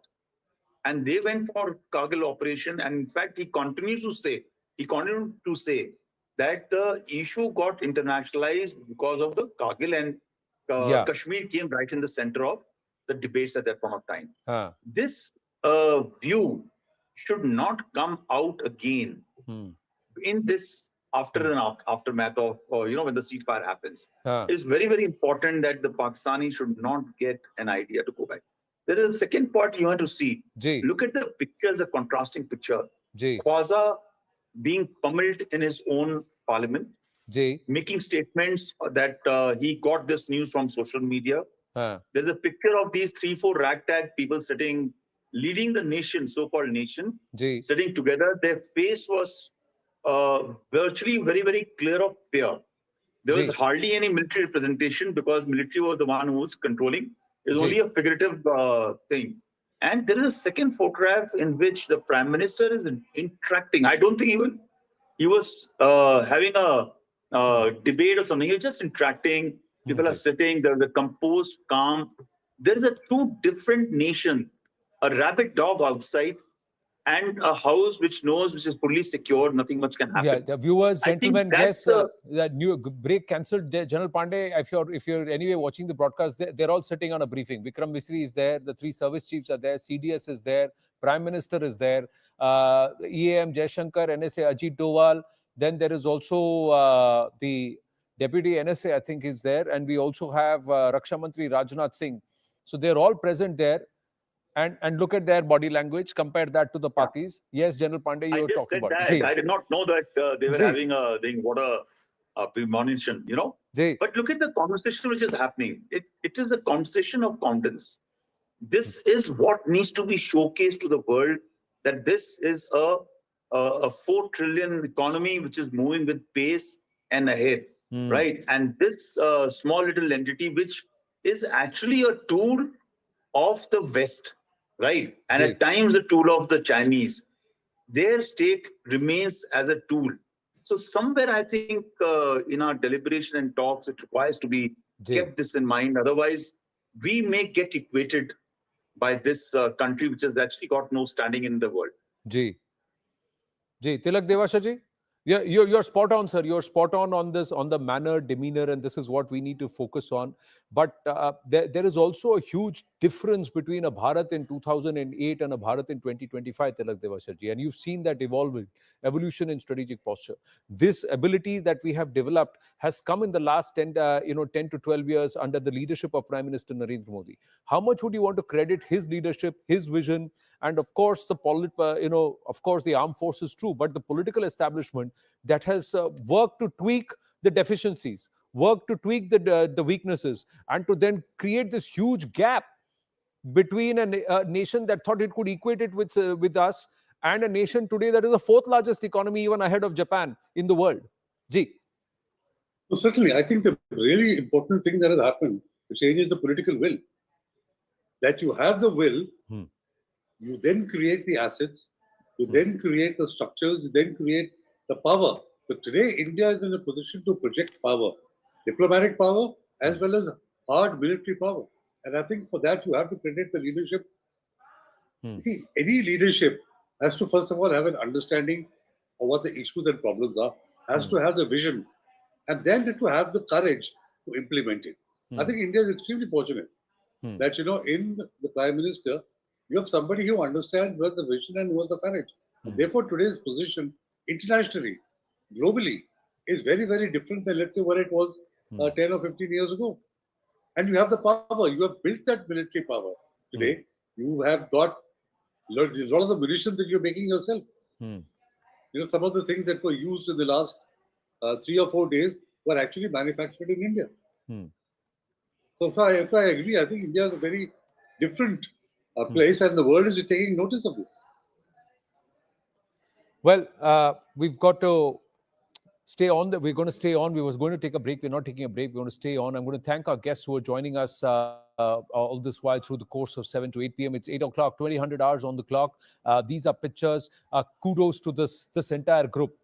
S2: and they went for Kargil operation. And in fact, he continued to say that the issue got internationalized because of the Kargil, and Kashmir came right in the center of the debates at that point of time. This view should not come out again in this aftermath of when the ceasefire happens. It's very, very important that the Pakistanis should not get an idea to go back. There is a second part you have to see. Look at the pictures, a contrasting picture. Khwaza being pummeled in his own parliament, making statements that he got this news from social media. There's a picture of these 3-4 ragtag people sitting, leading the nation, so-called nation, sitting together. Their face was virtually very, very clear of fear. There was hardly any military representation because military was the one who was controlling. It was only a figurative thing. And there is a second photograph in which the Prime Minister is interacting. I don't think even he was having a debate or something. He was just interacting. People are sitting. There's a composed, calm. There is a two different nation. A rabid dog outside and a house which is fully secure, nothing much can happen.
S4: Yeah, the viewers, gentlemen, guests, that new break cancelled. General Pandey, if you're anyway watching the broadcast, they're all sitting on a briefing. Vikram Misri is there, the 3 service chiefs are there, CDS is there, Prime Minister is there, EAM Jaishankar, NSA Ajit Doval. Then there is also the Deputy NSA, I think, is there, and we also have Raksha Mantri Rajnath Singh. So they're all present there. And look at their body language, compare that to the Pakis. Yes, General Pandey, you were talking about.
S2: I did not know that they were having a premonition, But look at the conversation which is happening. It is a conversation of confidence. This is what needs to be showcased to the world, that this is a 4 trillion economy which is moving with pace and ahead, right? And this small little entity, which is actually a tool of the West, right? And at times a tool of the Chinese. Their state remains as a tool. So somewhere I think in our deliberation and talks, it requires to be kept this in mind. Otherwise, we may get equated by this country which has actually got no standing in the world.
S4: Tilak Devasha ji? Yeah, you're spot on, sir. You're spot on this, on the manner, demeanor, and this is what we need to focus on. But there is also a huge difference between a Bharat in 2008 and a Bharat in 2025, Tilak Devasha ji. And you've seen that evolution in strategic posture. This ability that we have developed has come in the last 10 to 12 years under the leadership of Prime Minister Narendra Modi. How much would you want to credit his leadership, his vision, and of course the armed forces too, but the political establishment that has worked to tweak the deficiencies, worked to tweak the weaknesses, and to then create this huge gap between a nation that thought it could equate it with us and a nation today that is the 4th largest economy, even ahead of Japan in the world. Ji.
S8: So certainly, I think the really important thing that has happened to change is the political will. That you have the will, you then create the assets, you then create the structures, you then create the power. So today, India is in a position to project power, diplomatic power, as well as hard military power. And I think for that, you have to credit the leadership. See, any leadership has to, first of all, have an understanding of what the issues and problems are, has to have the vision, and then to have the courage to implement it. I think India is extremely fortunate that, in the Prime Minister, you have somebody who understands who has the vision and who has the courage. Therefore, today's position internationally, globally, is very, very different than, let's say, what it was 10 or 15 years ago. And you have the power. You have built that military power. Today, you have got a lot of the munitions that you're making yourself. Some of the things that were used in the last 3 or 4 days were actually manufactured in India. So if I agree, I think India is a very different place, and the world is taking notice of this.
S4: Well, we've got to stay on. We're going to stay on. We was going to take a break. We're not taking a break. We're going to stay on. I'm going to thank our guests who are joining us all this while through the course of 7 to 8 p.m. It's 8 o'clock, 2000 hours on the clock. These are pictures. Kudos to this entire group.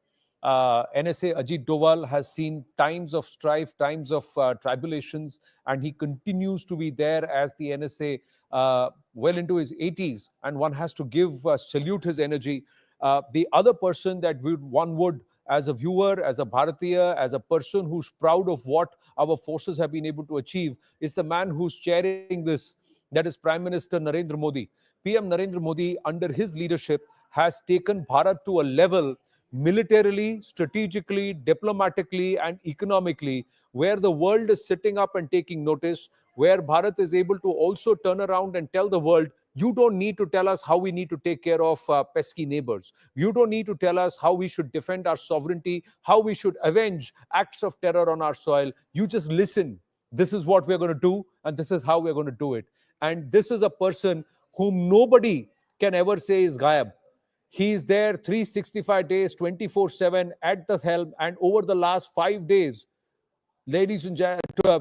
S4: NSA Ajit Doval has seen times of strife, times of tribulations, and he continues to be there as the NSA well into his 80s, and one has to salute his energy. The other person that one would, as a viewer, as a Bharatiya, as a person who's proud of what our forces have been able to achieve, is the man who's chairing this, that is Prime Minister Narendra Modi. PM Narendra Modi, under his leadership, has taken Bharat to a level militarily, strategically, diplomatically, and economically, where the world is sitting up and taking notice, where Bharat is able to also turn around and tell the world, you don't need to tell us how we need to take care of pesky neighbors. You don't need to tell us how we should defend our sovereignty, how we should avenge acts of terror on our soil. You just listen. This is what we're going to do, and this is how we're going to do it. And this is a person whom nobody can ever say is gayab. He is there 365 days, 24/7 at the helm. And over the last 5 days, ladies and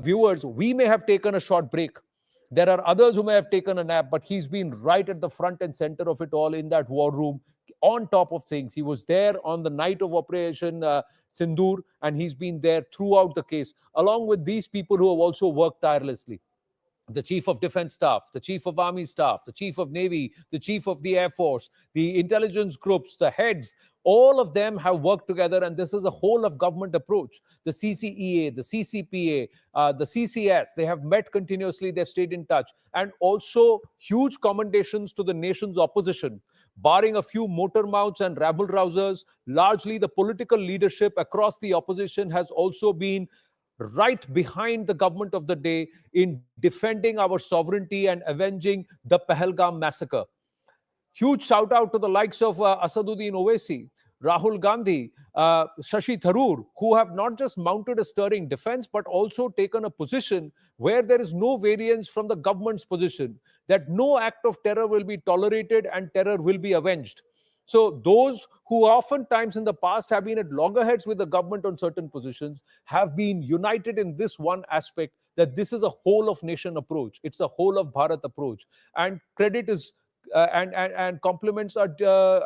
S4: viewers, we may have taken a short break. There are others who may have taken a nap, but he's been right at the front and center of it all in that war room, on top of things. He was there on the night of Operation Sindur, and he's been there throughout the case, along with these people who have also worked tirelessly. The Chief of Defense Staff, the Chief of Army Staff, the Chief of Navy, the Chief of the Air Force, the intelligence groups, the heads, all of them have worked together, and this is a whole of government approach. The CCEA, the CCPA, the CCS, they have met continuously, they've stayed in touch. And also huge commendations to the nation's opposition. Barring a few motor mouths and rabble-rousers, largely the political leadership across the opposition has also been right behind the government of the day in defending our sovereignty and avenging the Pahalgam massacre. Huge shout out to the likes of Asaduddin Owaisi, Rahul Gandhi, Shashi Tharoor, who have not just mounted a stirring defense, but also taken a position where there is no variance from the government's position, that no act of terror will be tolerated and terror will be avenged. So those who oftentimes in the past have been at loggerheads with the government on certain positions have been united in this one aspect, that this is a whole of nation approach. It's a whole of Bharat approach. And credit is and compliments are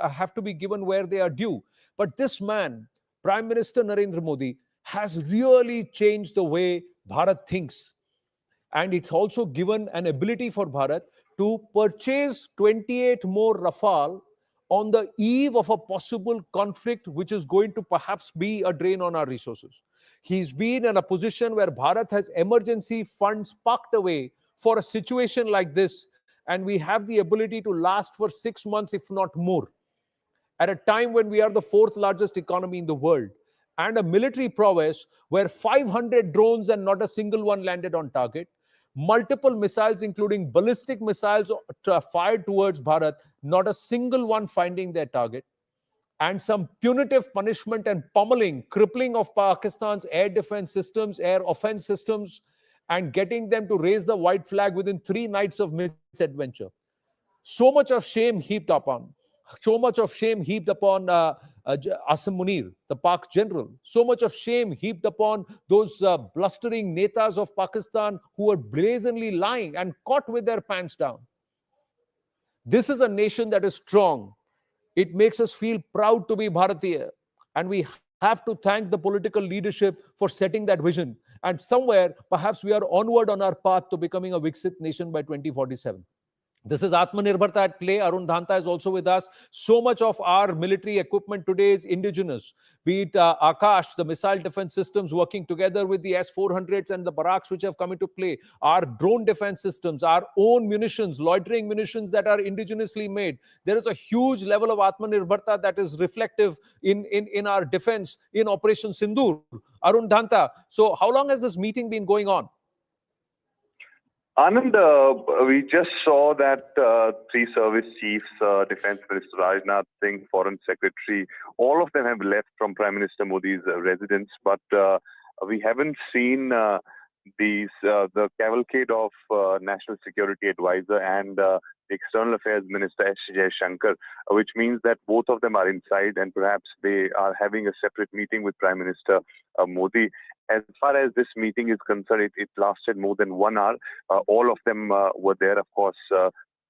S4: have to be given where they are due. But this man, Prime Minister Narendra Modi, has really changed the way Bharat thinks. And it's also given an ability for Bharat to purchase 28 more Rafale on the eve of a possible conflict, which is going to perhaps be a drain on our resources. He's been in a position where Bharat has emergency funds parked away for a situation like this, and we have the ability to last for 6 months, if not more, at a time when we are the 4th largest economy in the world, and a military prowess where 500 drones and not a single one landed on target, multiple missiles, including ballistic missiles fired towards Bharat, not a single one finding their target, and some punitive punishment and pummeling, crippling of Pakistan's air defense systems, air offense systems, and getting them to raise the white flag within 3 nights of misadventure. So much of shame heaped upon. So much of shame heaped upon Asim Munir, the Pak general. So much of shame heaped upon those blustering netas of Pakistan who were brazenly lying and caught with their pants down. This is a nation that is strong. It makes us feel proud to be Bharatiya. And we have to thank the political leadership for setting that vision. And somewhere, perhaps we are onward on our path to becoming a Viksit nation by 2047. This is Atmanirbharta at play. Arun Dhanta is also with us. So much of our military equipment today is indigenous. Be it Akash, the missile defense systems working together with the S-400s and the Barracks which have come into play. Our drone defense systems, our own munitions, loitering munitions that are indigenously made. There is a huge level of Atmanirbharta that is reflective in our defense in Operation Sindur. Arun Dhanta, so how long has this meeting been going on?
S10: Anand, we just saw that 3 service chiefs, Defense Minister Rajnath Singh, Foreign Secretary, all of them have left from Prime Minister Modi's residence, but we haven't seen the cavalcade of National Security Advisor and the External Affairs Minister S. Jaishankar, which means that both of them are inside and perhaps they are having a separate meeting with Prime Minister Modi. As far as this meeting is concerned, it lasted more than 1 hour. All of them were there. Of course,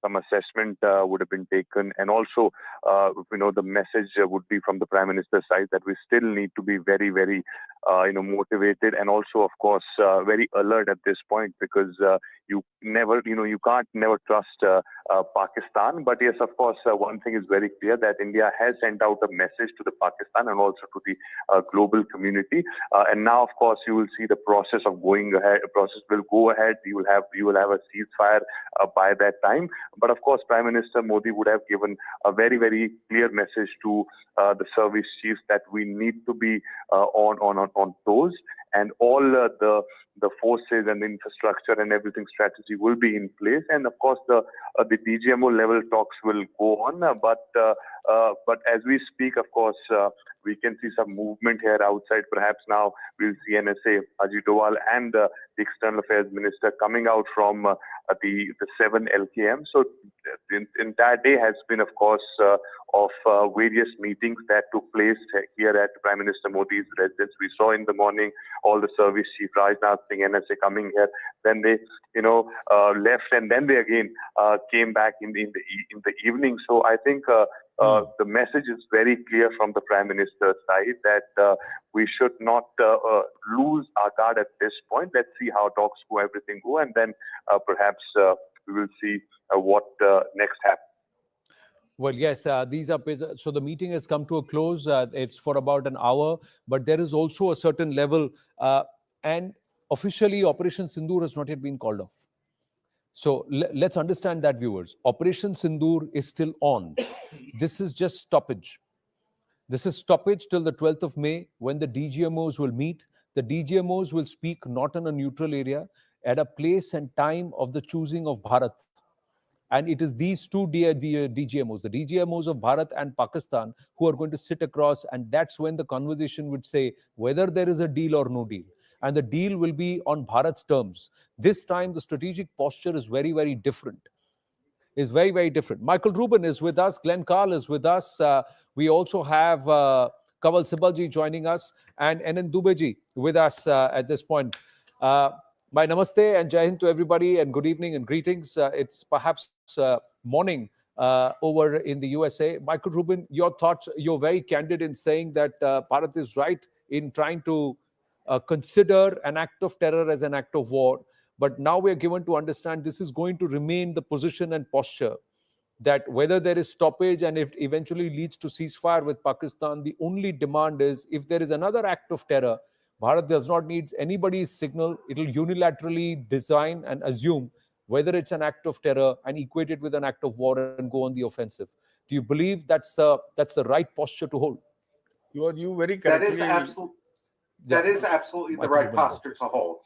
S10: some assessment would have been taken, and also, the message would be from the Prime Minister's side that we still need to be very, very, motivated, and also, of course, very alert at this point, because you can't never trust Pakistan. But yes, of course, one thing is very clear, that India has sent out a message to the Pakistan and also to the global community. And now, of course, you will see the process of going ahead. The process will go ahead. You will have a ceasefire by that time. But of course, Prime Minister Modi would have given a very, very clear message to the service chiefs that we need to be on toes, and all the forces and the infrastructure and everything strategy will be in place. And of course, the DGMO level talks will go on. But as we speak, of course, we can see some movement here outside. Perhaps now we'll see NSA, Ajit Doval, and the External Affairs Minister coming out from the 7 LKM. So the entire day has been, of course, of various meetings that took place here at Prime Minister Modi's residence. We saw in the morning all the service chief, Rajnath Singh, NSA coming here. Then they, left, and then they again came back in the evening. So I think the message is very clear from the Prime Minister's side that we should not lose our guard at this point. Let's see how talks go, everything go, and then perhaps we will see what next happens.
S4: Well, yes, these are, so the meeting has come to a close. It's for about an hour, but there is also a certain level, and officially Operation Sindur has not yet been called off. So let's understand that, viewers. Operation Sindur is still on. This is just stoppage. This is stoppage till the 12th of May, when the DGMOs will meet. The DGMOs will speak not in a neutral area, at a place and time of the choosing of Bharat. And it is these two DGMOs, the DGMOs of Bharat and Pakistan, who are going to sit across, and that's when the conversation would say whether there is a deal or no deal. And the deal will be on Bharat's terms. This time, the strategic posture is very, very different. Is very, very different. Michael Rubin is with us. Glenn Carl is with us. We also have Kawal Sibalji joining us, and Enan Dubeji with us at this point. My namaste and jai hind to everybody, and good evening and greetings. It's perhaps morning over in the USA. Michael Rubin, your thoughts? You're very candid in saying that Bharat is right in trying to consider an act of terror as an act of war. But now we are given to understand this is going to remain the position and posture, that whether there is stoppage and if it eventually leads to ceasefire with Pakistan, the only demand is if there is another act of terror, Bharat does not need anybody's signal. It will unilaterally design and assume whether it's an act of terror and equate it with an act of war and go on the offensive. Do you believe that's the right posture to hold?
S12: You very correctly.
S13: That is absolutely the right posture to hold.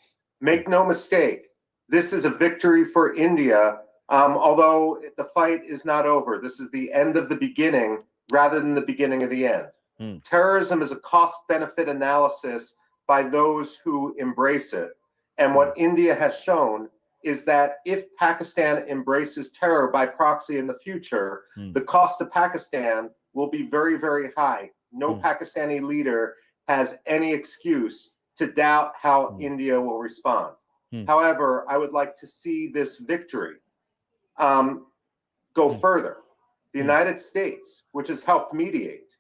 S13: Make no mistake, this is a victory for India, although the fight is not over. This is the end of the beginning rather than the beginning of the end. Terrorism is a cost-benefit analysis by those who embrace it. And what India has shown is that if Pakistan embraces terror by proxy in the future, the cost to Pakistan will be very, very high. No Pakistani leader has any excuse to doubt how India will respond. However, I would like to see this victory go further. The United States, which has helped mediate,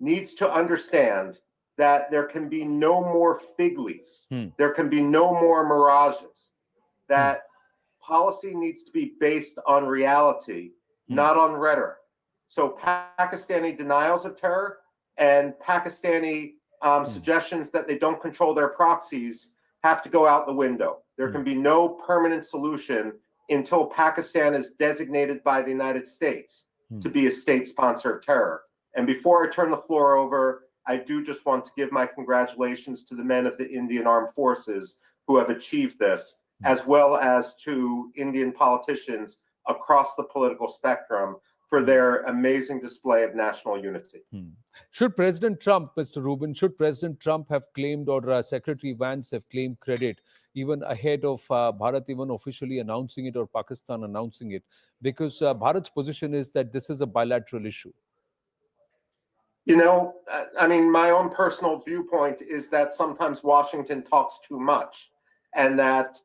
S13: needs to understand that there can be no more fig leaves. There can be no more mirages. That policy needs to be based on reality, not on rhetoric. So Pakistani denials of terror and Pakistani suggestions that they don't control their proxies have to go out the window. There can be no permanent solution until Pakistan is designated by the United States to be a state sponsor of terror. And before I turn the floor over, I do just want to give my congratulations to the men of the Indian Armed Forces who have achieved this, as well as to Indian politicians across the political spectrum for their amazing display of national unity.
S4: Should President Trump, Mr. Rubin, should President Trump have claimed, or Secretary Vance have claimed credit even ahead of Bharat even officially announcing it or Pakistan announcing it? Because Bharat's position is that this is a bilateral issue.
S13: You know, I mean, my own personal viewpoint is that sometimes Washington talks too much, and that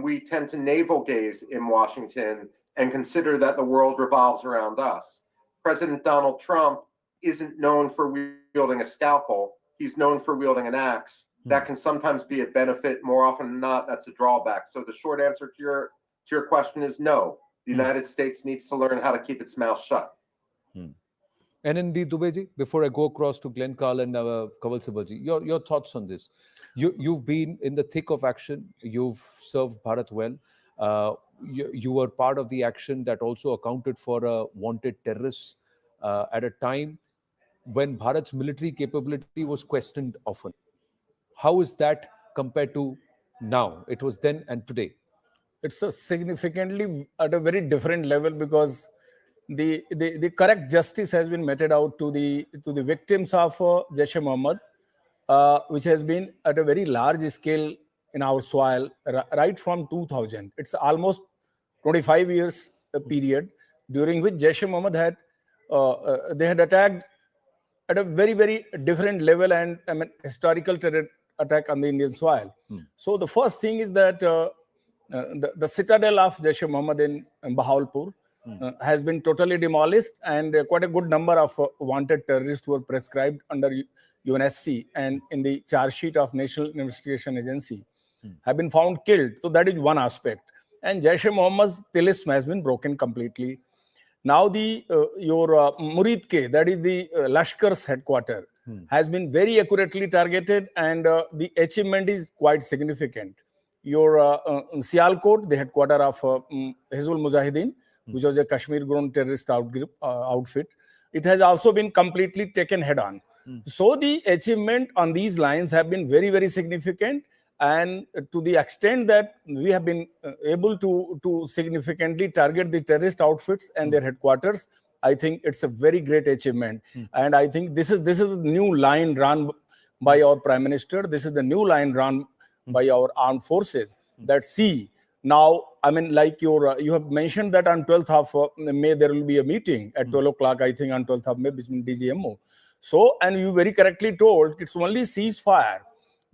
S13: we tend to navel gaze in Washington and consider that the world revolves around us. President Donald Trump isn't known for wielding a scalpel. He's known for wielding an axe. That can sometimes be a benefit. More often than not, that's a drawback. So the short answer to your question is no. The United States needs to learn how to keep its mouth shut.
S4: NND Dubeji, before I go across to Glenn Carl and Kawal Sibaji, your thoughts on this. You've been in the thick of action. You've served Bharat well. You were part of the action that also accounted for wanted terrorists at a time when Bharat's military capability was questioned often. How is that compared to now? It was then and today.
S12: It's significantly at a very different level, because the correct justice has been meted out to the victims of Jaish-e-Mohammed, which has been at a very large scale in our soil right from 2000. It's almost 25 years period during which Jaish-e-Mohammed had they had attacked at a very, very different level, and I mean historical terror attack on the Indian soil. So the first thing is that the citadel of Jaish-e-Mohammed in Bahawalpur has been totally demolished, and quite a good number of wanted terrorists who were prescribed under UNSC and in the charge sheet of National Investigation Agency have been found killed. So that is one aspect. And Jaish-e-Mohammed's tilism has been broken completely. Now your Murid Ke, that is the Lashkar's headquarters, has been very accurately targeted, and the achievement is quite significant. Your Sialkot, the headquarters of Hizbul Mujahideen, which was a Kashmir-grown terrorist outfit, it has also been completely taken head-on. So the achievement on these lines have been very, very significant, and to the extent that we have been able to significantly target the terrorist outfits and their headquarters, I think it's a very great achievement. And I think this is the new line run by our Prime Minister. This is the new line run by our armed forces. That now, I mean, like you have mentioned that on 12th of May there will be a meeting at 12 o'clock, I think, on 12th of May between DGMO. So, and you very correctly told it's only ceasefire.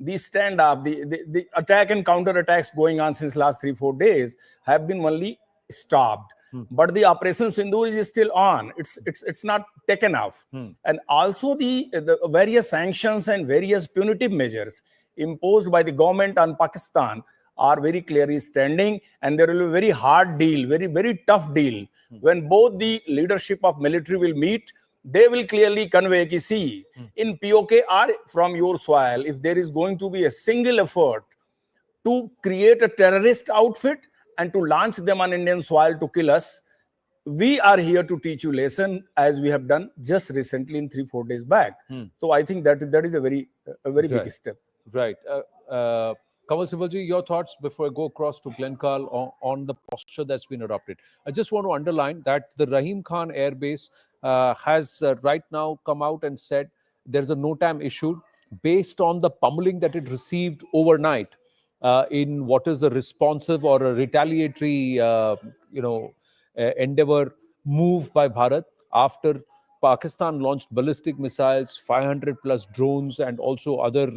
S12: The stand-up, the attack and counter-attacks going on since last 3-4 days have been only stopped. But the Operation Sindur is still on. It's not taken off. And also the various sanctions and various punitive measures imposed by the government on Pakistan are very clearly standing, and there will be a very hard deal, very, very tough deal. When both the leadership of military will meet, they will clearly convey ki see, in POK or from your soil, if there is going to be a single effort to create a terrorist outfit and to launch them on Indian soil to kill us, we are here to teach you lesson, as we have done just recently in 3-4 days back. So I think that is a very big step.
S4: Right. Kawal Sibaji, your thoughts before I go across to Glenn Carl on the posture that's been adopted. I just want to underline that the Rahim Khan Air Base has right now come out and said there's a NOTAM issued based on the pummeling that it received overnight in what is a responsive or a retaliatory, endeavor move by Bharat after Pakistan launched ballistic missiles, 500 plus drones, and also other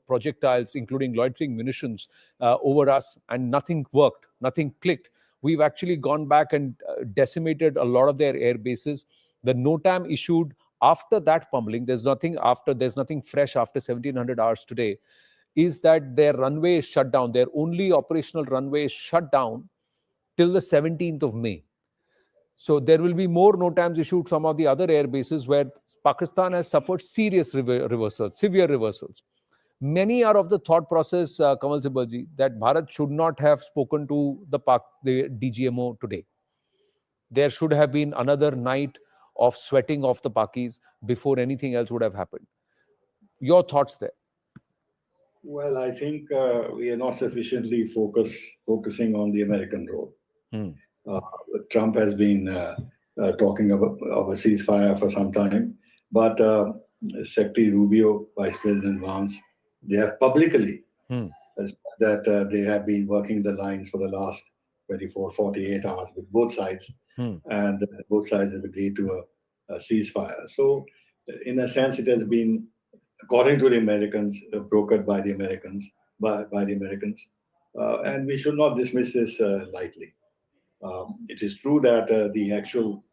S4: projectiles, including loitering munitions, over us, and nothing worked, nothing clicked. We've actually gone back and decimated a lot of their air bases. The NOTAM issued after that pummeling, there's nothing fresh after 1700 hours today, is that their runway is shut down. Their only operational runway is shut down till the 17th of May. So there will be more NOTAMs issued from the other air bases where Pakistan has suffered serious reversals, severe reversals. Many are of the thought process, Kamal Sibaji, that Bharat should not have spoken to the DGMO today. There should have been another night of sweating of the Pakis before anything else would have happened. Your thoughts there?
S7: Well, I think we are not sufficiently focusing on the American role. Trump has been talking of a ceasefire for some time, but Secretary Rubio, Vice President Vance, they have publicly said that they have been working the lines for the last 24, 48 hours with both sides, and both sides have agreed to a ceasefire. So, in a sense, it has been, according to the Americans, brokered by the Americans, and we should not dismiss this lightly. It is true that the actual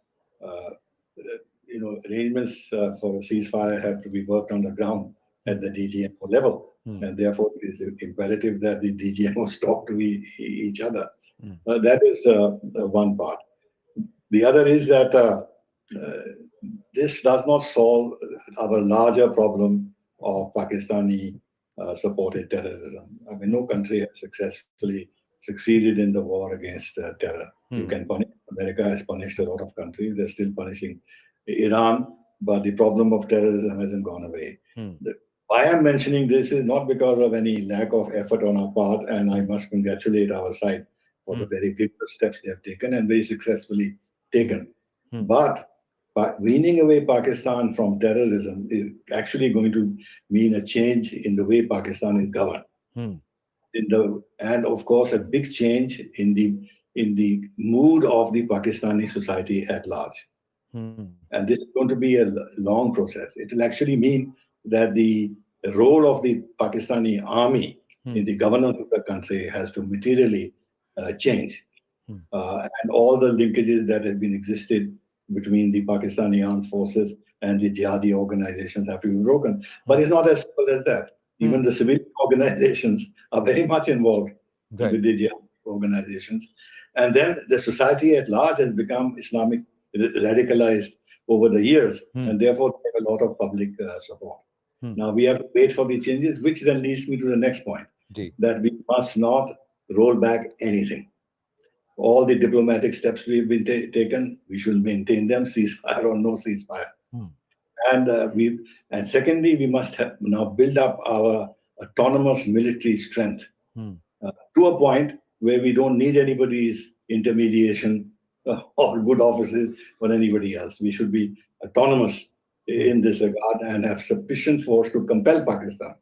S7: arrangements for a ceasefire have to be worked on the ground at the DGMO level, and therefore it is imperative that the DGMOs talk to each other. That is one part. The other is that this does not solve our larger problem of Pakistani supported terrorism. I mean, no country has successfully succeeded in the war against terror. You can punish. America has punished a lot of countries. They're still punishing Iran, but the problem of terrorism hasn't gone away. Why I'm mentioning this is not because of any lack of effort on our part, and I must congratulate our side for the very big steps they have taken and very successfully taken. But weaning away Pakistan from terrorism is actually going to mean a change in the way Pakistan is governed. And of course, a big change in the mood of the Pakistani society at large. And this is going to be a long process. It will actually mean that the role of the Pakistani army in the governance of the country has to materially change. And all the linkages that have been existed between the Pakistani armed forces and the jihadi organizations have to be broken. But it's not as simple as that. Even the civilian organizations are very much involved with the jihadi organizations. And then the society at large has become Islamic radicalized over the years, and therefore they have a lot of public support. Now we have to wait for the changes, which then leads me to the next point, that we must not roll back anything. All the diplomatic steps we've been taken, we should maintain them, ceasefire or no ceasefire. And secondly, we must now build up our autonomous military strength to a point where we don't need anybody's intermediation or good offices or anybody else. We should be autonomous in this regard and have sufficient force to compel Pakistan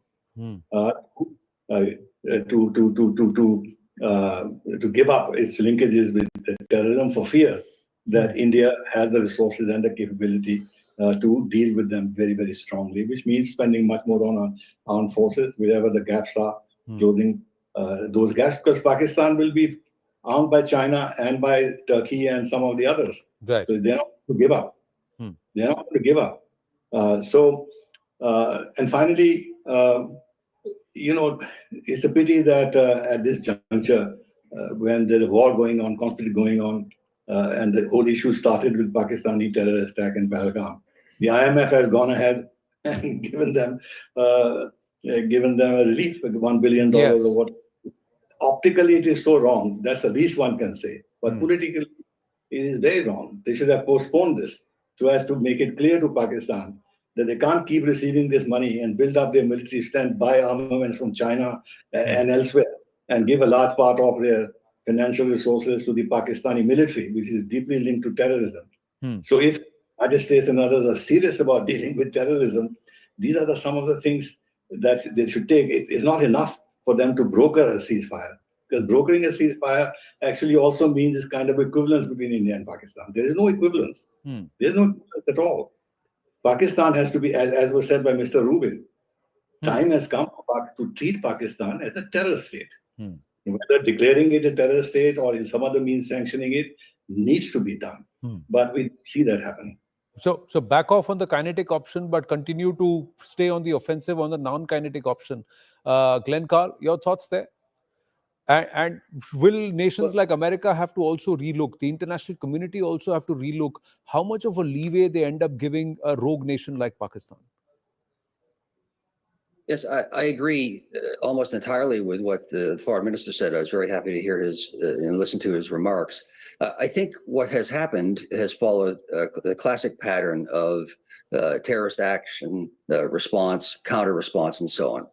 S7: to give up its linkages with terrorism for fear that India has the resources and the capability to deal with them very, very strongly, which means spending much more on our armed forces, wherever the gaps are, closing those gaps, because Pakistan will be armed by China and by Turkey and some of the others. So they're not going to give up. They're not going to give up. And finally, it's a pity that at this juncture, when there's a war going on, conflict going on, and the whole issue started with Pakistani terrorist attack in Pahalgam, the IMF has gone ahead and given them a relief, like $1 billion or what. Optically, it is so wrong. That's the least one can say. But politically, it is very wrong. They should have postponed this so as to make it clear to Pakistan that they can't keep receiving this money and build up their military strength, buy armaments from China and elsewhere, and give a large part of their financial resources to the Pakistani military, which is deeply linked to terrorism. So if United States and others are serious about dealing with terrorism, these are some of the things that they should take. It is not enough for them to broker a ceasefire, because brokering a ceasefire actually also means this kind of equivalence between India and Pakistan. There is no equivalence. There is no equivalence at all. Pakistan has to be, as was said by Mr. Rubin, time has come to treat Pakistan as a terror state. Whether declaring it a terror state or in some other means sanctioning it needs to be done. But we see that happening.
S4: So back off on the kinetic option, but continue to stay on the offensive on the non-kinetic option. Glenn Carl, your thoughts there? And will nations like America have to also relook? The international community also have to relook how much of a leeway they end up giving a rogue nation like Pakistan?
S9: Yes, I agree almost entirely with what the foreign minister said. I was very happy to hear his and listen to his remarks. I think what has happened has followed the classic pattern of terrorist action, response, counter response, and so on.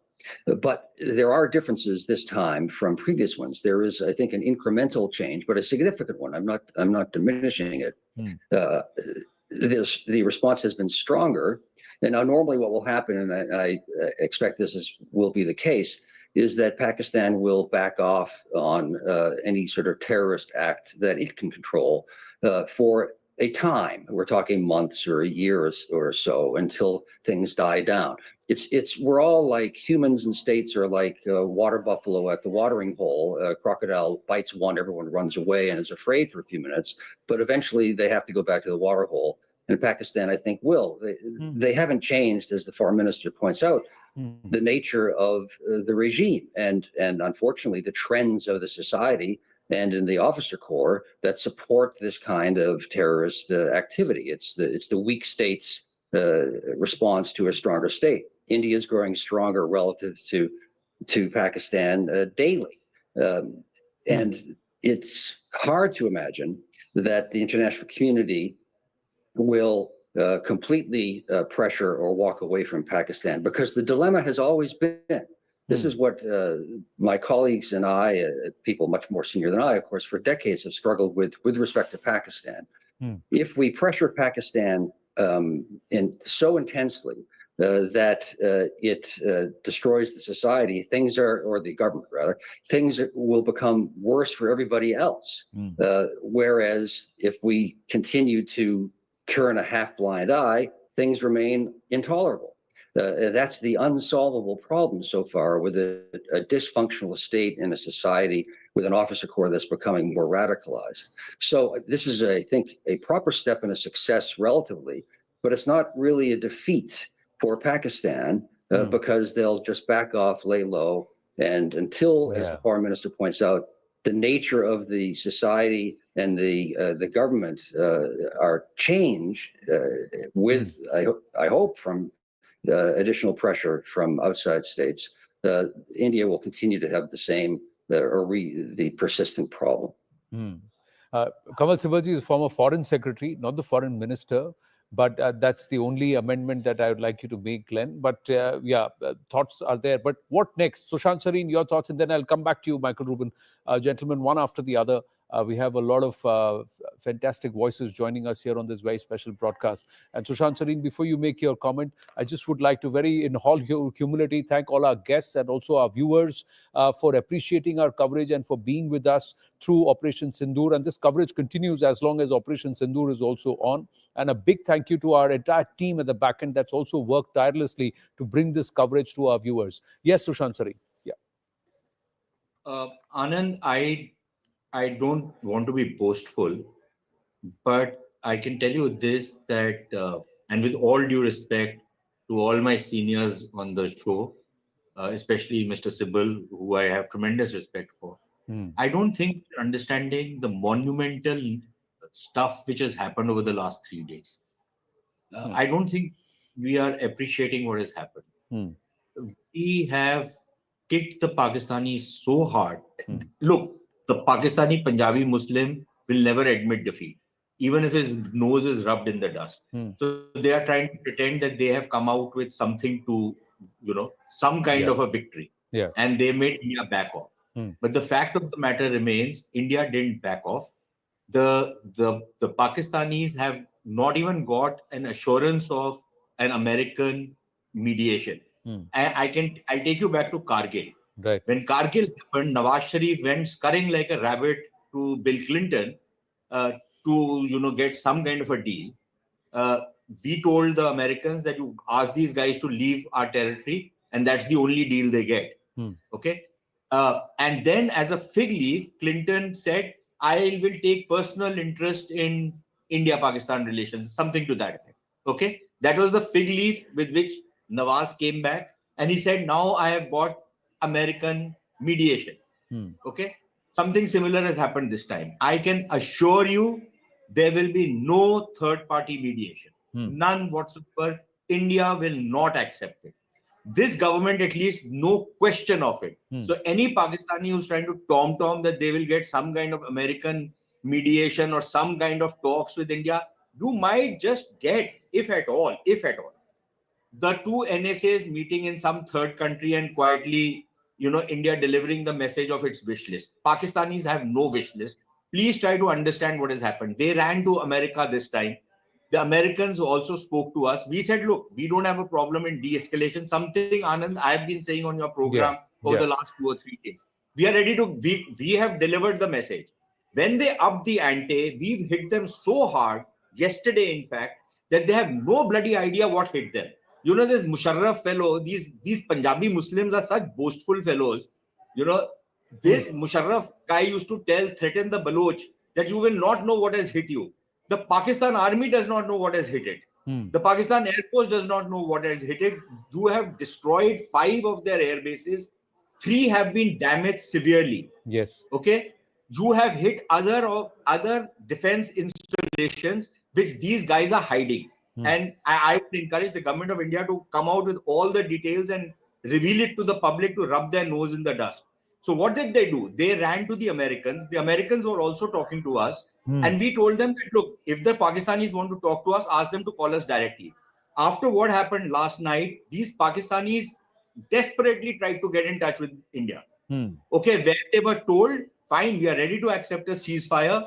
S9: But there are differences this time from previous ones. There is, I think, an incremental change, but a significant one. I'm not diminishing it. The response has been stronger. And now, normally, what will happen, and I expect this will be the case, is that Pakistan will back off on any sort of terrorist act that it can control for a time. We're talking months or a year or so until things die down. We're all like humans, and states are like water buffalo at the watering hole. Crocodile bites one, everyone runs away and is afraid for a few minutes, but eventually they have to go back to the water hole. And Pakistan, I think, will. They haven't changed, as the foreign minister points out, the nature of the regime and unfortunately the trends of the society and in the officer corps that support this kind of terrorist activity. It's the weak state's response to a stronger state. India is growing stronger relative to Pakistan daily, and it's hard to imagine that the international community will completely pressure or walk away from Pakistan, because the dilemma has always been, this is what my colleagues and I, people much more senior than I, of course, for decades have struggled with respect to Pakistan. If we pressure Pakistan so intensely that it destroys the society, or the government rather, things will become worse for everybody else. Whereas if we continue to turn a half-blind eye, things remain intolerable. That's the unsolvable problem so far with a dysfunctional state in a society with an officer corps that's becoming more radicalized. So this is, I think, a proper step and a success relatively, but it's not really a defeat for Pakistan because they'll just back off, lay low, and until, as the foreign minister points out, the nature of the society and the government are changed with, I hope, from additional pressure from outside states, India will continue to have the same the persistent problem.
S4: Kamal Sibalji is former foreign secretary, not the foreign minister, but that's the only amendment that I would like you to make, Glenn. But thoughts are there. But what next? Sushant Sareen, your thoughts, and then I'll come back to you, Michael Rubin. Gentlemen, one after the other. We have a lot of fantastic voices joining us here on this very special broadcast. And Sushant Sareen, before you make your comment, I just would like to in all humility, thank all our guests and also our viewers for appreciating our coverage and for being with us through Operation Sindur. And this coverage continues as long as Operation Sindur is also on. And a big thank you to our entire team at the back end that's also worked tirelessly to bring this coverage to our viewers. Yes, Sushant Sareen. Yeah.
S5: Anand, I don't want to be boastful, but I can tell you this, that, and with all due respect to all my seniors on the show, especially Mr. Sibal, who I have tremendous respect for, I don't think they're understanding the monumental stuff which has happened over the last 3 days. I don't think we are appreciating what has happened. We have kicked the Pakistanis so hard. Look, the Pakistani Punjabi Muslim will never admit defeat, even if his nose is rubbed in the dust. So they are trying to pretend that they have come out with something to, some kind of a victory. And they made India back off. But the fact of the matter remains, India didn't back off. The Pakistanis have not even got an assurance of an American mediation. I'll take you back to Kargil.
S4: Right.
S5: When Kargil happened, Nawaz Sharif went scurrying like a rabbit to Bill Clinton to get some kind of a deal. We told the Americans that you ask these guys to leave our territory, and that's the only deal they get. Okay. And then, as a fig leaf, Clinton said, "I will take personal interest in India-Pakistan relations," something to that effect. Okay. That was the fig leaf with which Nawaz came back, and he said, "Now I have got American mediation." Okay. Something similar has happened this time. I can assure you there will be no third-party mediation. None whatsoever. India will not accept it. This government, at least, no question of it. So any Pakistani who's trying to tom-tom that they will get some kind of American mediation or some kind of talks with India, you might just get, if at all, the two NSAs meeting in some third country and quietly, India delivering the message of its wish list. Pakistanis have no wish list. Please try to understand what has happened. They ran to America this time. The Americans also spoke to us. We said, look, we don't have a problem in de-escalation. Something, Anand, I've been saying on your program over the last 2 or 3 days. We are ready to, we have delivered the message. When they upped the ante, we've hit them so hard yesterday, in fact, that they have no bloody idea what hit them. You know, this Musharraf fellow, these Punjabi Muslims are such boastful fellows. You know, this Musharraf guy used to threaten the Baloch that you will not know what has hit you. The Pakistan army does not know what has hit it. The Pakistan Air Force does not know what has hit it. You have destroyed 5 of their air bases. 3 have been damaged severely.
S4: Yes.
S5: Okay. You have hit other defense installations which these guys are hiding. And I would encourage the government of India to come out with all the details and reveal it to the public to rub their nose in the dust. So what did they do? They ran to the Americans. The Americans were also talking to us. And we told them that, look, if the Pakistanis want to talk to us, ask them to call us directly. After what happened last night, these Pakistanis desperately tried to get in touch with India. Okay, where they were told, fine, we are ready to accept a ceasefire.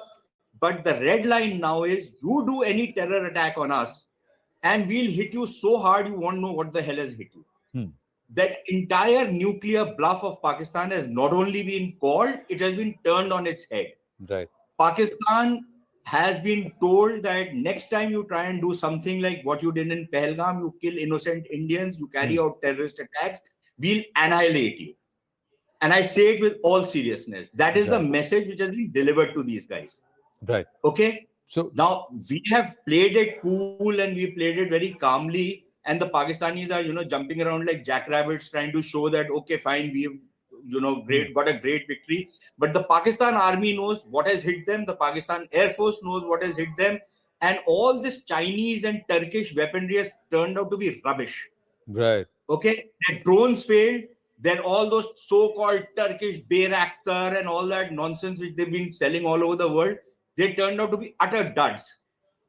S5: But the red line now is, you do any terror attack on us, and we'll hit you so hard you won't know what the hell has hit you. That entire nuclear bluff of Pakistan has not only been called, it has been turned on its head.
S4: Right.
S5: Pakistan has been told that next time you try and do something like what you did in Pahalgam, you kill innocent Indians, you carry out terrorist attacks, we'll annihilate you. And I say it with all seriousness. That is the message which has been delivered to these guys.
S4: Right.
S5: Okay. So now we have played it cool and we played it very calmly. And the Pakistanis are, you know, jumping around like jackrabbits trying to show that, okay, fine, we've, you know, got a great victory. But the Pakistan army knows what has hit them. The Pakistan Air Force knows what has hit them. And all this Chinese and Turkish weaponry has turned out to be rubbish.
S4: Right.
S5: Okay. Their drones failed. Then all those so-called Turkish Bayraktar and all that nonsense which they've been selling all over the world, they turned out to be utter duds.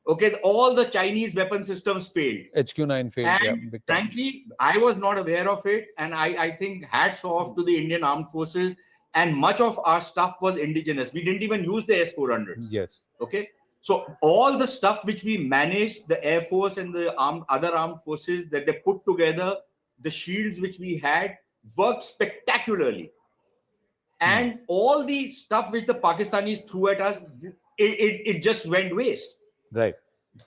S5: Okay, all the Chinese weapon systems failed.
S4: HQ9 failed.
S5: And
S4: yeah,
S5: frankly, I was not aware of it. And I think hats off to the Indian Armed Forces. And much of our stuff was indigenous. We didn't even use the S-400s.
S4: Yes.
S5: Okay. So all the stuff which we managed, the Air Force and the other armed forces that they put together, the shields which we had, worked spectacularly. And all the stuff which the Pakistanis threw at us, it just went waste.
S4: Right.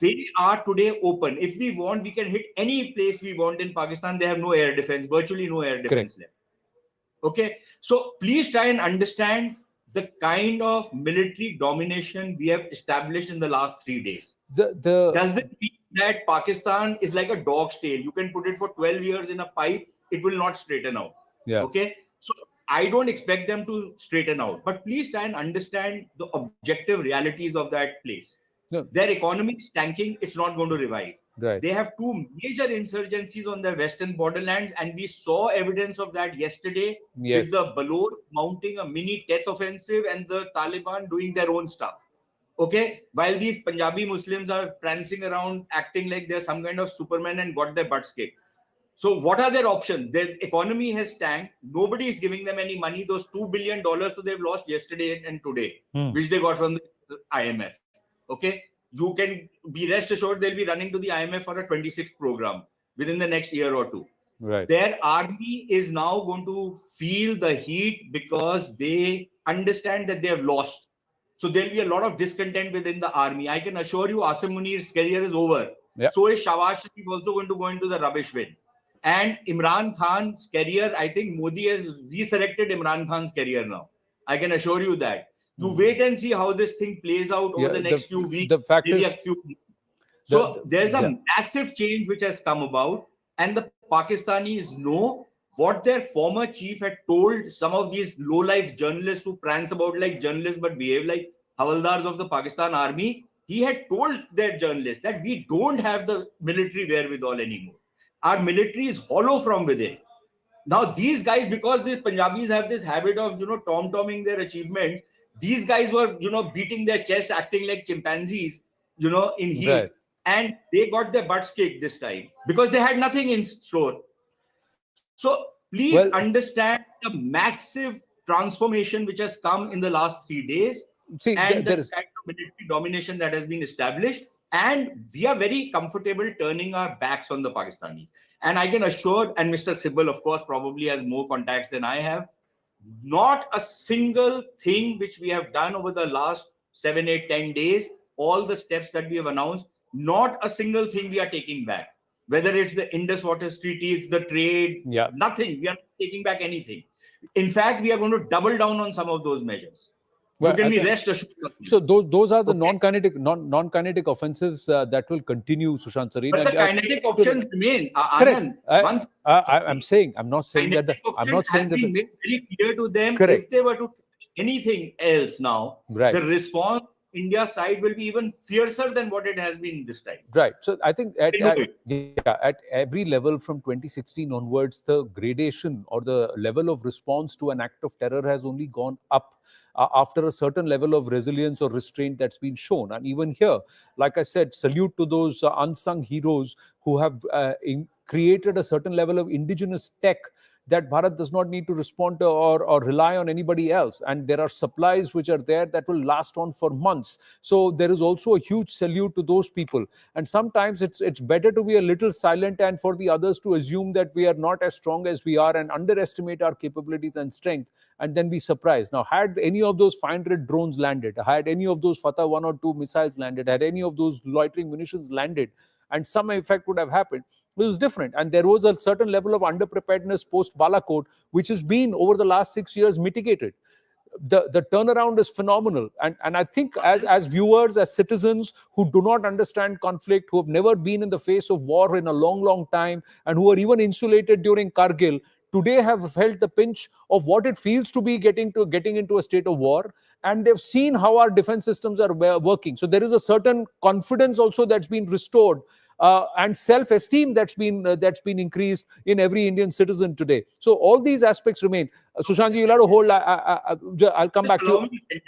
S5: They are today open. If we want, we can hit any place we want in Pakistan. They have no air defense, virtually no air defense left. Okay. So please try and understand the kind of military domination we have established in the last 3 days. Does it mean that Pakistan is like a dog's tail? You can put it for 12 years in a pipe, it will not straighten out.
S4: Yeah.
S5: Okay. So I don't expect them to straighten out, but please try and understand the objective realities of that place.
S4: No.
S5: Their economy is tanking. It's not going to revive.
S4: Right.
S5: They have 2 major insurgencies on their western borderlands, and we saw evidence of that yesterday with the Baloch mounting a mini death offensive and the Taliban doing their own stuff. Okay, while these Punjabi Muslims are prancing around acting like they're some kind of Superman and got their butts kicked. So what are their options? Their economy has tanked. Nobody is giving them any money. Those $2 billion they've lost yesterday and today, which they got from the IMF. Okay, you can be rest assured they'll be running to the IMF for a 26th program within the next year or 2.
S4: Right.
S5: Their army is now going to feel the heat because they understand that they have lost. So there'll be a lot of discontent within the army. I can assure you Asim Munir's career is over.
S4: Yep.
S5: So is Shahbaz Sharif also going to go into the rubbish bin. And Imran Khan's career, I think Modi has resurrected Imran Khan's career now. I can assure you that. You wait and see how this thing plays out over the next few weeks.
S4: The fact is,
S5: so there's a massive change which has come about, and the Pakistanis know what their former chief had told some of these low-life journalists who prance about like journalists but behave like havaldars of the Pakistan army. He had told their journalists that we don't have the military wherewithal anymore. Our military is hollow from within. Now these guys, because the Punjabis have this habit of, tom-tomming their achievements, these guys were, beating their chests, acting like chimpanzees, in heat. Right. And they got their butts kicked this time because they had nothing in store. So please understand the massive transformation which has come in the last 3 days.
S4: See,
S5: and the kind of military domination that has been established. And we are very comfortable turning our backs on the Pakistanis. And I can assure, and Mr. Sibal, of course, probably has more contacts than I have, not a single thing which we have done over the last 7, 8, 10 days all the steps that we have announced, not a single thing we are taking back. Whether it's the Indus Waters Treaty, it's the trade, nothing. We are not taking back anything. In fact, we are going to double down on some of those measures.
S4: Well,
S5: you can be rest assured.
S4: So those are the non-kinetic offensives that will continue, Sushant Sareen.
S5: But the kinetic options remain.
S4: Correct. I'm saying, I'm not saying that. I'm not saying that.
S5: Made very clear to them.
S4: Correct.
S5: If they were to anything else now, the response India side will be even fiercer than what it has been this time.
S4: Right. So I think at every level from 2016 onwards, the gradation or the level of response to an act of terror has only gone up after a certain level of resilience or restraint that's been shown. And even here, like I said, salute to those unsung heroes who have created a certain level of indigenous tech that Bharat does not need to respond to or rely on anybody else. And there are supplies which are there that will last on for months. So there is also a huge salute to those people. And sometimes it's better to be a little silent and for the others to assume that we are not as strong as we are and underestimate our capabilities and strength and then be surprised. Now, had any of those 500 drones landed, had any of those Fatah 1 or 2 missiles landed, had any of those loitering munitions landed, and some effect would have happened, it was different. And there was a certain level of underpreparedness post Balakot, which has been over the last 6 years mitigated. The turnaround is phenomenal. And I think as viewers, as citizens who do not understand conflict, who have never been in the face of war in a long, long time, and who are even insulated during Kargil, today have felt the pinch of what it feels to be getting into a state of war. And they've seen how our defense systems are working. So there is a certain confidence also that's been restored. And self-esteem that's been increased in every Indian citizen today. So all these aspects remain. Sushant ji, you'll have to hold. I'll come back to you.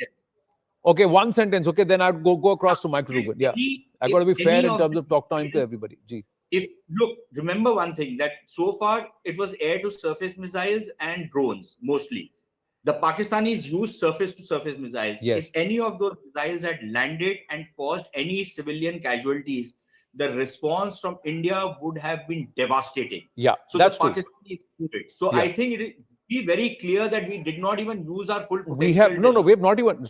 S4: Okay, one sentence. Okay, then I'll go across to Michael Rubin. Yeah, I've got to be fair in terms of talk time to everybody. Ji.
S5: Remember one thing, that so far it was air-to-surface missiles and drones mostly. The Pakistanis used surface-to-surface missiles.
S4: Yes.
S5: If any of those missiles had landed and caused any civilian casualties, the response from India would have been devastating.
S4: Yeah,
S5: so
S4: that's
S5: the Pakistanis did it. So I think it is very clear that we did not even use our full potential.
S4: We have not even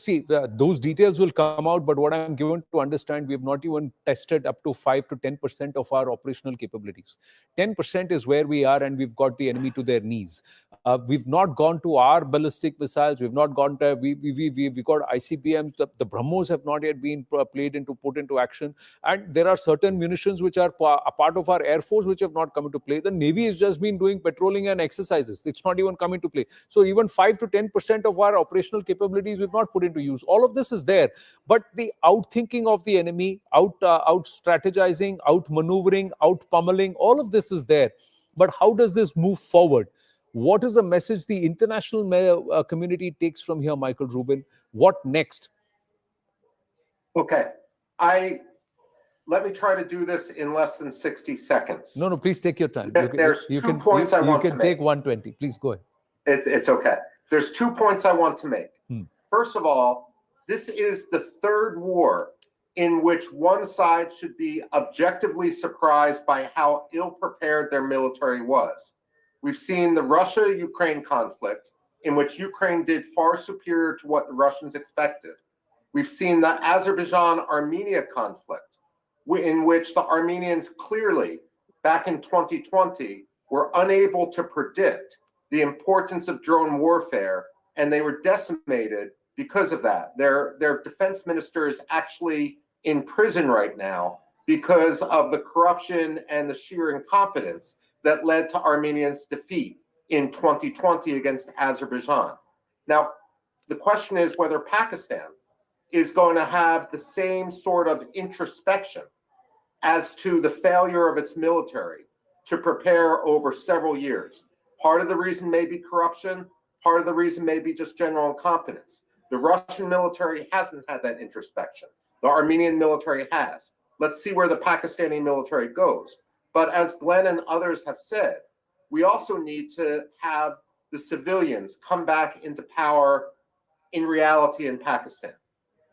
S4: those details will come out, but what I'm given to understand, we have not even tested up to 5 to 10% of our operational capabilities. 10% is where we are, and we've got the enemy to their knees. We've not gone to our ballistic missiles. We've not gone to we've got ICBMs. The BrahMos have not yet been put into action, and there are certain munitions which are a part of our Air Force which have not come into play. The Navy has just been doing patrolling and exercises. It's not even come into play. So even 5 to 10% of our operational capabilities we've not put into use. All of this is there, but the outthinking of the enemy, out strategizing, out maneuvering, out pummeling, all of this is there. But how does this move forward? What is the message the international community takes from here, Michael Rubin? What next?
S13: Okay, let me try to do this in less than 60 seconds.
S4: No, please take your time.
S13: There's two points I want to make.
S4: You can take 120. Please go ahead.
S13: It's okay. There's 2 points I want to make. First of all, this is the third war in which one side should be objectively surprised by how ill-prepared their military was. We've seen the Russia-Ukraine conflict, in which Ukraine did far superior to what the Russians expected. We've seen the Azerbaijan-Armenia conflict, in which the Armenians clearly, back in 2020, were unable to predict the importance of drone warfare, and they were decimated because of that. Their defense minister is actually in prison right now because of the corruption and the sheer incompetence that led to Armenians' defeat in 2020 against Azerbaijan. Now, the question is whether Pakistan is going to have the same sort of introspection as to the failure of its military to prepare over several years. Part of the reason may be corruption, part of the reason may be just general incompetence. The Russian military hasn't had that introspection. The Armenian military has. Let's see where the Pakistani military goes. But as Glenn and others have said, we also need to have the civilians come back into power in reality in Pakistan,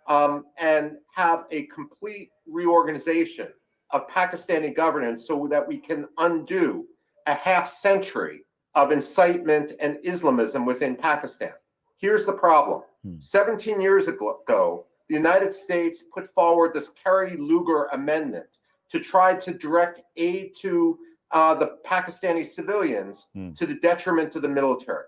S13: and have a complete reorganization of Pakistani governance so that we can undo a half century of incitement and Islamism within Pakistan. Here's the problem. 17 years ago, the United States put forward this Kerry-Lugar amendment to try to direct aid to the Pakistani civilians to the detriment of the military.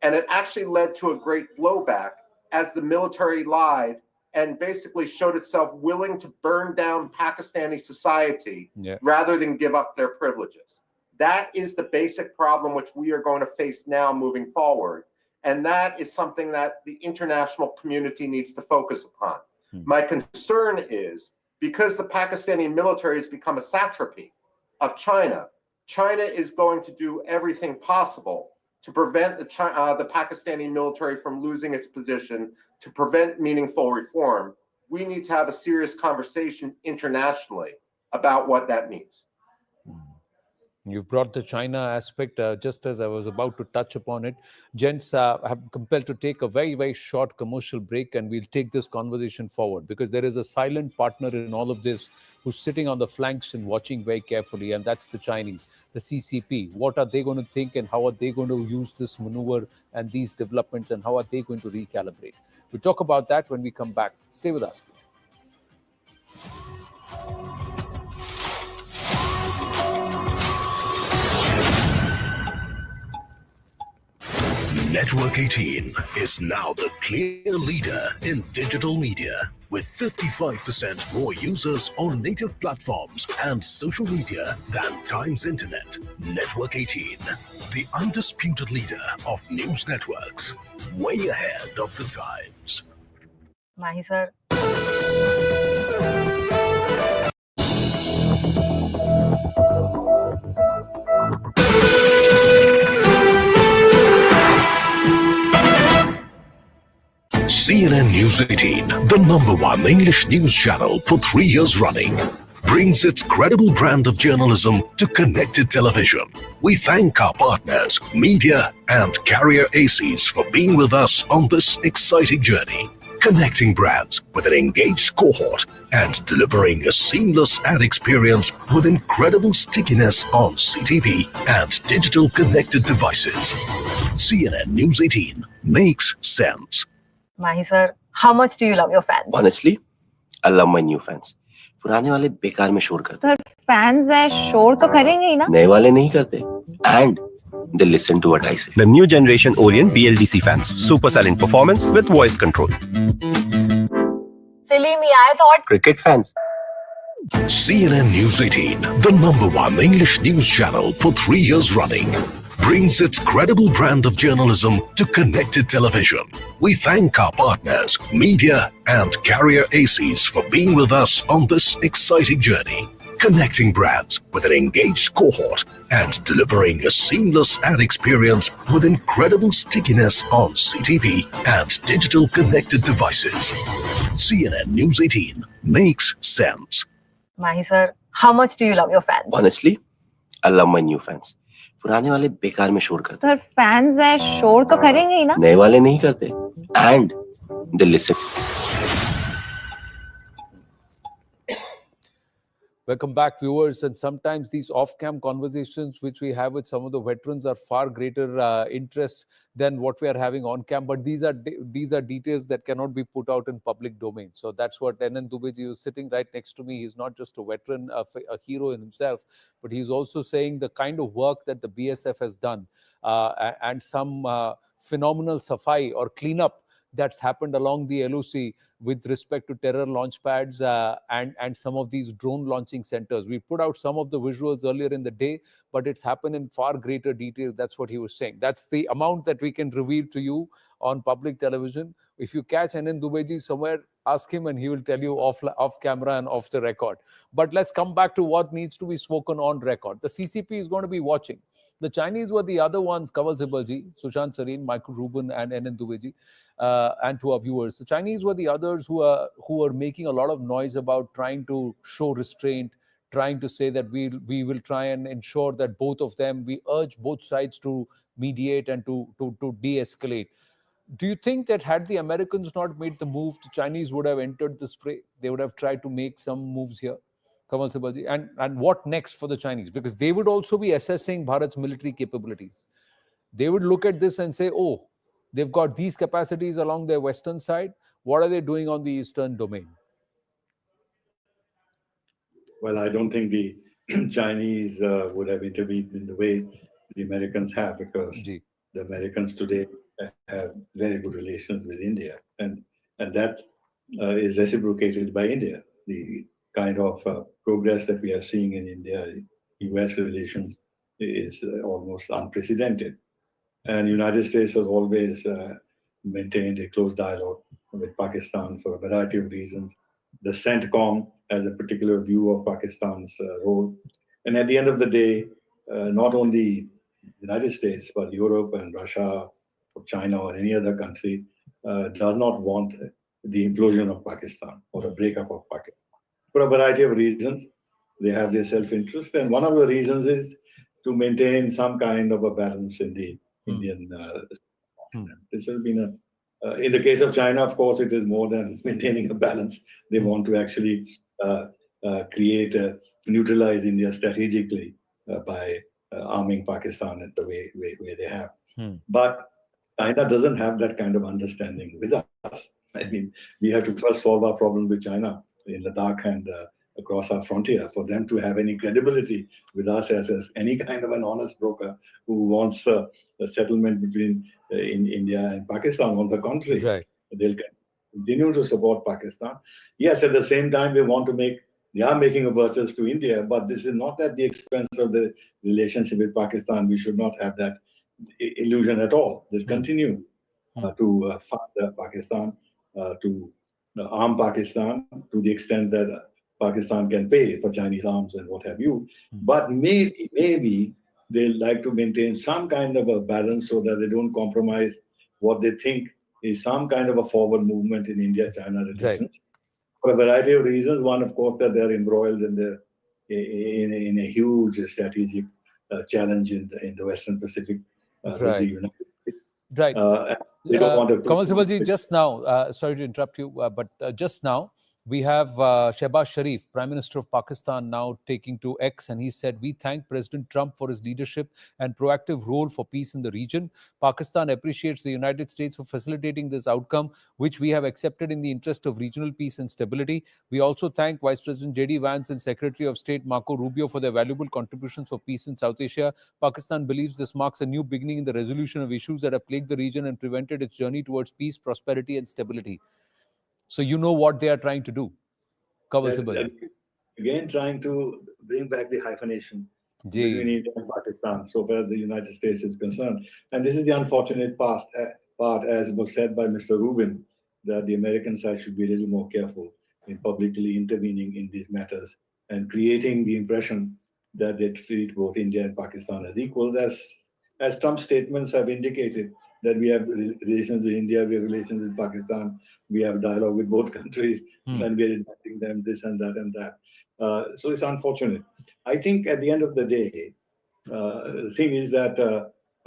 S13: And it actually led to a great blowback as the military lied and basically showed itself willing to burn down Pakistani society rather than give up their privileges. That is the basic problem which we are going to face now moving forward. And that is something that the international community needs to focus upon. My concern is because the Pakistani military has become a satrapy of China, China is going to do everything possible to prevent the Pakistani military from losing its position, to prevent meaningful reform. We need to have a serious conversation internationally about what that means.
S4: You've brought the China aspect just as I was about to touch upon it. Gents, I'm compelled to take a very, very short commercial break, and we'll take this conversation forward because there is a silent partner in all of this who's sitting on the flanks and watching very carefully, and that's the Chinese, the CCP. What are they going to think, and how are they going to use this maneuver and these developments, and how are they going to recalibrate? We'll talk about that when we come back. Stay with us, please.
S21: Network 18 is now the clear leader in digital media, with 55% more users on native platforms and social media than Times Internet. Network 18, the undisputed leader of news networks, way ahead of the times.
S14: Mahi sir.
S21: CNN News 18, the #1 English news channel for 3 years running, brings its credible brand of journalism to connected television. We thank our partners, media and carrier ACs, for being with us on this exciting journey, connecting brands with an engaged cohort and delivering a seamless ad experience with incredible stickiness on CTV and digital connected devices. CNN News 18 makes sense.
S14: Mahi sir, how much do you love your fans?
S15: Honestly, I love my new fans. पुराने वाले बेकार में शोर करते
S14: Sir, fans है शोर तो करेंगे ही ना?
S15: नए वाले नहीं करते. And they listen to what I say.
S25: The new generation Orient BLDC fans. Super silent performance with voice control.
S14: Silly me, I thought.
S15: Cricket fans.
S21: CNN News 18, the #1 English news channel for 3 years running, brings its credible brand of journalism to connected television. We thank our partners, media and carrier ACs, for being with us on this exciting journey, connecting brands with an engaged cohort and delivering a seamless ad experience with incredible stickiness on CTV and digital connected devices. CNN News 18 makes sense.
S14: Mahi sir, how much do you love your fans?
S15: Honestly, I love my new fans. पुराने वाले बेकार में शोर करते.
S14: Sir, fans है शोर तो करेंगे ही ना?
S15: नए वाले नहीं करते. And they listen.
S4: Welcome back, viewers. And sometimes these off-cam conversations which we have with some of the veterans are far greater interest than what we are having on-cam. But these are details that cannot be put out in public domain. So that's what NN Dubeji is sitting right next to me. He's not just a veteran, a hero in himself, but he's also saying the kind of work that the BSF has done and some phenomenal safai or cleanup that's happened along the LOC with respect to terror launch pads and some of these drone launching centers. We put out some of the visuals earlier in the day, but it's happened in far greater detail. That's what he was saying. That's the amount that we can reveal to you on public television. If you catch NN Dubeji somewhere, ask him and he will tell you off camera and off the record. But let's come back to what needs to be spoken on record. The CCP is going to be watching. The Chinese were the other ones, Kawal Sibalji, Sushant Sareen, Michael Rubin, and NN Dubeji, and to our viewers. The Chinese were the others who are making a lot of noise about trying to show restraint, trying to say that we will try and ensure that both of them, we urge both sides to mediate and to de-escalate. Do you think that had the Americans not made the move, the Chinese would have entered the fray? They would have tried to make some moves here? Kamal Sibalji, and what next for the Chinese? Because they would also be assessing Bharat's military capabilities. They would look at this and say, oh, they've got these capacities along their western side.
S22: What are they doing on the eastern domain?
S7: Well, I don't think the Chinese would have intervened in the way the Americans have, because the Americans today have very good relations with India, and that is reciprocated by India. The kind of progress that we are seeing in India-US relations is almost unprecedented. And the United States has always maintained a close dialogue with Pakistan for a variety of reasons. The CENTCOM has a particular view of Pakistan's role. And at the end of the day, not only the United States, but Europe and Russia or China or any other country does not want the implosion of Pakistan or a breakup of Pakistan. For a variety of reasons, they have their self-interest. And one of the reasons is to maintain some kind of a balance in the Indian. This has been in the case of China, of course, it is more than maintaining a balance. They want to actually neutralize India strategically by arming Pakistan in the way they have. But China doesn't have that kind of understanding with us. I mean, we have to first solve our problem with China in Ladakh and across our frontier for them to have any credibility with us as any kind of an honest broker who wants a settlement between in India and Pakistan. On the contrary, they'll continue to support Pakistan. Yes, at the same time, they are making overtures to India, but this is not at the expense of the relationship with Pakistan. We should not have that illusion at all. They'll continue to fund Pakistan, to arm Pakistan to the extent that Pakistan can pay for Chinese arms and what have you. But maybe they like to maintain some kind of a balance so that they don't compromise what they think is some kind of a forward movement in India-China relations. For a variety of reasons. One, of course, that they're embroiled in a huge strategic challenge in the Western Pacific. With the United States. They don't want to.
S22: Kamal Sibalji, just now, sorry to interrupt you, but just now, we have Shehbaz Sharif, Prime Minister of Pakistan, now taking to X, and he said, "We thank President Trump for his leadership and proactive role for peace in the region. Pakistan appreciates the United States for facilitating this outcome, which we have accepted in the interest of regional peace and stability. We also thank Vice President J.D. Vance and Secretary of State Marco Rubio for their valuable contributions for peace in South Asia. Pakistan believes this marks a new beginning in the resolution of issues that have plagued the region and prevented its journey towards peace, prosperity, and stability." So you know what they are trying to do.
S7: Again, trying to bring back the hyphenation between India and Pakistan, so far the United States is concerned. And this is the unfortunate part, as was said by Mr. Rubin, that the American side should be a little more careful in publicly intervening in these matters and creating the impression that they treat both India and Pakistan as equals, as Trump's statements have indicated, that we have relations with India, we have relations with Pakistan, we have dialogue with both countries, and we are inviting them this and that and that. So it's unfortunate. I think at the end of the day, the thing is that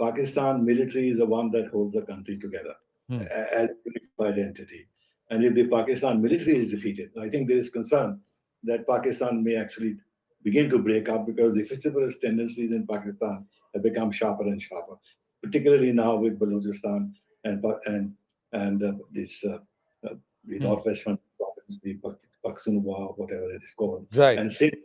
S7: Pakistan military is the one that holds the country together as a unified entity. And if the Pakistan military is defeated, I think there is concern that Pakistan may actually begin to break up because the vociferous tendencies in Pakistan have become sharper and sharper, particularly now with Balochistan and the northwestern province, the Pakhtunkhwa, whatever it is called, and Sindh.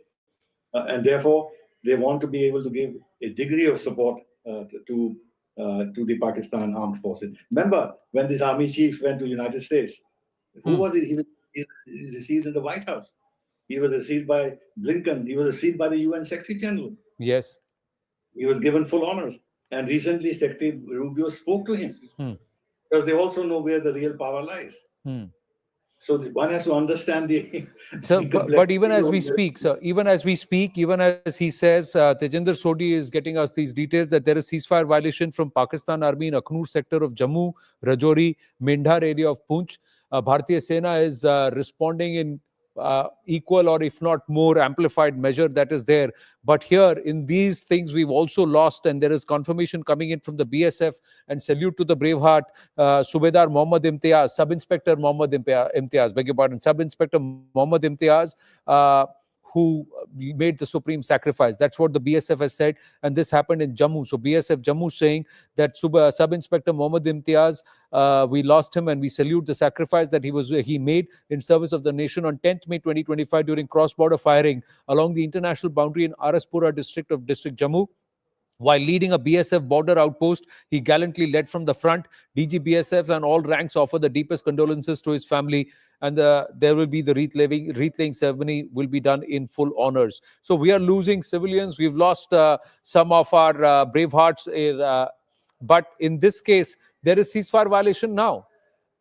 S7: And therefore, they want to be able to give a degree of support to the Pakistan armed forces. Remember, when this army chief went to the United States, who was it? He was received in the White House. He was received by Blinken. He was received by the UN Secretary General.
S22: Yes.
S7: He was given full honors. And recently, Secretary Rubio spoke to him because they also know where the real power lies. So one has to understand the.
S22: So, but even as we speak, even as he says, Tejinder Sodhi is getting us these details that there is ceasefire violation from Pakistan Army in Akhnur sector of Jammu, Rajouri, Mendhar area of Poonch. Bharatiya Sena is responding in equal or if not more amplified measure that is there. But here in these things we've also lost, and there is confirmation coming in from the BSF, and salute to the braveheart Subedar Mohammad Imtiaz, Sub-Inspector Mohammad Imtiaz, beg your pardon, Sub-Inspector Mohammad Imtiaz,
S4: who made the supreme sacrifice. That's what the BSF has said, and this happened in Jammu. So BSF Jammu saying that Sub-Inspector Mohammad Imtiaz, we lost him, and we salute the sacrifice that he made in service of the nation on 10th May 2025 during cross-border firing along the international boundary in Araspura district of District Jammu. While leading a BSF border outpost, he gallantly led from the front. DG BSF and all ranks offer the deepest condolences to his family, and there will be the wreath-laying ceremony will be done in full honors. So we are losing civilians. We've lost some of our brave hearts, but in this case, there is ceasefire violation now,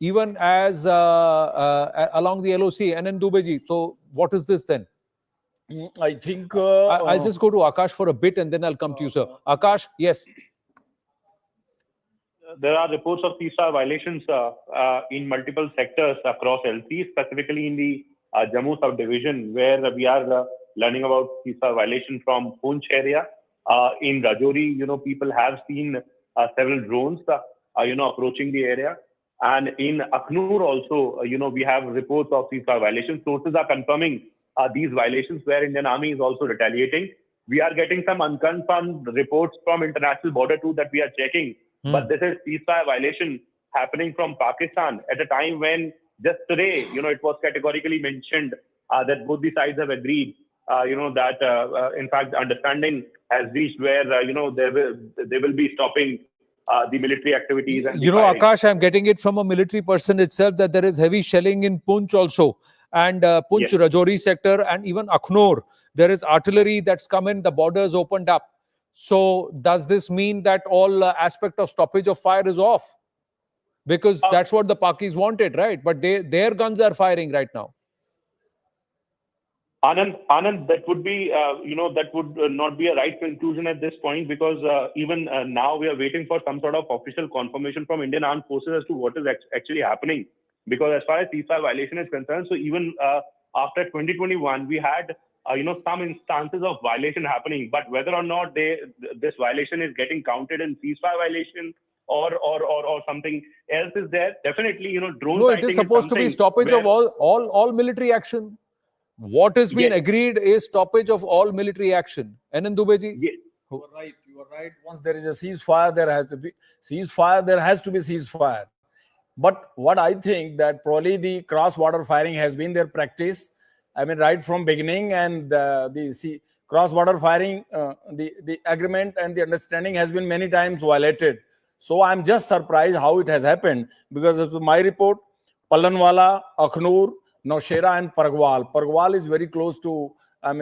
S4: even as along the LOC, NN Dubeji. So what is this then?
S12: I think
S4: I'll just go to Akash for a bit and then I'll come to you, sir. Akash, yes.
S3: There are reports of ceasefire violations in multiple sectors across LC, specifically in the Jammu subdivision, where we are learning about ceasefire violation from Poonch area. In Rajouri, people have seen several drones, approaching the area. And in Akhnur also, we have reports of ceasefire violations. Sources are confirming these violations where Indian Army is also retaliating. We are getting some unconfirmed reports from international border too that we are checking. But this is ceasefire violation happening from Pakistan at a time when just today, it was categorically mentioned that both the sides have agreed, that in fact, the understanding has reached where, they will be stopping the military activities. And
S4: Akash, I'm getting it from a military person itself that there is heavy shelling in Poonch also. And Poonch, yes. Rajouri sector, and even Akhnur. There is artillery that's come in, the borders opened up. So does this mean that all aspect of stoppage of fire is off? Because that's what the Pakis wanted, right? But their guns are firing right now.
S3: Anand, that would be, that would not be a right conclusion at this point, because even now we are waiting for some sort of official confirmation from Indian Armed Forces as to what is actually happening. Because as far as ceasefire violation is concerned, so even after 2021, we had some instances of violation happening, but whether or not this violation is getting counted in ceasefire violation or something else is there, definitely drone.
S4: No, it is supposed to be stoppage of all military action. What has been agreed is stoppage of all military action. NN Dubeji?
S3: Yes.
S12: You are right. Once there is a ceasefire, there has to be ceasefire. There has to be ceasefire. But what I think that probably the cross-border firing has been their practice. I mean, right from beginning, and the cross-border firing, the agreement and the understanding has been many times violated. So I'm just surprised how it has happened, because of my report, Pallanwala, Akhnur, Nowshera and Pargwal. Pargwal is very close to,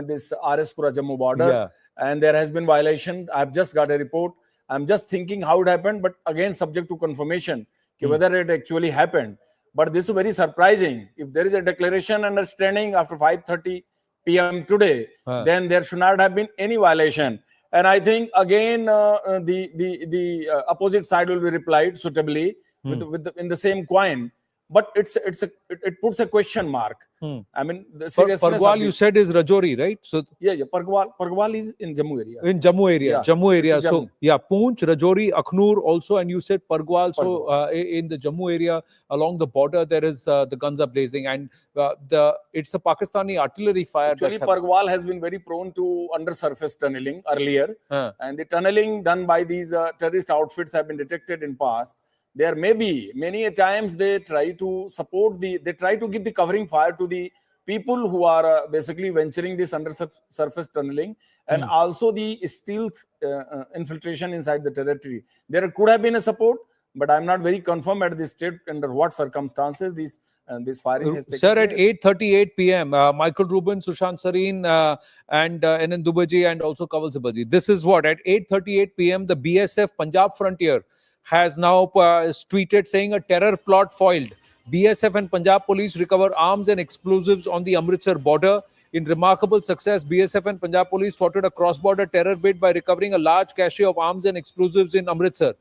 S12: this Araspura Jammu border, and there has been violation. I've just got a report. I'm just thinking how it happened, but again, subject to confirmation. Whether it actually happened. But this is very surprising. If there is a declaration understanding after 5:30 p.m. today, then there should not have been any violation. And I think again the opposite side will be replied suitably in the same coin. But it puts a question mark. I mean, the seriousness.
S4: Pargwal, you said, is Rajouri, right? So
S12: Pargwal is in Jammu area.
S4: In Jammu area,
S12: Yeah.
S4: Jammu area.
S12: Jammu.
S4: So Poonch, Rajouri, Akhnur also, and you said Pargwal. So in the Jammu area along the border, there is the guns are blazing, and it's the Pakistani artillery fire.
S12: Actually, Pargwal has been very prone to undersurface tunneling earlier, and the tunneling done by these terrorist outfits have been detected in past. There may be many a times they try to support they try to give the covering fire to the people who are basically venturing this undersurface tunneling, and also the stealth infiltration inside the territory. There could have been a support, but I'm not very confirmed at this state under what circumstances this firing has taken
S4: Sir,
S12: place.
S4: at 8:38 p.m., Michael Rubin, Sushant Sareen, and NN Dubeji, and also Kaval Sibaji. This is what, at 8:38 p.m., the BSF Punjab Frontier has now tweeted saying a terror plot foiled. BSF and Punjab police recover arms and explosives on the Amritsar border. In remarkable success, BSF and Punjab police thwarted a cross-border terror bid by recovering a large cache of arms and explosives in Amritsar.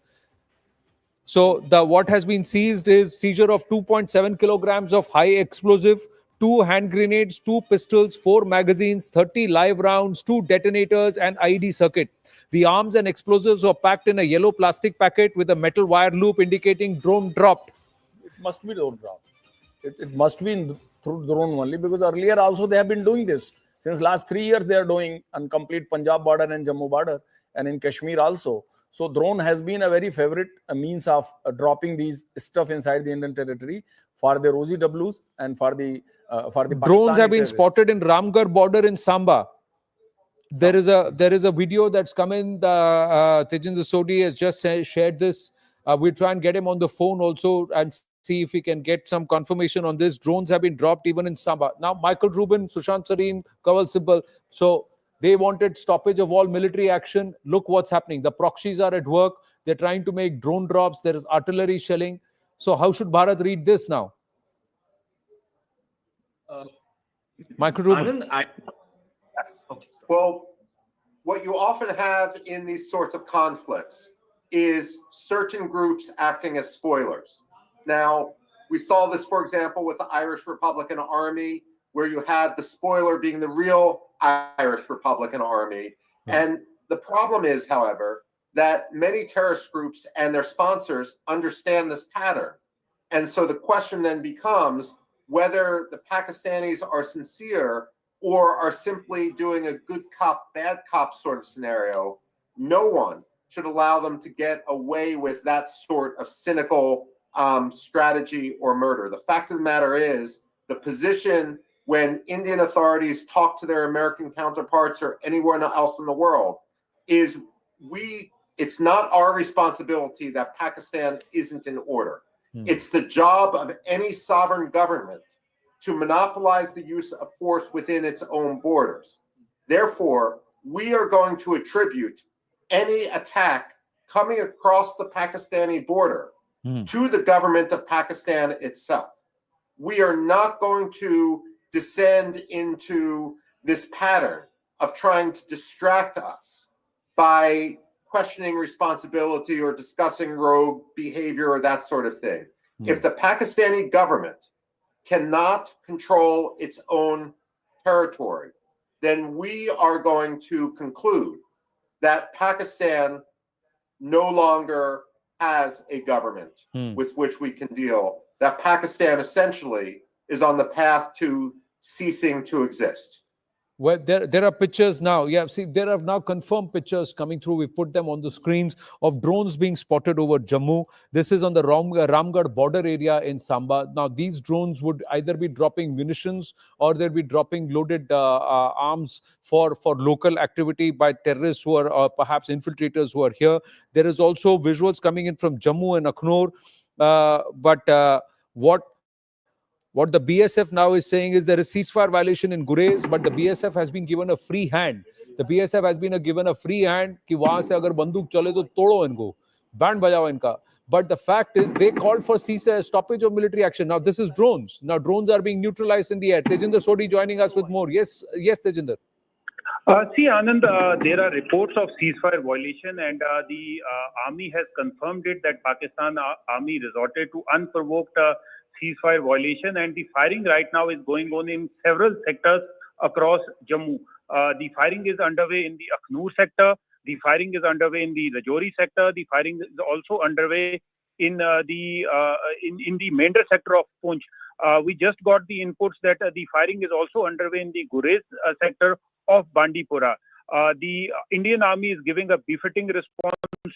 S4: So what has been seized is seizure of 2.7 kilograms of high explosive, 2 hand grenades, 2 pistols, 4 magazines, 30 live rounds, 2 detonators, and IED circuit. The arms and explosives were packed in a yellow plastic packet with a metal wire loop indicating drone dropped.
S12: It must be drone dropped. It must be through drone only, because earlier also they have been doing this. Since last 3 years, they are doing on complete Punjab border and Jammu border, and in Kashmir also. So drone has been a very favorite means of dropping these stuff inside the Indian territory for the OGWs and for the
S22: drones have been
S12: terrorists.
S22: spotted in Ramgarh border in Samba. There is a video that's come in. Tejinder Sodhi has just shared this. We'll try and get him on the phone also and see if we can get some confirmation on this. Drones have been dropped even in Samba. Now, Michael Rubin, Sushant Sareen, Kawal Sibbal. So they wanted stoppage of all military action. Look what's happening. The proxies are at work. They're trying to make drone drops. There is artillery shelling. So how should Bharat read this now? Michael Rubin.
S13: Yes. Okay. Well, what you often have in these sorts of conflicts is certain groups acting as spoilers. Now, we saw this, for example, with the Irish Republican Army, where you had the spoiler being the real Irish Republican Army. And the problem is, however, that many terrorist groups and their sponsors understand this pattern. And so the question then becomes whether the Pakistanis are sincere or are simply doing a good cop, bad cop sort of scenario. No one should allow them to get away with that sort of cynical strategy or murder. The fact of the matter is, the position when Indian authorities talk to their American counterparts or anyone else in the world is it's not our responsibility that Pakistan isn't in order. It's the job of any sovereign government to monopolize the use of force within its own borders. Therefore, we are going to attribute any attack coming across the Pakistani border to the government of Pakistan itself. We are not going to descend into this pattern of trying to distract us by questioning responsibility or discussing rogue behavior or that sort of thing. If the Pakistani government cannot control its own territory, then we are going to conclude that Pakistan no longer has a government with which we can deal, that Pakistan essentially is on the path to ceasing to exist.
S22: Well, there are pictures now. Yeah, see, there are now confirmed pictures coming through. We put them on the screens of drones being spotted over Jammu. This is on the Ramgarh border area in Samba. Now, these drones would either be dropping munitions or they'll be dropping loaded arms for local activity by terrorists who are perhaps infiltrators who are here. There is also visuals coming in from Jammu and Akhnor. What the BSF now is saying is there is ceasefire violation in Gurez, but the BSF has been given a free hand. The BSF has been given a free hand कि वहाँ से अगर बंदूक चले तो तोड़ो इनको, band बजाओ इनका. But the fact is they called for ceasefire, stoppage of military action. Now this is drones. Now drones are being neutralized in the air. Tejinder Sodhi joining us with more. Yes, Tejinder.
S1: See, Anand, there are reports of ceasefire violation, and the army has confirmed it that Pakistan army resorted to unprovoked ceasefire violation, and the firing right now is going on in several sectors across Jammu. The firing is underway in the Akhnur sector. The firing is underway in the Rajouri sector. The firing is also underway in the Mender sector of Poonch. We just got the inputs that the firing is also underway in the Gurez sector of Bandipora. The Indian army is giving a befitting response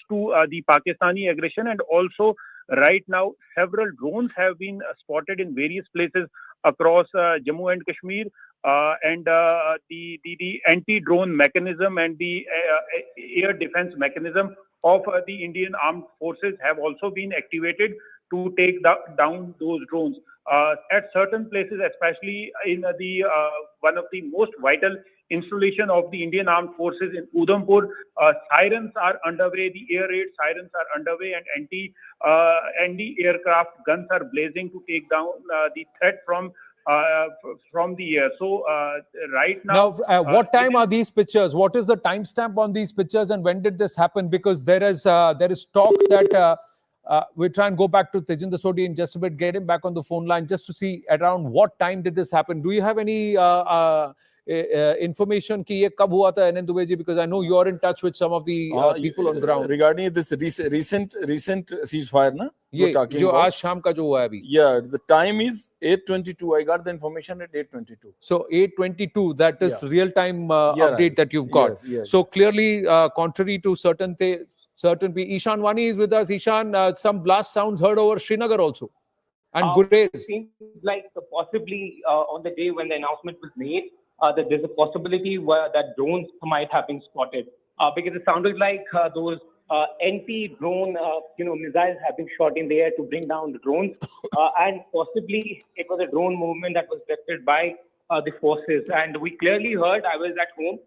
S1: to the Pakistani aggression, and also right now several drones have been spotted in various places across Jammu and Kashmir, and the anti-drone mechanism and the air defense mechanism of the Indian armed forces have also been activated to take down those drones. At certain places, especially in the one of the most vital installation of the Indian armed forces in Udhampur, sirens are underway, the air raid sirens are underway, and anti-aircraft guns are blazing to take down the threat from the air. So right now,
S22: what time are these pictures? What is the timestamp on these pictures, and when did this happen? Because there is talk that we'll try and go back to Tejinder Sodhi in just a bit, get him back on the phone line just to see around what time did this happen. Do you have any
S4: information ki ye kab hua tha, Anand Dubey ji, because I know you are in touch with some of the people on ground.
S12: Regarding this recent ceasefire, na?
S4: Ye,
S12: talking
S4: jo
S12: about.
S4: aaj sham ka jo hua hai abhi.
S12: Yeah, the time is 8:22. I got the information at 8:22.
S4: So 8:22, that is real-time update
S12: right.
S4: that you've got.
S12: Yes.
S4: So clearly, contrary to certain people, Ishan Wani is with us. Ishan, some blast sounds heard over Srinagar also. And Gurez.
S6: It seems like possibly on the day when the announcement was made, that there's a possibility that drones might have been spotted. Because it sounded like those anti-drone missiles have been shot in the air to bring down the drones. And possibly it was a drone movement that was directed by the forces. And we clearly heard, I was at home,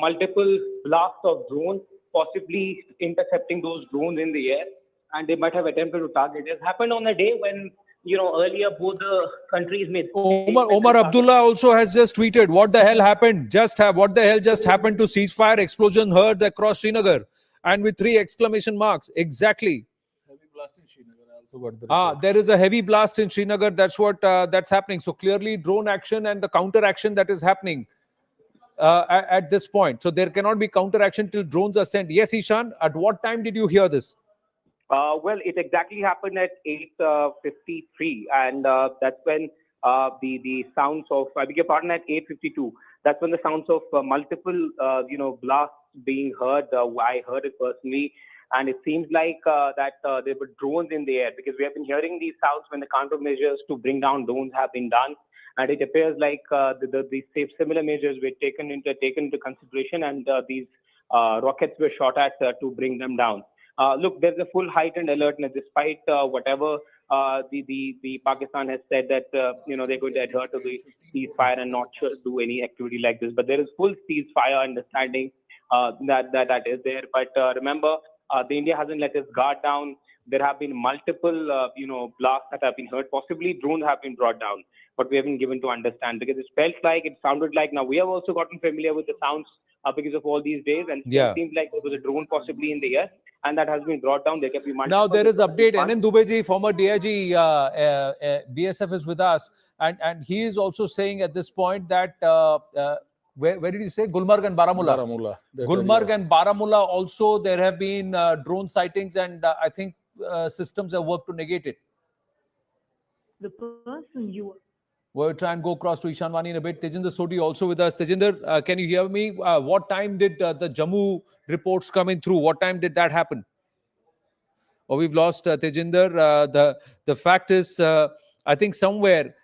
S6: multiple blasts of drones, possibly intercepting those drones in the air. And they might have attempted to target. It happened on a day when, earlier both the countries made.
S4: Omar Abdullah also has just tweeted, what the hell happened? What the hell just happened to ceasefire? Explosion heard across Srinagar. And with 3 exclamation marks. Exactly.
S12: Heavy blast in Srinagar. I also got the report.
S4: There is a heavy blast in Srinagar. That's what that's happening. So clearly drone action and the counter action that is happening at this point. So there cannot be counter action till drones are sent. Yes, Ishan, at what time did you hear this?
S6: Well, it exactly happened at 8:53, and that's when the sounds of, I beg your pardon, at 8:52. That's when the sounds of multiple, blasts being heard. I heard it personally, and it seems like that there were drones in the air, because we have been hearing these sounds when the countermeasures to bring down drones have been done, and it appears like the similar measures were taken into consideration, and these rockets were shot at to bring them down. Look, there's a full heightened alertness, despite whatever the Pakistan has said that they're going to adhere to the ceasefire and not do any activity like this. But there is full ceasefire understanding that is there. But remember, the India hasn't let its guard down. There have been multiple blasts that have been heard. Possibly drones have been brought down, but we haven't given to understand, because it sounded like now we have also gotten familiar with the sounds because of all these days, and it seems like there was a drone possibly in the air, and that has been brought down. There can be multiple.
S4: Now there is update. Anand Dubey ji, former DIG BSF, is with us, and he is also saying at this point that where did you say? Gulmarg and Baramulla. Gulmarg and Baramulla also, there have been drone sightings, and I think systems have worked to negate it.
S16: The person you
S4: We'll try and go across to Ishan Wani in a bit. Tejinder Sodhi also with us. Tejinder, can you hear me? What time did the Jammu reports come in through? What time did that happen? Oh, we've lost Tejinder. The fact is, I think somewhere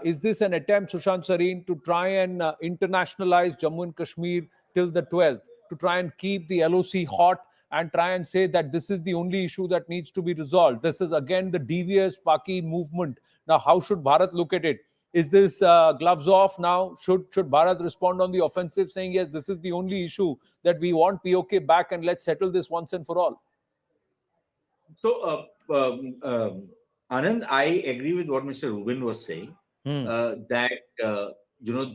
S4: is this an attempt, Sushant Sareen, to try and internationalize Jammu and Kashmir till the 12th, to try and keep the LOC hot and try and say that this is the only issue that needs to be resolved. This is again the devious Paki movement. Now, how should Bharat look at it? Is this gloves off now? Should Bharat respond on the offensive, saying, yes, this is the only issue that we want POK back and let's settle this once and for all?
S5: So, Anand, I agree with what Mr. Rubin was saying, that,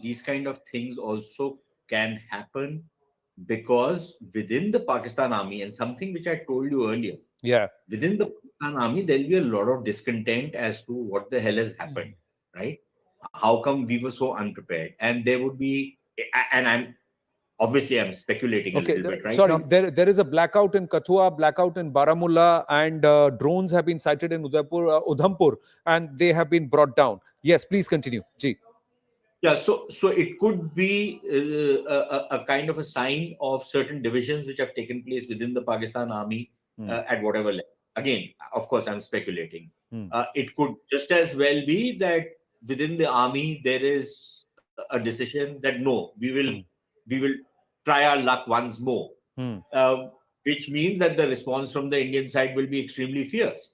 S5: these kind of things also can happen because within the Pakistan army, and something which I told you earlier, within the Pakistan army, there'll be a lot of discontent as to what the hell has happened, right? How come we were so unprepared? And there would be, and I'm speculating a little bit, right?
S4: Sorry, there is a blackout in Kathua, blackout in Baramulla, and drones have been sighted in Udhampur, and they have been brought down. Yes, please continue. Ji.
S5: Yeah, so it could be a kind of a sign of certain divisions which have taken place within the Pakistan army at whatever level. Again, of course, I'm speculating. It could just as well be that within the army there is a decision that no, we will try our luck once more, which means that the response from the Indian side will be extremely fierce.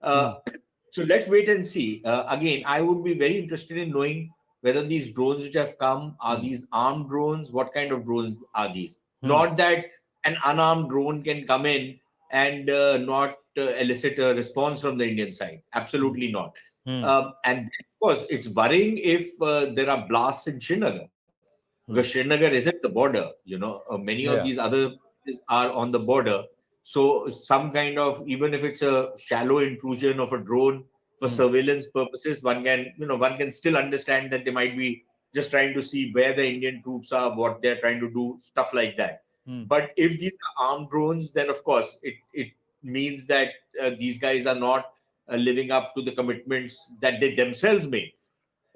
S5: So let's wait and see. Again, I would be very interested in knowing whether these drones which have come, are these armed drones? What kind of drones are these? Not that an unarmed drone can come in and not elicit a response from the Indian side. Absolutely not. And of course, it's worrying if there are blasts in Srinagar. Because Srinagar is at the border, many of these other places are on the border. So some kind of, even if it's a shallow intrusion of a drone for surveillance purposes, one can still understand that there might be just trying to see where the Indian troops are, what they're trying to do, stuff like that. But if these are armed drones, then of course it means that these guys are not living up to the commitments that they themselves made.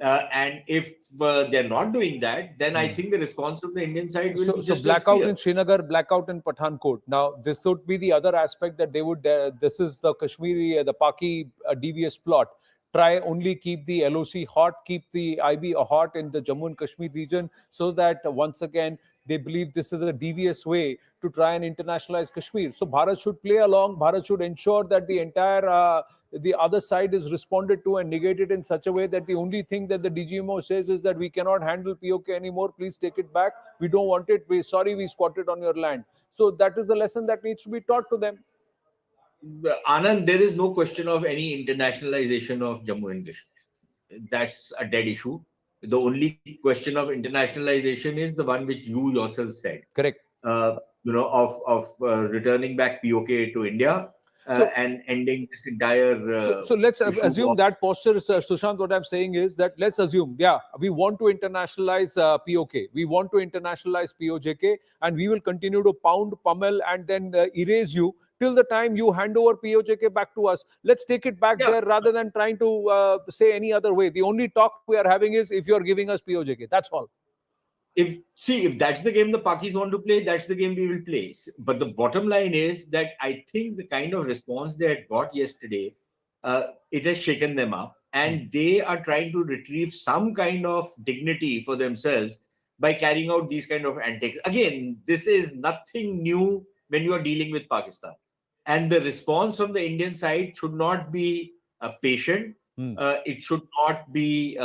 S5: And if they're not doing that, then I think the response from the Indian side will be just
S22: blackout in Srinagar, blackout in Pathankot. Now, this would be the other aspect that they would. This is the Kashmiri, the Paki devious plot. Try only keep the LOC hot, keep the IB hot in the Jammu and Kashmir region, so that once again they believe this is a devious way to try and internationalize Kashmir. So Bharat should play along. Bharat should ensure that the entire the other side is responded to and negated in such a way that the only thing that the DGMO says is that we cannot handle POK anymore. Please take it back. We don't want it. We're sorry we squatted on your land. So that is the lesson that needs to be taught to them.
S5: Anand, there is no question of any internationalization of Jammu and Kashmir. That's a dead issue. The only question of internationalization is the one which you yourself said.
S22: Correct.
S5: Of returning back POK to India and ending this entire.
S22: So let's assume that posture, Sushant. What I'm saying is that let's assume, we want to internationalize POK, we want to internationalize POJK, and we will continue to pound, pummel, and then erase you till the time you hand over POJK back to us. Let's take it back there rather than trying to say any other way. The only talk we are having is if you're giving us POJK. That's all.
S5: If that's the game the Pakis want to play, that's the game we will play. But the bottom line is that I think the kind of response they had got yesterday, it has shaken them up, and they are trying to retrieve some kind of dignity for themselves by carrying out these kind of antics. Again, this is nothing new when you are dealing with Pakistan. And the response from the Indian side should not be patient. It should not be,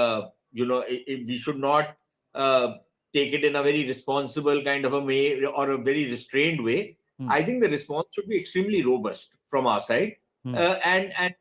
S5: we should not take it in a very responsible kind of a way or a very restrained way. I think the response should be extremely robust from our side and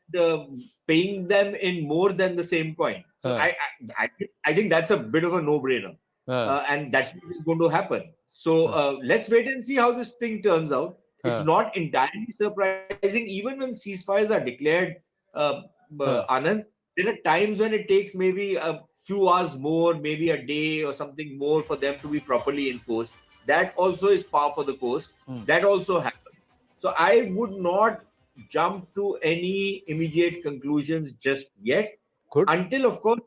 S5: paying them in more than the same coin. So I think that's a bit of a no-brainer. And that's what is going to happen. So let's wait and see how this thing turns out. It's not entirely surprising, even when ceasefires are declared, Anand. There are times when it takes maybe a few hours more, maybe a day or something more for them to be properly enforced. That also is par for the course. That also happens. So I would not jump to any immediate conclusions just yet. Until, of course,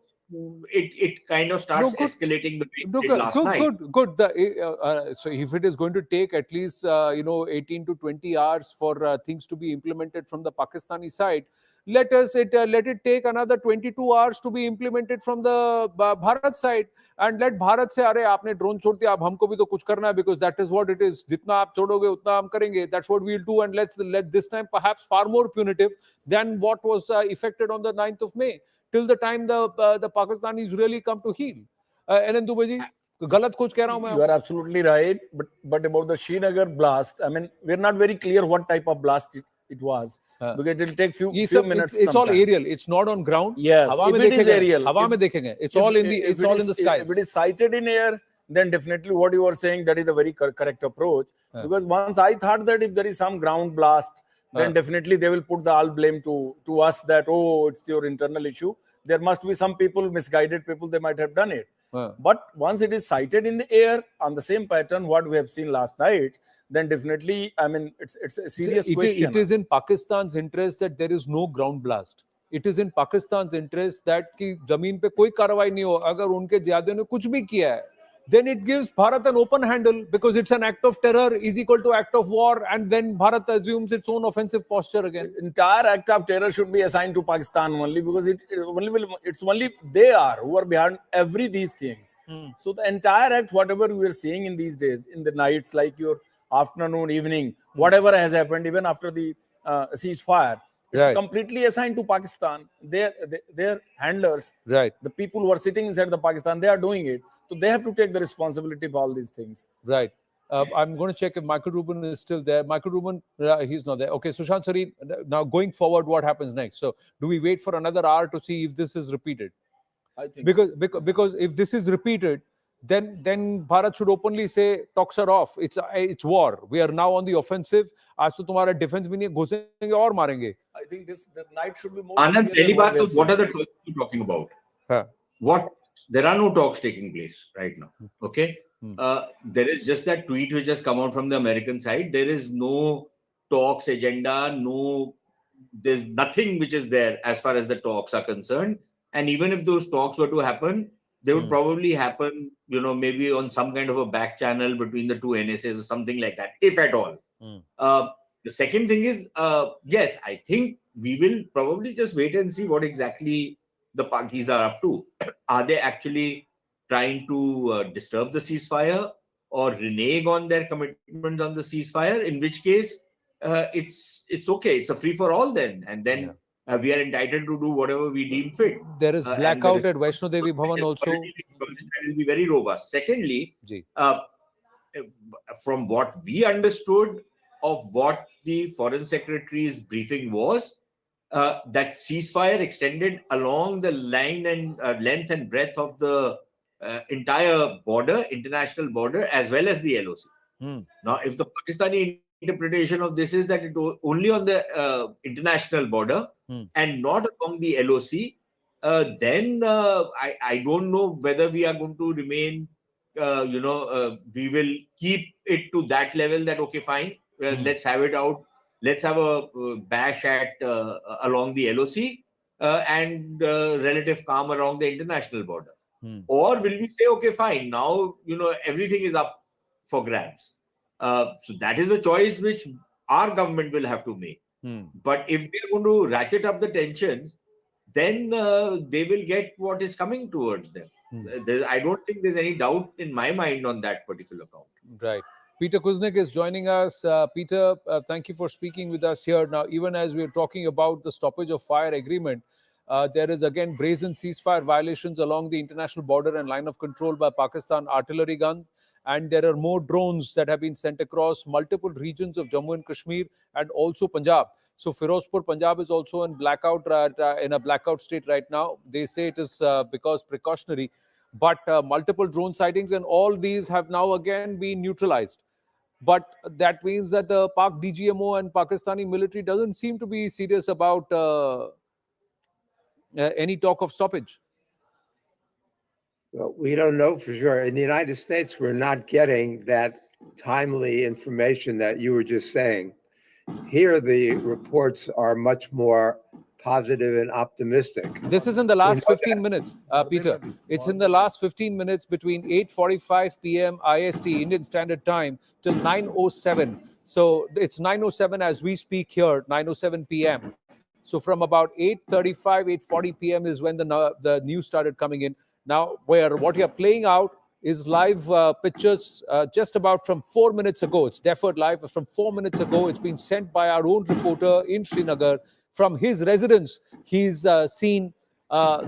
S5: it kind of starts escalating the way it did last night.
S22: Good. So if it is going to take at least 18 to 20 hours for things to be implemented from the Pakistani side, let it take another 22 hours to be implemented from the Bharat side, and let Bharat say, "Arey, aapne drone chhod diya, ab humko bhi to kuch karna hai," because that is what it is. Jitna aap chodoge, utna hum karenge. That's what we'll do, and let this time perhaps far more punitive than what was effected on the 9th of May. Till the time the Pakistanis really come to heel. NN Dubey ji, galat kuch keh raha hu main?
S12: You are absolutely right, but about the Srinagar blast, I mean, we're not very clear what type of blast it was. Because it will take few minutes.
S22: It's all aerial. It's not on ground.
S12: Yes, if it is aerial,
S22: it's all in the skies.
S12: If it is sighted in air, then definitely what you are saying, that is the very correct approach. Because once I thought that if there is some ground blast, then definitely they will put the all blame to us that, oh, it's your internal issue. There must be some people, misguided people, they might have done it. But once it is sighted in the air on the same pattern what we have seen last night, then definitely, I mean, it's a serious question.
S22: It is in Pakistan's interest that there is no ground blast. It is in Pakistan's interest that ki zameen pe koi karwai nahi ho. Agar unke zyade ne kuch bhi kiya hai, then it gives Bharat an open handle, because it's an act of terror is equal to act of war, and then Bharat assumes its own offensive posture again.
S12: Entire act of terror should be assigned to Pakistan only, because it's only they are who are behind these things. So the entire act, whatever we are seeing in these days, in the nights, like your afternoon, evening, whatever has happened, even after the ceasefire, it's completely assigned to Pakistan. Their handlers, the people who are sitting inside the Pakistan, they are doing it. So they have to take the responsibility for all these things.
S22: Right. I'm going to check if Michael Rubin is still there. Michael Rubin, he's not there. Okay, Sushant Sareen, now going forward, what happens next? So do we wait for another hour to see if this is repeated?
S12: I think
S22: because if this is repeated, then Bharat should openly say talks are off. It's war. We are now on the offensive. Aaj to tumhara defense bhi nahi, ghusenge aur marenge.
S12: I think the night should be more.
S5: Anand, what are the talks you're talking about? What There are no talks taking place right now. Okay. There is just that tweet which has come out from the American side. There is no talks agenda, there's nothing which is there as far as the talks are concerned. And even if those talks were to happen, they would probably happen, maybe on some kind of a back channel between the two NSAs or something like that, if at all. The second thing is, yes, I think we will probably just wait and see what exactly the Pakis are up to. Are they actually trying to disturb the ceasefire or renege on their commitments on the ceasefire? In which case, it's okay. It's a free for all then, and then we are entitled to do whatever we deem fit.
S4: There is blackout at Vaishno Devi Bhavan also.
S5: It will be very robust. Secondly, from what we understood of what the Foreign Secretary's briefing was, that ceasefire extended along the line and length and breadth of the entire border, international border, as well as the LOC. Now, if the Pakistani interpretation of this is that it was only on the international border and not along the LOC, then I don't know whether we are going to remain, we will keep it to that level that, okay, fine, let's have it out. Let's have a bash at along the LOC and relative calm along the international border. Or will we say, okay, fine, now, everything is up for grabs. So that is a choice which our government will have to make. But if they're going to ratchet up the tensions, then they will get what is coming towards them. I don't think there's any doubt in my mind on that particular count.
S4: Right. Peter Kuznick is joining us. Peter, thank you for speaking with us here. Now, even as we're talking about the stoppage of fire agreement, there is again brazen ceasefire violations along the international border and line of control by Pakistan artillery guns. And there are more drones that have been sent across multiple regions of Jammu and Kashmir and also Punjab. So Firozpur, Punjab is also in blackout, in a blackout state right now. They say it is because precautionary, but multiple drone sightings, and all these have now again been neutralized. But that means that the Pak DGMO and Pakistani military doesn't seem to be serious about any talk of stoppage.
S17: Well, we don't know for sure. In the United States, we're not getting that timely information that you were just saying. Here, the reports are much more positive and optimistic.
S4: This is in the last 15 minutes, Peter. It's in the last 15 minutes between 8:45 p.m. IST, Indian Standard Time, till 9:07. So it's 9:07 as we speak here, 9:07 p.m. So from about 8:35, 8:40 p.m. is when the news started coming in. Now, what you're playing out is live pictures just about from 4 minutes ago. It's deferred live from 4 minutes ago. It's been sent by our own reporter in Srinagar. From his residence, he's seen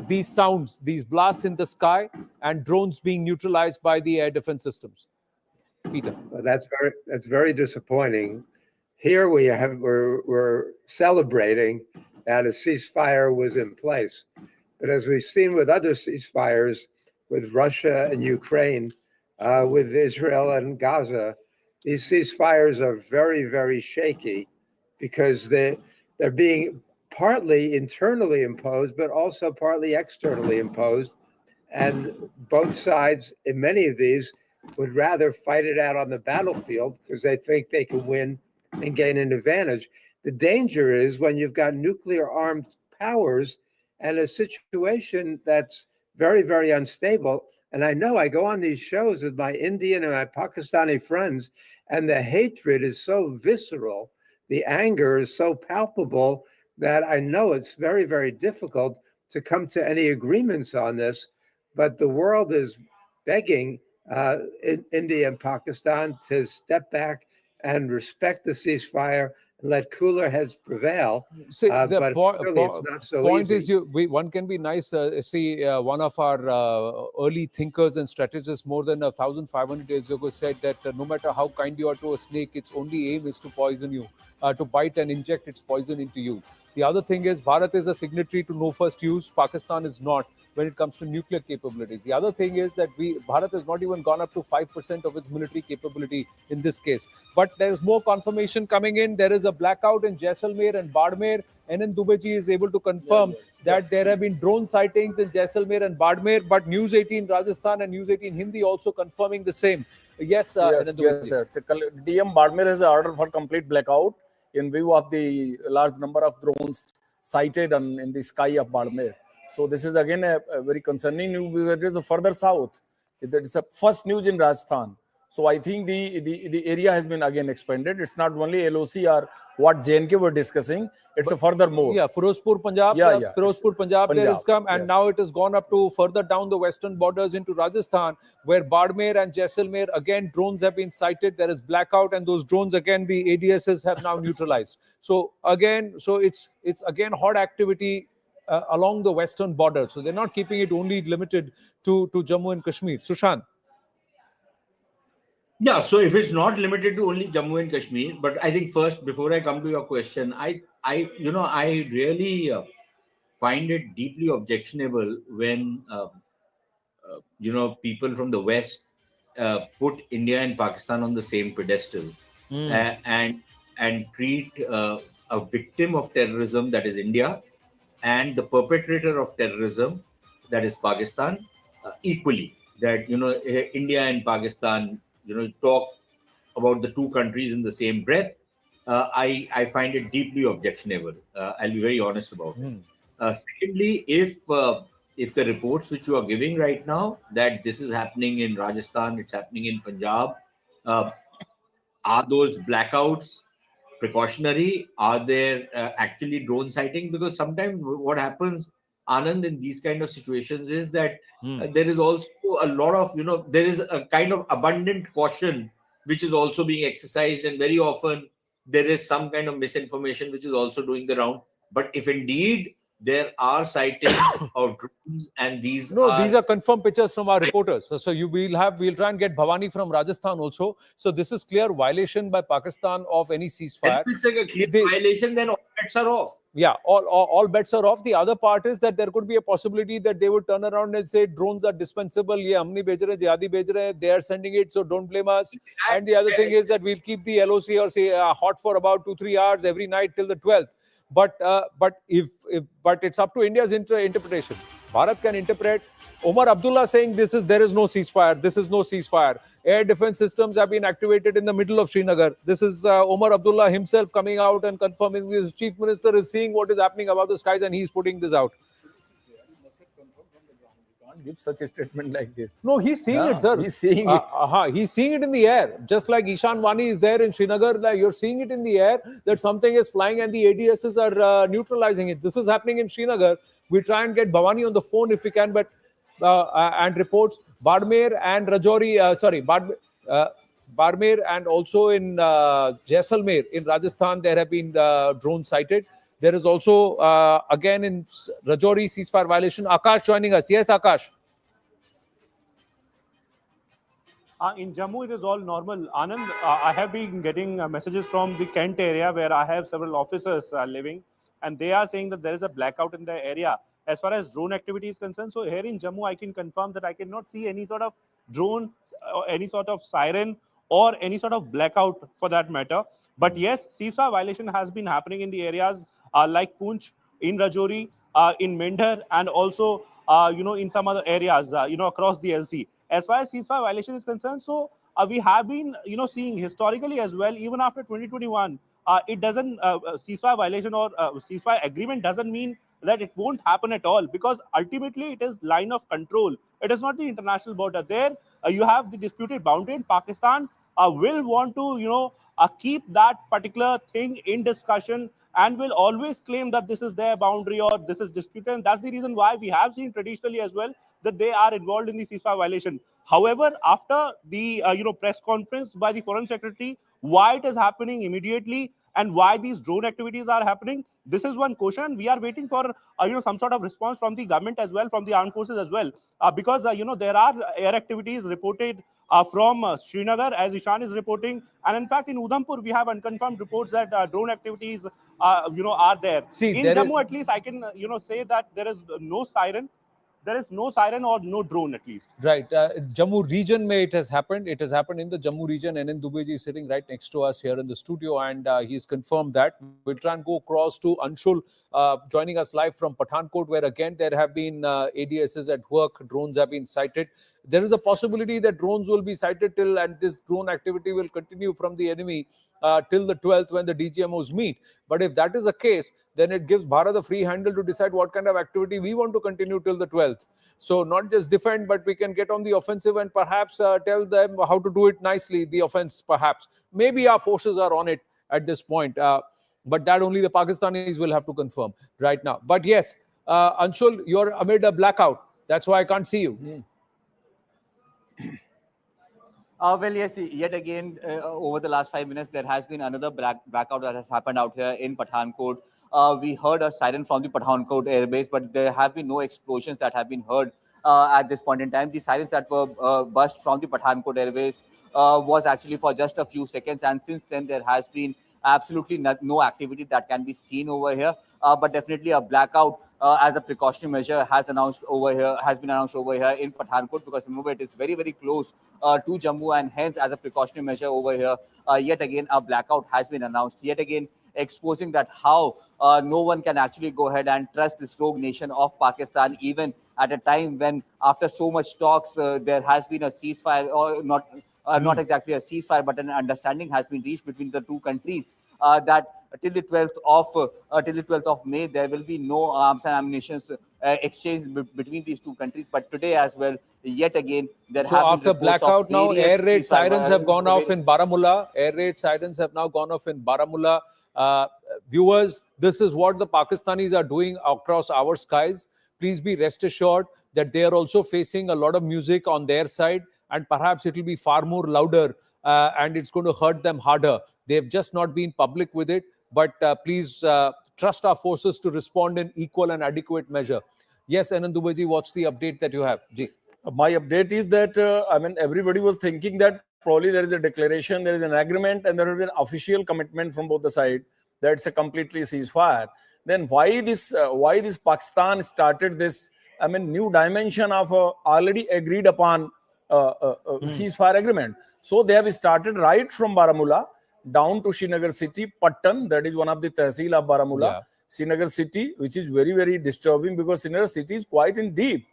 S4: these sounds, these blasts in the sky, and drones being neutralized by the air defense systems. Peter.
S17: Well, that's very disappointing. Here we're celebrating that a ceasefire was in place. But as we've seen with other ceasefires, with Russia and Ukraine, with Israel and Gaza, these ceasefires are very, very shaky because they're being partly internally imposed, but also partly externally imposed. And both sides, in many of these, would rather fight it out on the battlefield because they think they can win and gain an advantage. The danger is when you've got nuclear armed powers and a situation that's very, very unstable. And I know I go on these shows with my Indian and my Pakistani friends, and the hatred is so visceral, the anger is so palpable that I know it's very, very difficult to come to any agreements on this. But the world is begging India and Pakistan to step back and respect the ceasefire and let cooler heads prevail.
S4: See,
S17: but clearly it's not so
S4: point
S17: easy.
S4: is, one can be nice. One of our early thinkers and strategists more than 1,500 years ago said that no matter how kind you are to a snake, its only aim is to poison you, to bite and inject its poison into you.
S22: The other thing is Bharat is a signatory to no first use. Pakistan is not when it comes to nuclear capabilities. The other thing is that Bharat has not even gone up to 5% of its military capability in this case. But there is more confirmation coming in. There is a blackout in Jaisalmer and Badmer. NN Dubeji is able to confirm that there have been drone sightings in Jaisalmer and Badmer, but News 18 Rajasthan and News 18 Hindi also confirming the same. Yes,
S12: yes, sir. DM Badmer has ordered for complete blackout in view of the large number of drones sighted in the sky of Badmer. So this is again a very concerning news because it is further south. It is a first news in Rajasthan. So I think the area has been again expanded. It's not only LOC or what JNK were discussing. It's a further more.
S22: Yeah, Firozpur, Punjab. Firozpur, Punjab, there is come, and now it has gone up to further down the western borders into Rajasthan, where Badmer and Jaisalmer again drones have been sighted. There is blackout, and those drones again the ADSs have now neutralized. So again, it's again hot activity along the western border. So they're not keeping it only limited to Jammu and Kashmir. Sushant.
S5: Yeah, so if it's not limited to only Jammu and Kashmir, but I think first, before I come to your question, I really find it deeply objectionable when people from the West put India and Pakistan on the same pedestal and treat a victim of terrorism, that is India, and the perpetrator of terrorism, that is Pakistan, equally. That India and Pakistan talk about the two countries in the same breath. I find it deeply objectionable. I'll be very honest about it. Secondly, if the reports which you are giving right now that this is happening in Rajasthan, it's happening in Punjab, are those blackouts precautionary? Are there actually drone sighting? Because sometimes what happens, Anand, in these kind of situations is that there is also a lot of, there is a kind of abundant caution which is also being exercised, and very often there is some kind of misinformation which is also doing the round. But if indeed there are sightings of drones and these
S22: are confirmed pictures from our reporters. So we'll try and get Bhavani from Rajasthan also. So this is clear violation by Pakistan of any ceasefire.
S5: If it's like a clear violation, then all bets are off.
S22: Yeah, all bets are off. The other part is that there could be a possibility that they would turn around and say drones are dispensable. Ye humni bhej rahe, jihadi bhej rahe, they are sending it, so don't blame us. And the other thing is that we'll keep the LOC or say hot for about 2-3 hours every night till the 12th. But it's up to India's interpretation. Bharat can interpret. Omar Abdullah saying there is no ceasefire. This is no ceasefire. Air defense systems have been activated in the middle of Srinagar. This is Omar Abdullah himself coming out and confirming this. Chief Minister is seeing what is happening above the skies and he's putting this out.
S12: Give such a statement like this.
S22: No, he's seeing it, sir.
S12: He's seeing it.
S22: He's seeing it in the air. Just like Ishan Wani is there in Srinagar, you're seeing it in the air that something is flying and the ADSs are neutralizing it. This is happening in Srinagar. We try and get Bhavani on the phone if we can, but and reports Badmer and Rajouri, Badmer and also in Jaisalmer in Rajasthan, there have been drones sighted. There is also, again, in Rajouri, ceasefire violation. Akash joining us. Yes, Akash.
S18: In Jammu, it is all normal. Anand, I have been getting messages from the Kent area where I have several officers living, and they are saying that there is a blackout in the area as far as drone activity is concerned. So here in Jammu, I can confirm that I cannot see any sort of drone, any sort of siren, or any sort of blackout for that matter. But yes, ceasefire violation has been happening in the areas like Poonch, in Rajouri, in Mendhar, and also in some other areas across the LC. As far as ceasefire violation is concerned, so we have been seeing historically as well, even after 2021, it doesn't ceasefire violation or ceasefire agreement doesn't mean that it won't happen at all, because ultimately it is line of control. It is not the international border. There you have the disputed boundary, and Pakistan will want to keep that particular thing in discussion and will always claim that this is their boundary or this is disputed. And that's the reason why we have seen traditionally as well that they are involved in the ceasefire violation. However, after the press conference by the Foreign Secretary, why it is happening immediately and why these drone activities are happening, this is one question. We are waiting for some sort of response from the government as well, from the armed forces as well, because there are air activities reported from Srinagar, as Ishan is reporting, and in fact in Udhampur we have unconfirmed reports that drone activities are there.
S22: See,
S18: in Jammu, at least I can, say that there is no siren. There is no siren or no drone, at least.
S22: Right. Jammu region, it has happened. It has happened in the Jammu region. NN Dubeji is sitting right next to us here in the studio, and he's confirmed that. We'll try and go across to Anshul, joining us live from Pathankot, where again there have been ADSs at work. Drones have been sighted. There is a possibility that drones will be sighted till, and this drone activity will continue from the enemy till the 12th when the DGMOs meet. But if that is the case, then it gives Bharat a free handle to decide what kind of activity we want to continue till the 12th. So not just defend, but we can get on the offensive and perhaps tell them how to do it nicely, the offense perhaps. Maybe our forces are on it at this point. But that only the Pakistanis will have to confirm right now. But yes, Anshul, you're amid a blackout. That's why I can't see you.
S11: Well, yes, yet again, over the last 5 minutes, there has been another blackout that has happened out here in Pathankot. We heard a siren from the Pathankot airbase, but there have been no explosions that have been heard at this point in time. The sirens that were burst from the Pathankot airbase was actually for just a few seconds, and since then there has been absolutely no activity that can be seen over here. But definitely a blackout as a precautionary measure has been announced over here in Pathankot, because remember it is very, very close to Jammu, and hence as a precautionary measure over here, yet again a blackout has been announced, yet again exposing that how no one can actually go ahead and trust this rogue nation of Pakistan, even at a time when after so much talks there has been a ceasefire, or not exactly a ceasefire, but an understanding has been reached between the two countries that till the 12th of May there will be no arms and ammunition exchange between these two countries. But today as well, yet again there have been
S22: after blackout now, air raid sirens have gone off in Baramulla. Air raid sirens have now gone off in Baramulla. Viewers, this is what the Pakistanis are doing across our skies. Please be rest assured that they are also facing a lot of music on their side, and perhaps it will be far more louder and it's going to hurt them harder. They've just not been public with it, but please trust our forces to respond in equal and adequate measure. Yes, Anand Dubeji, what's the update that you have? Ji.
S12: My update is that, everybody was thinking that probably there is a declaration, there is an agreement, and there will be an official commitment from both the sides that it's a completely ceasefire. Then why this Pakistan started this, new dimension of already agreed upon ceasefire agreement? So they have started right from Baramulla down to Srinagar city, Pattan, that is one of the tehsil of Baramulla. Yeah. Srinagar city, which is very, very disturbing because Srinagar city is quite in deep.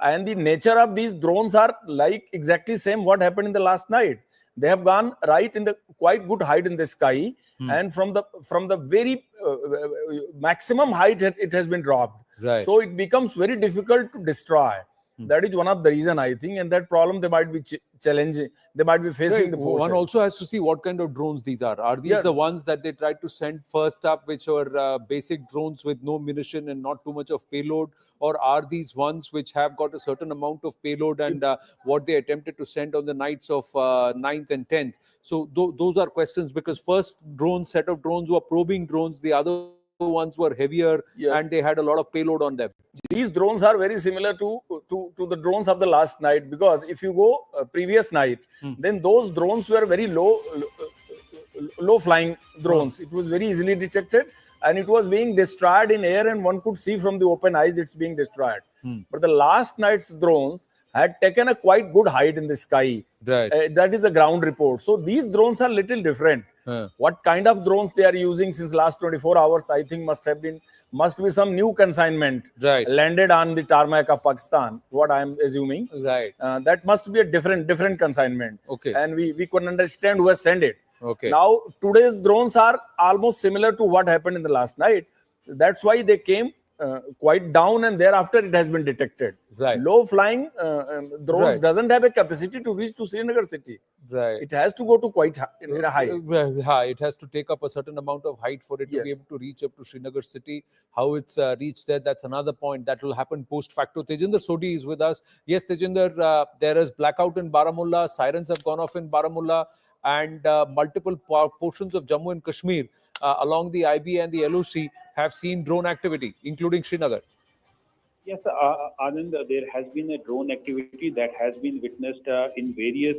S12: And the nature of these drones are like exactly same what happened in the last night. They have gone right in the quite good height in the sky, and from the very maximum height it has been dropped. Right. So it becomes very difficult to destroy. That is one of the reason, I think, and that problem they might be challenging. They might be facing the forces.
S22: One also has to see what kind of drones these are. Are these the ones that they tried to send first up, which are basic drones with no munition and not too much of payload, or are these ones which have got a certain amount of payload and what they attempted to send on the nights of 9th and 10th? So those are questions, because first set of drones were probing drones, the other ones were heavier, and they had a lot of payload on them.
S12: These drones are very similar to the drones of the last night, because if you go previous night, then those drones were very low flying drones. It was very easily detected, and it was being destroyed in air, and one could see from the open eyes it's being destroyed. But the last night's drones had taken a quite good height in the sky. Right. That is the ground report. So these drones are little different. What kind of drones they are using since last 24 hours, I think must be some new consignment landed on the tarmac of Pakistan, what I am assuming.
S22: Right.
S12: That must be a different consignment.
S22: Okay.
S12: And we couldn't understand who has sent it.
S22: Okay.
S12: Now, today's drones are almost similar to what happened in the last night. That's why they came quite down, and thereafter it has been detected.
S22: Right.
S12: Low flying drones doesn't have a capacity to reach to Srinagar city.
S22: Right.
S12: It has to go to quite high.
S22: It has to take up a certain amount of height for it to be able to reach up to Srinagar city. How it's reached there, that's another point. That will happen post facto. Tejinder Sodhi is with us. Yes, Tejinder, there is blackout in Baramulla. Sirens have gone off in Baramulla, and multiple portions of Jammu and Kashmir along the IB and the LOC have seen drone activity, including Srinagar.
S1: Yes, Anand, there has been a drone activity that has been witnessed in various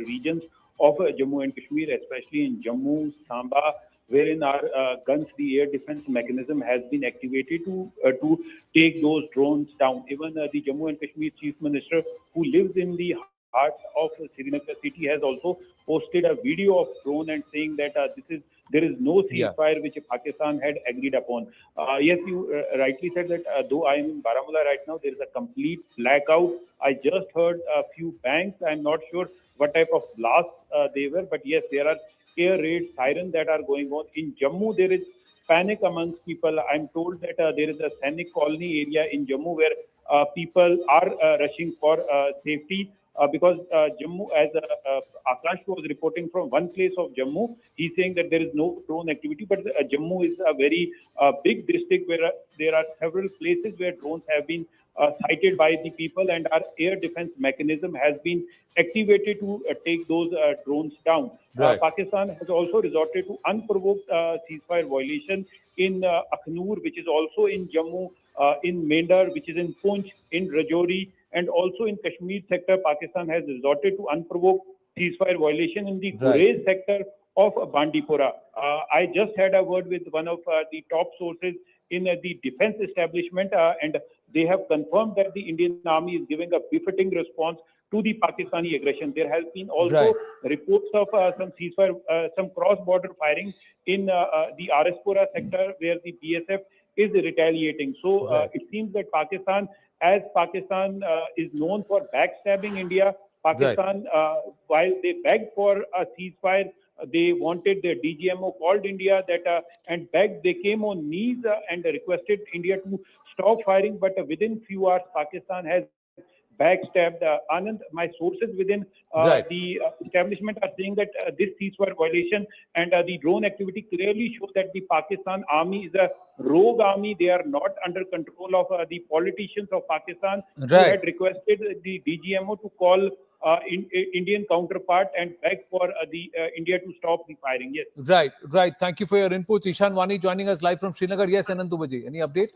S1: regions of Jammu and Kashmir, especially in Jammu, Samba, wherein our guns, the air defense mechanism has been activated to take those drones down. Even the Jammu and Kashmir Chief Minister, who lives in the heart of Srinagar city, has also posted a video of drone and saying that there is no ceasefire which Pakistan had agreed upon. Yes, you rightly said that though I am in Baramulla right now, there is a complete blackout. I just heard a few bangs. I'm not sure what type of blast they were, but yes, there are air raid sirens that are going on. In Jammu, there is panic amongst people. I'm told that there is a Sainik colony area in Jammu where people are rushing for safety. Because Jammu, as Akash was reporting from one place of Jammu, he's saying that there is no drone activity, but Jammu is a very big district where there are several places where drones have been sighted by the people, and our air defense mechanism has been activated to take those drones down.
S4: Right.
S1: Pakistan has also resorted to unprovoked ceasefire violation in Akhnur, which is also in Jammu, in Mendar, which is in Poonch, in Rajouri, and also in Kashmir sector. Pakistan has resorted to unprovoked ceasefire violation in the Gurez sector of Bandipora. I just had a word with one of the top sources in the defense establishment, and they have confirmed that the Indian Army is giving a befitting response to the Pakistani aggression. There has been also reports of some ceasefire, some cross-border firing in the Arispura sector, where the BSF is retaliating. So it seems that Pakistan, as Pakistan is known for backstabbing India, Pakistan, while they begged for a ceasefire, they wanted their DGMO called India and begged. They came on knees and requested India to stop firing. But within few hours, Pakistan has backstabbed. Anand, my sources within the establishment are saying that this ceasefire violation and the drone activity clearly show that the Pakistan army is a rogue army. They are not under control of the politicians of Pakistan who had requested the DGMO to call Indian counterpart and beg for the India to stop the firing. Yes.
S4: Right. Thank you for your inputs. Ishan Wani joining us live from Srinagar. Yes, Anand Dubaji. Any update?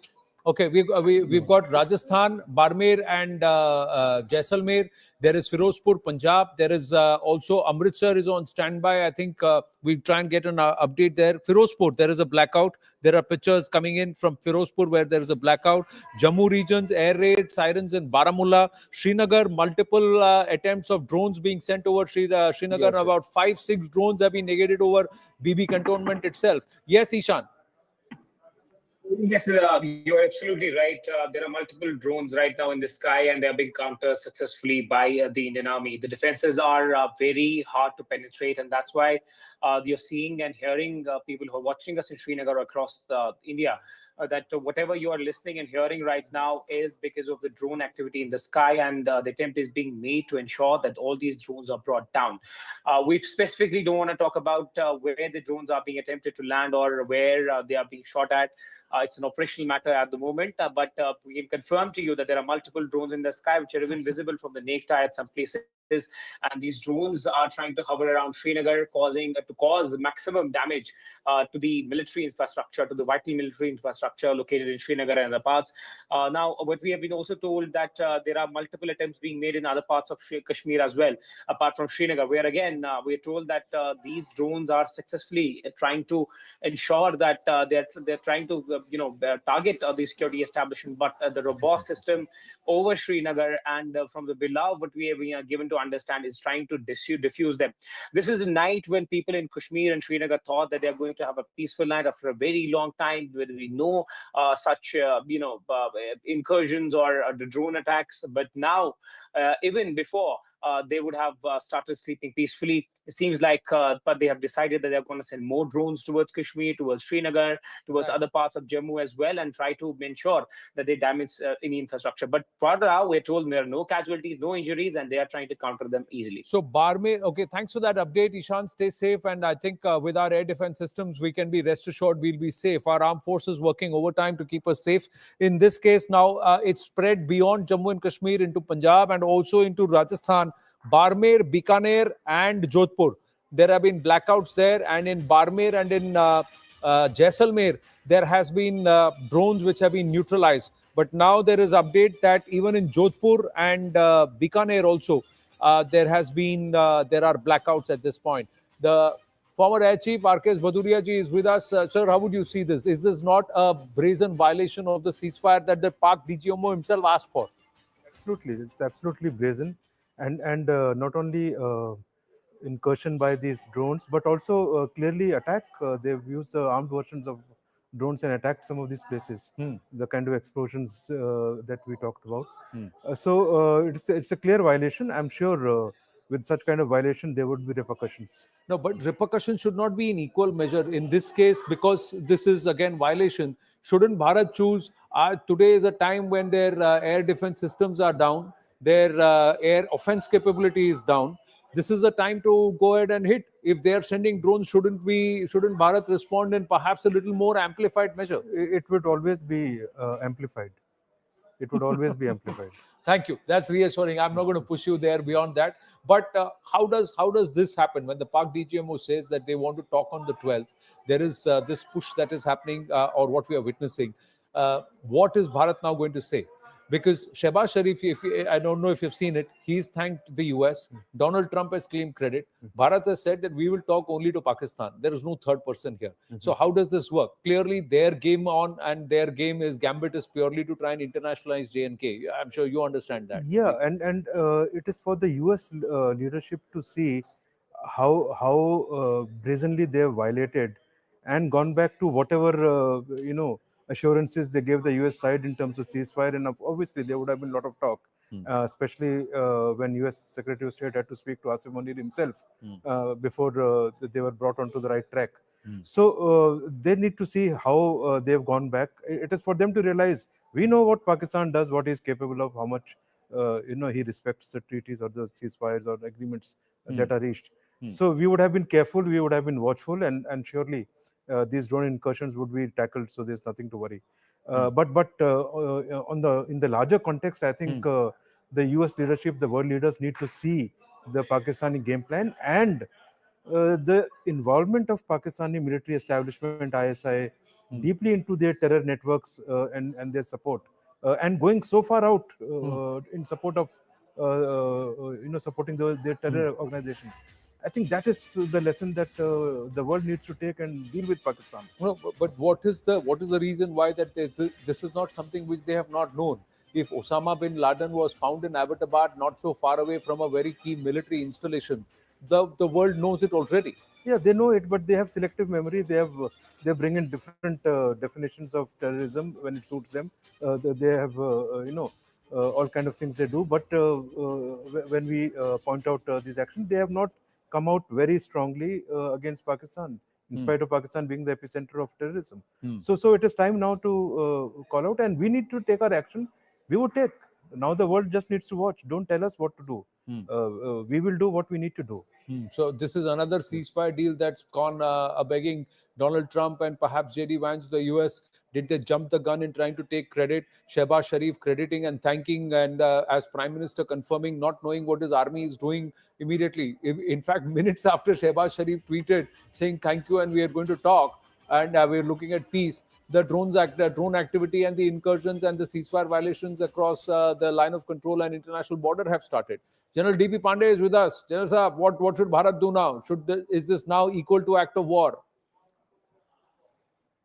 S4: Okay, we've got Rajasthan, Barmer and Jaisalmer. There is Firozpur, Punjab. There is also Amritsar is on standby. I think we'll try and get an update there. Firozpur, there is a blackout. There are pictures coming in from Firozpur where there is a blackout. Jammu regions, air raid, sirens in Baramulla. Srinagar, multiple attempts of drones being sent over Srinagar. Yes, about 5-6 drones have been negated over BB cantonment itself. Yes, Ishan.
S2: Yes, you're absolutely right. There are multiple drones right now in the sky, and they are being countered successfully by the Indian Army. The defenses are very hard to penetrate, and that's why you're seeing and hearing people who are watching us in Srinagar across India, that whatever you are listening and hearing right now is because of the drone activity in the sky, and the attempt is being made to ensure that all these drones are brought down. We specifically don't want to talk about where the drones are being attempted to land or where they are being shot at. It's an operational matter at the moment, but we can confirm to you that there are multiple drones in the sky which are even visible from the naked eye at some places. And these drones are trying to hover around Srinagar, causing to cause the maximum damage to the military infrastructure, to the vital military infrastructure located in Srinagar and other parts. Now, what we have been also told that there are multiple attempts being made in other parts of Kashmir as well, apart from Srinagar, where again we are told that these drones are successfully trying to ensure that they're trying to target the security establishment, but the robust system over Srinagar and from the below, what we have been given to understand is trying to diffuse them. This is the night when people in Kashmir and Srinagar thought that they're going to have a peaceful night after a very long time, where we know such incursions or the drone attacks. But now, even before they would have started sleeping peacefully, it seems like, but they have decided that they're going to send more drones towards Kashmir, towards Srinagar, towards other parts of Jammu as well, and try to ensure that they damage any infrastructure. But further out, we're told there are no casualties, no injuries, and they are trying to counter them easily.
S4: So Barmer, okay, thanks for that update, Ishan. Stay safe, and I think with our air defense systems, we can be rest assured we'll be safe. Our armed forces working overtime to keep us safe. In this case, now it's spread beyond Jammu and Kashmir into Punjab and also into Rajasthan. Barmer, Bikaner and Jodhpur. There have been blackouts there, and in Barmer and in Jaisalmer, there has been drones which have been neutralized. But now there is update that even in Jodhpur and Bikaner also, there are blackouts at this point. The
S22: Former Air Chief RK Bhaduria ji is with us. Sir, how would you see this? Is this not a brazen violation of the ceasefire that the Pak DGMO himself asked for?
S8: Absolutely, it's absolutely brazen, and not only incursion by these drones, but also clearly attack. They've used armed versions of drones and attacked some of these places. The kind of explosions that we talked about. So it's a clear violation. I'm sure with such kind of violation there would be repercussions.
S22: No, but repercussions should not be in equal measure. In this case, because this is again violation, shouldn't Bharat choose? Today is a time when their air defense systems are down, their air offense capability is down. This is the time to go ahead and hit. If they are sending drones, shouldn't Bharat respond in perhaps a little more amplified measure?
S8: It would always be amplified. It would always be amplified.
S22: Thank you. That's reassuring. I'm not going to push you there beyond that. But how does this happen when the Pak DGMO says that they want to talk on the 12th? There is this push that is happening, or what we are witnessing. What is Bharat now going to say? Because Shehbaz Sharif, I don't know if you've seen it, he's thanked the US. Donald Trump has claimed credit. Bharat has said that we will talk only to Pakistan. There is no third person here. So how does this work? Clearly, their game on and their game is gambit is purely to try and internationalize J&K. I'm sure you understand that.
S8: Yeah, and it is for the US leadership to see how brazenly they have violated and gone back to whatever assurances they gave the US side in terms of ceasefire. And obviously there would have been a lot of talk, especially when US Secretary of State had to speak to Asif Munir himself before they were brought onto the right track. So they need to see how they have gone back. It is for them to realize we know what Pakistan does, what he is capable of, how much he respects the treaties or the ceasefires or agreements that are reached. So we would have been careful, we would have been watchful, and surely these drone incursions would be tackled. So there's nothing to worry. But in the larger context, I think the US leadership, the world leaders need to see the Pakistani game plan and the involvement of Pakistani military establishment, ISI, deeply into their terror networks and their support, and going so far out in support of supporting their terror organization. I think that is the lesson that the world needs to take and deal with Pakistan.
S22: No, but what is the reason why that this is not something which they have not known? If Osama bin Laden was found in Abbottabad, not so far away from a very key military installation, the world knows it already.
S8: Yeah, they know it, but they have selective memory. They bring in different definitions of terrorism when it suits them. They have all kind of things they do. But when we point out these actions, they have not come out very strongly against Pakistan, in spite of Pakistan being the epicenter of terrorism. So it is time now to call out, and we need to take our action. We would take. Now the world just needs to watch. Don't tell us what to do. We will do what we need to do.
S22: So this is another ceasefire deal that's gone begging Donald Trump and perhaps J.D. Vance, the US. Did they jump the gun in trying to take credit? Shehbaz Sharif crediting and thanking, and as Prime Minister confirming, not knowing what his army is doing immediately. In fact, minutes after Shehbaz Sharif tweeted saying thank you and we are going to talk and we're looking at peace, the drone activity and the incursions and the ceasefire violations across the line of control and international border have started. General D.P. Pandey is with us. General Saab, what should Bharat do now? Is this now equal to act of war?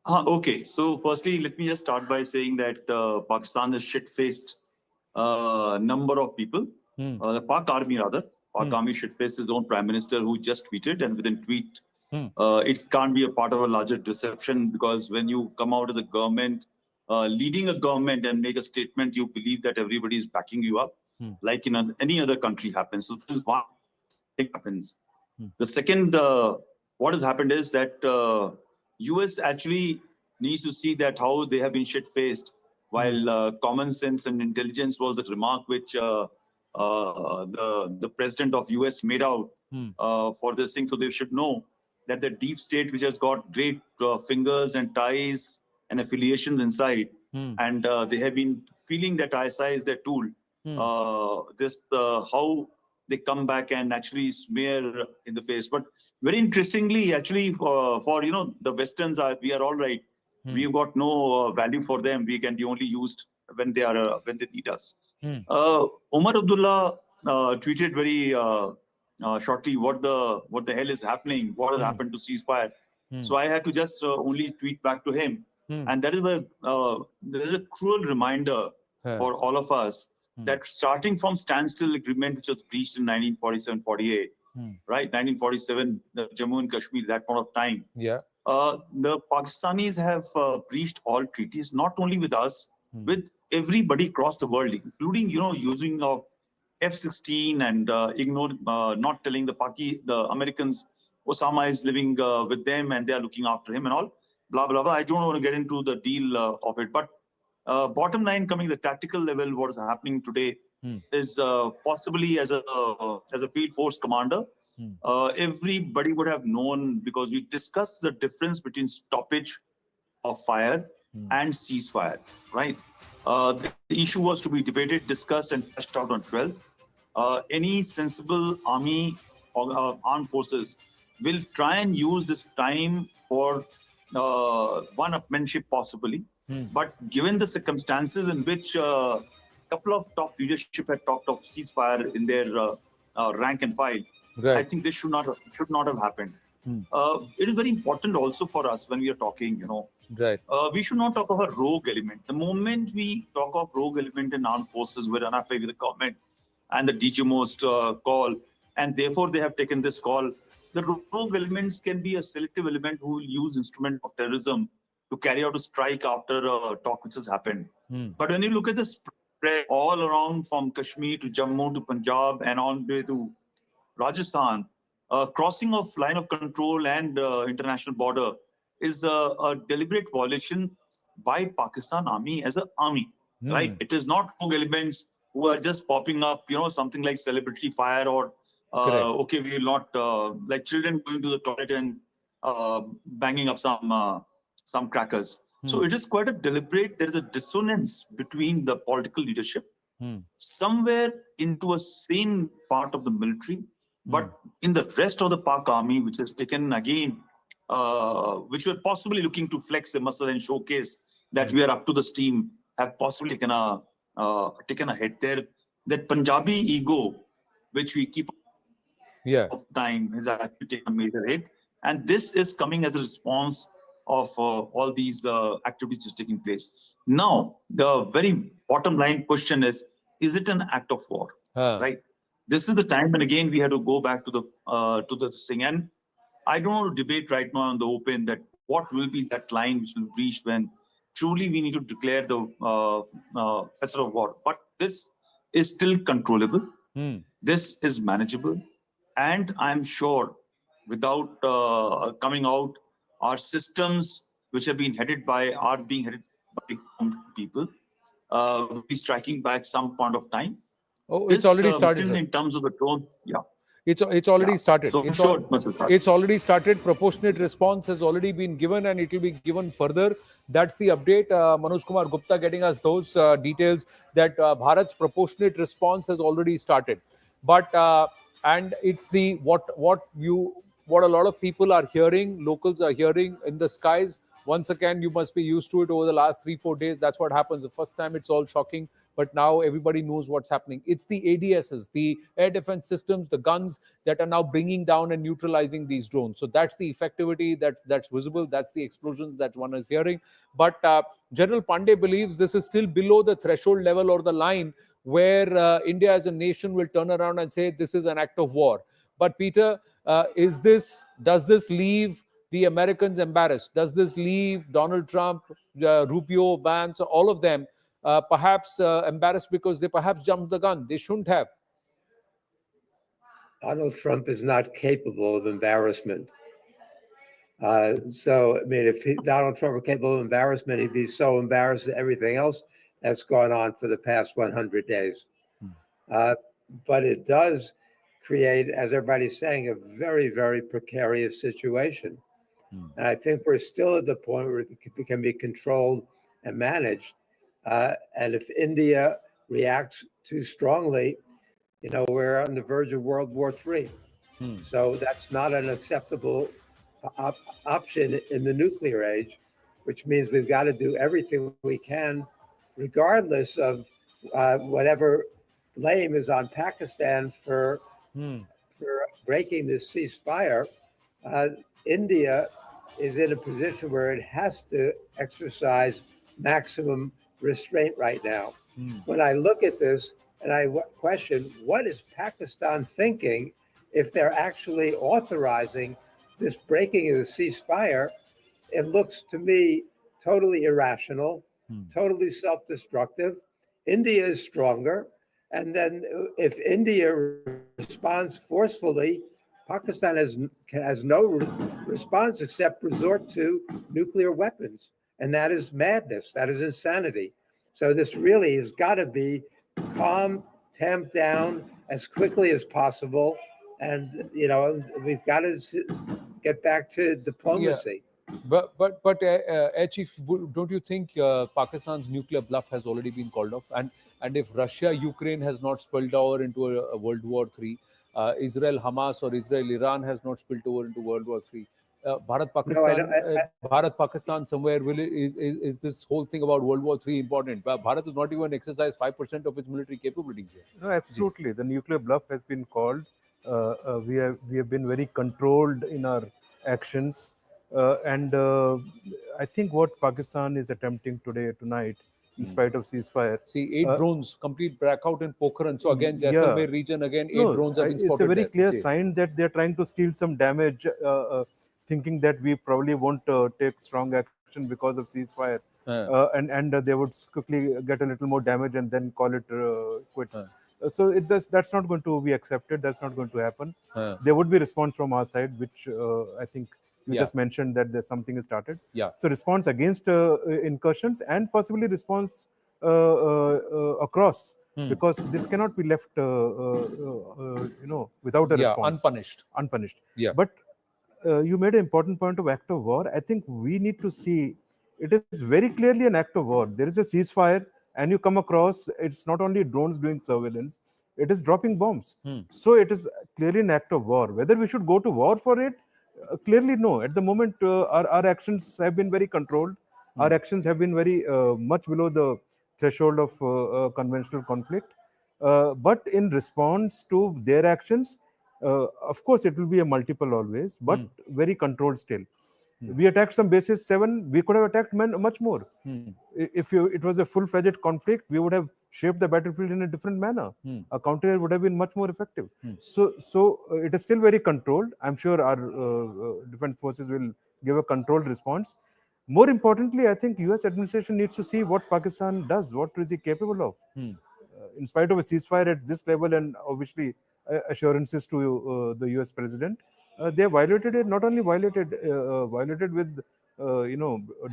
S19: Okay, so firstly, let me just start by saying that Pakistan has shit-faced number of people. The Pak army, rather. Pak army shit-faced his own prime minister who just tweeted, and within tweet, it can't be a part of a larger deception, because when you come out as a government, leading a government and make a statement, you believe that everybody is backing you up, like in any other country happens. So this is one thing happens. The second, what has happened is that US actually needs to see that how they have been shit-faced, while common sense and intelligence was the remark which the president of US made out for this thing. So they should know that the deep state, which has got great fingers and ties and affiliations inside, and they have been feeling that ISI is their tool. How they come back and actually smear in the face. But very interestingly, actually, for the Westerns, we are all right. We've got no value for them. We can be only used when they need us. Omar Abdullah tweeted very shortly what the hell is happening, what has happened to ceasefire. So I had to just only tweet back to him, and that is why there is a cruel reminder for all of us that starting from standstill agreement, which was breached in 1947-48, right? 1947, the Jammu and Kashmir, that point of time.
S4: Yeah.
S19: The Pakistanis have breached all treaties, not only with us, with everybody across the world, including, using of F-16 and not telling the Americans Osama is living with them and they are looking after him and all, blah, blah, blah. I don't want to get into the deal of it. But bottom line, coming the tactical level, what is happening today is possibly as a field force commander, everybody would have known, because we discussed the difference between stoppage of fire and ceasefire, right? The issue was to be debated, discussed, and hashed out on 12th. Any sensible army or armed forces will try and use this time for one-upmanship possibly. But given the circumstances in which a couple of top leadership had talked of ceasefire in their rank and file, I think this should not have happened. It is very important also for us when we are talking, we should not talk of a rogue element. The moment we talk of rogue element in armed forces, we're unhappy with the government and the DGMO's call, and therefore they have taken this call. The rogue elements can be a selective element who will use instrument of terrorism to carry out a strike after a talk which has happened. But when you look at the spread all around from Kashmir to Jammu to Punjab and on the way to Rajasthan, crossing of line of control and international border is a deliberate violation by Pakistan Army as an army, right? It is not rogue elements who are just popping up, something like celebrity fire or, okay, we will not, like children going to the toilet and banging up some crackers. So it is quite a deliberate, there is a dissonance between the political leadership, somewhere into a sane part of the military, but in the rest of the Pak army, which has taken again, which were possibly looking to flex the muscle and showcase that we are up to the steam, have possibly taken a hit there. That Punjabi ego, which we keep of time, has actually taken a major hit. And this is coming as a response of all these activities taking place. Now, the very bottom line question is it an act of war? Right? This is the time, and again, we have to go back to the thing. And I don't want to debate right now on the open that what will be that line which will be reached when truly we need to declare the festival of war. But this is still controllable. This is manageable. And I'm sure without coming out, our systems which have been are being headed by people, will be striking back some point of time.
S4: Oh, it's already started.
S19: In terms of the drones,
S4: It's already started.
S19: So
S4: It's already started. Proportionate response has already been given, and it will be given further. That's the update. Manoj Kumar Gupta getting us those details that Bharat's proportionate response has already started. But and it's the what a lot of people are hearing, locals are hearing in the skies. Once again, you must be used to it over the last 3-4 days. That's what happens. The first time it's all shocking, but now everybody knows what's happening. It's the ADSs, the air defense systems, the guns that are now bringing down and neutralizing these drones. So that's the effectivity that's visible. That's the explosions that one is hearing. But General Pandey believes this is still below the threshold level or the line where India as a nation will turn around and say this is an act of war. But Peter, does this leave the Americans embarrassed? Does this leave Donald Trump, Rubio, Vance, all of them perhaps embarrassed because they perhaps jumped the gun? They shouldn't have.
S17: Donald Trump is not capable of embarrassment. So, I mean, if Donald Trump were capable of embarrassment, he'd be so embarrassed at everything else that's gone on for the past 100 days. But it does create, as everybody's saying, a very, very precarious situation. And I think we're still at the point where it can be controlled and managed. And if India reacts too strongly, we're on the verge of World War III. So that's not an acceptable option in the nuclear age, which means we've got to do everything we can, regardless of whatever blame is on Pakistan for after breaking this ceasefire, India is in a position where it has to exercise maximum restraint right now. When I look at this and I question, what is Pakistan thinking if they're actually authorizing this breaking of the ceasefire? It looks to me totally irrational, totally self-destructive. India is stronger. And then if India responds forcefully, Pakistan has no response except resort to nuclear weapons. And that is madness. That is insanity. So this really has got to be calmed, tamped down as quickly as possible. And, you know, we've got to get back to diplomacy.
S4: Yeah. But Chief, don't you think Pakistan's nuclear bluff has already been called off? And if Russia, Ukraine has not spilled over into a World War III, Israel, Hamas, or Israel, Iran has not spilled over into World War III, Bharat, Pakistan, somewhere is this whole thing about World War III important? Bharat has not even exercised 5% of its military capabilities yet.
S8: No, absolutely. The nuclear bluff has been called. We have been very controlled in our actions. And I think what Pakistan is attempting tonight, in spite of ceasefire.
S4: See, 8 drones, complete blackout in Pokhran. So again, Jaisalmer region, again, 8 drones have been spotted.
S8: It's a very clear sign that they're trying to steal some damage, thinking that we probably won't take strong action because of ceasefire. And they would quickly get a little more damage and then call it quits. So that's not going to be accepted. That's not going to happen. There would be response from our side, which I think you just mentioned that there's something is started. So response against incursions and possibly response across, because this cannot be left, without a response. Unpunished. But you made an important point of act of war. I think we need to see it is very clearly an act of war. There is a ceasefire, and you come across, it's not only drones doing surveillance, it is dropping bombs. So it is clearly an act of war. Whether we should go to war for it, clearly no. At the moment, our actions have been very controlled. Our actions have been very much below the threshold of conventional conflict. But in response to their actions, of course, it will be a multiple always, but very controlled still. We attacked some bases 7. We could have attacked much more. If it was a full-fledged conflict, we would have shaped the battlefield in a different manner. A counter would have been much more effective. So it is still very controlled. I'm sure our defense forces will give a controlled response. More importantly, I think U.S. administration needs to see what Pakistan does. What is it capable of? In spite of a ceasefire at this level and obviously assurances to the U.S. president, they violated it. Not only violated with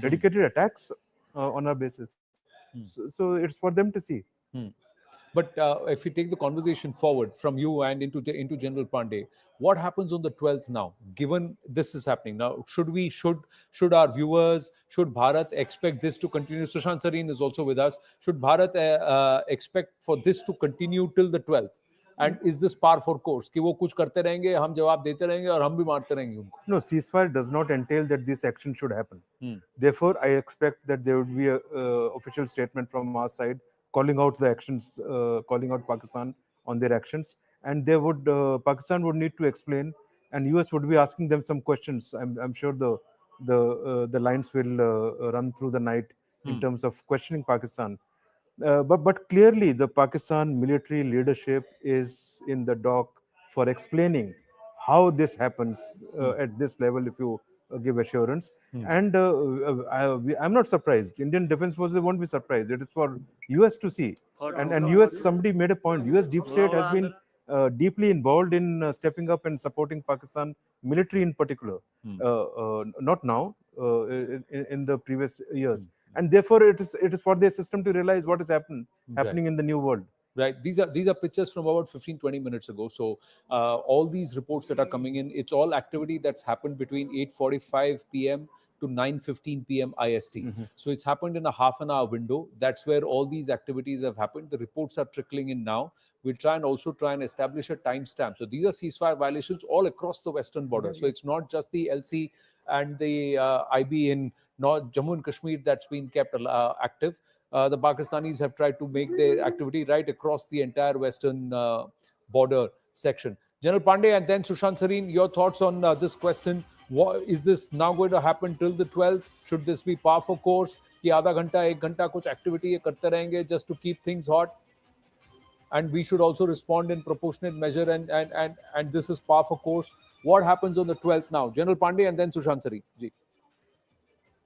S8: dedicated attacks on our basis. So it's for them to see.
S4: But if we take the conversation forward from you and into General Pandey, what happens on the 12th now? Given this is happening now, should our viewers, should Bharat expect this to continue? Sushant Sareen is also with us. Should Bharat expect for this to continue till the 12th? And is this par for course? कि वो कुछ करते रहेंगे, हम जवाब देते रहेंगे और हम भी मारते रहेंगे उनको?
S8: No, ceasefire does not entail that this action should happen. Therefore, I expect that there would be a official statement from our side calling out the actions, calling out Pakistan on their actions, and they would Pakistan would need to explain, and US would be asking them some questions. I'm sure the lines will run through the night in terms of questioning Pakistan. But clearly, the Pakistan military leadership is in the dock for explaining how this happens at this level, if you give assurance. And I'm not surprised. Indian Defense Forces won't be surprised. It is for US to see. And US, somebody made a point. US deep state has been deeply involved in stepping up and supporting Pakistan military in particular. Not now, in the previous years. And therefore, it is for their system to realize what is happening in the new world.
S4: Right. These are pictures from about 15-20 minutes ago. So all these reports that are coming in, it's all activity that's happened between 8:45 p.m. to 9:15 p.m. IST. So it's happened in a half an hour window. That's where all these activities have happened. The reports are trickling in now. We'll try and establish a timestamp. So these are ceasefire violations all across the western border. So it's not just the LC and the IB in Jammu and Kashmir that's been kept active. The Pakistanis have tried to make their activity right across the entire western border section.
S22: General Pandey and then Sushant Sareen, your thoughts on this question. Is this now going to happen till the 12th? Should this be par for course? कि आधा घंटा एक घंटा कुछ activity ये करते रहेंगे just to keep things hot? And we should also respond in proportionate measure and this is par for course. What happens on the 12th now? General Pandey and then Sushant Sareen. Ji.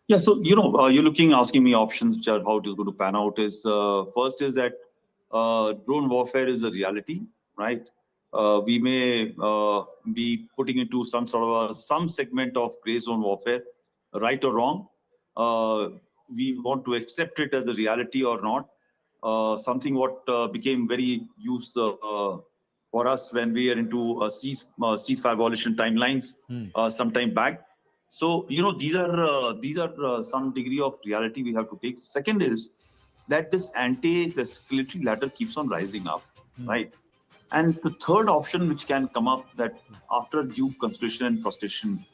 S19: Yeah, so you're asking me options which are how it is going to pan out. Is first is that drone warfare is a reality, right? We may be putting into some sort of some segment of gray zone warfare, right or wrong. We want to accept it as a reality or not. Something what became very useful for us when we are into ceasefire violation timelines some time back. So these are some degree of reality we have to take. Second is that this the escalatory ladder keeps on rising up, right? And the third option which can come up that after due consideration and frustration,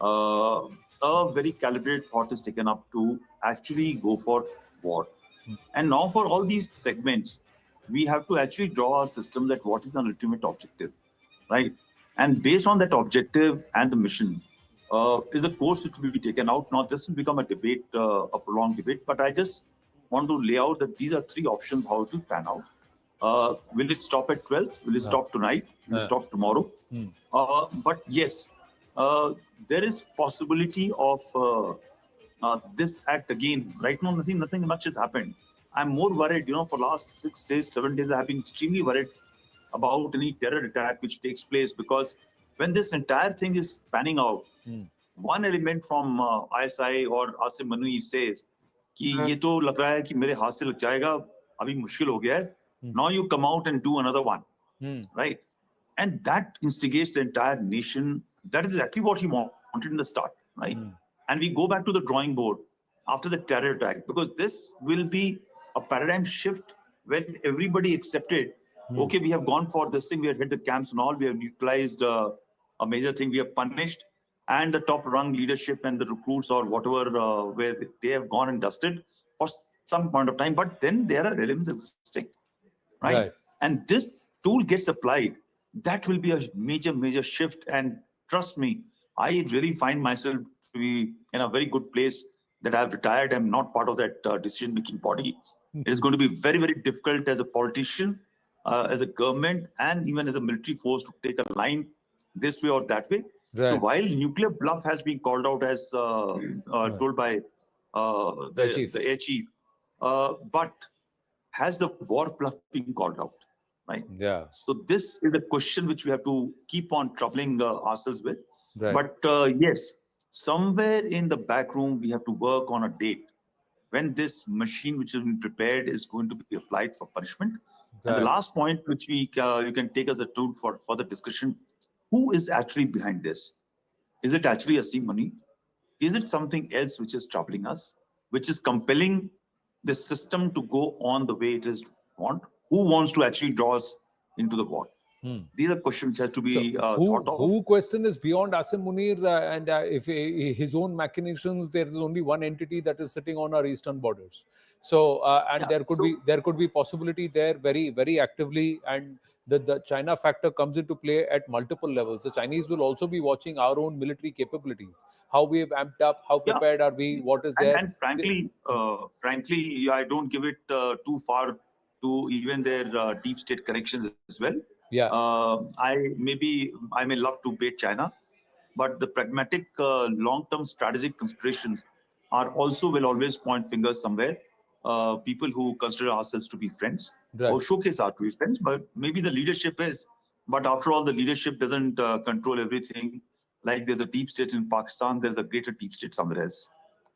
S19: a very calibrated thought is taken up to actually go for war. And now for all these segments, we have to actually draw our system that what is our ultimate objective, right? And based on that objective and the mission, is a course which will be taken out. Now this will become a debate, a prolonged debate, but I just want to lay out that these are three options how it will pan out. Will it stop at 12th? Will it stop tonight? Will it stop tomorrow? But yes, there is possibility of this act again. Right now, nothing much has happened. I'm more worried, for last 6 days, 7 days, I have been extremely worried about any terror attack which takes place, because when this entire thing is panning out, one element from ISI or Asim Manui says कि ये तो लग रहा है कि मेरे हाथ से लग जाएगा, अभी मुश्किल हो गया है. Now you come out and do another one, right? And that instigates the entire nation. That is exactly what he wanted in the start, right? And we go back to the drawing board after the terror attack, because this will be a paradigm shift when everybody accepted, okay, we have gone for this thing, we have hit the camps and all, we have neutralized a major thing, we have punished, and the top rung leadership and the recruits or whatever, where they have gone and dusted for some point of time, but then there are elements existing, right? And this tool gets applied, that will be a major shift. And trust me, I really find myself to be in a very good place that I've retired. I'm not part of that decision-making body. It is going to be very difficult as a politician, as a government, and even as a military force to take a line this way or that way. So while nuclear bluff has been called out as told by the air chief, but has the war bluff been called out, right?
S22: Yeah.
S19: So this is a question which we have to keep on troubling ourselves with. But yes, somewhere in the back room, we have to work on a date when this machine which has been prepared is going to be applied for punishment. And the last point which you can take as a tool for further discussion, who is actually behind this? Is it actually Asim Mani? Is it something else which is troubling us, which is compelling the system to go on the way it is want? Who wants to actually draw us into the war? These are questions that have to be thought of.
S22: Who question is beyond Asim Munir and if his own machinations, there is only one entity that is sitting on our eastern borders. So there could be possibility there very actively, and the China factor comes into play at multiple levels. The Chinese will also be watching our own military capabilities, how we have amped up, how prepared are we, what is there.
S19: And frankly, I don't give it too far to even their deep state connections as well.
S22: Yeah.
S19: I may love to bait China, but the pragmatic long-term strategic considerations will always point fingers somewhere. People who consider ourselves to be friends or showcase our to be friends, but maybe the leadership is. But after all, the leadership doesn't control everything. Like there's a deep state in Pakistan, there's a greater deep state somewhere else.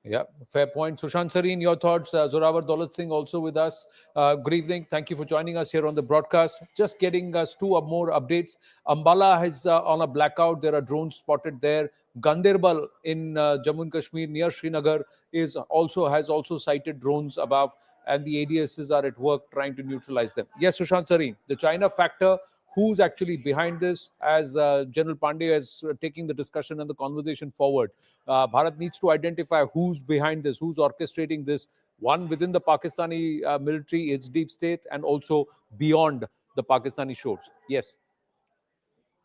S22: Yeah, fair point. Sushant Sareen, your thoughts. Zorawar Daulat Singh also with us. Good evening. Thank you for joining us here on the broadcast. Just getting us two more updates. Ambala is on a blackout. There are drones spotted there. Ganderbal in Jammu and Kashmir near Srinagar has also sighted drones above, and the ADSs are at work trying to neutralize them. Yes, Sushant Sareen, the China factor. Who's actually behind this? As General Pandey is taking the discussion and the conversation forward, Bharat needs to identify who's behind this, who's orchestrating this, one within the Pakistani military, its deep state, and also beyond the Pakistani shores. Yes.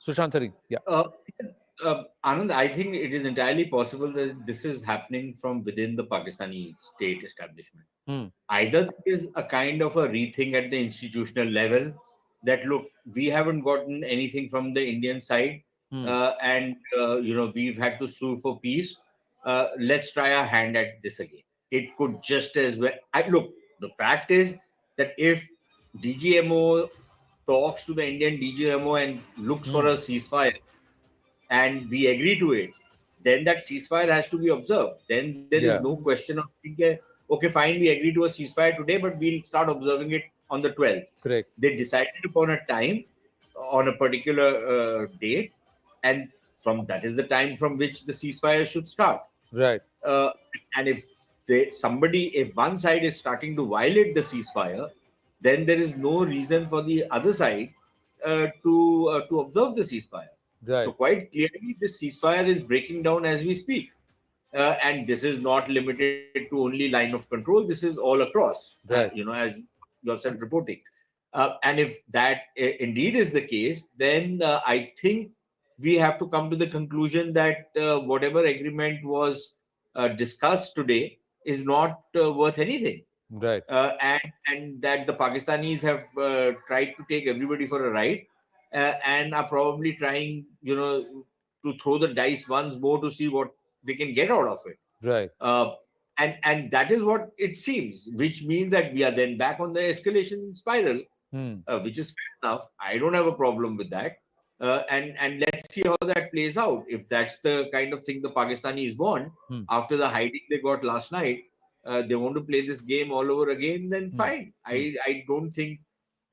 S4: Sushant Sari, yeah.
S5: Anand, I think it is entirely possible that this is happening from within the Pakistani state establishment. Either there is a kind of a rethink at the institutional level that, look, we haven't gotten anything from the Indian side, and we've had to sue for peace. Let's try our hand at this again. It could just as well. Look, the fact is that if DGMO talks to the Indian DGMO and looks for a ceasefire, and we agree to it, then that ceasefire has to be observed. Then there is no question of thinking, okay, fine, we agree to a ceasefire today, but we'll start observing it on the 12th.
S4: Correct.
S5: They decided upon a time, on a particular date, and that is the time from which the ceasefire should start.
S4: Right.
S5: And if one side is starting to violate the ceasefire, then there is no reason for the other side to observe the ceasefire.
S4: Right.
S5: So quite clearly, this ceasefire is breaking down as we speak. And this is not limited to only line of control. This is all across,
S4: right.
S5: As yourself reporting. And if that indeed is the case, then I think we have to come to the conclusion that whatever agreement was discussed today is not worth anything.
S4: Right.
S5: And that the Pakistanis have tried to take everybody for a ride and are probably trying, to throw the dice once more to see what they can get out of it.
S4: Right.
S5: And that is what it seems, which means that we are then back on the escalation spiral, which is fair enough. I don't have a problem with that. And let's see how that plays out. If that's the kind of thing the Pakistanis want, after the hiding they got last night, they want to play this game all over again, then fine. I don't think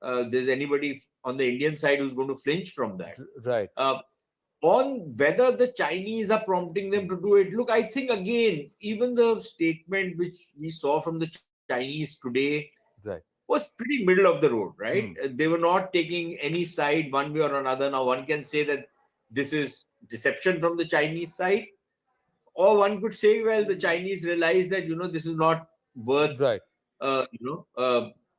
S5: there's anybody on the Indian side who's going to flinch from that.
S4: Right.
S5: On whether the Chinese are prompting them to do it, look, I think again, even the statement which we saw from the Chinese today was pretty middle of the road, right? They were not taking any side one way or another. Now, one can say that this is deception from the Chinese side, or one could say, well, the Chinese realize that, this is not worth,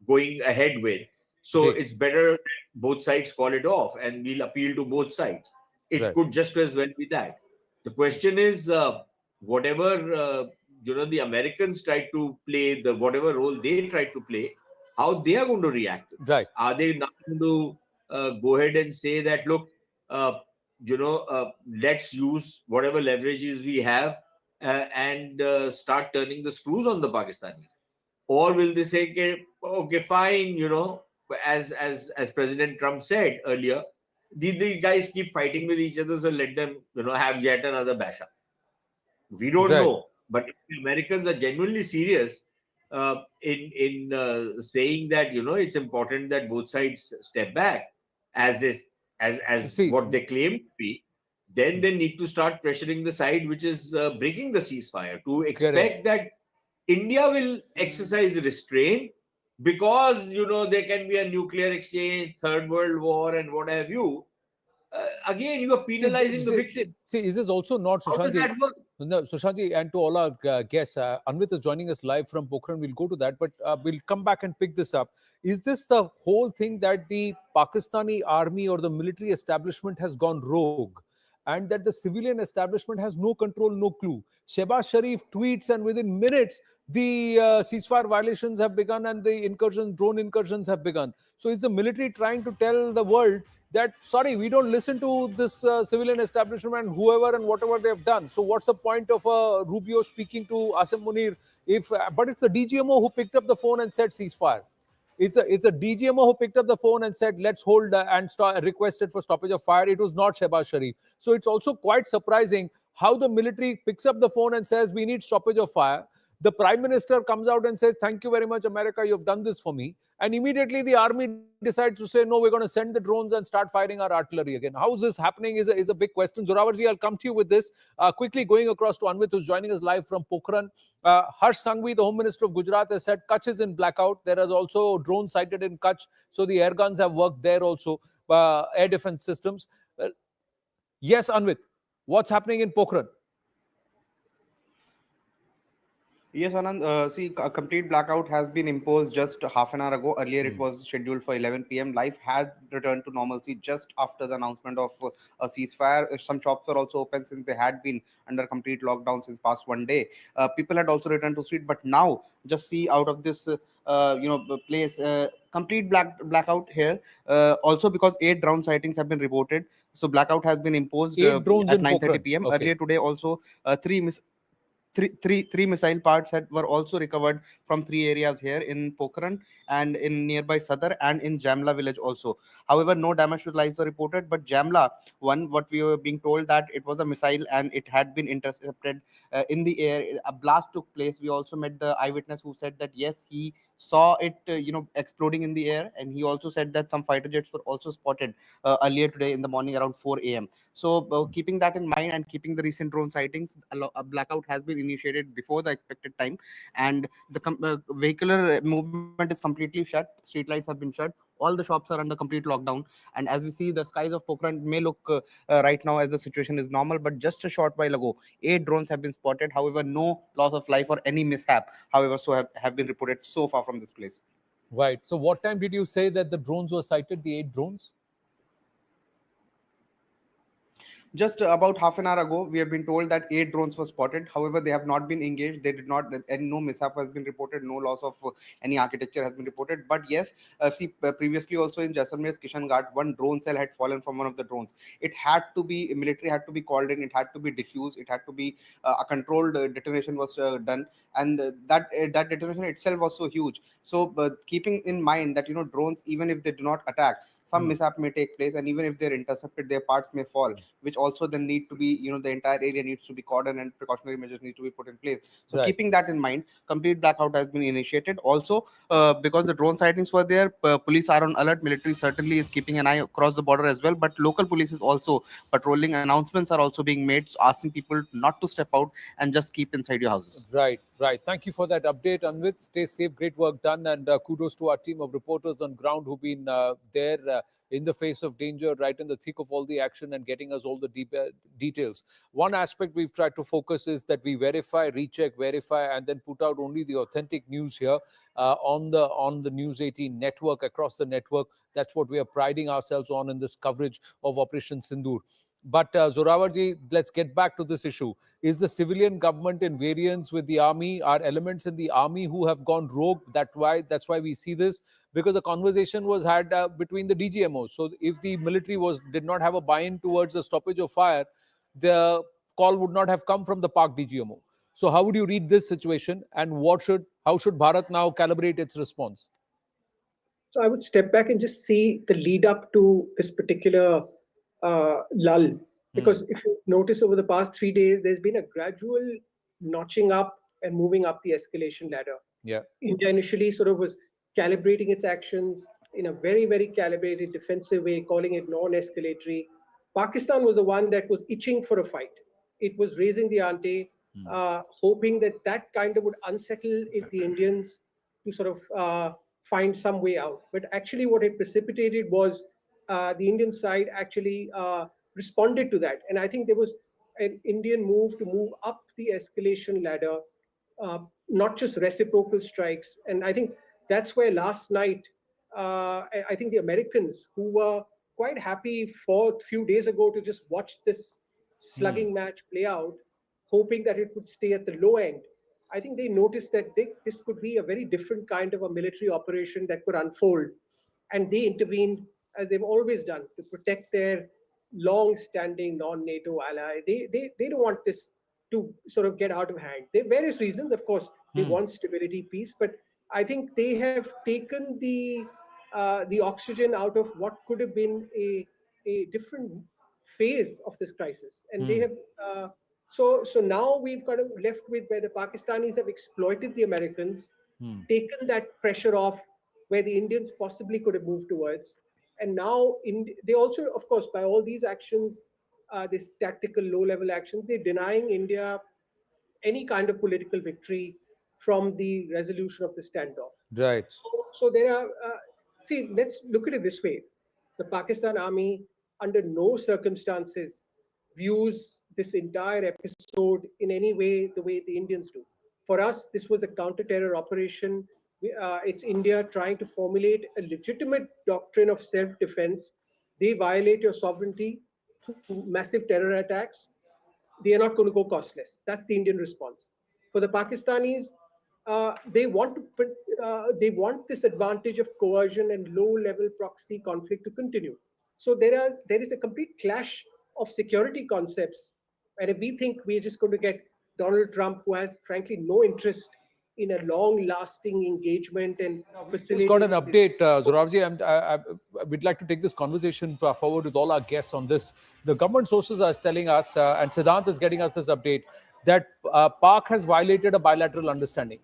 S5: going ahead with. So it's better both sides call it off and we'll appeal to both sides. It could just as well be that. The question is, whatever, the Americans tried to play, whatever role they tried to play, how they are going to react.
S4: Right.
S5: Are they not going to go ahead and say that, look, let's use whatever leverages we have and start turning the screws on the Pakistanis? Or will they say, okay, fine, as President Trump said earlier, the guys keep fighting with each other, so let them, have yet another bash up. We don't know. But if the Americans are genuinely serious in saying that, it's important that both sides step back as what they claim to be, then they need to start pressuring the side which is breaking the ceasefire to expect that India will exercise restraint because, there can be a nuclear exchange, third world war and what have you. Again, you are penalizing the victim.
S4: See, is this also not,
S5: How does that work?
S4: No, Sushanti, and to all our guests, Anvit is joining us live from Pokhran. We'll go to that, but we'll come back and pick this up. Is this the whole thing that the Pakistani army or the military establishment has gone rogue and that the civilian establishment has no control, no clue? Shehbaz Sharif tweets and within minutes, the ceasefire violations have begun and the drone incursions have begun. So is the military trying to tell the world that, sorry, we don't listen to this civilian establishment, whoever and whatever they have done. So what's the point of Rubio speaking to Asim Munir? But it's the DGMO who picked up the phone and said ceasefire. It's a DGMO who picked up the phone and said, let's hold and requested for stoppage of fire. It was not Shehbaz Sharif. So it's also quite surprising how the military picks up the phone and says, we need stoppage of fire. The Prime Minister comes out and says, thank you very much, America, you've done this for me. And immediately the army decides to say, no, we're going to send the drones and start firing our artillery again. How is this happening is a big question. Zoravarji, I'll come to you with this. Quickly going across to Anvit, who's joining us live from Pokhran. Harsh Sanghvi, the Home Minister of Gujarat, has said Kutch is in blackout. There is also drones sighted in Kutch. So the air guns have worked there also, air defense systems. Yes, Anvit, what's happening in Pokhran?
S9: Yes, Anand. See, a complete blackout has been imposed just half an hour ago. Earlier, it was scheduled for 11 p.m. Life had returned to normalcy just after the announcement of a ceasefire. Some shops were also open since they had been under complete lockdown since past one day. People had also returned to street, but now just see out of this, place, complete blackout here. Also, because 8 drone sightings have been reported, so blackout has been imposed
S22: 8 drones
S9: at
S22: in
S9: 9:30
S22: Pokhran.
S9: p.m.
S22: Okay.
S9: Earlier today, also three missile parts were also recovered from 3 areas here in Pokhran and in nearby Sadar and in Jamla village also. However, no damage to lives were reported, but Jamla one, what we were being told that it was a missile and it had been intercepted in the air. A blast took place. We also met the eyewitness who said that yes, he saw it exploding in the air, and he also said that some fighter jets were also spotted earlier today in the morning around 4 a.m. So keeping that in mind and keeping the recent drone sightings, a blackout has been initiated before the expected time, and the vehicular movement is completely shut. Street lights have been shut. All the shops are under complete lockdown, and as we see, the skies of Pokhran may look right now as the situation is normal, but just a short while ago, 8 drones have been spotted. However, no loss of life or any mishap, however, so have been reported so far from this place.
S22: Right. So what time did you say that the drones were sighted, the 8 drones?
S9: Just about half an hour ago, we have been told that 8 drones were spotted. However, they have not been engaged. They did not, and no mishap has been reported. No loss of any architecture has been reported. But yes, previously also in Jaisalmer's Kishan Ghat, one drone cell had fallen from one of the drones. It had to be, military had to be called in. It had to be diffused. It had to be a controlled detonation was done, and that detonation itself was so huge. So keeping in mind that drones, even if they do not attack, some mishap may take place, and even if they're intercepted, their parts may fall, which also then need to be, the entire area needs to be cordoned and precautionary measures need to be put in place. So keeping that in mind, complete blackout has been initiated. Also, because the drone sightings were there, police are on alert. Military certainly is keeping an eye across the border as well, but local police is also patrolling. Announcements are also being made, asking people not to step out and just keep inside your houses.
S22: Right. Thank you for that update, Anvit. Stay safe. Great work done, and kudos to our team of reporters on ground who've been there in the face of danger, right in the thick of all the action, and getting us all the details. One aspect we've tried to focus is that we verify, recheck, verify, and then put out only the authentic news here on the News 18 network, across the network. That's what we are priding ourselves on in this coverage of Operation Sindur. But Zorawarji, let's get back to this issue. Is the civilian government in variance with the army? Are elements in the army who have gone rogue? That's why we see this, because the conversation was had between the DGMOs. So if the military did not have a buy-in towards a stoppage of fire, the call would not have come from the Pak DGMO. So how would you read this situation, and how should Bharat now calibrate its response?
S10: So I would step back and just see the lead up to this particular lull. Because if you notice over the past 3 days, there's been a gradual notching up and moving up the escalation ladder.
S22: Yeah.
S10: India initially sort of was calibrating its actions in a very, very calibrated defensive way, calling it non-escalatory. Pakistan was the one that was itching for a fight. It was raising the ante, hoping that kind of would unsettle the Indians to sort of find some way out. But actually what it precipitated was the Indian side actually responded to that. And I think there was an Indian move to move up the escalation ladder, not just reciprocal strikes. And I think that's where last night, I think the Americans, who were quite happy for a few days ago to just watch this slugging match play out, hoping that it would stay at the low end, I think they noticed that this could be a very different kind of a military operation that could unfold. And they intervened, as they've always done, to protect their long-standing non-NATO ally. They don't want this to sort of get out of hand. There are various reasons, of course. They want stability, peace, but I think they have taken the oxygen out of what could have been a different phase of this crisis, and they have. So now we've got left with where the Pakistanis have exploited the Americans, taken that pressure off where the Indians possibly could have moved towards. And now they also, of course, by all these actions, this tactical low-level actions, they're denying India any kind of political victory from the resolution of the standoff.
S22: Right.
S10: So there are, see, let's look at it this way. The Pakistan army, under no circumstances, views this entire episode in any way the way the Indians do. For us, this was a counter-terror operation. It's India trying to formulate a legitimate doctrine of self-defense. They violate your sovereignty through massive terror attacks. They are not going to go costless. That's the Indian response. For the Pakistanis, they want this advantage of coercion and low-level proxy conflict to continue. So there is a complete clash of security concepts. And if we think we're just going to get Donald Trump, who has frankly no interest in a long-lasting engagement and
S4: just got an update, Zorawji. We'd like to take this conversation forward with all our guests on this. The government sources are telling us, and Siddhant is getting us this update, that Pak has violated a bilateral understanding.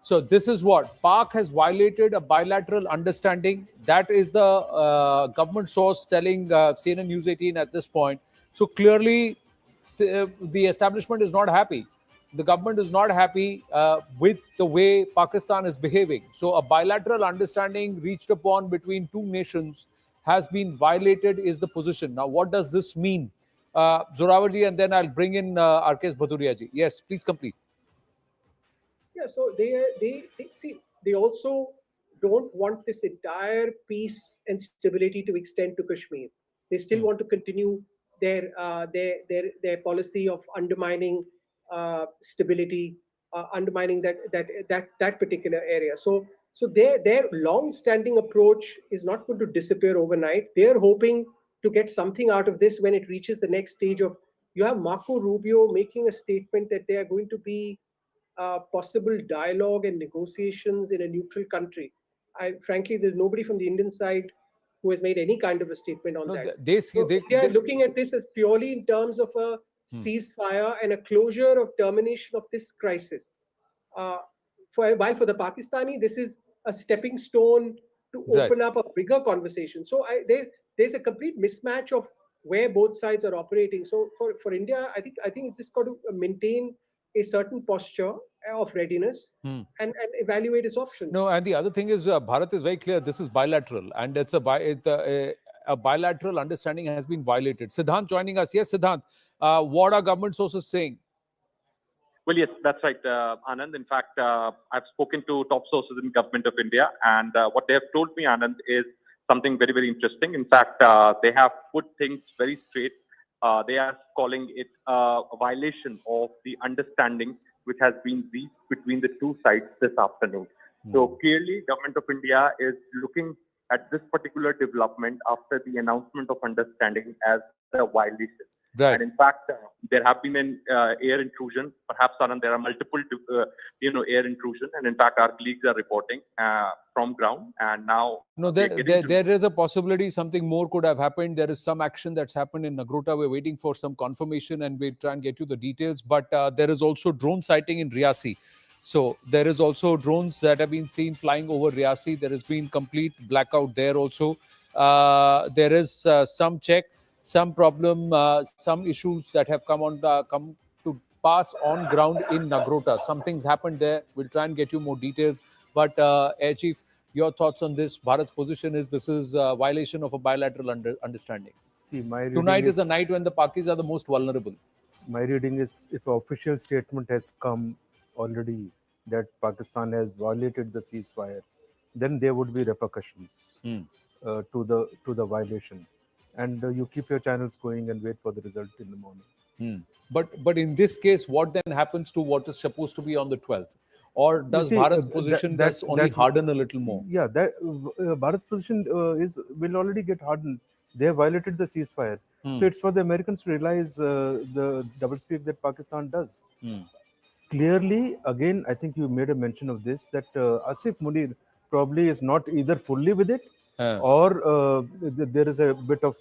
S4: So this is what Pak has violated a bilateral understanding. That is the government source telling CNN News 18 at this point. So clearly, the establishment is not happy. The government is not happy with the way Pakistan is behaving. So a bilateral understanding reached upon between two nations has been violated is the position. Now, what does this mean? Zorawji, and then I'll bring in Arkesh Bhaduria ji. Yes, please complete.
S10: Yeah, so they also don't want this entire peace and stability to extend to Kashmir. They still want to continue their policy of undermining stability, undermining that particular area. So their long-standing approach is not going to disappear overnight. They're hoping to get something out of this when it reaches the next stage of. You have Marco Rubio making a statement that they are going to be possible dialogue and negotiations in a neutral country. Frankly, there's nobody from the Indian side who has made any kind of a statement on that. They are looking at this as purely in terms of a ceasefire and a closure of termination of this crisis. While for the Pakistani, this is a stepping stone to open up a bigger conversation. So there's a complete mismatch of where both sides are operating. So for India, I think it's just got to maintain a certain posture of readiness and evaluate its options.
S4: No, and the other thing is Bharat is very clear. This is bilateral, and it's a bilateral understanding has been violated. Siddhant joining us. Yes, Siddhant. What are government sources saying?
S20: Well, yes, that's right, Anand. In fact, I've spoken to top sources in government of India, and what they have told me, Anand, is something very, very interesting. In fact, they have put things very straight. They are calling it a violation of the understanding which has been reached between the two sides this afternoon. So clearly, government of India is looking at this particular development after the announcement of understanding as a violation.
S4: Right.
S20: And in fact, there have been an air intrusion. Perhaps, Anand, there are multiple, air intrusion. And in fact, our colleagues are reporting from ground. And now,
S4: there is a possibility something more could have happened. There is some action that's happened in Nagrota. We're waiting for some confirmation, and we'll try and get you the details. But there is also drone sighting in Riyasi. So there is also drones that have been seen flying over Riyasi. There has been complete blackout there also. There is some check. Some problem, some issues that have come to pass on ground in Nagrota. Something's happened there. We'll try and get you more details. But Air Chief, your thoughts on this? Bharat's position is this is a violation of a bilateral understanding.
S8: See, my
S4: tonight is the night when the Pakis are the most vulnerable.
S8: My reading is if an official statement has come already that Pakistan has violated the ceasefire, then there would be repercussions to the violation. And you keep your channels going and wait for the result in the morning.
S4: But in this case, what then happens to what is supposed to be on the 12th? Or does Bharat's position only harden a little more?
S8: Yeah, Bharat's position will already get hardened. They have violated the ceasefire. So it's for the Americans to realize the doublespeak that Pakistan does. Clearly, again, I think you made a mention of this, that Asif Munir probably is not either fully with it, or there is a bit of,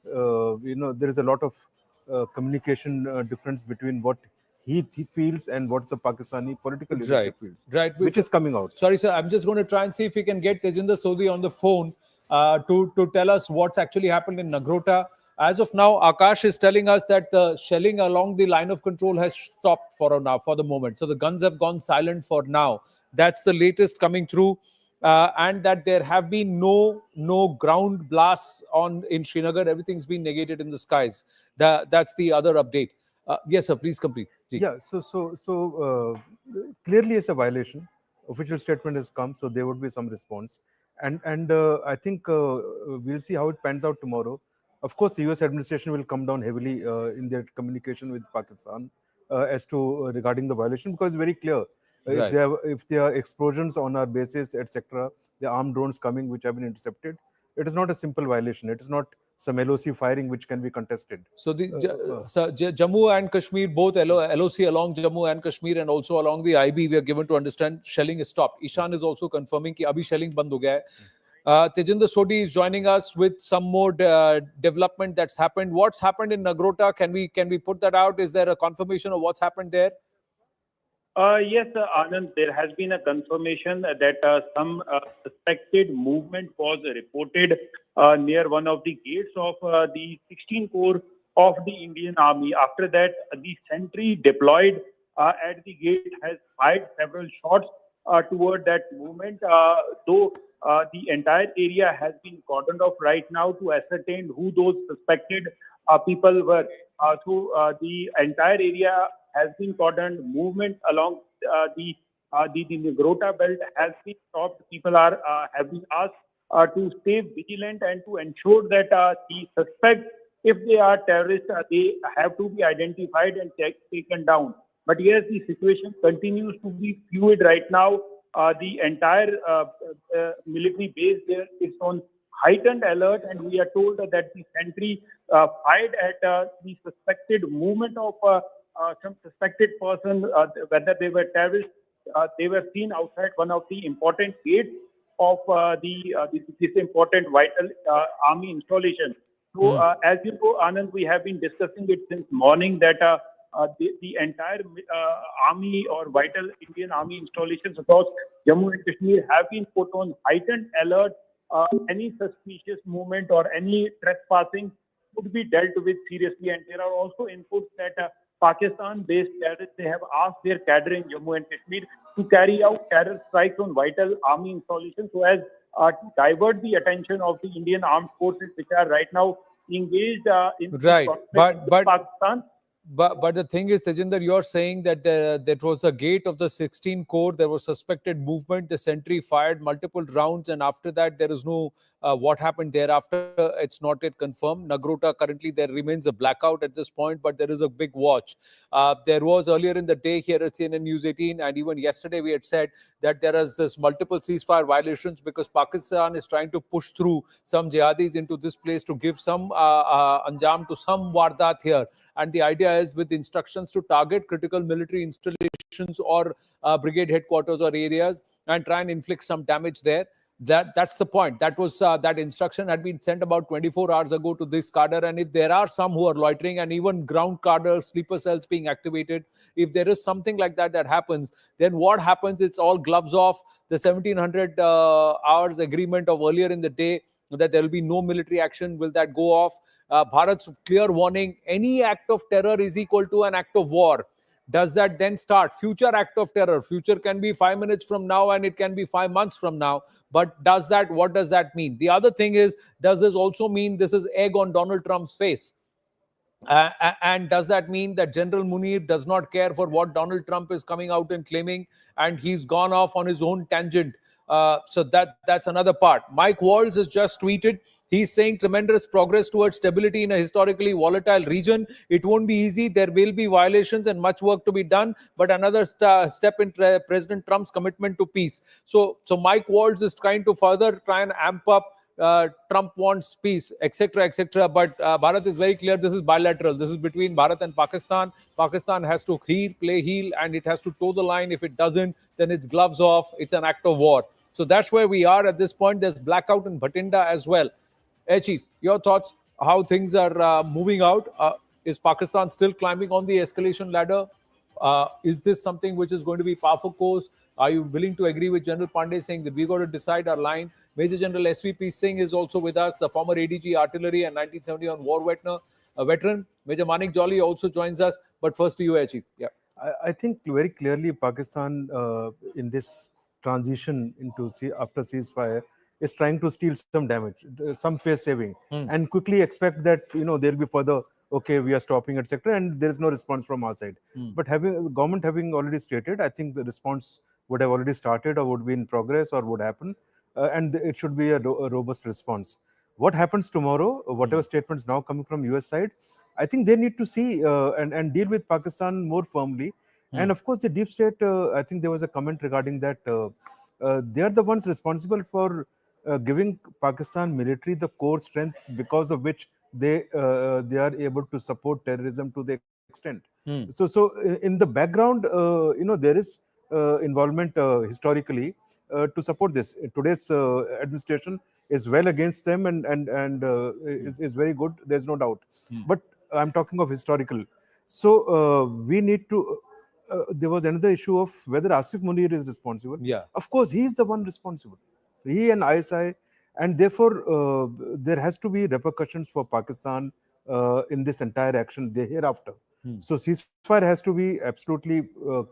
S8: there is a lot of communication difference between what he feels and what the Pakistani political leadership feels.
S4: Right.
S8: Which is coming out.
S4: Sorry, sir. I'm just going to try and see if we can get Tejinder Sodhi on the phone to tell us what's actually happened in Nagrota. As of now, Akash is telling us that the shelling along the line of control has stopped for the moment. So the guns have gone silent for now. That's the latest coming through. And that there have been no ground blasts in Srinagar. Everything's been negated in the skies. That's the other update. Yes, sir. Please complete.
S8: Yeah. Clearly, it's a violation. Official statement has come, so there would be some response, and I think we'll see how it pans out tomorrow. Of course, the U.S. administration will come down heavily in their communication with Pakistan as to regarding the violation, because it's very clear.
S4: Right.
S8: If there are explosions on our bases, etc., the armed drones coming which have been intercepted, it is not a simple violation. It is not some LOC firing which can be contested.
S4: So the Jammu and Kashmir, both LOC along Jammu and Kashmir and also along the IB, we are given to understand shelling is stopped. Ishan is also confirming that abhi shelling band ho gaya hai. Tejinder Sodhi is joining us with some more development that's happened. What's happened in Nagrota? Can we put that out? Is there a confirmation of what's happened there?
S1: Yes, Anand, there has been a confirmation that some suspected movement was reported near one of the gates of the 16 Corps of the Indian Army. After that, the sentry deployed at the gate has fired several shots toward that movement, though the entire area has been cordoned off right now to ascertain who those suspected people were. The entire area has been cordoned. Movement along the Nagrota belt has been stopped. People have been asked to stay vigilant and to ensure that the suspects, if they are terrorists, they have to be identified and taken down. But yes, the situation continues to be fluid right now. The entire military base there is on heightened alert, and we are told that the sentry fired at the suspected movement of some suspected person, whether they were terrorists. They were seen outside one of the important gates of this important vital army installation. So, as you know, Anand, we have been discussing it since morning that the entire army or vital Indian army installations across Jammu and Kashmir have been put on heightened alert. Any suspicious movement or any trespassing would be dealt with seriously. And there are also inputs that Pakistan-based terrorists, they have asked their cadre in Jammu and Kashmir to carry out terror strikes on vital army installations so as to divert the attention of the Indian armed forces, which are right now engaged in Pakistan.
S4: But the thing is, Tejinder, you're saying that that was a gate of the 16 Corps. There was suspected movement. The sentry fired multiple rounds, and after that, there is no what happened thereafter. It's not yet confirmed. Nagrota, currently there remains a blackout at this point, but there is a big watch. There was earlier in the day here at CNN News 18, and even yesterday we had said that there is this multiple ceasefire violations because Pakistan is trying to push through some jihadis into this place to give some anjam to some wardat here. And the idea is with instructions to target critical military installations or brigade headquarters or areas and try and inflict some damage there. That's the point. That was that instruction had been sent about 24 hours ago to this cadre. And if there are some who are loitering and even ground cadre sleeper cells being activated, if there is something like that that happens, then what happens? It's all gloves off. The 1700 hours agreement of earlier in the day that there will be no military action, will that go off? Bharat's clear warning, any act of terror is equal to an act of war. Does that then start? Future act of terror. Future can be 5 minutes from now and it can be 5 months from now. But what does that mean? The other thing is, does this also mean this is egg on Donald Trump's face? And does that mean that General Munir does not care for what Donald Trump is coming out and claiming, and he's gone off on his own tangent? So that's another part. Mike Waltz has just tweeted. He's saying tremendous progress towards stability in a historically volatile region. It won't be easy. There will be violations and much work to be done, but another step in President Trump's commitment to peace. So Mike Waltz is trying to further try and amp up Trump wants peace, etc., etc. But Bharat is very clear. This is bilateral. This is between Bharat and Pakistan. Pakistan has to play heel, and it has to toe the line. If it doesn't, then it's gloves off. It's an act of war. So that's where we are at this point. There's blackout in Bhatinda as well. Hey, Chief, your thoughts? How things are moving out? Is Pakistan still climbing on the escalation ladder? Is this something which is going to be par for course? Are you willing to agree with General Pandey saying that we got to decide our line? Major General SVP Singh is also with us, the former ADG Artillery and 1971 war veteran. Major Manik Jolly also joins us. But first to you, Chief. Yeah.
S8: I think very clearly Pakistan in this transition into after ceasefire is trying to steal some damage, some face saving, and quickly expect that there will be further okay, we are stopping, etc., and there is no response from our side. But government having already stated, I think the response would have already started or would be in progress or would happen, and it should be a robust response. What happens tomorrow, whatever statements now coming from US side, I think they need to see and deal with Pakistan more firmly. And of course, the deep state, I think there was a comment regarding that they are the ones responsible for giving Pakistan military the core strength because of which they are able to support terrorism to the extent. So in the background, there is involvement historically to support this. Today's administration is well against them and is very good. There's no doubt. But I'm talking of historical. So we need to. There was another issue of whether Asif Munir is responsible.
S4: Yeah.
S8: Of course, he is the one responsible. He and ISI, and therefore there has to be repercussions for Pakistan in this entire action hereafter. So ceasefire has to be absolutely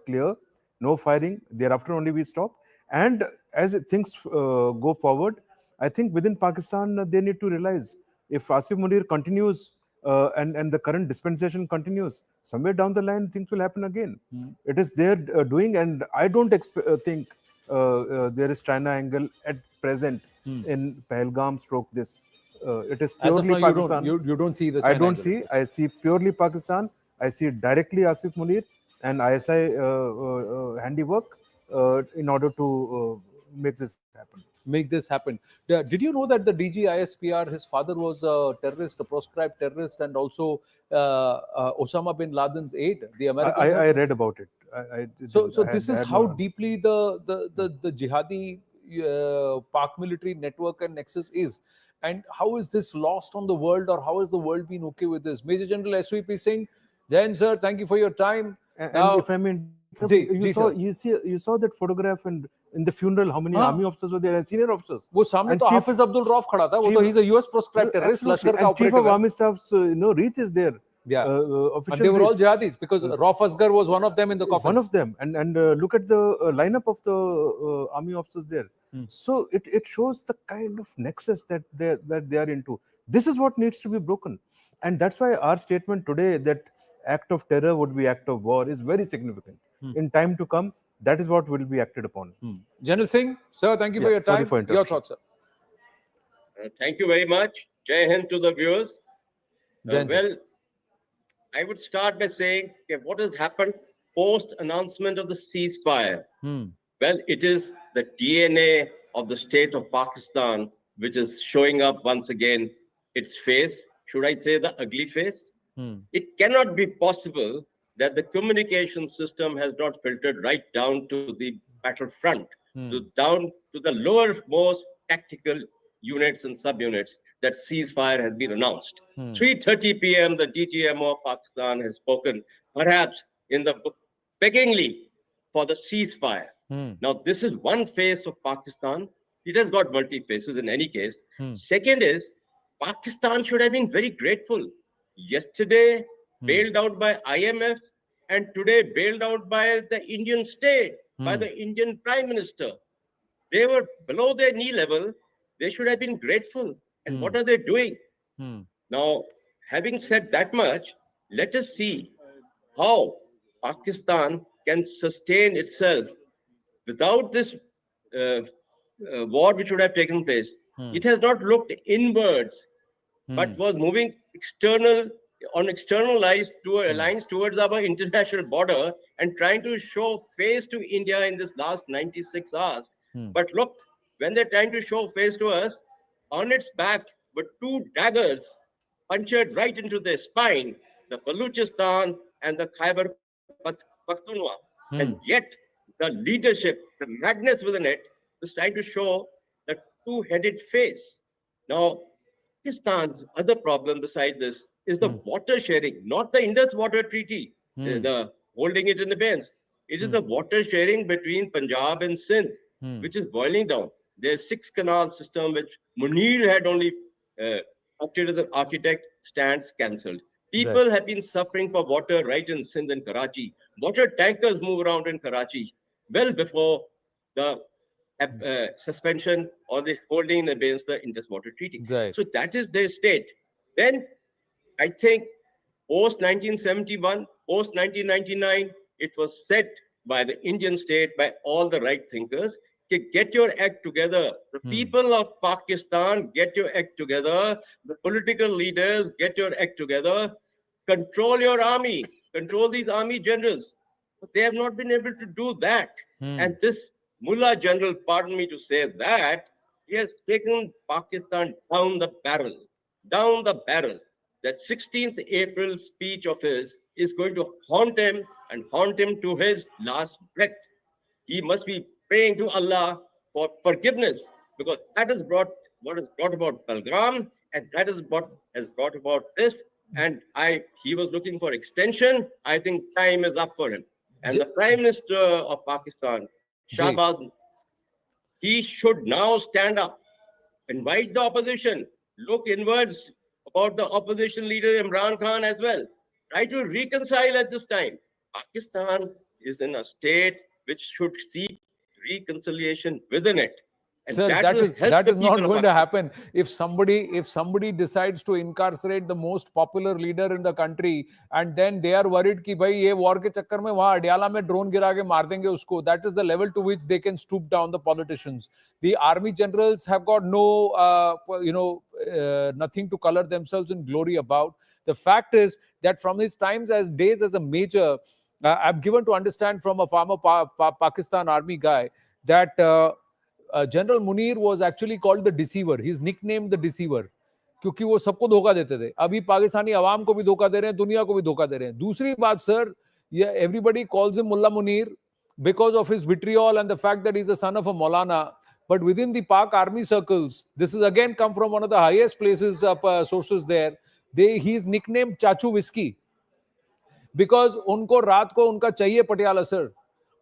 S8: clear. No firing. Thereafter only we stop. And as things go forward, I think within Pakistan they need to realize if Asif Munir continues and the current dispensation continues, somewhere down the line things will happen again. It is their doing, and I don't think there is China angle at present in Pahalgam stroke this. It is purely
S4: now,
S8: Pakistan.
S4: You don't see the China
S8: I don't
S4: angle.
S8: see. I see purely Pakistan. I see directly Asif Munir and ISI handiwork in order to make this happen.
S4: Did you know that the DG ISPR, his father was a terrorist, a proscribed terrorist, and also Osama bin Laden's aide? The Americans.
S8: I read about it.
S4: So this is how deeply the jihadi Pak military network and nexus is. And how is this lost on the world, or how has the world been okay with this? Major General SVP Singh, Jain sir, thank you for your time.
S8: And
S4: Now,
S8: if I mean, you saw that photograph, and in the funeral, how many army officers were there and senior officers?
S4: वो सामने तो Hafiz Abdul Rauf खड़ा था. वो तो he's a US proscribed terrorist, लश्कर का
S8: Chief
S4: operative
S8: of
S4: है.
S8: Army Staff's, Reeth is there.
S4: Yeah,
S8: official
S4: and they were
S8: Reeth.
S4: all jihadis because Rauf Asghar was one of them in the coffins.
S8: One of them, and look at the lineup of the army officers there. So it shows the kind of nexus that they are into. This is what needs to be broken, and that's why our statement today that act of terror would be act of war is very significant. In time to come, that is what will be acted upon.
S4: General Singh, sir, thank you for your
S8: sorry
S4: time.
S8: for
S4: Your
S8: interruption.
S4: thoughts, sir.
S14: Thank you very much. Jai Hind to the viewers.
S4: Jai Hind.
S14: I would start by saying what has happened post announcement of the ceasefire. Well, it is the DNA of the state of Pakistan which is showing up once again its face. Should I say the ugly face? It cannot be possible that the communication system has not filtered right down to the battlefront, down to the lowermost tactical units and subunits that ceasefire has been announced. 3:30 p.m. the DGMO of Pakistan has spoken, perhaps in the beggingly for the ceasefire. Now, this is one face of Pakistan. It has got multi faces in any case. Second is, Pakistan should have been very grateful. Yesterday, bailed out by IMF, and today bailed out by the Indian state, by the Indian Prime Minister. They were below their knee level. They should have been grateful. And what are they doing? Now, having said that much, let us see how Pakistan can sustain itself without this war which would have taken place. It has not looked inwards, but was moving external lines towards our international border and trying to show face to India in this last 96 hours. But look, when they're trying to show face to us, on its back were two daggers punctured right into their spine, the Baluchistan and the Khyber Pakhtunkhwa. And yet the leadership, the madness within it, was trying to show the two-headed face. Now, Pakistan's other problem beside this is the water sharing, not the Indus Water Treaty, the holding it in abeyance. It is the water sharing between Punjab and Sindh, which is boiling down. There's 6-canal system which Munir had only acted as an architect, stands cancelled. People have been suffering for water right in Sindh and Karachi. Water tankers move around in Karachi well before the suspension or the holding against the Indus Water Treaty. So that is their state. Then I think Post 1971, post 1999, it was said by the Indian state, by all the right thinkers, to get your act together. The people of Pakistan, get your act together. The political leaders, get your act together. Control your army, control these army generals. But they have not been able to do that. And this Mullah general, pardon me to say that, he has taken Pakistan down the barrel, down the barrel. That 16th April speech of his is going to haunt him and haunt him to his last breath. He must be praying to Allah for forgiveness, because that has brought what has brought about Belgram, and that is what has brought about this. And he was looking for extension. I think time is up for him. And the Prime Minister of Pakistan, Shahbaz, he should now stand up, invite the opposition, look inwards about the opposition leader Imran Khan as well. Try to reconcile at this time. Pakistan is in a state which should seek reconciliation within it. And
S4: Sir, that is not going to happen. If somebody decides to incarcerate the most popular leader in the country, and then they are worried कि भाई ये war के चक्कर में वहाँ अडियाला में drone गिरा के मार देंगे उसको, that is the level to which they can stoop down the politicians. The army generals have got no, nothing to color themselves in glory about. The fact is that from his days as a major, I'm given to understand from a former Pakistan army guy that General Munir was actually called the deceiver. He's nicknamed the deceiver क्योंकि वो सबको धोखा देते थे. अभी पाकिस्तानी अवाम को भी धोखा दे रहे हैं, दुनिया को भी धोखा दे रहे हैं. दूसरी बात sir, everybody calls him Mullah Munir because of his vitriol and the fact that he's the son of a Maulana. But within the Pak army circles, this is again come from one of the highest places, sources there. He's nicknamed Chachu Whiskey because उनको रात को उनका चाहिए Patiala sir.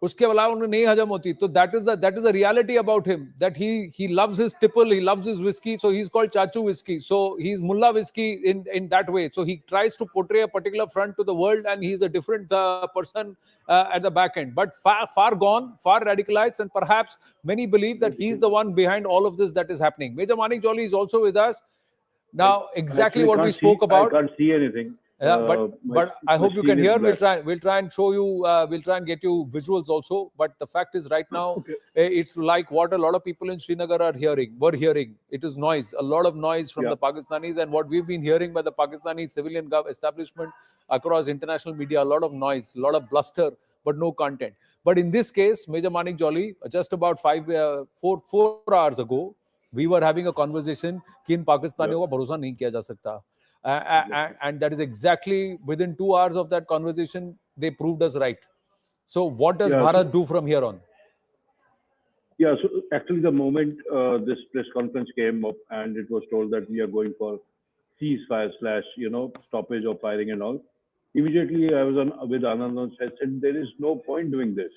S4: उसके अलावा उन्हें नहीं हजम होती. तो that is the reality about him, that he loves his tipple, he loves his whiskey, so he's called Chachu Whiskey. So he's Mullah Whiskey in that way. So he tries to portray a particular front to the world, and he's a different person at the back end. But far gone, far radicalized, and perhaps many believe that he's the one behind all of this that is happening. Major Manik Jolly is also with us. Now, exactly what we spoke about.
S15: I can't see anything.
S4: Yeah, but I hope you can hear. We'll try and show you. We'll try and get you visuals also. But the fact is, right now, it's like what a lot of people in Srinagar were hearing. It is noise, a lot of noise from the Pakistanis, and what we've been hearing by the Pakistani civilian establishment across international media, a lot of noise, a lot of bluster, but no content. But in this case, Major Manik Jolly, just about 4 hours ago, we were having a conversation कि इन पाकिस्तानियों का भरोसा नहीं किया जा सकता. And that is exactly within 2 hours of that conversation, they proved us right. So what does Bharat do from here on?
S15: Yeah, so actually the moment this press conference came up and it was told that we are going for ceasefire / stoppage of firing and all, immediately I was with Anand and said there is no point doing this.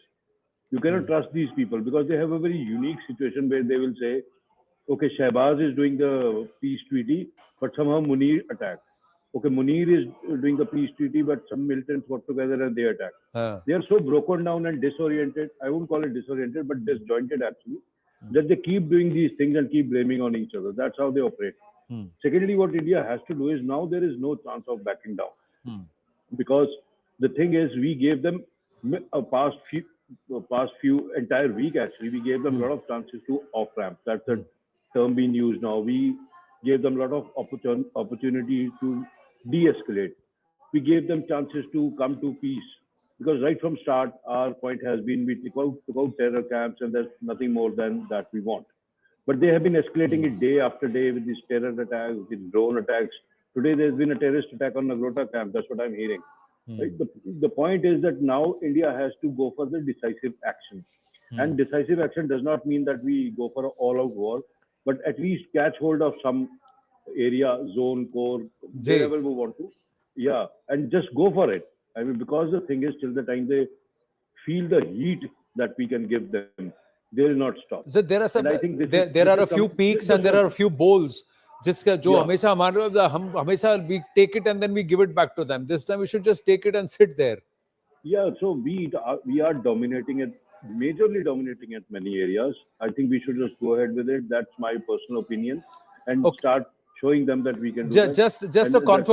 S15: You cannot trust these people because they have a very unique situation where they will say, okay, Shahbaz is doing the peace treaty, but somehow Munir attacked. Okay, Munir is doing the peace treaty, but some militants got together and they attacked. They are so broken down and disoriented. I won't call it disoriented, but disjointed actually, that they keep doing these things and keep blaming on each other. That's how they operate. Secondly, what India has to do is now there is no chance of backing down. Because the thing is, we gave them a past few entire week actually, we gave them a lot of chances to off-ramp. That's a term being used now. We gave them a lot of opportunity to de-escalate. We gave them chances to come to peace. Because right from start, our point has been we took out terror camps and there's nothing more than that we want. But they have been escalating it day after day with these terror attacks, with drone attacks. Today there's been a terrorist attack on Nagrota camp. That's what I'm hearing. Right? The point is that now India has to go for the decisive action. And decisive action does not mean that we go for an all-out war, but at least catch hold of some area, zone, core, wherever we want to. Yeah, and just go for it. I mean, because the thing is, till the time they feel the heat that we can give them, they will not stop.
S4: So there are there are a few peaks and there are a few bowls. जिसका जो हमेशा हमारे हम हमेशा we take it and then we give it back to them. This time we should just take it and sit there.
S15: Yeah, so we are dominating it, majorly dominating at many areas. I think we should just go ahead with it. That's my personal opinion, and start showing them that we can do
S4: just a confirmation.